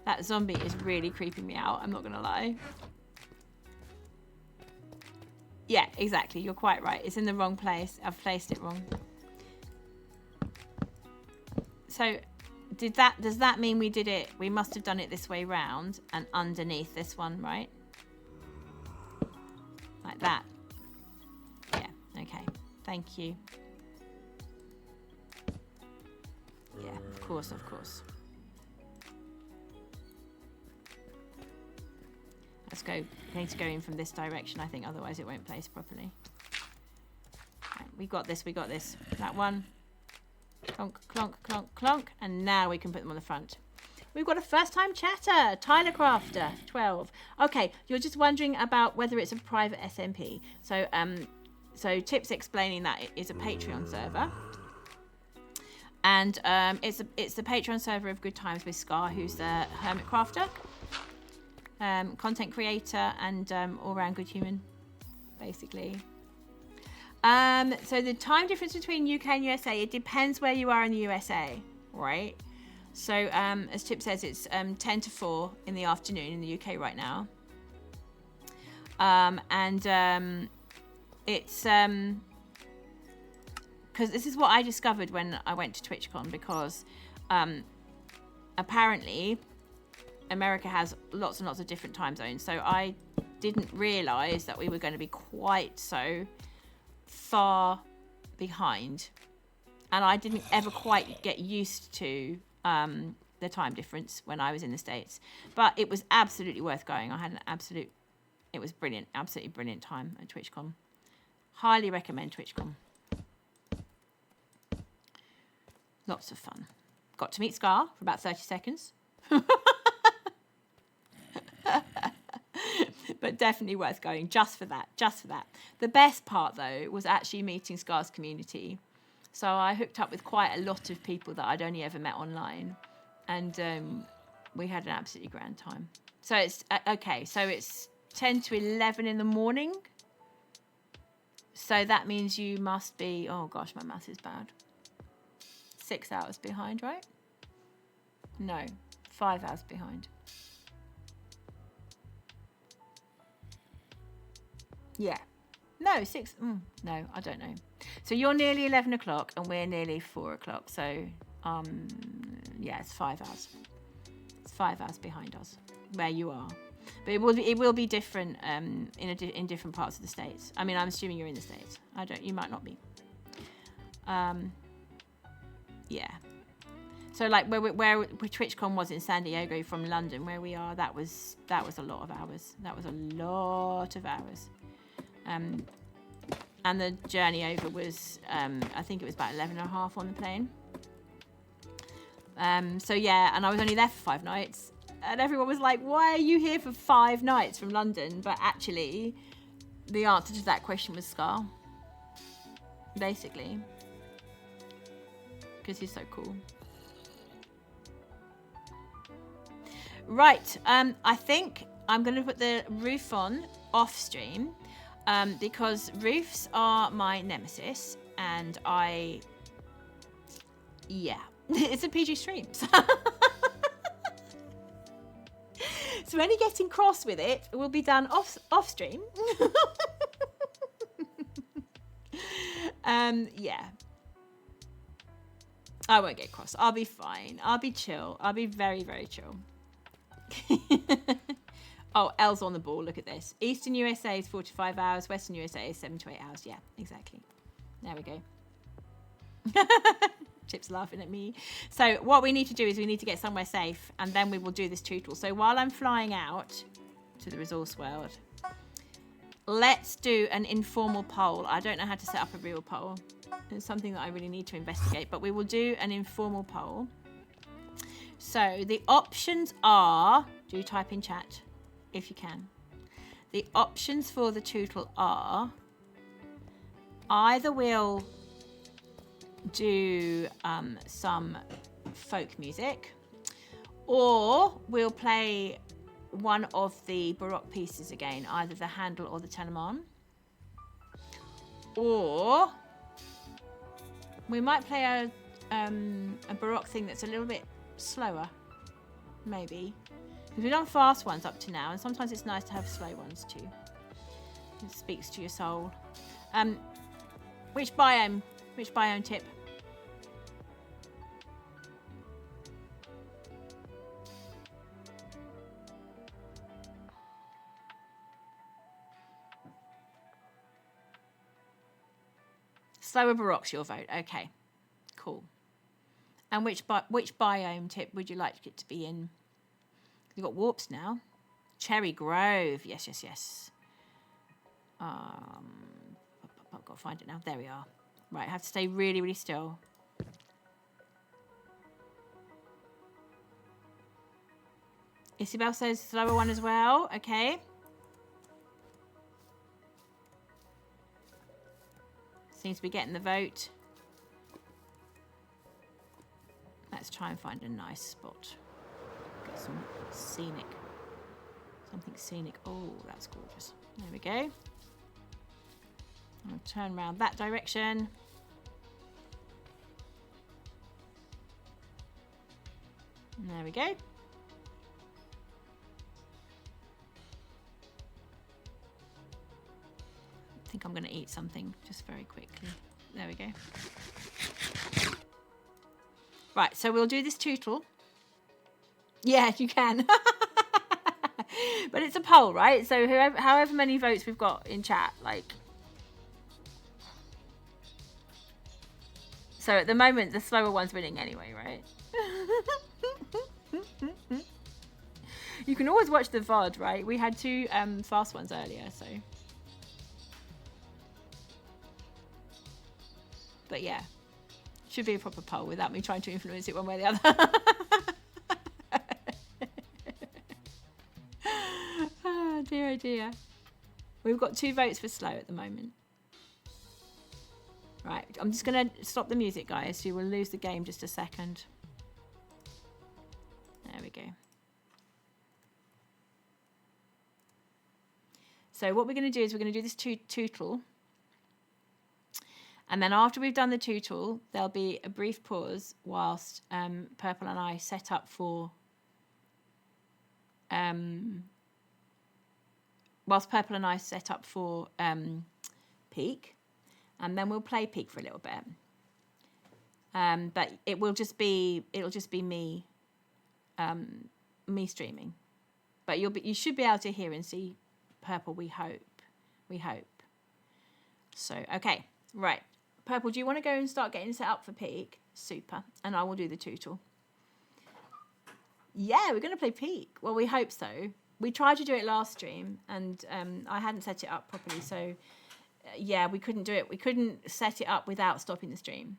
Speaker 1: That zombie is really creeping me out. I'm not going to lie. Yeah, exactly. You're quite right. It's in the wrong place. I've placed it wrong. So... does that mean we did it? We must have done it this way round and underneath this one, right? Like that. Yeah, okay. Thank you. Yeah, of course, of course. Let's go. We need to go in from this direction, I think, otherwise it won't place properly. Right, we got this, we got this. That one. Clonk, clonk, clonk, clonk. And now we can put them on the front. We've got a first-time chatter. Tyler Crafter, 12. Okay, you're just wondering about whether it's a private SMP. So, so Tip's explaining that it is a Patreon server. And it's the Patreon server of Good Times with Scar, who's the hermit crafter, content creator, and all-round good human, basically. So the time difference between UK and USA, it depends where you are in the USA, right? So as Tip says, it's 10 to 4 in the afternoon in the UK right now. It's because this is what I discovered when I went to TwitchCon, because apparently America has lots and lots of different time zones. So I didn't realise that we were going to be quite so far behind, and I didn't ever quite get used to the time difference when I was in the States, but it was absolutely worth going. I had it was brilliant, absolutely brilliant time at TwitchCon. Highly recommend TwitchCon. Lots of fun. Got to meet Scar for about 30 seconds. But definitely worth going just for that. The best part, though, was actually meeting Scar's community. So I hooked up with quite a lot of people that I'd only ever met online. And we had an absolutely grand time. So it's, okay, so it's 10 to 11 in the morning. So that means you must be, oh gosh, my math is bad. 6 hours behind, right? No, 5 hours behind. Yeah. No, 6. No, I don't know. So you're nearly 11 o'clock and we're nearly 4 o'clock. So, yeah, it's 5 hours. It's 5 hours behind us where you are. But it will be different in different parts of the States. I mean, I'm assuming you're in the States. You might not be. Yeah. So like where TwitchCon was in San Diego from London, where we are, that was a lot of hours. That was a lot of hours. And the journey over was, I think it was about 11 and a half on the plane. So yeah, and I was only there for 5 nights. And everyone was like, why are you here for 5 nights from London? But actually, the answer to that question was Scar. Basically. because he's so cool. Right, I think I'm going to put the roof on off stream because roofs are my nemesis, and yeah, it's a PG stream. So any getting cross with it will be done off stream. Yeah. I won't get cross. I'll be fine. I'll be chill. I'll be very, very chill. Oh, L's on the ball. Look at this. Eastern USA is 45 hours. Western USA is 7 to 8 hours. Yeah, exactly. There we go. Chip's laughing at me. So what we need to do is we need to get somewhere safe, and then we will do this tutorial. So while I'm flying out to the resource world, let's do an informal poll. I don't know how to set up a real poll. It's something that I really need to investigate, but we will do an informal poll. So the options are, do type in chat if you can. The options for the tutorial are either we'll do some folk music, or we'll play one of the Baroque pieces again, either the Handel or the Telemann, or we might play a Baroque thing that's a little bit slower, maybe, because we've done fast ones up to now, and sometimes it's nice to have slow ones too. It speaks to your soul. Which biome tip? Slower Baroque's your vote. Okay, cool. And which biome tip would you like it to be in? You've got warps now. Cherry Grove. Yes, yes, yes. I've got to find it now. There we are. Right, I have to stay really, really still. Isabel says slower one as well. Okay. Seems to be getting the vote. Let's try and find a nice spot. Get some scenic. Something scenic. Oh, that's gorgeous. There we go. I'll turn around that direction. And there we go. I think I'm going to eat something just very quickly. There we go. Right, so we'll do this tutorial. Yeah, you can. But it's a poll, right? So however many votes we've got in chat, like. So at the moment, the slower one's winning anyway, right? You can always watch the VOD, right? We had 2 fast ones earlier, so. But yeah, should be a proper poll without me trying to influence it one way or the other. Oh dear, oh dear. We've got 2 votes for slow at the moment. Right, I'm just going to stop the music, guys, so you will lose the game just a second. There we go. So what we're going to do is we're going to do this tutorial. And then after we've done the tutorial, there'll be a brief pause whilst Purple and I set up for... Peak. And then we'll play Peak for a little bit. But it'll just be me streaming. But you should be able to hear and see Purple, we hope. So, okay, right. Purple, do you want to go and start getting set up for Peak? Super. And I will do the tutorial. Yeah, we're going to play Peak. Well, we hope so. We tried to do it last stream, and I hadn't set it up properly, so yeah, we couldn't do it. We couldn't set it up without stopping the stream.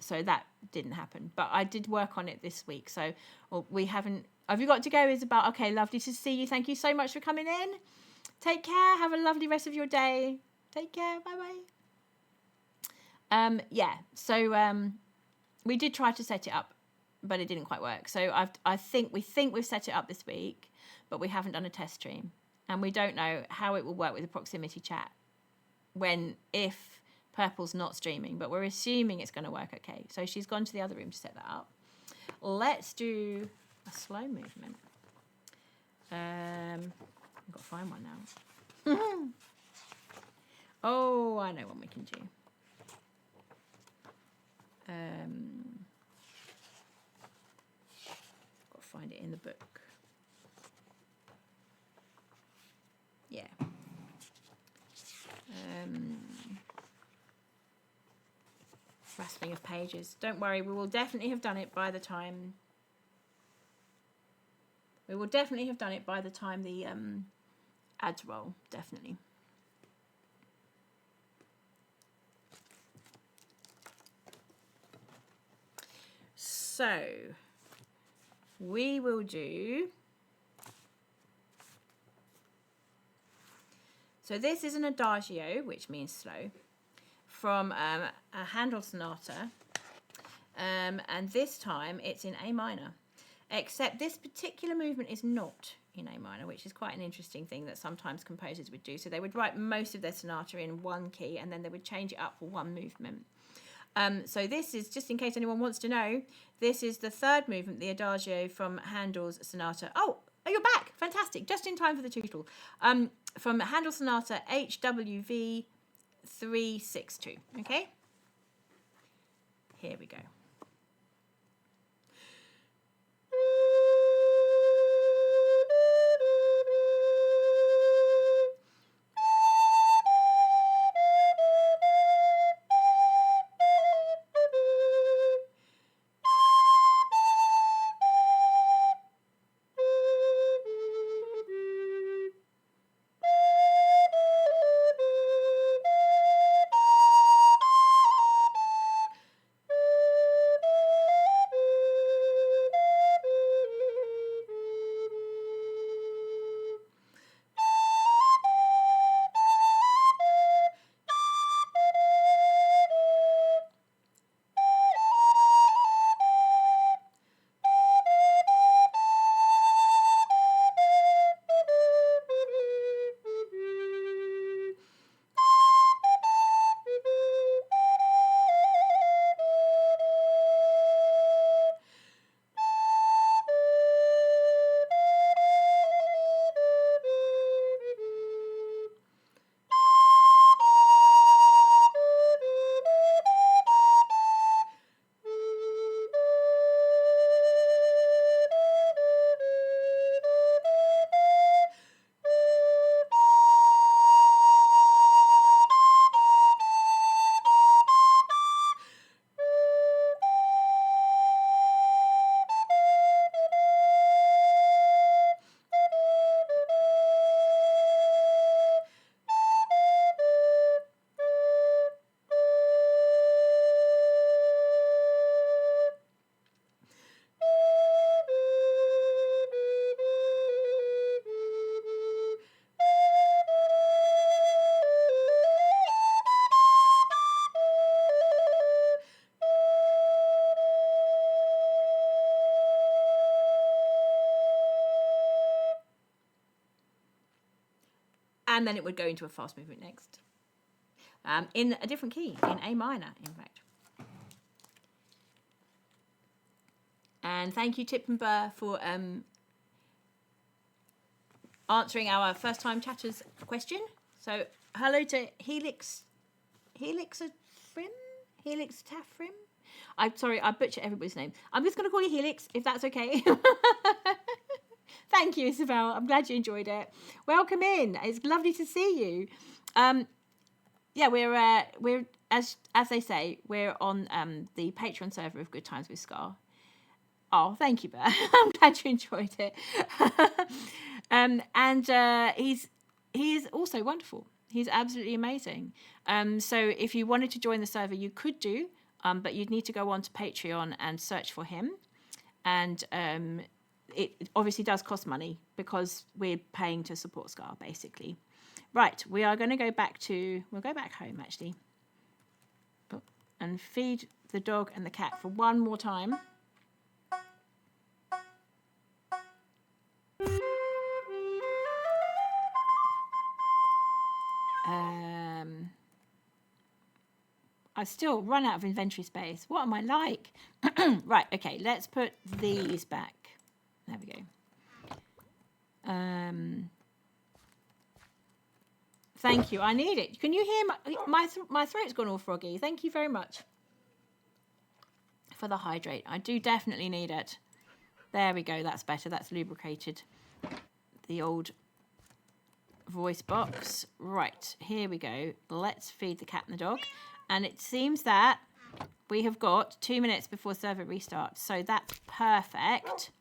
Speaker 1: So that didn't happen. But I did work on it this week. So we haven't... Have you got to go, Isabel? Okay, lovely to see you. Thank you so much for coming in. Take care. Have a lovely rest of your day. Take care. Bye-bye. Yeah, so we did try to set it up, but it didn't quite work. So we think we've set it up this week, but we haven't done a test stream, and we don't know how it will work with the proximity chat if Purple's not streaming. But we're assuming it's going to work okay. So she's gone to the other room to set that up. Let's do a slow movement. I've got to find one now. Oh, I know what we can do. Got to find it in the book. Yeah. Rustling of pages. Don't worry, we will definitely have done it by the time. We will definitely have done it by the time the ads roll. Definitely. So we will do. So this is an adagio, which means slow, from a Handel sonata, and this time it's in A minor. Except this particular movement is not in A minor, which is quite an interesting thing that sometimes composers would do. So they would write most of their sonata in one key, and then they would change it up for one movement. So this is, just in case anyone wants to know, this is the third movement, the adagio from Handel's sonata. Oh, you're back. Fantastic. Just in time for the tutorial. From Handel sonata HWV 362. Okay? Here we go. And then it would go into a fast movement next. In a different key, in A minor, in fact. And thank you, Tip and Burr, for answering our first-time chatters question. So, hello to Helix Tafrim. I'm sorry, I butcher everybody's name. I'm just going to call you Helix, if that's okay. Thank you, Isabel. I'm glad you enjoyed it. Welcome in. It's lovely to see you. Yeah, we're as they say, we're on the Patreon server of Good Times with Scar. Oh, thank you, Bert. I'm glad you enjoyed it. He is also wonderful. He's absolutely amazing. So if you wanted to join the server, you could do, but you'd need to go on to Patreon and search for him. And it obviously does cost money because we're paying to support Scar, basically. Right, we are going to go back to... We'll go back home, actually. And feed the dog and the cat for one more time. I've still run out of inventory space. What am I like? Right, okay, let's put these back. There we go. Thank you. I need it. Can you hear my throat's gone all froggy? Thank you very much for the hydrate. I do definitely need it. There we go. That's better. That's lubricated the old voice box. Right, here we go. Let's feed the cat and the dog. And it seems that we have got 2 minutes before server restarts. So that's perfect.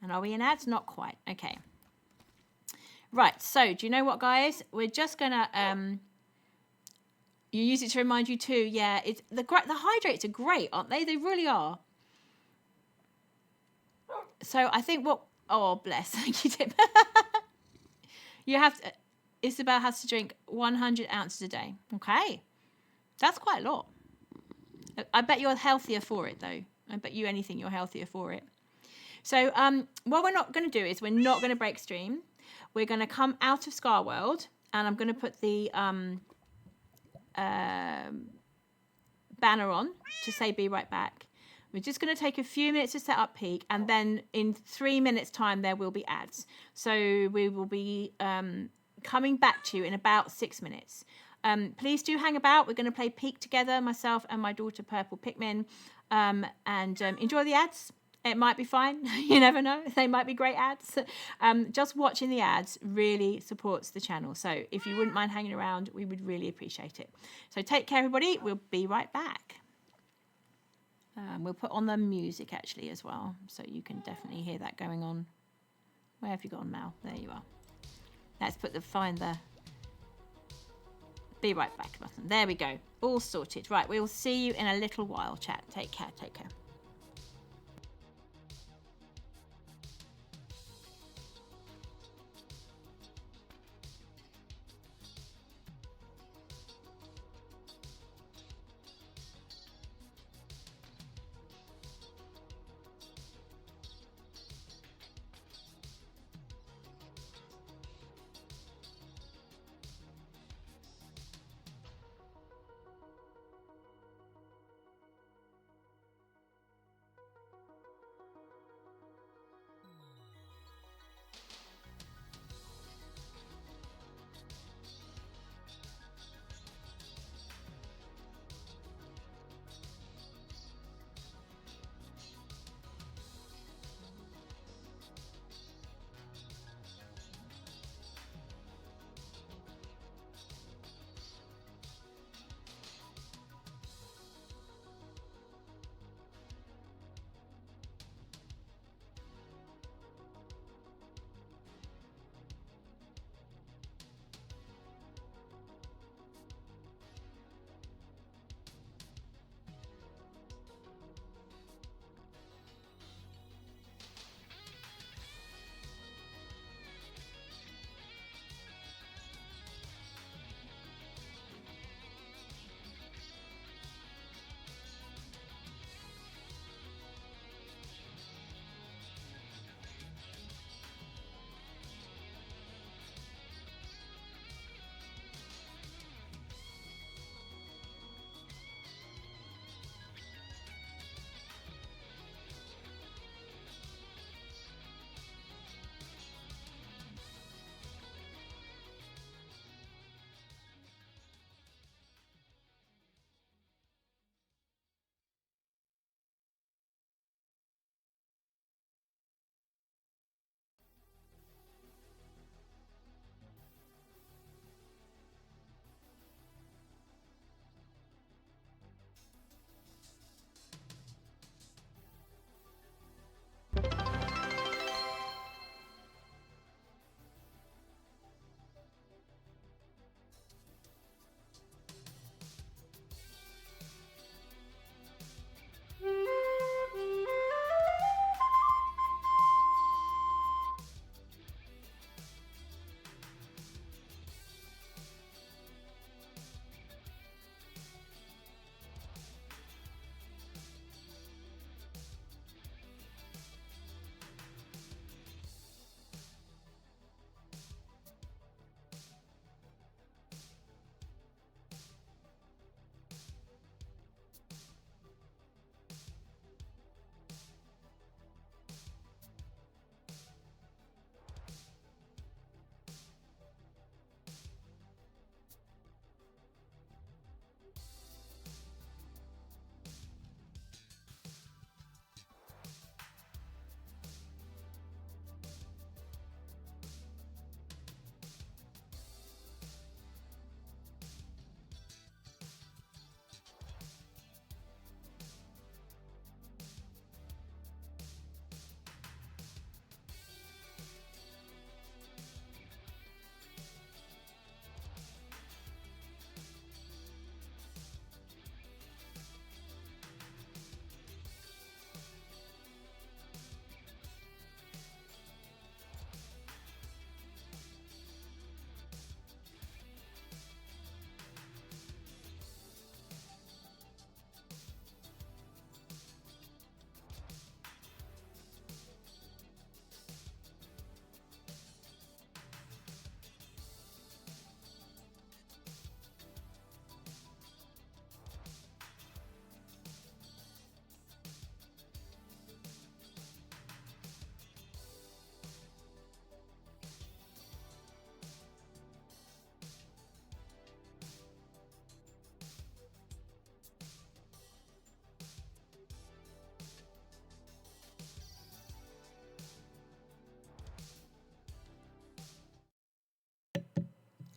Speaker 1: And are we in ads? Not quite. Okay. Right, so do you know what, guys? We're just going to... you use it to remind you too. Yeah, it's the hydrates are great, aren't they? They really are. So I think what... Oh, bless. Thank you, Tim. You have to... Isabel has to drink 100 ounces a day. Okay. That's quite a lot. I bet you're healthier for it, though. I bet you anything you're healthier for it. So what we're not going to do is we're not going to break stream. We're going to come out of ScarWorld, and I'm going to put the banner on to say be right back. We're just going to take a few minutes to set up peak, and then in 3 minutes' time, there will be ads. So we will be... coming back to you in about 6 minutes. Please do hang about. We're going to play Peak together, myself and my daughter Purple Pikmin, and enjoy the ads. It might be fine. You never know. They might be great ads. Just watching the ads really supports the channel. So if you wouldn't mind hanging around, we would really appreciate it. So take care, everybody. We'll be right back. We'll put on the music actually as well, so you can definitely hear that going on. Where have you gone, Mal? There you are. Let's find the be right back button. There we go. All sorted. Right, we'll see you in a little while, chat. Take care. Take care.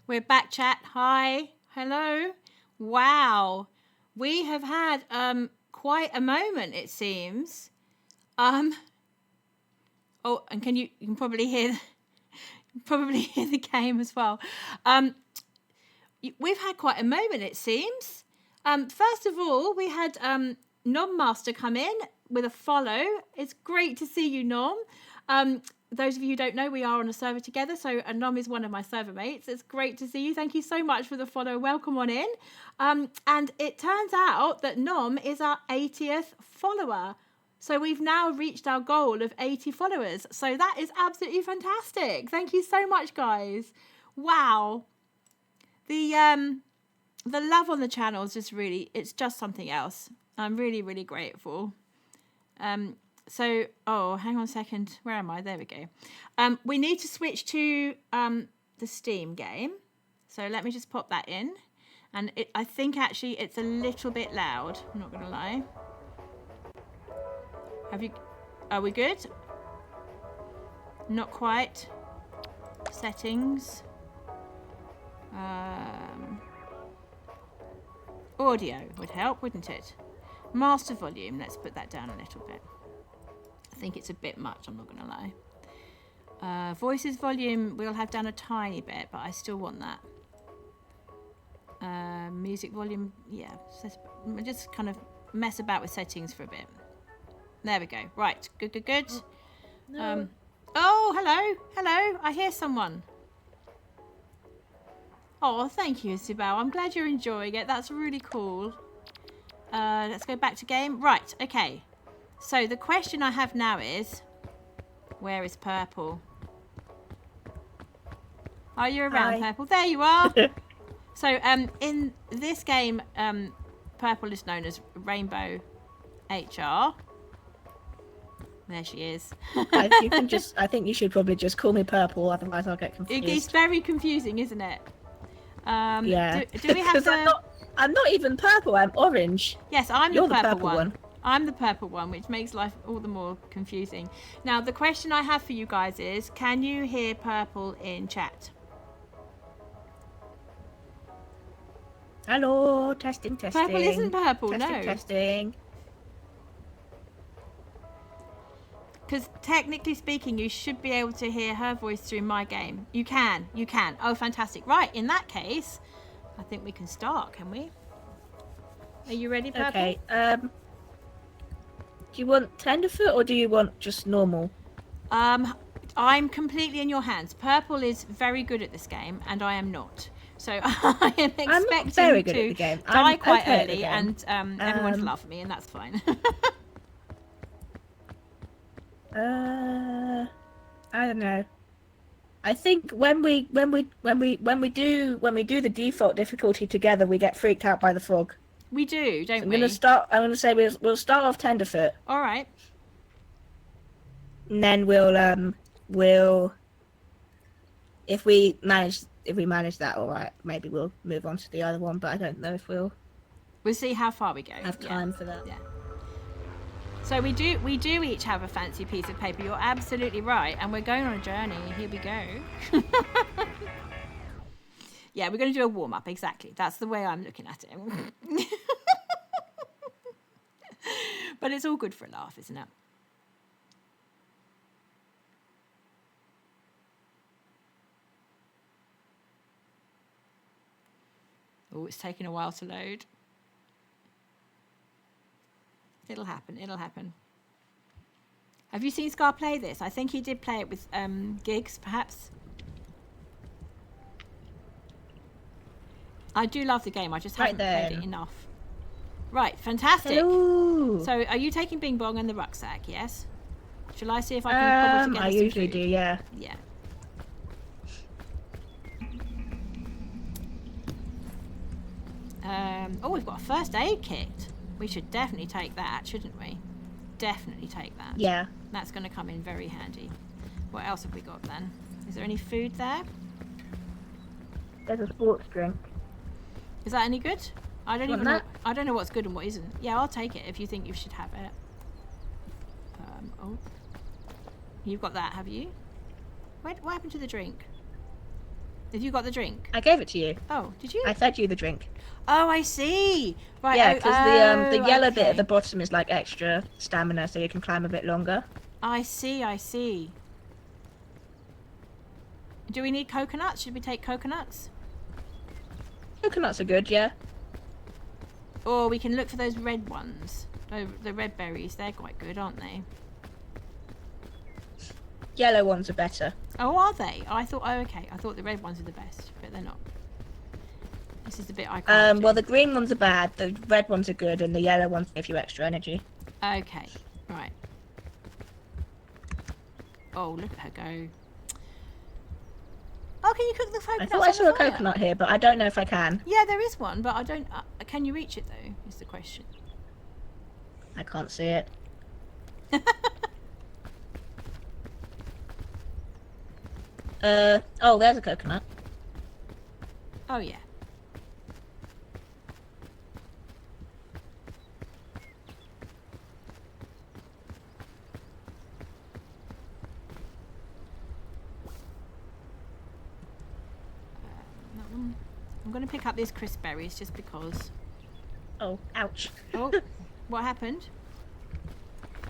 Speaker 1: We're back, chat. Hi. Hello. Wow. We have had quite a moment, it seems. Oh, and you can probably hear the game as well. We've had quite a moment, it seems. First of all, we had Nom-Master come in with a follow. It's great to see you, Nom. Those of you who don't know, we are on a server together, so Nom is one of my server mates. It's great to see you. Thank you so much for the follow. Welcome on in. And it turns out that Nom is our 80th follower. So we've now reached our goal of 80 followers. So that is absolutely fantastic. Thank you so much, guys. Wow. The love on the channel is just really, it's just something else. I'm really, really grateful. So, oh, hang on a second. Where am I? There we go. We need to switch to the Steam game. So let me just pop that in. And I think actually it's a little bit loud. I'm not going to lie. Are we good? Not quite. Settings. Audio would help, wouldn't it? Master volume. Let's put that down a little bit. I think it's a bit much, I'm not going to lie. Voices volume we'll have down a tiny bit, but I still want that. Music volume, yeah. Just kind of mess about with settings for a bit. There we go. Right, good.
Speaker 2: No.
Speaker 1: Oh, hello. I hear someone. Oh, thank you, Isabel. I'm glad you're enjoying it. That's really cool. Let's go back to game. Right, okay. So the question I have now is, where is Purple? Are you around,
Speaker 3: Hi.
Speaker 1: Purple? There you are. So in this game, Purple is known as Rainbow HR. There she is.
Speaker 3: I think you should probably just call me Purple, otherwise I'll get confused.
Speaker 1: It's very confusing, isn't it?
Speaker 3: Yeah.
Speaker 1: Do we have
Speaker 3: Because I'm not even purple, I'm orange.
Speaker 1: Yes, I'm
Speaker 3: You're
Speaker 1: the
Speaker 3: the
Speaker 1: purple
Speaker 3: purple one.
Speaker 1: I'm the purple one, which makes life all the more confusing. Now, the question I have for you guys is, can you hear Purple in chat?
Speaker 3: Hello, testing.
Speaker 1: Purple isn't purple, no.
Speaker 3: Testing.
Speaker 1: Because technically speaking, you should be able to hear her voice through my game. You can. Oh, fantastic. Right, in that case, I think we can start, can we? Are you ready, Purple?
Speaker 3: Okay, do you want Tenderfoot or do you want just normal?
Speaker 1: I'm completely in your hands. Purple is very good at this game, and I am not. So I am expecting
Speaker 3: very good
Speaker 1: to
Speaker 3: at the game.
Speaker 1: die
Speaker 3: I'm
Speaker 1: quite
Speaker 3: okay at the
Speaker 1: early,
Speaker 3: game.
Speaker 1: and everyone to laugh at me, and that's fine.
Speaker 3: I don't know. I think when we do the default difficulty together, we get freaked out by the frog.
Speaker 1: We do, don't we?
Speaker 3: I'm gonna say we'll start off Tenderfoot.
Speaker 1: All right.
Speaker 3: And then we'll if we manage that all right, maybe we'll move on to the other one, but I don't know if we'll
Speaker 1: see how far we go.
Speaker 3: have time for that.
Speaker 1: Yeah. So we do each have a fancy piece of paper. You're absolutely right, and we're going on a journey. Here we go. Yeah, we're going to do a warm up. Exactly. That's the way I'm looking at it. But it's all good for a laugh, isn't it? Oh, it's taking a while to load. It'll happen. Have you seen Scar play this? I think he did play it with gigs, perhaps. I do love the game. I just haven't played it enough. Right, fantastic.
Speaker 3: Hello.
Speaker 1: So, are you taking Bing Bong and the rucksack? Yes. Shall I see if I can cobble together
Speaker 3: I
Speaker 1: some
Speaker 3: usually
Speaker 1: food?
Speaker 3: do, yeah.
Speaker 1: Yeah. Oh, we've got a first aid kit. We should definitely take that, shouldn't we? Definitely take that.
Speaker 3: Yeah.
Speaker 1: That's going to come in very handy. What else have we got then? Is there any food there?
Speaker 3: There's a sports drink.
Speaker 1: Is that any good? I don't even know.
Speaker 3: that?
Speaker 1: I don't know what's good and what isn't. Yeah, I'll take it if you think you should have it. Oh, you've got that, have you? What happened to the drink? Have you got the drink?
Speaker 3: I gave it to you.
Speaker 1: Oh, did you?
Speaker 3: I fed you the drink.
Speaker 1: Oh, I see. Right.
Speaker 3: Yeah, because the yellow bit
Speaker 1: okay.
Speaker 3: at the bottom is like extra stamina, so you can climb a bit longer.
Speaker 1: I see. Do we need coconuts? Should we take coconuts?
Speaker 3: Coconuts are good, yeah.
Speaker 1: Or we can look for those red ones. The red berries. They're quite good, aren't they?
Speaker 3: Yellow ones are better.
Speaker 1: Oh, are they? Oh, I thought. Oh, okay. I thought the red ones are the best, but they're not. This is the bit I can't do.
Speaker 3: Well, the green ones are bad, the red ones are good, and the yellow ones give you extra energy.
Speaker 1: Okay. Right. Oh, look at her go. Oh, can you cook the coconuts?
Speaker 3: I thought I saw a coconut here, but I don't know if I can.
Speaker 1: Yeah, there is one, but I don't. Can you reach it though? Is the question.
Speaker 3: I can't see it. Oh, there's a coconut.
Speaker 1: Oh yeah. That one. I'm going to pick up these crisp berries just because.
Speaker 3: Oh, ouch.
Speaker 1: Oh, what happened?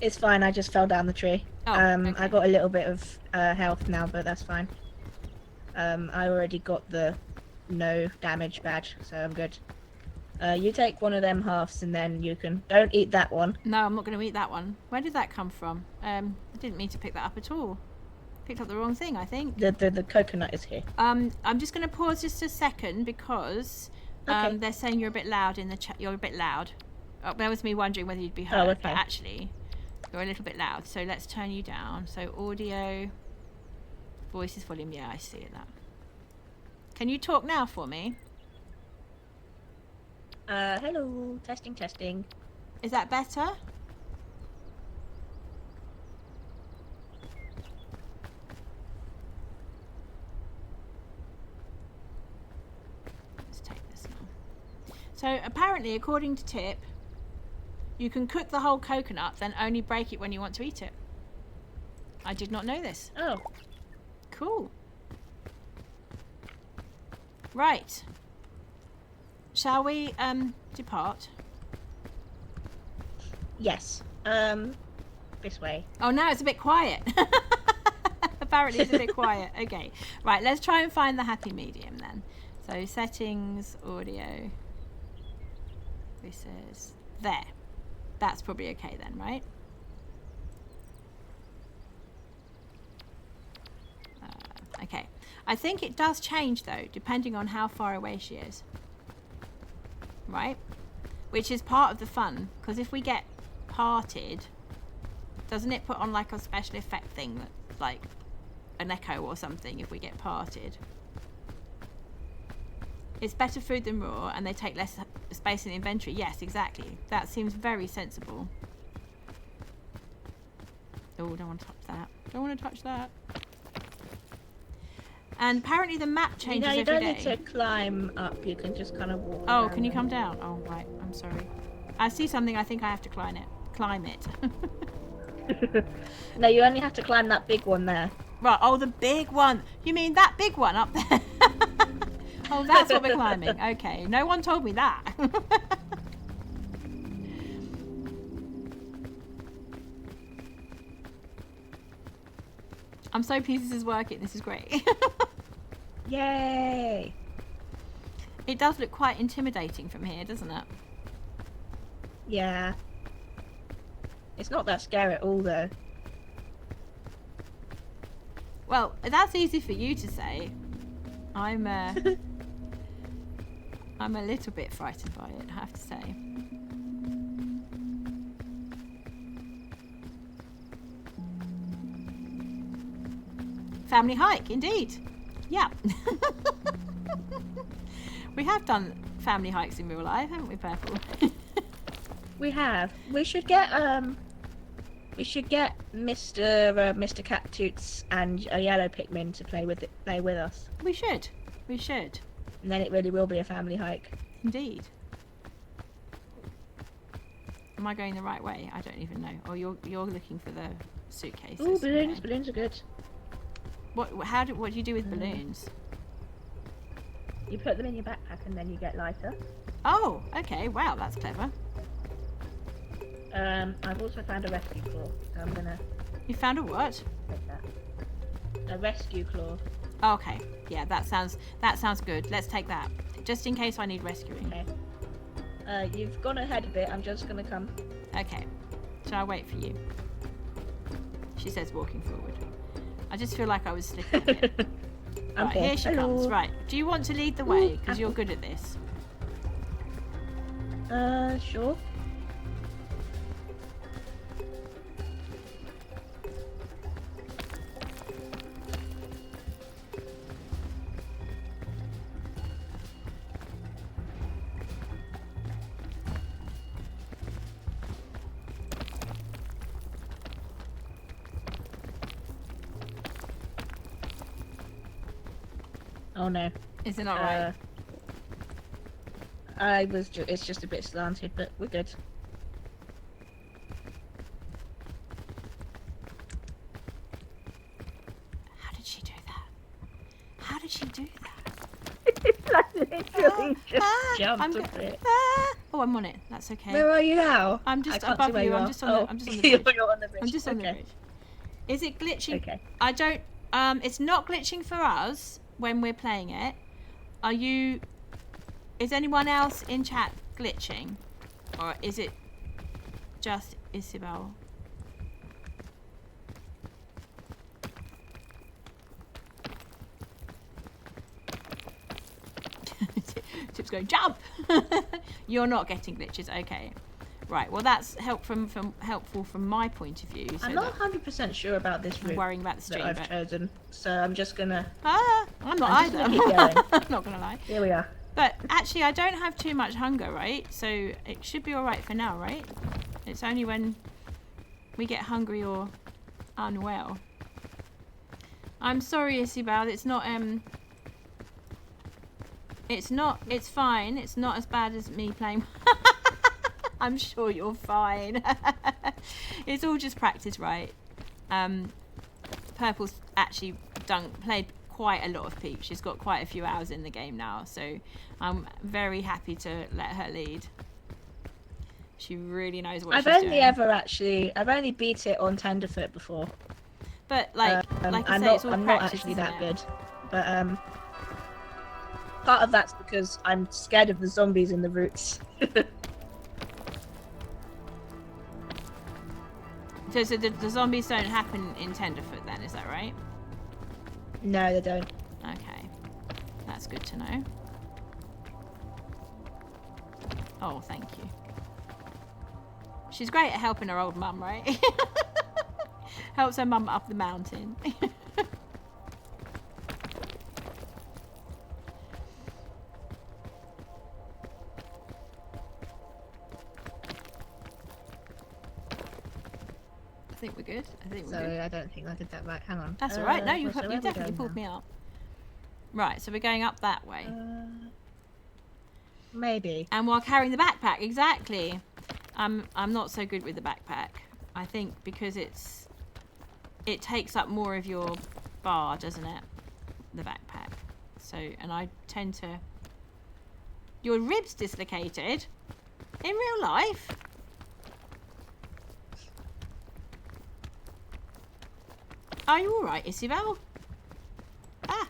Speaker 3: It's fine, I just fell down the tree.
Speaker 1: Oh,
Speaker 3: I
Speaker 1: okay.
Speaker 3: got a little bit of health now, but that's fine. I already got the no damage badge, so I'm good. You take one of them halves and then you can... Don't eat that one.
Speaker 1: No, I'm not going to eat that one. Where did that come from? I didn't mean to pick that up at all. Picked up the wrong thing, I think.
Speaker 3: The coconut is here.
Speaker 1: I'm just going to pause just a second because
Speaker 3: Okay.
Speaker 1: they're saying you're a bit loud in the chat. You're a bit loud. Oh, that was me wondering whether you'd be heard,
Speaker 3: Oh, okay.
Speaker 1: but actually, you're a little bit loud. So let's turn you down. So audio, voices volume. Yeah, I see it. That. Can you talk now for me?
Speaker 3: Hello. Testing.
Speaker 1: Is that better? Let's take this now. So apparently, according to Tip, you can cook the whole coconut, then only break it when you want to eat it. I did not know this.
Speaker 3: Oh.
Speaker 1: Cool. Right. Shall we depart?
Speaker 3: Yes. This way.
Speaker 1: Oh, now it's a bit quiet. Apparently it's a bit quiet. Okay. Right, let's try and find the happy medium then. So settings, audio. This is there. That's probably okay then, right? Okay. I think it does change though, depending on how far away she is. Right? Which is part of the fun, because if we get parted, doesn't it put on like a special effect thing that's like an echo or something if we get parted? It's better food than raw and they take less space in the inventory. Yes, exactly. That seems very sensible. Oh, don't want to touch that. Don't want to touch that. And apparently the map changes
Speaker 3: you
Speaker 1: every
Speaker 3: don't
Speaker 1: day.
Speaker 3: need to climb up, you can just kind of walk
Speaker 1: Oh,
Speaker 3: around
Speaker 1: can you
Speaker 3: them.
Speaker 1: come down? Oh, right. I'm sorry. I see something. I think I have to climb it.
Speaker 3: No, you only have to climb that big one there.
Speaker 1: Right. Oh, the big one. You mean that big one up there? Oh, that's what we're climbing. Okay. No one told me that. I'm so pleased this is working. This is great.
Speaker 3: Yay!
Speaker 1: It does look quite intimidating from here, doesn't it?
Speaker 3: Yeah. It's not that scary at all, though.
Speaker 1: Well, that's easy for you to say. I'm a little bit frightened by it, I have to say. Family hike, indeed. Yeah. We have done family hikes in real life, haven't we, Purple?
Speaker 3: We have. We should get Mr. Cat Toots and a yellow Pikmin to play with us.
Speaker 1: We should. We should.
Speaker 3: And then it really will be a family hike.
Speaker 1: Indeed. Am I going the right way? I don't even know. Or you're looking for the suitcases.
Speaker 3: Ooh, balloons.
Speaker 1: Okay.
Speaker 3: Balloons are good.
Speaker 1: What do you do with balloons?
Speaker 3: You put them in your backpack and then you get lighter.
Speaker 1: Oh, okay. Wow, that's clever.
Speaker 3: I've also found a rescue claw, so I'm gonna
Speaker 1: You found a what?
Speaker 3: take that. A rescue claw.
Speaker 1: Okay. Yeah, that sounds good. Let's take that. Just in case I need rescuing.
Speaker 3: Okay. You've gone ahead a bit. I'm just gonna come.
Speaker 1: Okay. Shall I wait for you? She says walking forward. I just feel like I was slipping a bit. Right,
Speaker 3: Okay.
Speaker 1: here she
Speaker 3: Hello.
Speaker 1: comes. Right. Do you want to lead the way? Because you're
Speaker 3: apple.
Speaker 1: good at this.
Speaker 3: Sure. Oh no.
Speaker 1: Is it not right?
Speaker 3: It's just a bit slanted, but we're good.
Speaker 1: How did she do that? How did she do that?
Speaker 3: Like literally just jumped
Speaker 1: I'm
Speaker 3: up it.
Speaker 1: Oh, I'm on it. That's okay.
Speaker 3: Where are you now?
Speaker 1: I'm
Speaker 3: I
Speaker 1: just
Speaker 3: can't see
Speaker 1: above
Speaker 3: where
Speaker 1: you.
Speaker 3: you
Speaker 1: I'm
Speaker 3: are.
Speaker 1: just on
Speaker 3: Oh,
Speaker 1: the. I'm just on the bridge.
Speaker 3: You're on the bridge.
Speaker 1: I'm just on the
Speaker 3: Okay.
Speaker 1: bridge. Is it glitching?
Speaker 3: Okay.
Speaker 1: I don't. It's not glitching for us when we're playing it. Are you? Is anyone else in chat glitching, or is it just Isabel? Tip's going jump. You're not getting glitches, okay? Right. Well, that's helpful from my point of view. So
Speaker 3: I'm not 100% sure about this
Speaker 1: I'm
Speaker 3: route
Speaker 1: worrying about the
Speaker 3: that
Speaker 1: stream,
Speaker 3: I've
Speaker 1: but
Speaker 3: chosen, so I'm just gonna.
Speaker 1: I'm not
Speaker 3: I'm just
Speaker 1: either.
Speaker 3: gonna keep going.
Speaker 1: I'm not gonna lie.
Speaker 3: Here we are.
Speaker 1: But actually, I don't have too much hunger, right? So it should be all right for now, right? It's only when we get hungry or unwell. I'm sorry, Isabel. It's not. It's not. It's fine. It's not as bad as me playing. I'm sure you're fine. It's all just practice, right? Purple's actually played quite a lot of Peep. She's got quite a few hours in the game now, so I'm very happy to let her lead. She really knows what she's doing.
Speaker 3: I've only beat it on Tenderfoot before.
Speaker 1: But like I
Speaker 3: I'm
Speaker 1: say,
Speaker 3: not,
Speaker 1: it's all
Speaker 3: I'm not
Speaker 1: practice,
Speaker 3: actually
Speaker 1: isn't
Speaker 3: that
Speaker 1: it?
Speaker 3: good. But part of that's because I'm scared of the zombies in the roots.
Speaker 1: So the zombies don't happen in Tenderfoot then, is that right?
Speaker 3: No, they don't.
Speaker 1: Okay. That's good to know. Oh, thank you. She's great at helping her old mum, right? Helps her mum up the mountain. I think we're good.
Speaker 3: Sorry, I don't think I did that right. Hang on.
Speaker 1: That's all right. No, you
Speaker 3: so where are we
Speaker 1: definitely
Speaker 3: going
Speaker 1: pulled
Speaker 3: now?
Speaker 1: me up. Right, so we're going up that way.
Speaker 3: Maybe.
Speaker 1: And while carrying the backpack, exactly. I'm not so good with the backpack. I think because it takes up more of your bar, doesn't it? The backpack. So, and I tend to. Your ribs dislocated in real life. Are you all right, Isabel? Ah.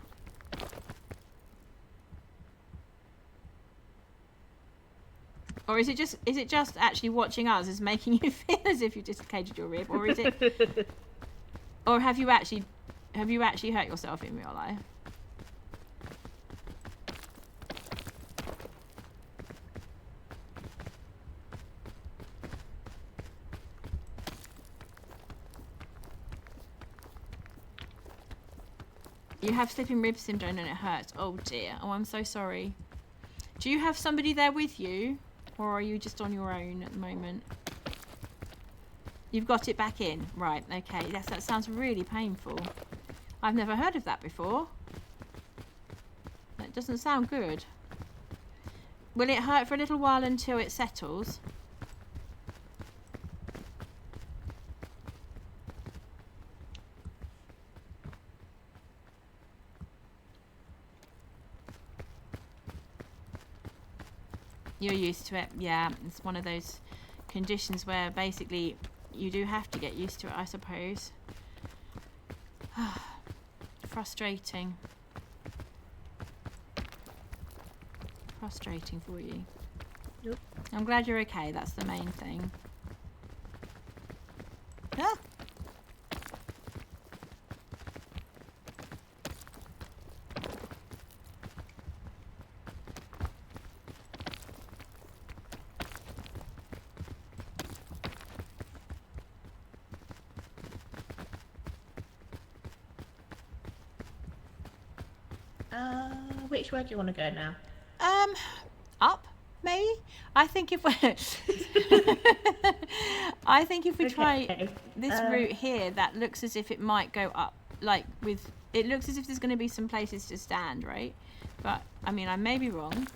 Speaker 1: Or is it just actually watching us is making you feel as if you dislocated your rib, or is it, or have you actually hurt yourself in real life? You have slipping rib syndrome and it hurts. Oh dear. Oh, I'm so sorry. Do you have somebody there with you? Or are you just on your own at the moment? You've got it back in. Right, okay. That sounds really painful. I've never heard of that before. That doesn't sound good. Will it hurt for a little while until it settles? You're used to it. Yeah, it's one of those conditions where basically you do have to get used to it, I suppose. Frustrating. Frustrating for you.
Speaker 3: Yep.
Speaker 1: I'm glad you're okay. That's the main thing. Ah!
Speaker 3: Which way do you want to go now?
Speaker 1: Up, maybe. I think if we, I think if we try
Speaker 3: Okay.
Speaker 1: this route here, that looks as if it might go up. Like with, it looks as if there's going to be some places to stand, right? But I mean, I may be wrong.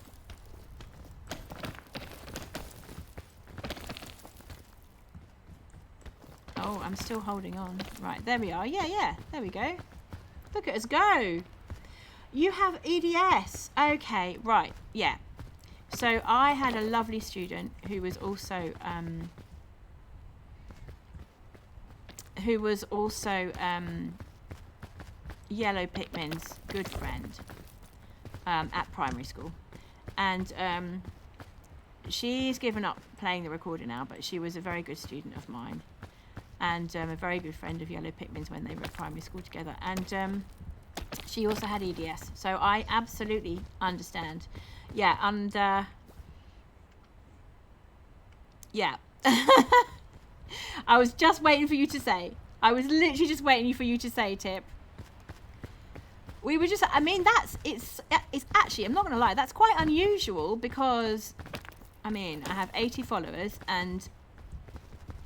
Speaker 1: Oh, I'm still holding on. Right, there we are. Yeah, there we go. Look at us go. You have EDS. Okay, right, yeah. So I had a lovely student who was also Yellow Pikmin's good friend at primary school, and she's given up playing the recorder now, but she was a very good student of mine, and a very good friend of Yellow Pikmin's when they were at primary school together, and she also had EDS, so I absolutely understand. Yeah, and yeah. I was just waiting for you to say. I was literally just waiting for you to say, Tip. We were just, I mean, it's actually, I'm not going to lie, that's quite unusual because, I mean, I have 80 followers and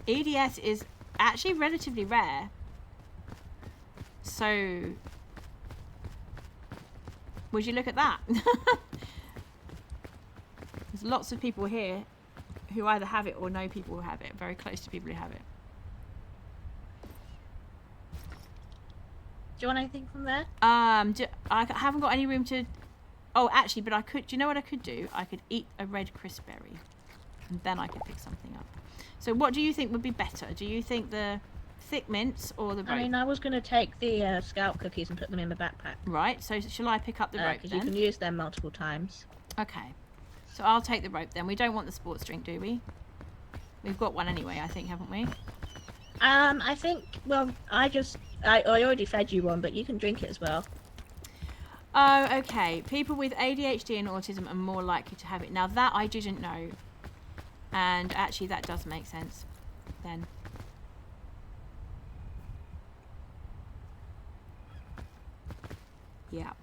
Speaker 1: EDS is actually relatively rare. So, would you look at that? There's lots of people here who either have it or know people who have it, very close to people who have it.
Speaker 3: Do you want anything from there?
Speaker 1: I haven't got any room to... Oh, actually, but I could... Do you know what I could do? I could eat a red crisp berry. And then I could pick something up. So what do you think would be better? Do you think the thick mints or the rope?
Speaker 3: I mean, I was going to take the scout cookies and put them in the backpack.
Speaker 1: Right, so shall I pick up the rope
Speaker 3: Because
Speaker 1: then?
Speaker 3: you can use them multiple times.
Speaker 1: Okay. So I'll take the rope then. We don't want the sports drink, do we? We've got one anyway, I think, haven't we?
Speaker 3: I think, well, I already fed you one, but you can drink it as well.
Speaker 1: Oh, okay. People with ADHD and autism are more likely to have it. Now, that I didn't know. And actually, that does make sense then. Yeah.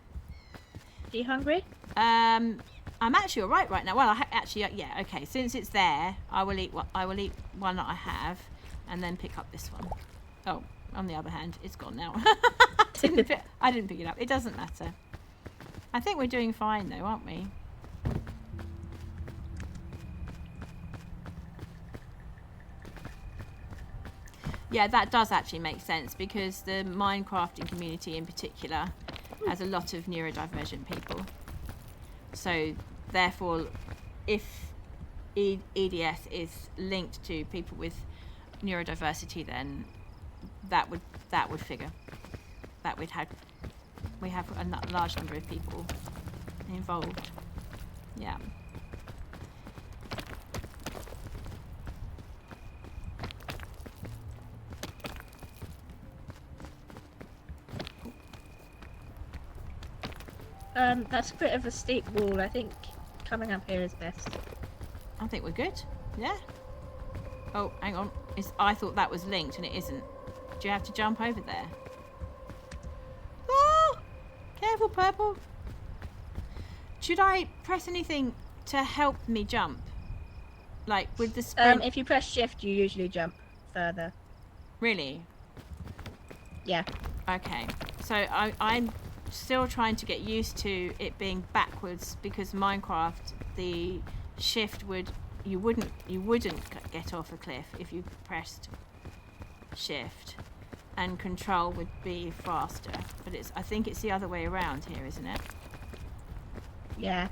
Speaker 3: Are you hungry?
Speaker 1: I'm actually all right now. Well, actually, yeah, okay. Since it's there, I will eat one that I have, and then pick up this one. Oh, on the other hand, it's gone now. I didn't pick it up. It doesn't matter. I think we're doing fine though, aren't we? Yeah, that does actually make sense because the Minecrafting community in particular has a lot of neurodivergent people. So therefore, if EDS is linked to people with neurodiversity, then that would figure. That we have a large number of people involved. Yeah.
Speaker 3: That's a bit of a steep wall. I think coming up here is best.
Speaker 1: I think we're good. Yeah. Oh, hang on. I thought that was linked and it isn't. Do you have to jump over there? Oh! Careful, Purple. Should I press anything to help me jump? Like with the sprint?
Speaker 3: If you press shift, you usually jump further.
Speaker 1: Really?
Speaker 3: Yeah.
Speaker 1: Okay. So I'm still trying to get used to it being backwards because Minecraft, the shift you wouldn't get off a cliff if you pressed shift, and control would be faster. But I think it's the other way around here, isn't it?
Speaker 3: Yeah.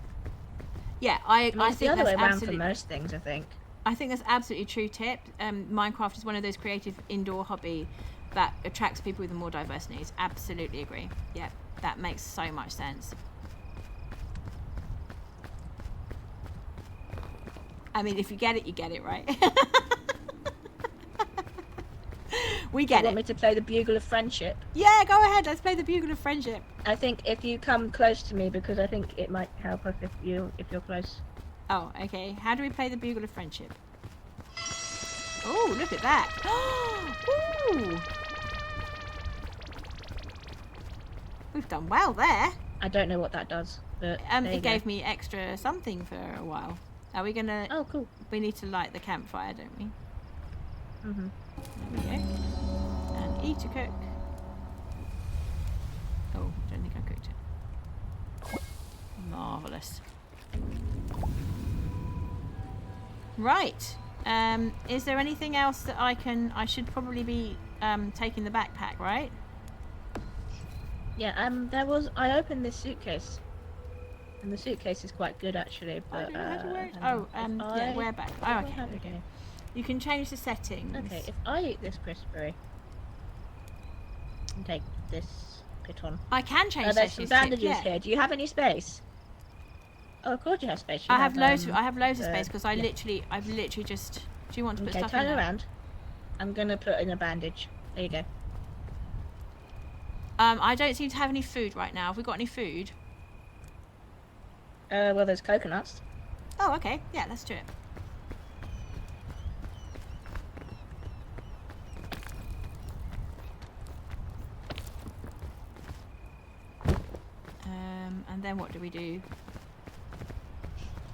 Speaker 1: Yeah,
Speaker 3: I mean,
Speaker 1: I
Speaker 3: it's the
Speaker 1: think
Speaker 3: other way
Speaker 1: that's
Speaker 3: around for
Speaker 1: absolutely.
Speaker 3: most things, I think.
Speaker 1: I think that's absolutely true tip. Minecraft is one of those creative indoor hobby that attracts people with more diverse needs. Absolutely agree. Yeah, that makes so much sense. I mean, if you get it, you get it, right? We
Speaker 3: Do you
Speaker 1: get
Speaker 3: want
Speaker 1: it.
Speaker 3: me to play the Bugle of Friendship?
Speaker 1: Yeah, go ahead. Let's play the Bugle of Friendship.
Speaker 3: I think if you come close to me, because I think it might help us if you're close.
Speaker 1: Oh, okay. How do we play the Bugle of Friendship? Oh, look at that. Ooh. We've done well there.
Speaker 3: I don't know what that does, but there you
Speaker 1: It
Speaker 3: go.
Speaker 1: gave me extra something for a while. Are we gonna?
Speaker 3: Oh, cool.
Speaker 1: We need to light the campfire, don't we?
Speaker 3: Mhm.
Speaker 1: There we go. And E to cook. Oh, I don't think I cooked it. Marvellous. Right. Is there anything else that I should probably be taking the backpack, right?
Speaker 3: Yeah. I opened this suitcase, and the suitcase is quite good actually.
Speaker 1: I
Speaker 3: But
Speaker 1: don't know how to wear it.
Speaker 3: hang on. If
Speaker 1: Yeah, wear back.
Speaker 3: what
Speaker 1: Oh,
Speaker 3: do I
Speaker 1: okay,
Speaker 3: have
Speaker 1: there we
Speaker 3: in
Speaker 1: go.
Speaker 3: here?
Speaker 1: You can change the settings.
Speaker 3: Okay, if I eat this crispberry and take this piton.
Speaker 1: I can change
Speaker 3: There's some
Speaker 1: settings.
Speaker 3: bandages
Speaker 1: Yeah.
Speaker 3: here. Do you have any space? Oh, of course you have space.
Speaker 1: I have loads of space because
Speaker 3: yeah.
Speaker 1: I've literally just. Do you want to put
Speaker 3: Okay,
Speaker 1: stuff
Speaker 3: turn
Speaker 1: in there?
Speaker 3: around. I'm gonna put in a bandage. There you go.
Speaker 1: I don't seem to have any food right now. Have we got any food?
Speaker 3: Well, there's coconuts.
Speaker 1: Oh, okay. Yeah, let's do it. And then what do we do?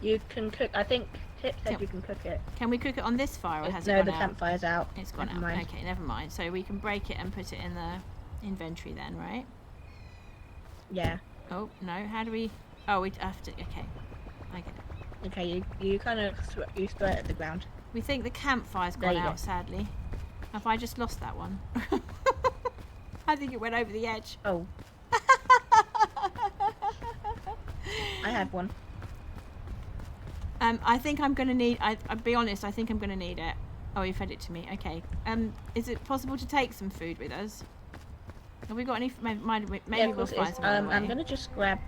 Speaker 3: You can cook. I think Tip said
Speaker 1: Yep.
Speaker 3: you can cook it.
Speaker 1: Can we cook it on this fire or has it
Speaker 3: No,
Speaker 1: gone
Speaker 3: the
Speaker 1: out?
Speaker 3: campfire's out.
Speaker 1: It's gone
Speaker 3: Never
Speaker 1: out.
Speaker 3: mind.
Speaker 1: Okay, never mind. So we can break it and put it in the inventory then, right?
Speaker 3: Yeah.
Speaker 1: Oh, no. How do we... Oh, we have to... Okay. I get it.
Speaker 3: Okay, you kind of you throw it at the ground.
Speaker 1: We think the campfire's
Speaker 3: There
Speaker 1: gone
Speaker 3: you go.
Speaker 1: out, sadly. Have I just lost that one? I think it went over the edge.
Speaker 3: Oh, I have one.
Speaker 1: I think I'm going to need... I'll be honest, I think I'm going to need it. Oh, you fed it to me. Okay. Is it possible to take some food with us? Have we got any... Maybe
Speaker 3: Yeah, of
Speaker 1: we'll
Speaker 3: course it
Speaker 1: find
Speaker 3: is.
Speaker 1: some on the way.
Speaker 3: I'm gonna just grab.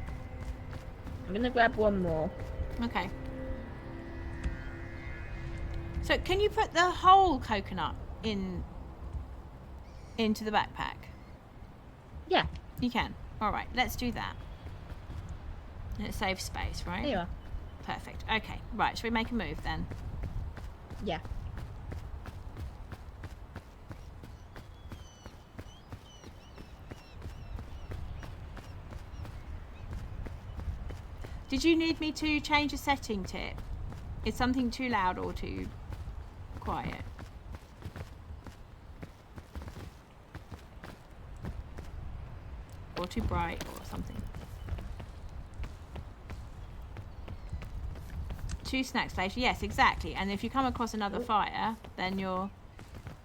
Speaker 3: I'm gonna grab one more.
Speaker 1: Okay. So can you put the whole coconut into the backpack?
Speaker 3: Yeah,
Speaker 1: You can. All right, let's do that. And it saves space, right?
Speaker 3: there you are.
Speaker 1: Perfect. Okay. Right, shall we make a move then?
Speaker 3: Yeah.
Speaker 1: Did you need me to change a setting, Tip? Is something too loud or too quiet? Or too bright or something? 2 snacks later. Yes, exactly. And if you come across another fire, then you're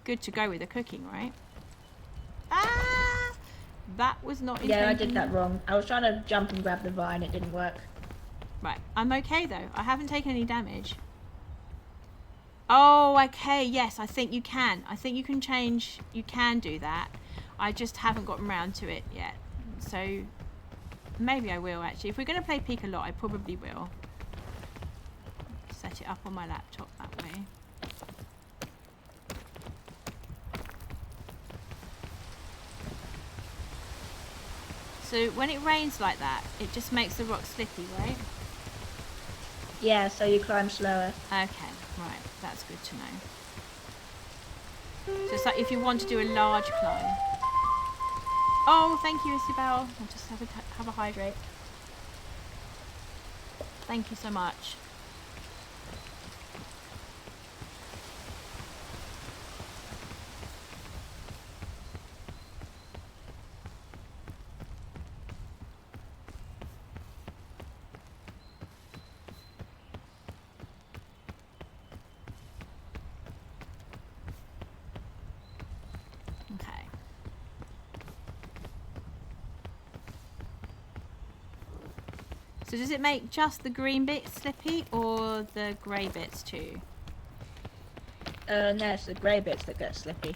Speaker 1: good to go with the cooking, right? Ah! That was not
Speaker 3: Yeah, I
Speaker 1: intended.
Speaker 3: did that wrong. I was trying to jump and grab the vine. It didn't work.
Speaker 1: Right, I'm okay though. I haven't taken any damage. Oh, okay, yes, I think you can. I think you can change, you can do that. I just haven't gotten round to it yet. So, maybe I will actually. If we're going to play Peek a lot, I probably will. Set it up on my laptop that way. So, when it rains like that, it just makes the rock slippy, right?
Speaker 3: Yeah, so you climb slower.
Speaker 1: Okay, right, that's good to know. So it's like if you want to do a large climb. Oh, thank you, Isabel. I'll just have a hydrate. Thank you so much. Okay. So does it make just the green bits slippy or the grey bits too?
Speaker 3: No, it's the grey bits that get slippy.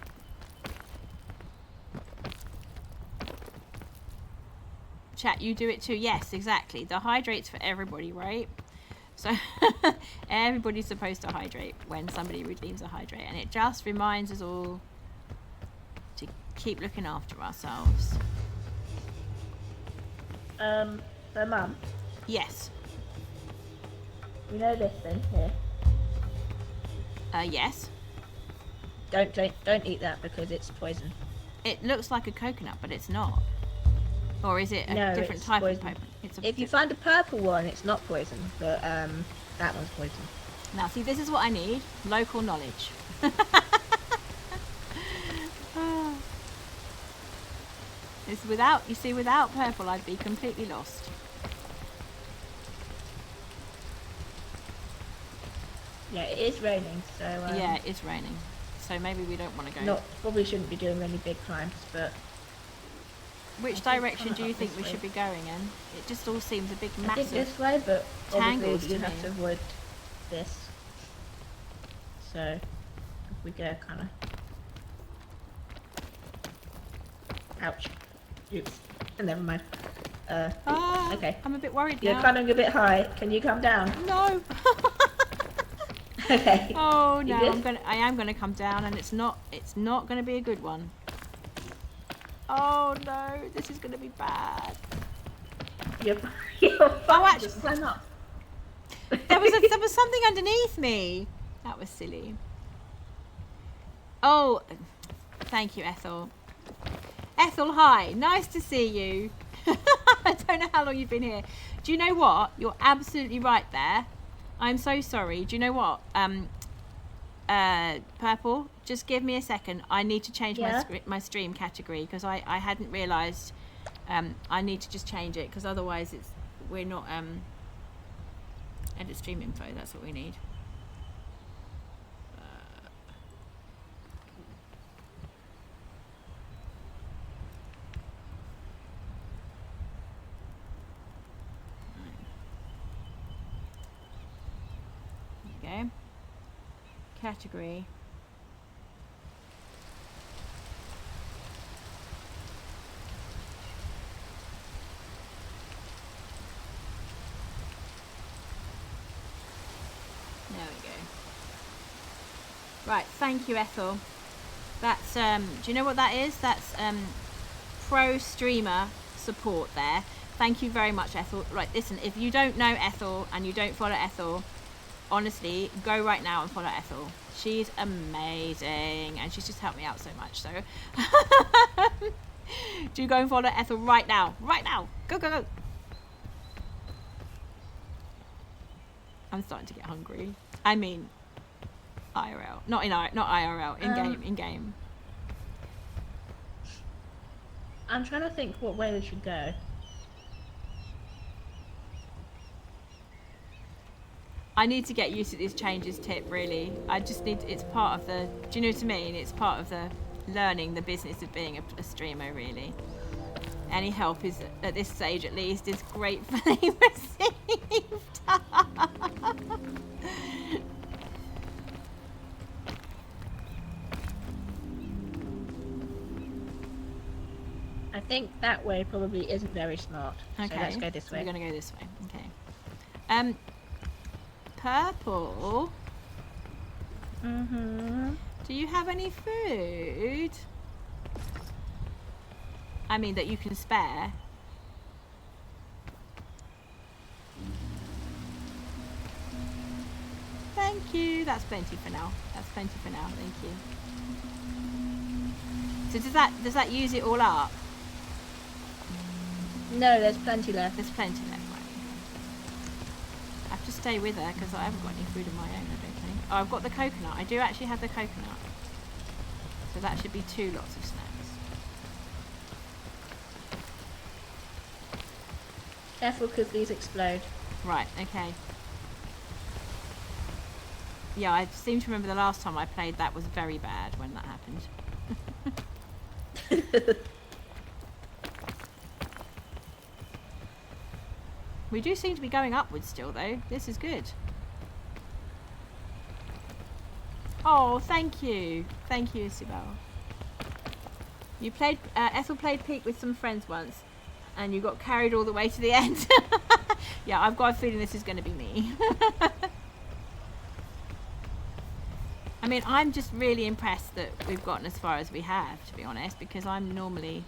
Speaker 1: Chat, you do it too. Yes, exactly. The hydrate's for everybody, right? So everybody's supposed to hydrate when somebody leaves a hydrate, and it just reminds us all to keep looking after ourselves.
Speaker 3: So Mum,
Speaker 1: Yes.
Speaker 3: you know this thing here?
Speaker 1: Yes.
Speaker 3: Don't eat that because it's poison.
Speaker 1: It looks like a coconut, but it's not. Or is it a
Speaker 3: No,
Speaker 1: different
Speaker 3: it's
Speaker 1: type
Speaker 3: poison.
Speaker 1: of coconut? It's a
Speaker 3: If you find a purple one, it's not poison, but that one's poison.
Speaker 1: Now, see, this is what I need. Local knowledge. It's without, you see, without purple, I'd be completely lost.
Speaker 3: Yeah, it is raining, so
Speaker 1: Yeah, it's raining. So maybe we don't want to go.
Speaker 3: probably shouldn't be doing any big climbs, but
Speaker 1: Which
Speaker 3: I think
Speaker 1: direction
Speaker 3: kinda
Speaker 1: do you
Speaker 3: up
Speaker 1: think
Speaker 3: this
Speaker 1: we
Speaker 3: way.
Speaker 1: should be going in? It just all seems a big,
Speaker 3: I think
Speaker 1: massive.
Speaker 3: this way, but
Speaker 1: tangles
Speaker 3: obviously you
Speaker 1: to
Speaker 3: have
Speaker 1: me.
Speaker 3: to avoid this. So if we go kind of, ouch, oops, never mind. Okay.
Speaker 1: I'm a bit worried
Speaker 3: You're
Speaker 1: now.
Speaker 3: climbing a bit high. Can you come down?
Speaker 1: No.
Speaker 3: Okay.
Speaker 1: Oh
Speaker 3: You
Speaker 1: no,
Speaker 3: good?
Speaker 1: I am gonna come down, and it's not gonna be a good one. Oh no, this is gonna be bad.
Speaker 3: You're fine.
Speaker 1: actually-
Speaker 3: Just climb up.
Speaker 1: There was something underneath me. That was silly. Oh, thank you, Ethel. Ethel, hi. Nice to see you. I don't know how long you've been here. Do you know what? You're absolutely right there. I'm so sorry. Do you know what? Purple, just give me a second. I need to change
Speaker 3: Yeah?
Speaker 1: my stream category because I hadn't realised. I need to just change it because otherwise we're not edit stream info. That's what we need. There you go. Category. There we go. Right, thank you, Ethel. That's do you know what that is? That's pro streamer support there. Thank you very much, Ethel. Right, listen, if you don't know Ethel and you don't follow Ethel, honestly, go right now and follow Ethel. She's amazing and she's just helped me out so much. So do go and follow Ethel right now. Right now. Go, go, go. I'm starting to get hungry. I mean, IRL. Not IRL. In game.
Speaker 3: I'm trying to think what way we should go.
Speaker 1: I need to get used to these changes, Tip, really. I just need, it's part of the, do you know what I mean? It's part of the learning the business of being a streamer, really. Any help is, at this stage at least, is gratefully received.
Speaker 3: I think that way probably isn't very smart.
Speaker 1: Okay,
Speaker 3: So let's go this
Speaker 1: so
Speaker 3: way.
Speaker 1: we're going to go this way. Okay. Purple,
Speaker 3: Mm-hmm.
Speaker 1: do you have any food? I mean, that you can spare. Thank you. That's plenty for now. That's plenty for now. Thank you. So does that use it all up?
Speaker 3: No, there's plenty left.
Speaker 1: There's plenty left. Right. I have to stay with her because I haven't got any food of my own, I don't think. Oh, I've got the coconut. I do actually have the coconut. So that should be 2 lots of snacks.
Speaker 3: Careful because these explode.
Speaker 1: Right, okay. Yeah, I seem to remember the last time I played that was very bad when that happened. We do seem to be going upwards still, though. This is good. Oh, thank you. Thank you, Isabel. You played, Ethel played Peak with some friends once, and you got carried all the way to the end. Yeah, I've got a feeling this is going to be me. I mean, I'm just really impressed that we've gotten as far as we have, to be honest, because I'm normally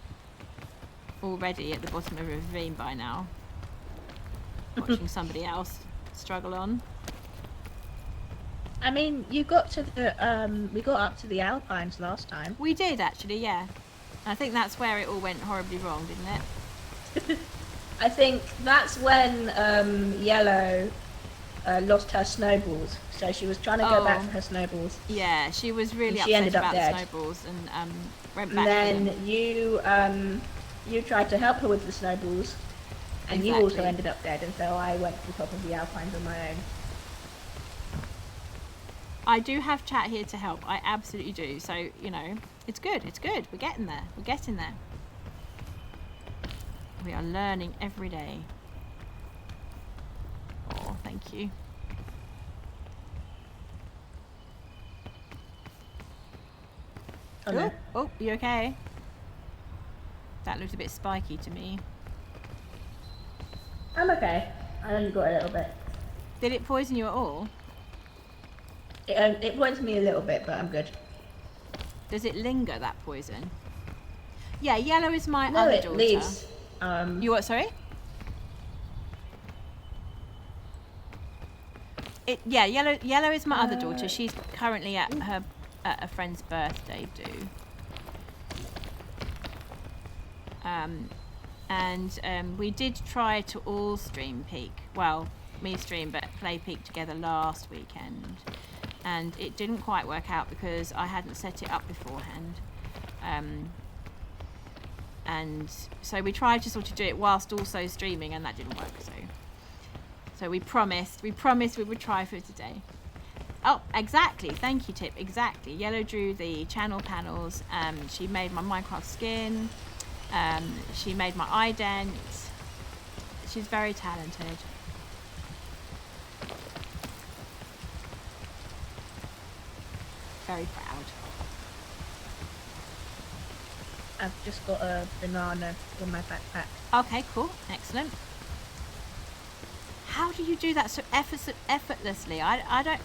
Speaker 1: already at the bottom of a ravine by now, watching somebody else struggle on.
Speaker 3: I mean, you got to the we got up to the Alpines last time.
Speaker 1: We did actually, yeah. I think that's where it all went horribly wrong, didn't it?
Speaker 3: I think that's when Yellow lost her snowballs. So she was trying to go back for her snowballs.
Speaker 1: Yeah, she was really
Speaker 3: she
Speaker 1: upset
Speaker 3: ended up
Speaker 1: about
Speaker 3: dead.
Speaker 1: the snowballs and went back.
Speaker 3: And then you tried to help her with the snowballs, and you also ended up dead. And so I went to the top of the Alpines on my own.
Speaker 1: I do have chat here to help. I absolutely do. So, you know, it's good. It's good. We're getting there. We're getting there. We are learning every day. Oh, thank you.
Speaker 3: Oh, no.
Speaker 1: Oh, you okay? That looked a bit spiky to me.
Speaker 3: I'm okay. I only got a little bit.
Speaker 1: Did it poison you at all?
Speaker 3: It poisoned me a little bit, but I'm good.
Speaker 1: Does it linger, that poison? Yeah, Yellow is my
Speaker 3: No,
Speaker 1: other
Speaker 3: it
Speaker 1: daughter.
Speaker 3: leaves.
Speaker 1: You what, sorry? Yeah, Yellow is my other daughter. She's currently at a friend's birthday do. We did try to all stream Peak. Well, me stream, but play Peak together last weekend. And it didn't quite work out because I hadn't set it up beforehand. And so we tried to sort of do it whilst also streaming, and that didn't work. So we promised we would try for today. Oh, exactly. Thank you, Tip. Exactly. Yellow drew the channel panels. She made my Minecraft skin. She made my ident. She's very talented. Very proud.
Speaker 3: I've just got a banana in my backpack.
Speaker 1: Okay, cool. Excellent. How do you do that so effortlessly? I don't...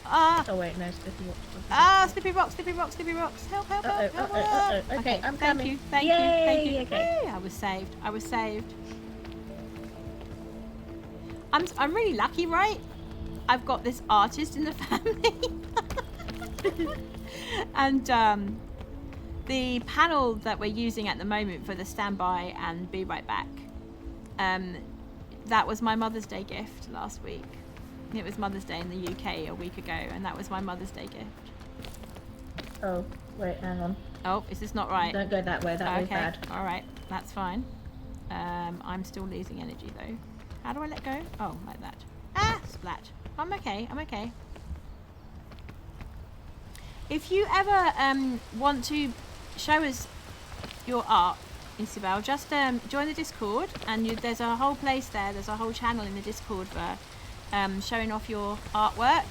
Speaker 3: Oh wait, no, Slippy Rocks.
Speaker 1: Slippy rocks. Help.
Speaker 3: Okay, I'm coming.
Speaker 1: Thank
Speaker 3: Yay,
Speaker 1: you.
Speaker 3: Okay.
Speaker 1: Yay, I was saved. I'm really lucky, right? I've got this artist in the family. And the panel that we're using at the moment for the standby and be right back, that was my Mother's Day gift last week. It was Mother's Day in the UK a week ago, and that was my Mother's Day gift.
Speaker 3: Oh, wait, hang on.
Speaker 1: Oh, is this not right?
Speaker 3: Don't go that way, that was bad.
Speaker 1: All right, that's fine. I'm still losing energy though. How do I let go? Oh, like that. Splat. I'm okay. If you ever want to show us your art, Isabel, just join the Discord, and there's a whole place there. There's a whole channel in the Discord for showing off your artwork.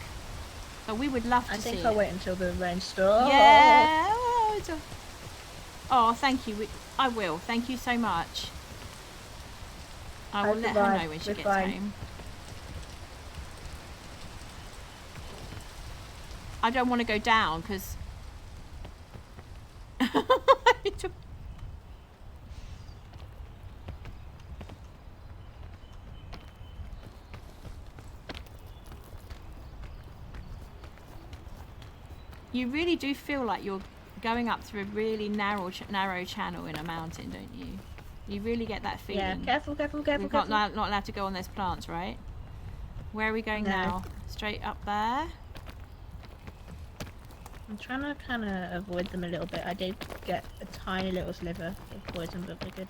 Speaker 1: So we would love to see it.
Speaker 3: I think I'll wait until the rain stops.
Speaker 1: Yeah. Oh, thank you. I will. Thank you so much. I will let her know when she gets home. I don't want to go down because you really do feel like you're going up through a really narrow channel in a mountain, don't you? You really get that feeling.
Speaker 3: Yeah, careful.
Speaker 1: We're not allowed to go on those plants, right? Where are we going now? Straight up there?
Speaker 3: I'm trying to kind of avoid them a little bit. I did get a tiny little sliver of poison, but we're good.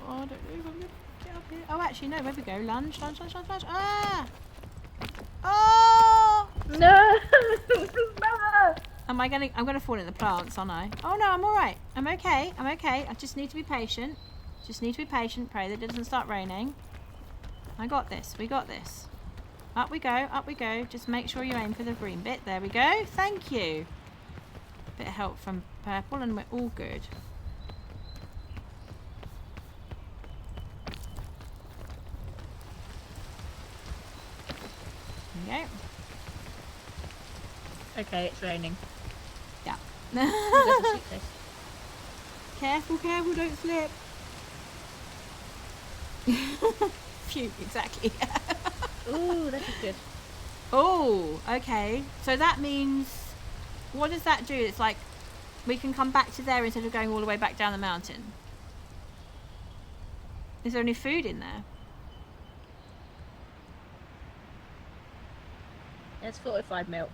Speaker 1: Oh, I don't know if I'm gonna get up here. Oh, actually, no. Where we go? Lunge. Ah! Oh!
Speaker 3: No!
Speaker 1: I'm gonna fall in the plants, aren't I? Oh no, I'm all right. I'm okay. I just need to be patient. Pray that it doesn't start raining. I got this. We got this. Up we go. Up we go. Just make sure you aim for the green bit. There we go. Thank you. Bit of help from purple and we're all good. There we go.
Speaker 3: Okay, it's raining.
Speaker 1: Yeah.
Speaker 3: There's a suitcase.
Speaker 1: Careful, careful, don't slip. Phew, exactly.
Speaker 3: Ooh, that is good.
Speaker 1: Oh, okay. So that means, what does that do? It's like we can come back to there instead of going all the way back down the mountain. Is there any food in there?
Speaker 3: There's fortified milk.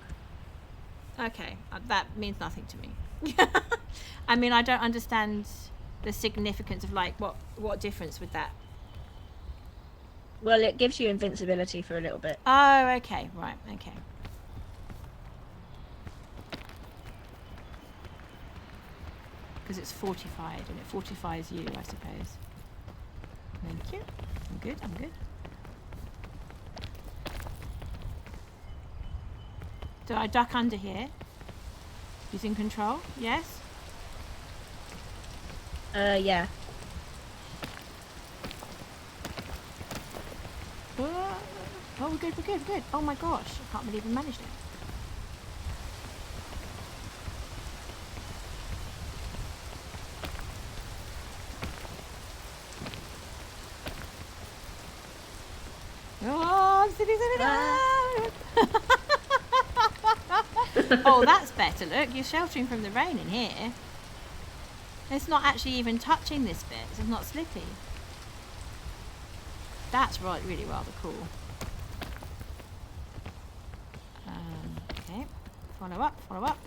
Speaker 1: Okay, that means nothing to me. I mean, I don't understand the significance of like what difference would that?
Speaker 3: Well, it gives you invincibility for a little bit.
Speaker 1: Oh, okay, right, okay. Because it's fortified, and it fortifies you, I suppose. Thank you. I'm good, I'm good. Do I duck under here? Using control? Yes?
Speaker 3: Yeah.
Speaker 1: Oh, we're good, we're good, we're good. Oh my gosh, I can't believe we managed it. Oh, I'm zipping down. Oh, that's better. Look, you're sheltering from the rain in here. It's not actually even touching this bit, so it's not slippy. That's right, really rather cool. Okay, follow up, follow up.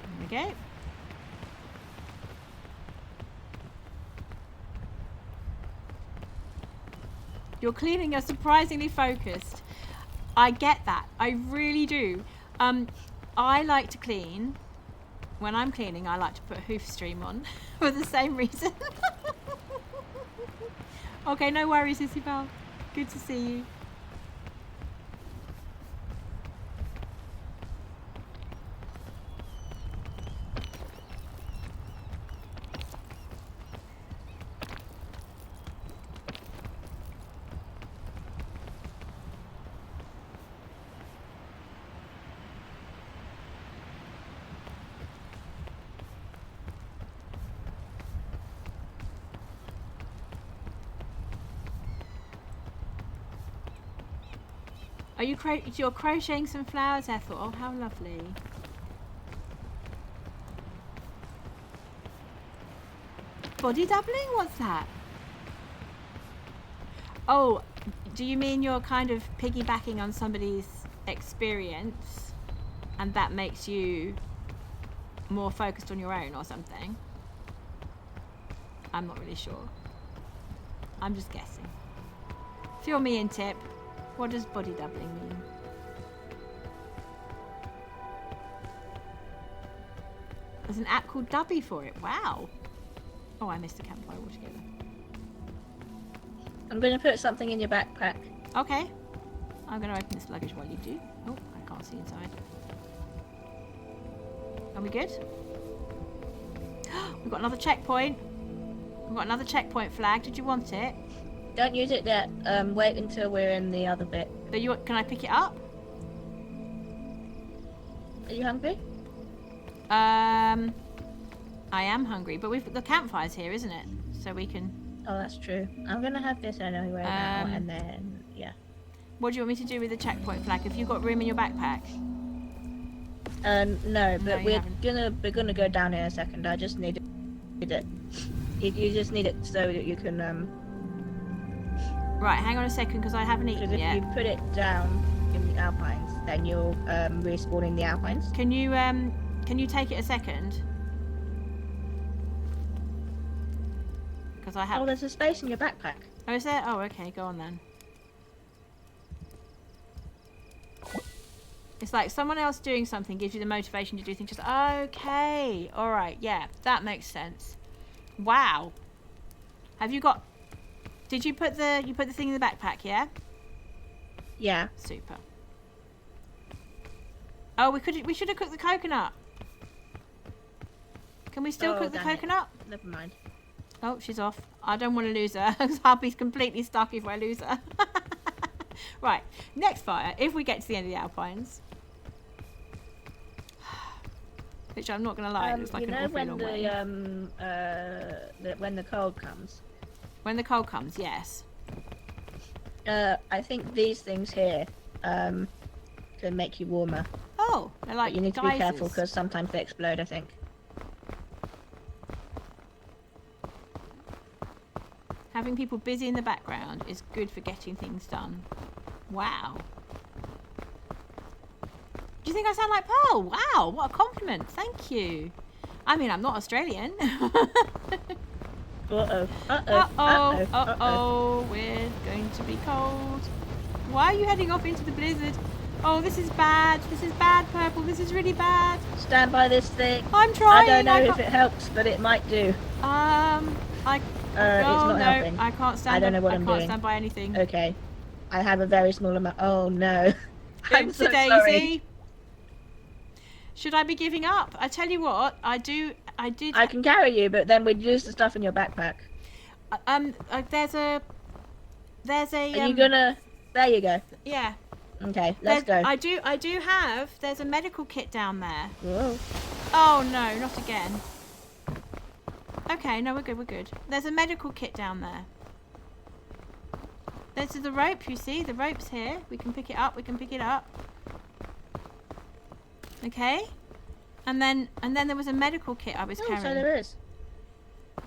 Speaker 1: There we go. You're cleaning, you're surprisingly focused. I get that. I really do. I like to clean. When I'm cleaning, I like to put a hoof stream on for the same reason. Okay, no worries, Isabel. Good to see you. Are you you're crocheting some flowers, Ethel? Oh, how lovely. Body doubling? What's that? Oh, do you mean you're kind of piggybacking on somebody's experience and that makes you more focused on your own or something? I'm not really sure. I'm just guessing. Fill me in, Tip. What does body doubling mean? There's an app called Dubby for it. Wow. Oh, I missed the campfire altogether.
Speaker 3: I'm going to put something in your backpack.
Speaker 1: Okay. I'm going to open this luggage while you do. Oh, I can't see inside. Are we good? We've got another checkpoint. We've got another checkpoint flag. Did you want it?
Speaker 3: Don't use it yet. Wait until we're in the other bit.
Speaker 1: Can I pick it up?
Speaker 3: Are you hungry?
Speaker 1: I am hungry, but the campfire's here, isn't it? So we can...
Speaker 3: Oh, that's true. I'm going to have this anyway now, and then, yeah.
Speaker 1: What do you want me to do with the checkpoint flag? Have you got room in your backpack?
Speaker 3: No, but
Speaker 1: No, you
Speaker 3: we're gonna go down in a second. I just need it. You just need it so that you can
Speaker 1: Right, hang on a second, because I haven't eaten
Speaker 3: because if
Speaker 1: yet.
Speaker 3: you put it down in the Alpines, then you'll respawn in the Alpines.
Speaker 1: Can you take it a second? Because I have...
Speaker 3: Oh, there's a space in your backpack.
Speaker 1: Oh, is there? Oh, okay, go on then. It's like someone else doing something gives you the motivation to do things. Just, okay, all right, yeah, that makes sense. Wow. Have you got... Did you put the thing in the backpack, yeah?
Speaker 3: Yeah.
Speaker 1: Super. Oh, we should have cooked the coconut. Can we still cook the
Speaker 3: damn it.
Speaker 1: coconut?
Speaker 3: Never mind.
Speaker 1: Oh, she's off. I don't want to lose her. I'll be completely stuck if I lose her. Right, next fire, if we get to the end of the Alpines. Which I'm not going to lie, it looks like an awfully long way.
Speaker 3: When the cold comes.
Speaker 1: When the cold comes, yes.
Speaker 3: I think these things here can make you warmer.
Speaker 1: Oh, they're like
Speaker 3: You need to
Speaker 1: geysers.
Speaker 3: be careful because sometimes they explode, I think.
Speaker 1: Having people busy in the background is good for getting things done. Wow. Do you think I sound like Pearl? Wow, what a compliment. Thank you. I mean, I'm not Australian.
Speaker 3: Uh-oh.
Speaker 1: We're going to be cold. Why are you heading off into the blizzard? Oh, this is bad. This is bad, Purple. This is really bad.
Speaker 3: Stand by this thing.
Speaker 1: I'm trying.
Speaker 3: I don't know if it helps, but it might do.
Speaker 1: It's
Speaker 3: not helping.
Speaker 1: I can't stand.
Speaker 3: I don't know what
Speaker 1: I
Speaker 3: I'm
Speaker 1: can't
Speaker 3: doing.
Speaker 1: stand by anything.
Speaker 3: Okay. I have a very small amount. Oh no. I'm so
Speaker 1: Oopsie-daisy.
Speaker 3: sorry.
Speaker 1: Should I be giving up? I tell you what, I did.
Speaker 3: I can carry you, but then we'd lose the stuff in your backpack.
Speaker 1: There's a.
Speaker 3: Are you gonna? There you go.
Speaker 1: Yeah.
Speaker 3: Okay, let's go.
Speaker 1: I do have. There's a medical kit down there.
Speaker 3: Whoa.
Speaker 1: Oh no, not again. Okay, no, we're good. There's a medical kit down there. There's the rope, you see? The rope's here. We can pick it up. Okay. And then there was a medical kit I was carrying.
Speaker 3: So there is.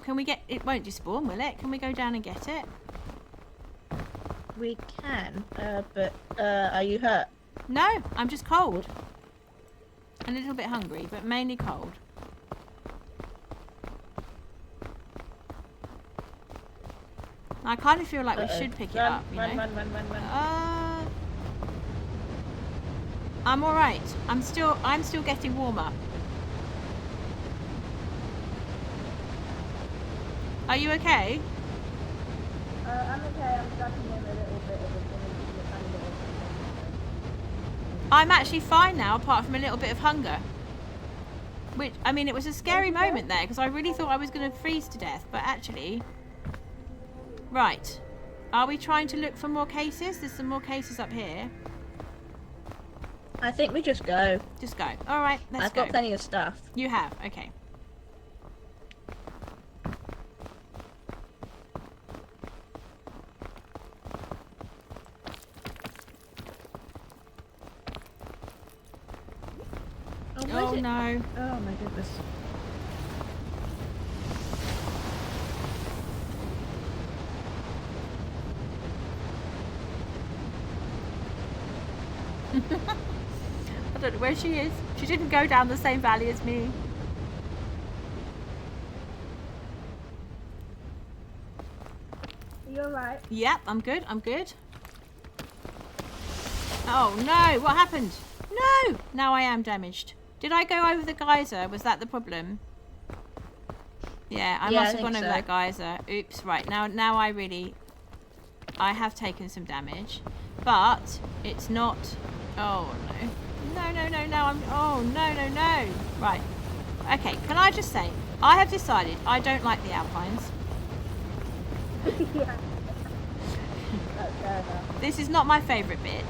Speaker 1: Can we get... It won't despawn, will it? Can we go down and get it?
Speaker 3: We can, but are you hurt?
Speaker 1: No, I'm just cold. A little bit hungry, but mainly cold. I kind of feel like we should pick it up, you know?
Speaker 3: Run.
Speaker 1: I'm all right. I'm still getting warmer. Are you okay?
Speaker 3: I'm okay. I'm stuck in a little bit of
Speaker 1: I'm actually fine now, apart from a little bit of hunger. Which, I mean, it was a scary moment there, because I really thought I was going to freeze to death, but actually... Right. Are we trying to look for more cases? There's some more cases up here.
Speaker 3: I think we just go.
Speaker 1: Just go. All right, let's
Speaker 3: I've
Speaker 1: go.
Speaker 3: got plenty of stuff.
Speaker 1: You have? Okay. Oh no.
Speaker 3: Oh my goodness.
Speaker 1: I don't know where she is. She didn't go down the same valley as me.
Speaker 3: Are you alright?
Speaker 1: Yep, I'm good. Oh no, what happened? No! Now I am damaged. Did I go over the geyser? Was that the problem? Yeah, I must have gone over that geyser. Oops, right. Now I have taken some damage. But it's not... Oh no. No. Right. Okay, can I just say, I have decided I don't like the Alpines.
Speaker 3: Yeah. That's fair enough.
Speaker 1: This is not my favourite bit.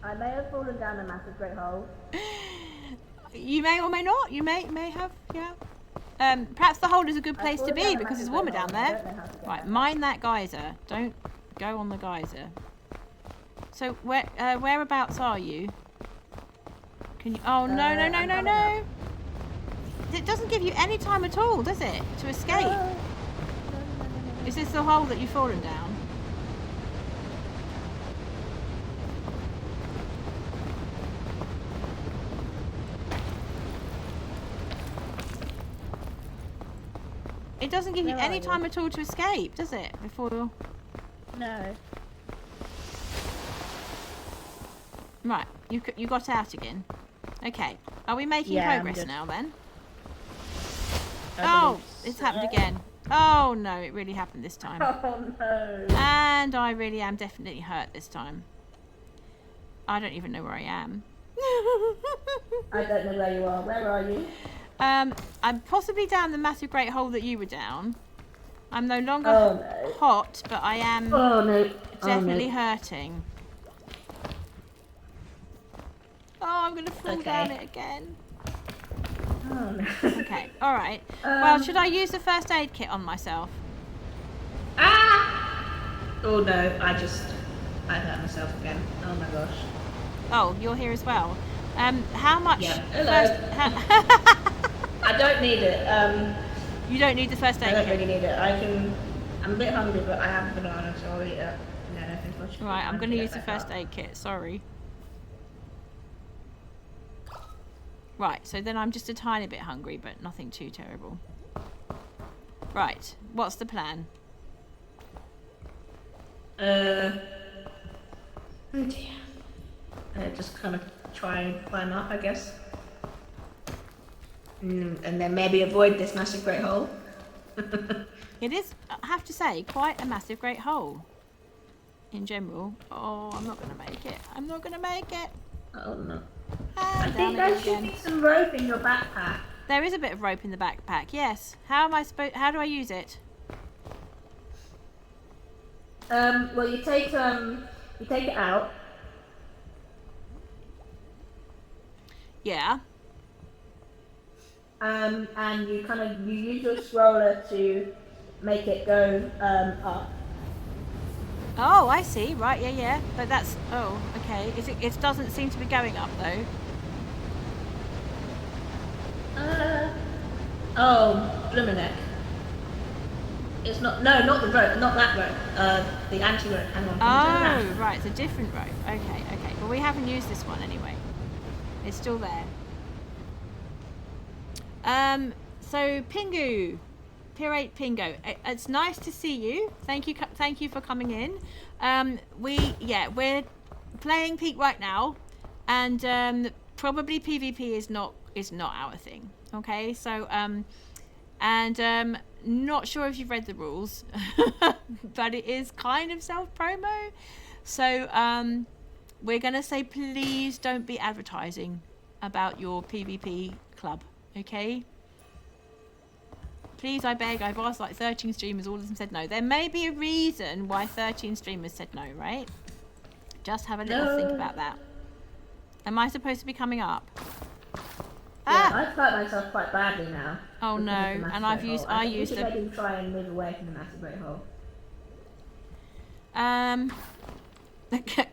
Speaker 3: I may have fallen down a massive great hole.
Speaker 1: You may or may not. You may have, yeah. Perhaps the hole is a good place to be because it's warmer down there. Right, mind that geyser. Don't go on the geyser. So whereabouts are you? Can you? Oh no! It doesn't give you any time at all, does it, to escape?
Speaker 3: No.
Speaker 1: Is this the hole that you've fallen down? It doesn't give you any time at all to escape, does it? Before.
Speaker 3: No.
Speaker 1: Right, you got out again. Okay. Are we making
Speaker 3: Yeah, I'm
Speaker 1: progress
Speaker 3: good.
Speaker 1: now then?
Speaker 3: I
Speaker 1: Oh,
Speaker 3: believe
Speaker 1: it's
Speaker 3: so.
Speaker 1: happened again. Oh no, it really happened this time.
Speaker 3: Oh no.
Speaker 1: And I really am definitely hurt this time. I don't even know where I am.
Speaker 3: I don't know where you are. Where are you?
Speaker 1: I'm possibly down the massive great hole that you were down. I'm no longer
Speaker 3: Oh no.
Speaker 1: hot, but I am
Speaker 3: Oh no.
Speaker 1: definitely
Speaker 3: Oh no.
Speaker 1: hurting. Oh, I'm gonna fall down
Speaker 3: Okay.
Speaker 1: it again.
Speaker 3: Oh no.
Speaker 1: Okay, alright. Well, should I use the first aid kit on myself?
Speaker 3: Ah! Oh no, I hurt myself again. Oh my gosh.
Speaker 1: Oh, you're here as well. How much
Speaker 3: Yeah. Hello. I don't need it.
Speaker 1: You don't need the first
Speaker 3: I
Speaker 1: aid
Speaker 3: don't
Speaker 1: kit.
Speaker 3: really need it. I'm a bit hungry, but I have a banana, so I'll eat it. No, nothing much.
Speaker 1: Right, I'm going to use the first aid kit. Sorry. Right, so then I'm just a tiny bit hungry, but nothing too terrible. Right, what's the plan?
Speaker 3: Oh dear. Just kind of try and climb up, I guess. And then maybe avoid this massive great hole.
Speaker 1: It is, I have to say, quite a massive great hole. In general. Oh, I'm not going to make it. I'm not going to make it.
Speaker 3: Oh no.
Speaker 1: Ah,
Speaker 3: I think there should be some rope in your backpack.
Speaker 1: There is a bit of rope in the backpack, yes. How do I use it?
Speaker 3: Well, you take it out.
Speaker 1: Yeah.
Speaker 3: And you use your scroller to make it go up.
Speaker 1: Oh, I see. Right, yeah. But that's, oh, okay. It doesn't seem to be going up though.
Speaker 3: Oh, Blumeneck. It's not the rope, not that rope. The anti-rope. Hang on. Can you turn it
Speaker 1: Oh, right. It's a different rope. Okay. But we haven't used this one anyway. It's still there. So Pingu, Pirate Pingo, it's nice to see you. Thank you for coming in. We're playing Peak right now, and probably PvP is not our thing. Okay, so not sure if you've read the rules, but it is kind of self-promo. So we're gonna say please don't be advertising about your PvP club. Okay? Please, I beg. I've asked like 13 streamers, all of them said no. There may be a reason why 13 streamers said no, right? Just have a little think about that. Am I supposed to be coming up?
Speaker 3: Yeah, I've hurt myself quite badly now.
Speaker 1: Oh no, and I used
Speaker 3: we should maybe try and move away from the massive great hole.
Speaker 1: Okay.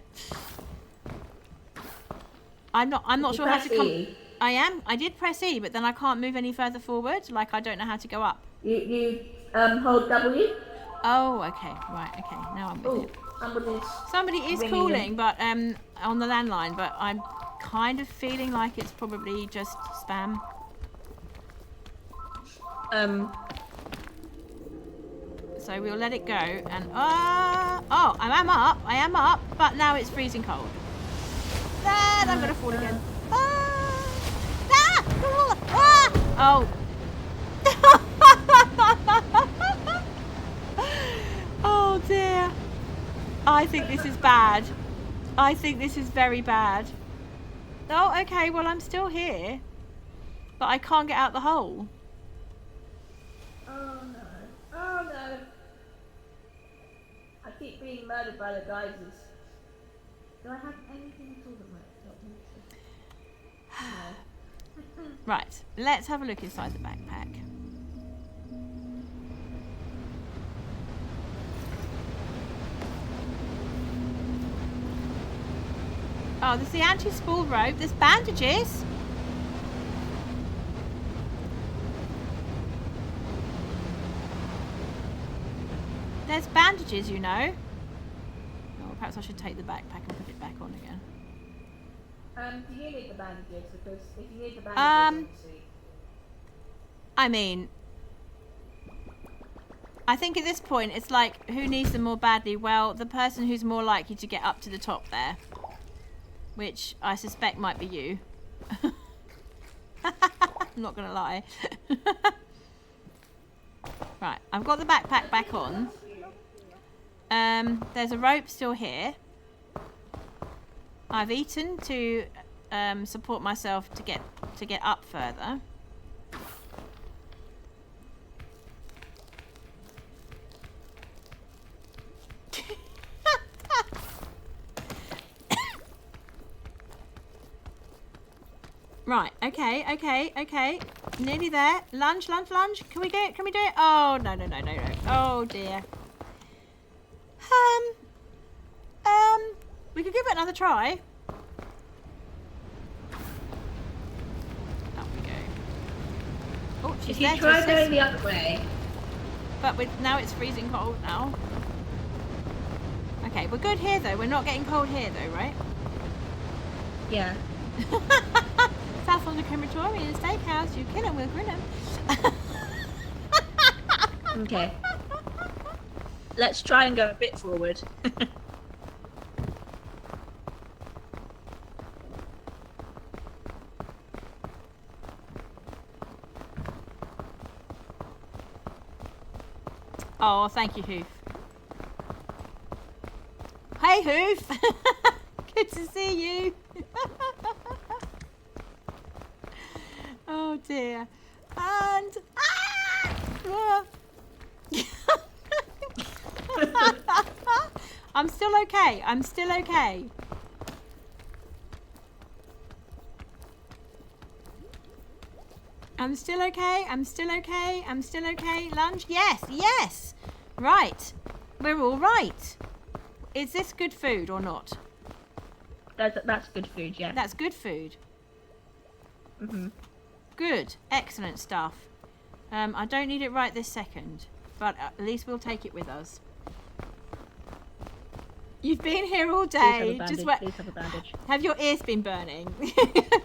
Speaker 1: I'm not sure how to come. I did press E, but then I can't move any further forward. Like I don't know how to go up.
Speaker 3: You hold W.
Speaker 1: Oh, okay, right, okay. Now I'm with it. Somebody is calling, but on the landline. But I'm kind of feeling like it's probably just spam. So we'll let it go, and oh, I am up, but now it's freezing cold. And I'm gonna fall again. Oh. Oh dear. I think this is bad. I think this is very bad. Oh, okay, well I'm still here. But I can't get out the hole.
Speaker 3: Oh no. I keep being murdered by the geysers. Do I have anything at all that might help me? No.
Speaker 1: Right, let's have a look inside the backpack. Oh, there's the anti-spool rope. There's bandages. There's bandages, you know. Oh, perhaps I should take the backpack and put it back on again.
Speaker 3: Do you need the bandages? Because if you need the bandages, obviously.
Speaker 1: I mean, I think at this point it's like, who needs them more badly? Well, the person who's more likely to get up to the top there, which I suspect might be you. I'm not gonna lie. Right, I've got the backpack back on. There's a rope still here. I've eaten to support myself to get up further. Right, okay. Nearly there. Lunge. Can we do it? Oh, no. Oh, dear. We could give it another try. Up we go. Oh, she's
Speaker 3: If you
Speaker 1: there to
Speaker 3: try
Speaker 1: assist.
Speaker 3: going the other way.
Speaker 1: But now it's freezing cold now. Okay, we're good here, though. We're not getting cold here, though, right?
Speaker 3: Yeah.
Speaker 1: South London Crematorium Steakhouse. You kill 'em, we'll grill 'em.
Speaker 3: Okay. Let's try and go a bit forward.
Speaker 1: Oh, thank you, Hoof. Hey, Hoof. Good to see you. Oh dear. And I'm still okay. I'm still okay. Lunge. Yes. Right. We're all right. Is this good food or not?
Speaker 3: That's good food, yeah.
Speaker 1: That's good food.
Speaker 3: Mhm.
Speaker 1: Good. Excellent stuff. I don't need it right this second, but at least we'll take it with us. You've been here all day.
Speaker 3: Please have a bandage.
Speaker 1: Have your ears been burning?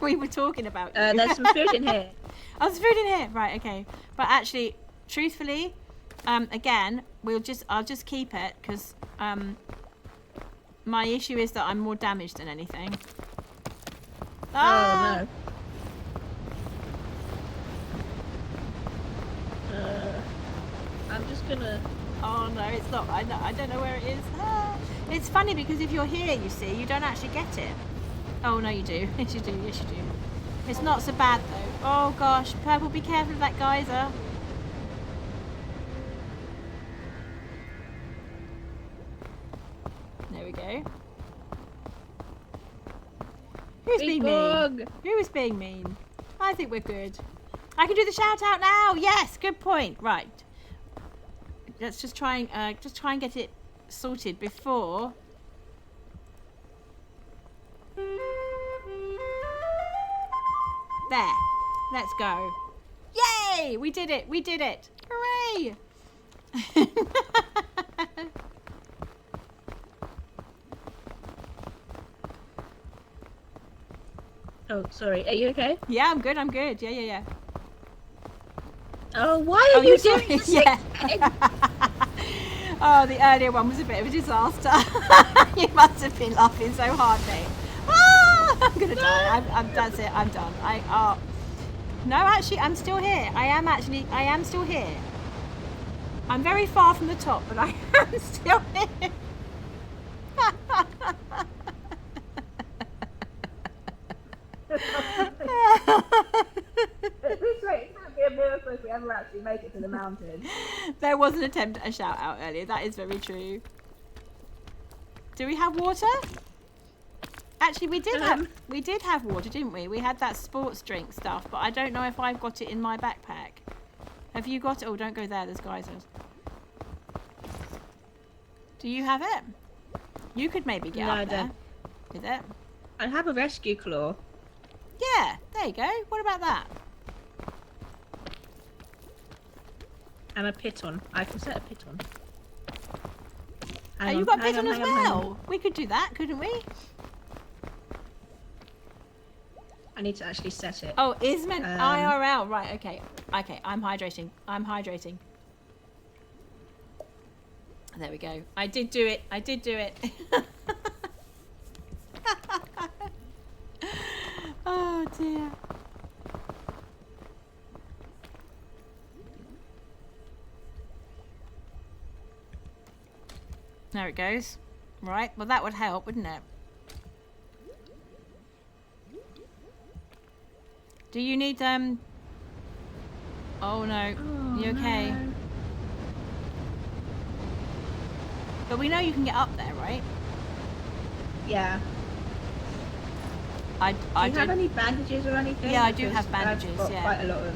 Speaker 1: We were talking about you.
Speaker 3: There's some food in here.
Speaker 1: Oh, there's food in here. Right, okay. But actually, truthfully, again, I'll just keep it because my issue is that I'm more damaged than anything. Ah!
Speaker 3: Oh no. I'm just gonna.
Speaker 1: Oh no, it's not. I don't know where it is. Ah. It's funny because if you're here, you see, you don't actually get it. Oh no, you do. Yes, you do. It's not so bad though. Oh gosh, Purple, be careful of that geyser. There we go. Who's being mean? Who is being mean? I think we're good. I can do the shout out now. Yes, good point. Right. Let's just try and get it sorted before. There. Let's go. Yay! We did it. Hooray!
Speaker 3: Oh, sorry. Are you okay?
Speaker 1: Yeah, I'm good. Yeah.
Speaker 3: Oh, why are you doing this?
Speaker 1: Yeah. Oh, the earlier one was a bit of a disaster. You must have been laughing so hard, mate. Ah, I'm gonna die. That's it. I'm done. No, actually, I'm still here. I am still here. I'm very far from the top, but I am still here.
Speaker 3: This way, it can't be a miracle if we ever actually make it to the mountain.
Speaker 1: There was an attempt at a shout out earlier. That is very true. Do we have water? Actually, we did have water, didn't we? We had that sports drink stuff, but I don't know if I've got it in my backpack. Have you got it? Oh, don't go there. There's geysers. Do you have it? You could maybe get up there with it.
Speaker 3: I have a rescue claw.
Speaker 1: Yeah, there you go. What about that?
Speaker 3: And a piton. I can set a piton.
Speaker 1: You got a piton as well. We could do that, couldn't we?
Speaker 3: I need to actually set it.
Speaker 1: Oh, Isman IRL. Right, okay. Okay, I'm hydrating. There we go. I did do it. Oh dear. there it goes. Right, well that would help, wouldn't it? Do you need, oh no.
Speaker 3: Oh,
Speaker 1: You okay?
Speaker 3: no.
Speaker 1: But we know you can get up there, right?
Speaker 3: Yeah.
Speaker 1: I
Speaker 3: Do you have
Speaker 1: don't...
Speaker 3: any bandages or anything?
Speaker 1: Yeah, I do
Speaker 3: Because
Speaker 1: have bandages,
Speaker 3: I've got
Speaker 1: yeah.
Speaker 3: quite a lot of...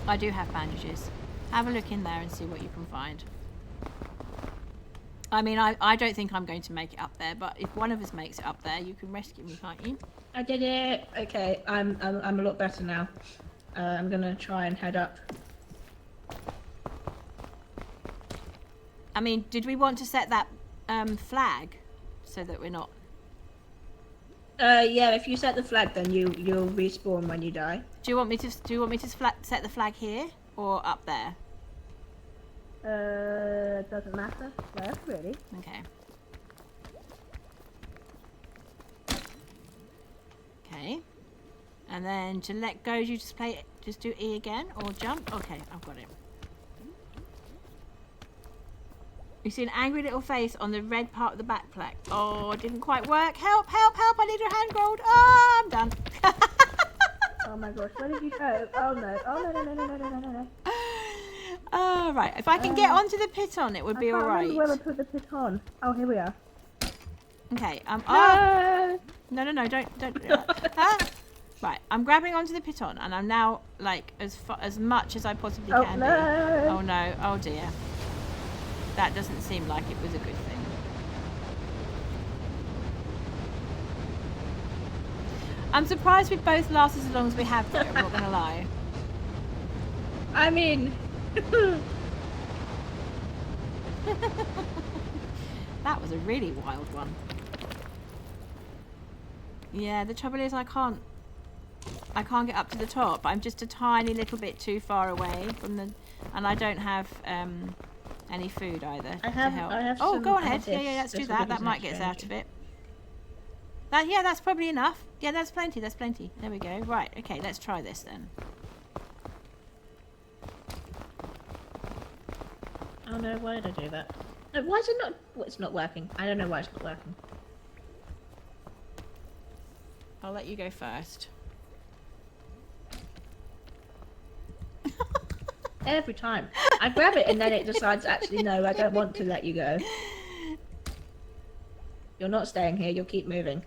Speaker 1: I do have bandages. Have a look in there and see what you can find. I mean, I don't think I'm going to make it up there, but if one of us makes it up there, you can rescue me, can't you?
Speaker 3: I did it. Okay, I'm a lot better now. I'm gonna try and head up.
Speaker 1: I mean, did we want to set that flag so that we're not...
Speaker 3: Yeah, if you set the flag, then you'll respawn when you die.
Speaker 1: Do you want me to set the flag here or up there?
Speaker 3: Doesn't matter. Where, really?
Speaker 1: Okay. Okay. And then to let go, you just do E again or jump. Okay, I've got it. You see an angry little face on the red part of the back plaque. Oh, it didn't quite work. Help, help, help. I need your hand gold. Oh, I'm done.
Speaker 3: Oh my gosh, where did you go? Oh no. Oh no, no, no, no, no, no, no, no.
Speaker 1: Oh, right. If I can get onto the piton, it would be all right.
Speaker 3: I can't remember where I put the piton. Oh, here we are.
Speaker 1: Okay.
Speaker 3: No!
Speaker 1: Oh. No, don't. Huh? Right. I'm grabbing onto the piton, and I'm now like as much as I possibly can
Speaker 3: no.
Speaker 1: be. Oh no. Oh dear. That doesn't seem like it was a good thing. I'm surprised we both last as long as we have, though. I'm not gonna lie.
Speaker 3: I mean...
Speaker 1: That was a really wild one. Yeah, the trouble is I can't get up to the top. I'm just a tiny little bit too far away from the... And I don't have any food either to help. Oh, go ahead. Yeah, let's do that. That might get us out of it. Yeah, that's probably enough. Yeah, that's plenty. That's plenty. There we go. Right. Okay, let's try this then.
Speaker 3: Oh no, why did I do that? No, why is it not... Well, it's not working. I don't know why it's not working.
Speaker 1: I'll let you go first.
Speaker 3: Every time. I grab it and then it decides, actually, no, I don't want to let you go. You're not staying here, you'll keep moving.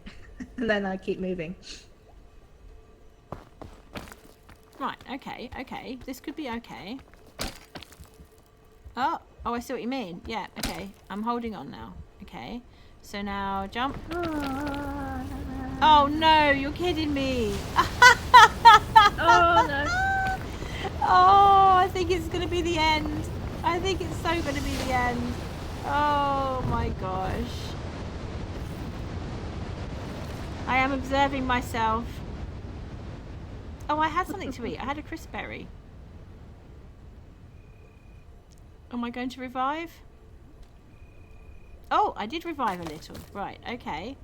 Speaker 3: And then I keep moving.
Speaker 1: Right, okay. This could be okay. Oh, I see what you mean. Yeah, okay. I'm holding on now. Okay. So now jump. Oh no, you're kidding me.
Speaker 3: Oh no.
Speaker 1: Oh, I think it's going to be the end. I think it's so going to be the end. Oh my gosh. I am observing myself. Oh, I had something to eat. I had a crisp berry. Am I going to revive? Oh, I did revive a little. Right, okay.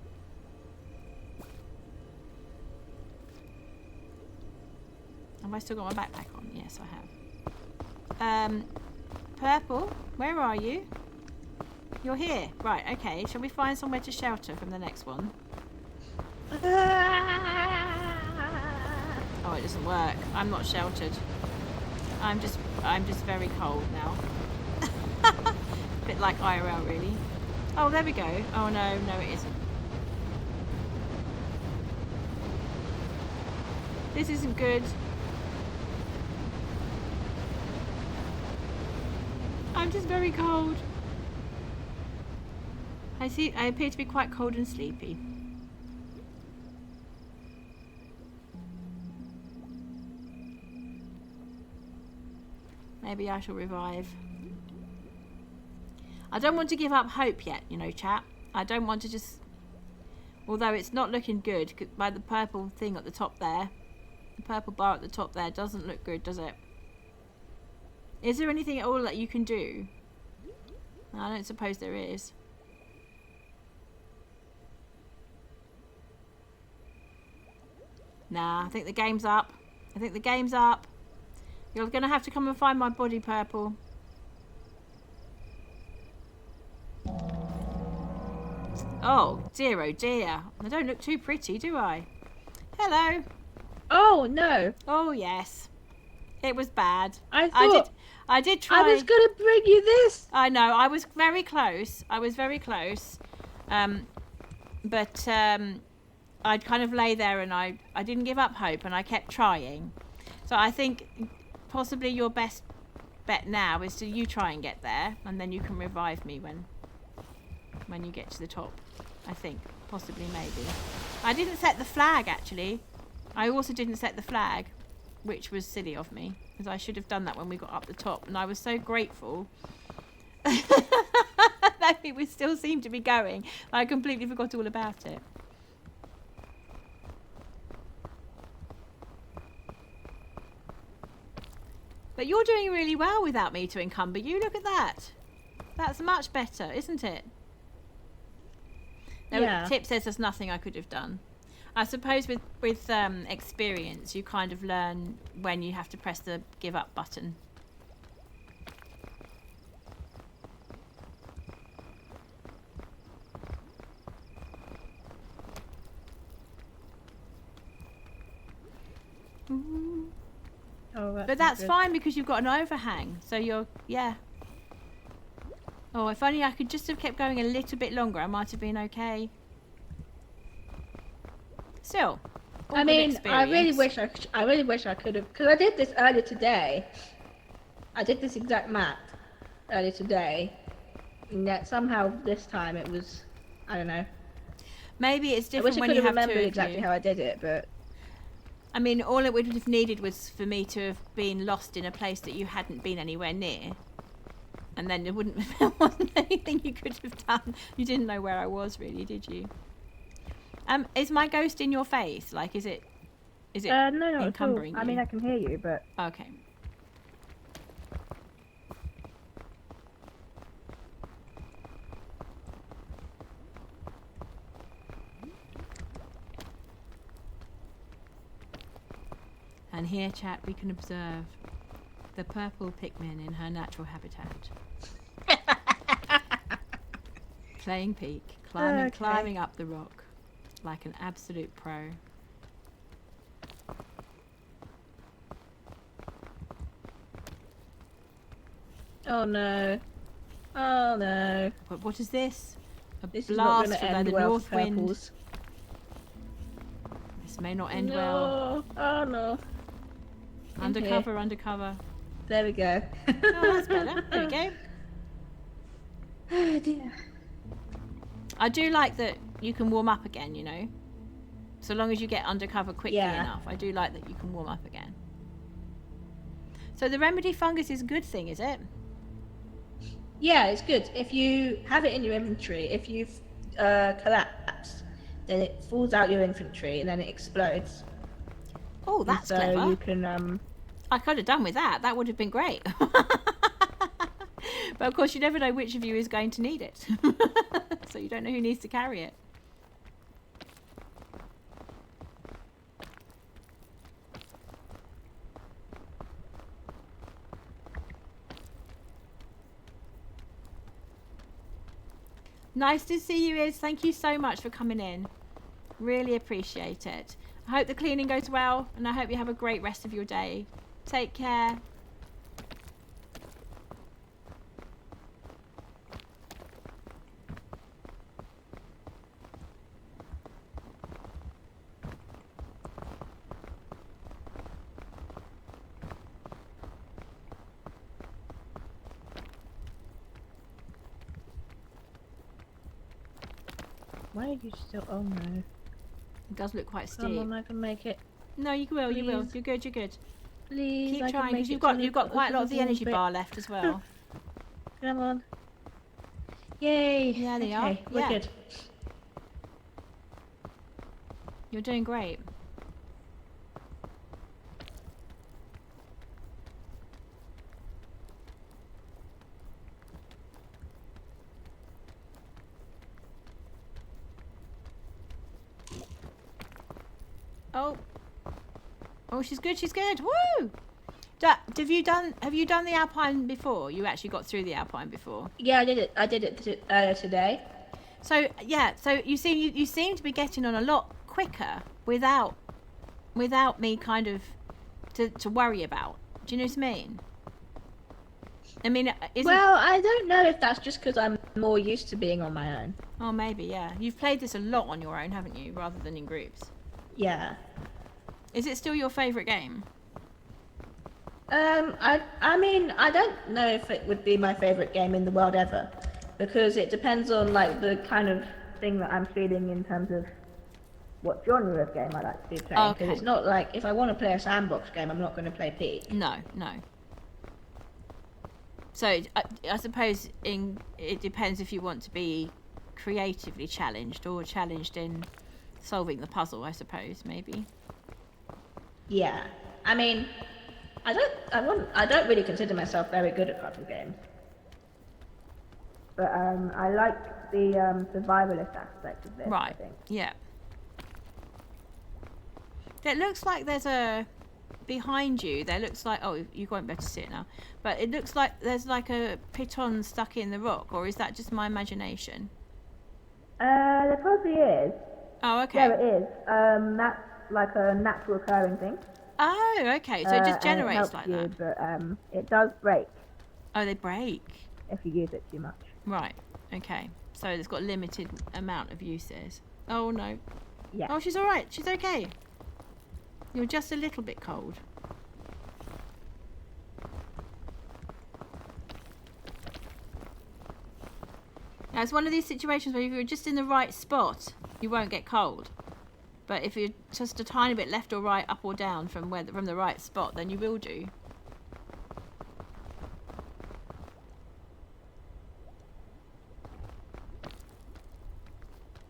Speaker 1: Have I still got my backpack on? Yes, I have. Purple, where are you? You're here. Right, okay. Shall we find somewhere to shelter from the next one? Oh, it doesn't work. I'm not sheltered. I'm just very cold now. Bit like IRL, really. Oh, there we go. Oh no, it isn't. This isn't good. I'm just very cold. I appear to be quite cold and sleepy. Maybe I shall revive. I don't want to give up hope yet, you know, chat. I don't want to just... Although it's not looking good by the purple thing at the top there. The purple bar at the top there doesn't look good, does it? Is there anything at all that you can do? I don't suppose there is. Nah, I think the game's up. I think the game's up. You're going to have to come and find my body, Purple. Oh dear, oh dear. I don't look too pretty, do I? Hello.
Speaker 3: Oh no!
Speaker 1: Oh yes. It was bad.
Speaker 3: I thought
Speaker 1: I did try.
Speaker 3: I was gonna bring you this.
Speaker 1: I know. I was very close. But I'd kind of lay there and I didn't give up hope and I kept trying. So I think possibly your best bet now is to you try and get there and then you can revive me when you get to the top. I think. Possibly, maybe. I didn't set the flag, actually. I also didn't set the flag, which was silly of me, because I should have done that when we got up the top. And I was so grateful that it would still seem to be going. I completely forgot all about it. But you're doing really well without me to encumber you. Look at that. That's much better, isn't it? No,
Speaker 3: Yeah.
Speaker 1: Tip says there's nothing I could have done. I suppose with experience, you kind of learn when you have to press the give up button.
Speaker 3: Oh,
Speaker 1: But that's fine because you've got an overhang. So yeah. Oh, if only I could just have kept going a little bit longer, I might have been okay. Still.
Speaker 3: I mean, I really wish I could have, because I did this earlier today. I did this exact map earlier today, and yet somehow this time it was, I don't know.
Speaker 1: Maybe it's
Speaker 3: I
Speaker 1: different
Speaker 3: wish I
Speaker 1: when
Speaker 3: could
Speaker 1: you
Speaker 3: have
Speaker 1: have
Speaker 3: remembered
Speaker 1: two
Speaker 3: exactly
Speaker 1: of you.
Speaker 3: how I did it, but
Speaker 1: I mean, all it would have needed was for me to have been lost in a place that you hadn't been anywhere near. And then there wasn't anything you could have done. You didn't know where I was, really, did you? Is my ghost in your face? Like, is it
Speaker 3: no, not at all.
Speaker 1: encumbering
Speaker 3: I
Speaker 1: you?
Speaker 3: mean, I can hear you, but
Speaker 1: Okay. And here, chat, we can observe the purple Pikmin in her natural habitat. Playing peek, climbing up the rock like an absolute pro.
Speaker 3: oh no, oh no,
Speaker 1: What is this? A
Speaker 3: this is not
Speaker 1: blast
Speaker 3: going to
Speaker 1: from
Speaker 3: end
Speaker 1: the
Speaker 3: well
Speaker 1: north
Speaker 3: for
Speaker 1: wind.
Speaker 3: purples.
Speaker 1: This may not end well.
Speaker 3: No, oh no. In here.
Speaker 1: Undercover.
Speaker 3: There we go.
Speaker 1: Oh, that's better. There we go.
Speaker 3: Oh dear.
Speaker 1: I do like that you can warm up again, you know. So long as you get undercover quickly
Speaker 3: Yeah.
Speaker 1: enough. I do like that you can warm up again. So the remedy fungus is a good thing, is it?
Speaker 3: Yeah, it's good. If you have it in your inventory, if you've collapsed, then it falls out your inventory and then it explodes.
Speaker 1: Oh,
Speaker 3: And
Speaker 1: that's
Speaker 3: so
Speaker 1: clever.
Speaker 3: you can
Speaker 1: I could have done with that. That would have been great. But of course, you never know which of you is going to need it. So you don't know who needs to carry it. Nice to see you, Iz. Thank you so much for coming in. Really appreciate it. I hope the cleaning goes well, and I hope you have a great rest of your day. Take care.
Speaker 3: Why are you still? Oh no!
Speaker 1: It does look quite steep.
Speaker 3: Come on, I can make it.
Speaker 1: No, you will. You will.
Speaker 3: Please.
Speaker 1: You're good. You're good.
Speaker 3: Please,
Speaker 1: Keep
Speaker 3: I can
Speaker 1: trying
Speaker 3: make
Speaker 1: because
Speaker 3: it
Speaker 1: you've got quite a lot of the energy
Speaker 3: bit.
Speaker 1: bar left as well.
Speaker 3: Come on. Yay!
Speaker 1: Yeah, they
Speaker 3: okay,
Speaker 1: are.
Speaker 3: we're
Speaker 1: Yeah.
Speaker 3: good.
Speaker 1: You're doing great. Oh. Oh, she's good. She's good. Woo! Have you done the Alpine before? You actually got through the Alpine before.
Speaker 3: Yeah, I did it. I did it today.
Speaker 1: So yeah, so you seem to be getting on a lot quicker without me kind of to worry about. Do you know what I mean? I mean,
Speaker 3: Well, I don't know if that's just because I'm more used to being on my own.
Speaker 1: Oh, maybe, yeah. You've played this a lot on your own, haven't you, rather than in groups?
Speaker 3: Yeah.
Speaker 1: Is it still your favourite game?
Speaker 3: I mean, I don't know if it would be my favorite game in the world ever, because it depends on like the kind of thing that I'm feeling in terms of what genre of game I like to be playing. Because it's not like if I want to play a sandbox game, I'm not going to play Peak.
Speaker 1: No. So I suppose it depends if you want to be creatively challenged or challenged in solving the puzzle. I suppose maybe.
Speaker 3: Yeah, I mean, I don't really consider myself very good at puzzle games, but I like the survivalist aspect of this.
Speaker 1: Right.
Speaker 3: I think.
Speaker 1: Yeah. It looks like there's a behind you. There looks like you won't be able to see it now, but it looks like there's like a piton stuck in the rock, or is that just my imagination?
Speaker 3: There probably is.
Speaker 1: Oh, okay.
Speaker 3: Yeah, it is. That's like a natural occurring thing.
Speaker 1: Oh, okay. So it just generates
Speaker 3: and it helps
Speaker 1: like that.
Speaker 3: But it does break.
Speaker 1: Oh, they break.
Speaker 3: If you use it too much.
Speaker 1: Right. Okay. So it's got limited amount of uses. Oh no.
Speaker 3: Yeah.
Speaker 1: Oh, she's all right. She's okay. You're just a little bit cold. Now it's one of these situations where if you're just in the right spot, you won't get cold. But if you're just a tiny bit left or right, up or down from the right spot, then you will do.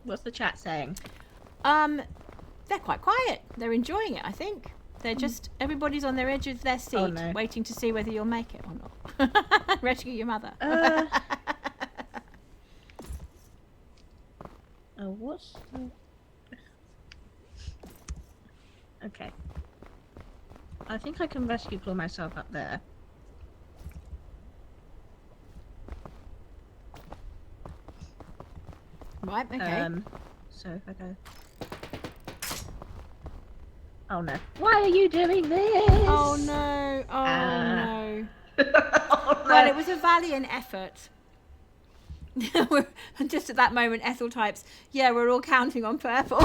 Speaker 3: What's the chat saying?
Speaker 1: They're quite quiet. They're enjoying it, I think. They're just everybody's on their edge of their seat, waiting to see whether you'll make it or not. Rescue your mother.
Speaker 3: What's the... Okay. I think I can rescue claw myself up there.
Speaker 1: Right, okay.
Speaker 3: So if I go... Oh no. Why are you doing this?
Speaker 1: Oh no. Oh no.
Speaker 3: Oh, no.
Speaker 1: Well, it was a valiant effort. Just at that moment, Ethel types, yeah, we're all counting on purple.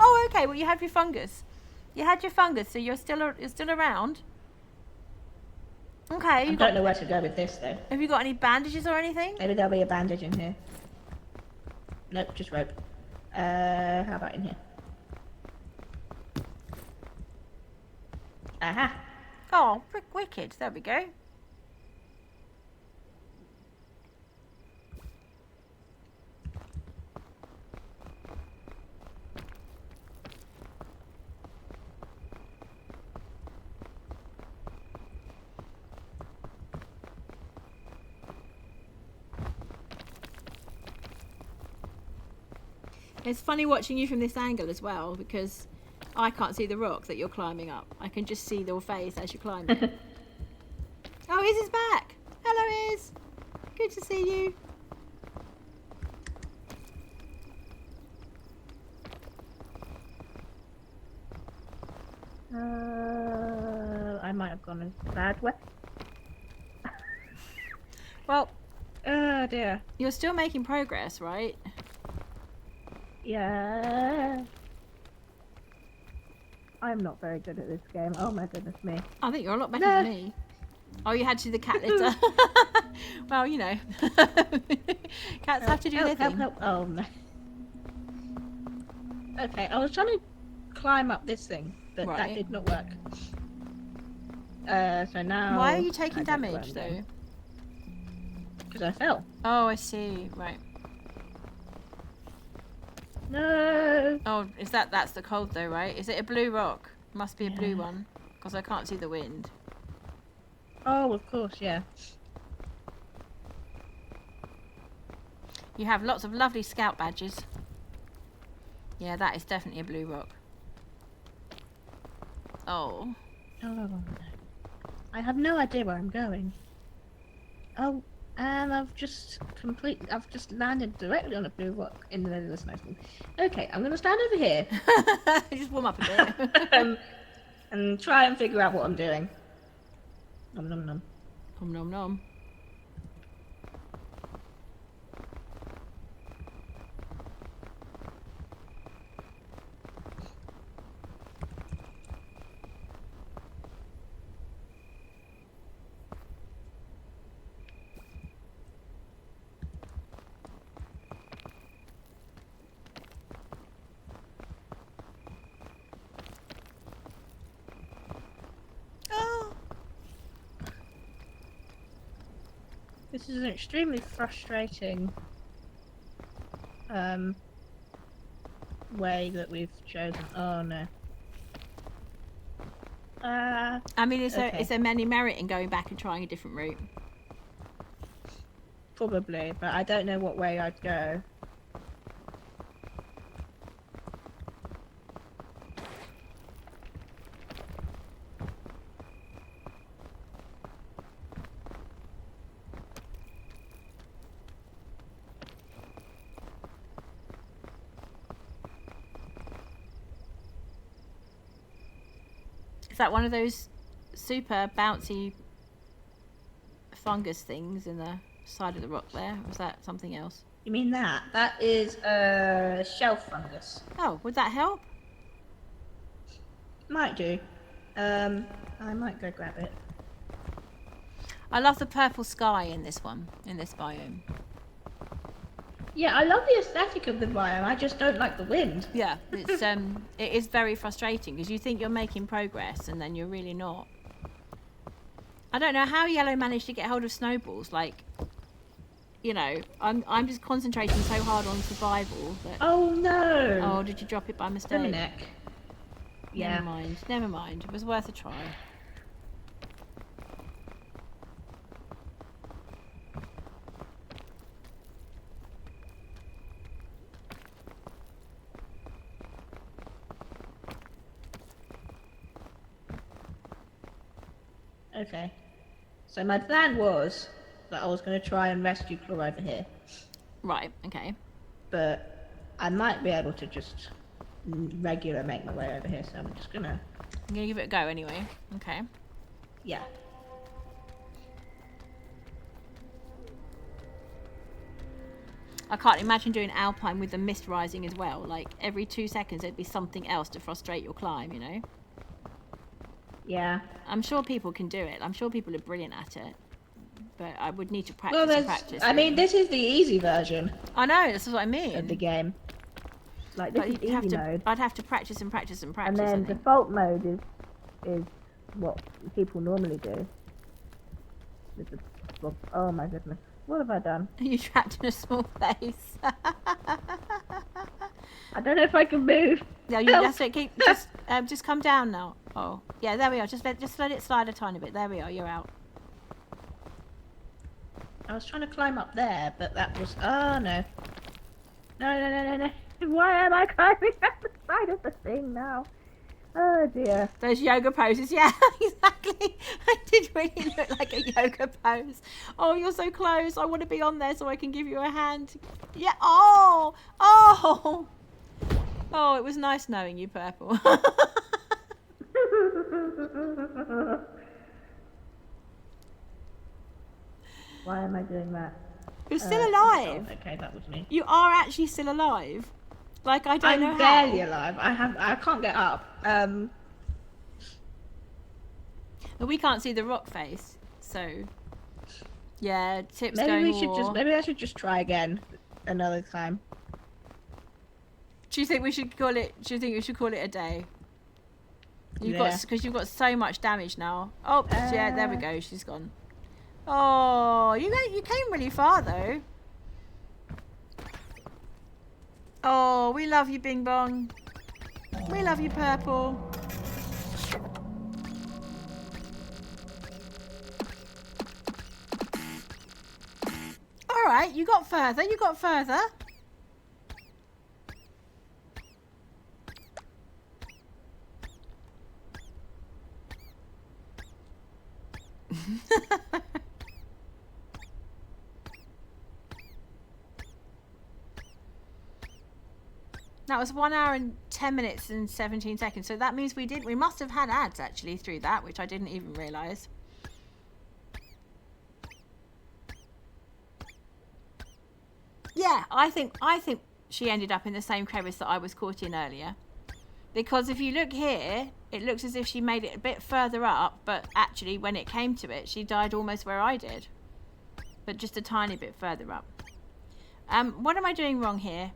Speaker 1: Oh, okay. Well, you had your fungus. You had your fungus, so you're still around. Okay.
Speaker 3: I don't know where to go with this though.
Speaker 1: Have you got any bandages or anything?
Speaker 3: Maybe there'll be a bandage in here. Nope, just rope. How about in here? Aha!
Speaker 1: Oh, wicked. There we go. It's funny watching you from this angle as well, because I can't see the rock that you're climbing up. I can just see your face as you climb it. Oh, Iz is back. Hello, Iz. Good to see you.
Speaker 3: I might have gone a bad way.
Speaker 1: Well,
Speaker 3: Oh dear.
Speaker 1: you're still making progress, right?
Speaker 3: Yeah. I'm not very good at this game. Oh my goodness me.
Speaker 1: I think you're a lot better than me. Oh, you had to do the cat litter. Well, you know. Cats have to do their thing.
Speaker 3: Help. Oh no. Okay, I was trying to climb up this thing, but that
Speaker 1: Right.
Speaker 3: did not work. So now...
Speaker 1: Why are you taking damage, though?
Speaker 3: Because I fell.
Speaker 1: Oh, I see. Right.
Speaker 3: No!
Speaker 1: Oh, that's the cold, though, right? Is it a blue rock? Must be a blue one, because I can't see the wind.
Speaker 3: Oh, of course, yeah.
Speaker 1: You have lots of lovely scout badges. Yeah, that is definitely a blue rock. Oh.
Speaker 3: Oh, no. I have no idea where I'm going. Oh, And I've just landed directly on a blue rock in the middle of the snowstorm. Okay, I'm gonna stand over here
Speaker 1: Just warm up a bit.
Speaker 3: and try and figure out what I'm doing. Nom nom nom.
Speaker 1: Nom nom nom. Oh.
Speaker 3: This is an extremely frustrating way that we've chosen. Oh no.
Speaker 1: I mean, is
Speaker 3: Okay.
Speaker 1: there many merit in going back and trying a different route?
Speaker 3: Probably, but I don't know what way I'd go.
Speaker 1: Is that one of those super bouncy fungus things in the side of the rock there? Or is that something else?
Speaker 3: You mean that? That is shelf fungus.
Speaker 1: Oh, would that help?
Speaker 3: Might do. I might go grab it.
Speaker 1: I love the purple sky in this one, in this biome.
Speaker 3: Yeah, I love the aesthetic of the biome. I just don't like the wind.
Speaker 1: Yeah, it's it is very frustrating because you think you're making progress and then you're really not. I don't know how Yellow managed to get hold of snowballs. Like, you know, I'm just concentrating so hard on survival that.
Speaker 3: Oh no!
Speaker 1: Oh, did you drop it by mistake?
Speaker 3: The neck. Yeah.
Speaker 1: Never mind. Never mind. It was worth a try.
Speaker 3: Okay. So my plan was that I was going to try and rescue Claw over here,
Speaker 1: Right. Okay.
Speaker 3: but I might be able to just regular make my way over here. So I'm just gonna.
Speaker 1: I'm gonna give it a go anyway. Okay.
Speaker 3: Yeah.
Speaker 1: I can't imagine doing alpine with the mist rising as well. Like every 2 seconds there'd be something else to frustrate your climb, you know?
Speaker 3: Yeah.
Speaker 1: I'm sure people can do it. I'm sure people are brilliant at it. But I would need to practice
Speaker 3: Well,
Speaker 1: and practice.
Speaker 3: I mean,
Speaker 1: really.
Speaker 3: this is the easy version
Speaker 1: I know, this is what I mean.
Speaker 3: of the game. Like this
Speaker 1: But
Speaker 3: is
Speaker 1: you'd
Speaker 3: easy
Speaker 1: have to,
Speaker 3: mode,
Speaker 1: I'd have to practice and practice and practice.
Speaker 3: and then
Speaker 1: I think.
Speaker 3: default mode is what people normally do. With the- Oh my goodness, what have I done?
Speaker 1: You're trapped in a small place.
Speaker 3: I don't know if I can move.
Speaker 1: No, you
Speaker 3: Help.
Speaker 1: that's it. Just come down now. Oh, yeah, there we are. Just let it slide a tiny bit. There we are. You're out.
Speaker 3: I was trying to climb up there, but that was. Oh no. No. Why am I climbing up the side of the thing now? Oh dear.
Speaker 1: Those yoga poses, yeah, exactly. I did really look like a yoga pose. Oh, you're so close. I want to be on there so I can give you a hand. Yeah. Oh. Oh, it was nice knowing you, Purple.
Speaker 3: Why am I doing that?
Speaker 1: You're still alive.
Speaker 3: Oh, okay, that was me.
Speaker 1: You are actually still alive. Like I don't know
Speaker 3: I'm
Speaker 1: how.
Speaker 3: barely alive. I can't get up.
Speaker 1: But we can't see the rock face, so yeah, tips
Speaker 3: Maybe
Speaker 1: going.
Speaker 3: we should just. Maybe I should just try again another time.
Speaker 1: Do you think we should call it? Do you think we should call it a day?
Speaker 3: Yeah.
Speaker 1: Because you've got so much damage now. Oh, yeah, there we go. She's gone. Oh, you came really far though. Oh, we love you, Bing Bong. We love you, Purple. All right, you got further. You got further. That was 1 hour and 10 minutes and 17 seconds. So that means we must have had ads actually through that, which I didn't even realise. Yeah, I think she ended up in the same crevice that I was caught in earlier. Because if you look here, it looks as if she made it a bit further up, but actually when it came to it, she died almost where I did. But just a tiny bit further up. What am I doing wrong here?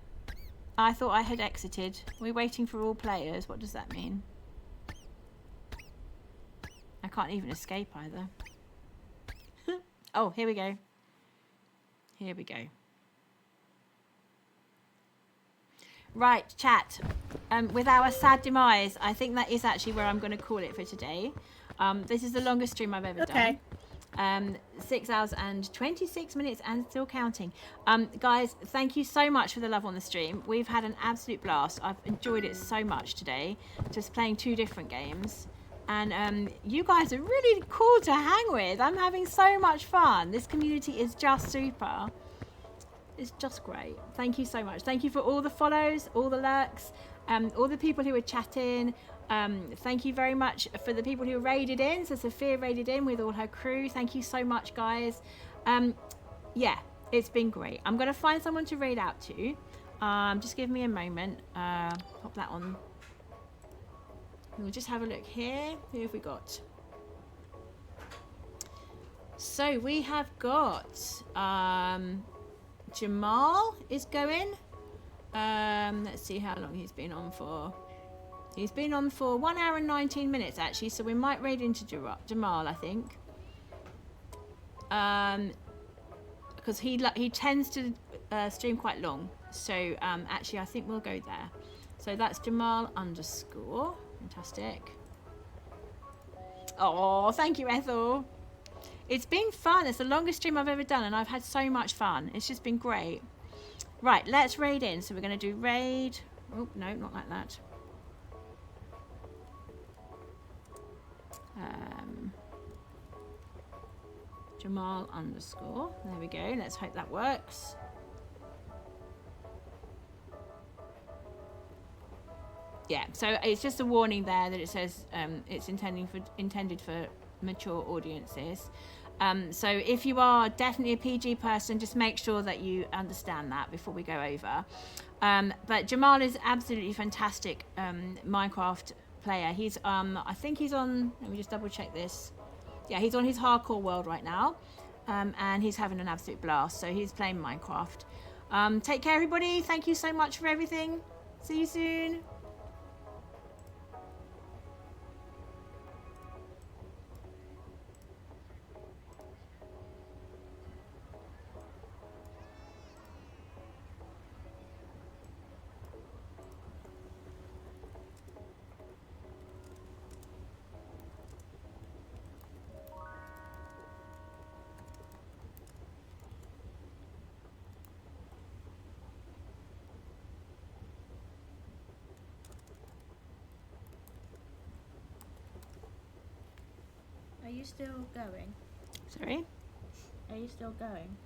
Speaker 1: I thought I had exited. We're waiting for all players. What does that mean? I can't even escape either. Oh, here we go. Here we go. Right, chat. With our sad demise, I think that is actually where I'm going to call it for today. This is the longest stream I've ever done. 6 hours and 26 minutes and still counting. Guys, thank you so much for the love on the stream. We've had an absolute blast. I've enjoyed it so much today, just playing 2 different games. And you guys are really cool to hang with. I'm having so much fun. This community is just super. It's just great. Thank you so much. Thank you for all the follows, all the lurks, all the people who were chatting. Thank you very much for the people who raided in. So Sophia raided in with all her crew. Thank you so much, guys. Yeah, it's been great. I'm going to find someone to raid out to. Just give me a moment. Pop that on. We'll just have a look here. Who have we got? So we have got Jamal is going. Let's see how long he's been on for. He's been on for 1 hour and 19 minutes actually, so we might raid into Jamal, I think. Because he tends to stream quite long, so actually I think we'll go there. So that's Jamal _ fantastic. Oh, thank you, Ethel. It's been fun. It's the longest stream I've ever done, and I've had so much fun. It's just been great. Right, let's raid in. So we're going to do raid. Oh, no, not like that. Jamal _ There we go. Let's hope that works. Yeah, so it's just a warning there that it says it's intended for mature audiences. So if you are definitely a PG person, just make sure that you understand that before we go over. But Jamal is absolutely fantastic Minecraft player. He's I think he's on, let me just double check this. Yeah, he's on his hardcore world right now, and he's having an absolute blast. So he's playing Minecraft. Take care, everybody. Thank you so much for everything. See you soon.
Speaker 3: Are you still going?
Speaker 1: Sorry?
Speaker 3: Are you still going?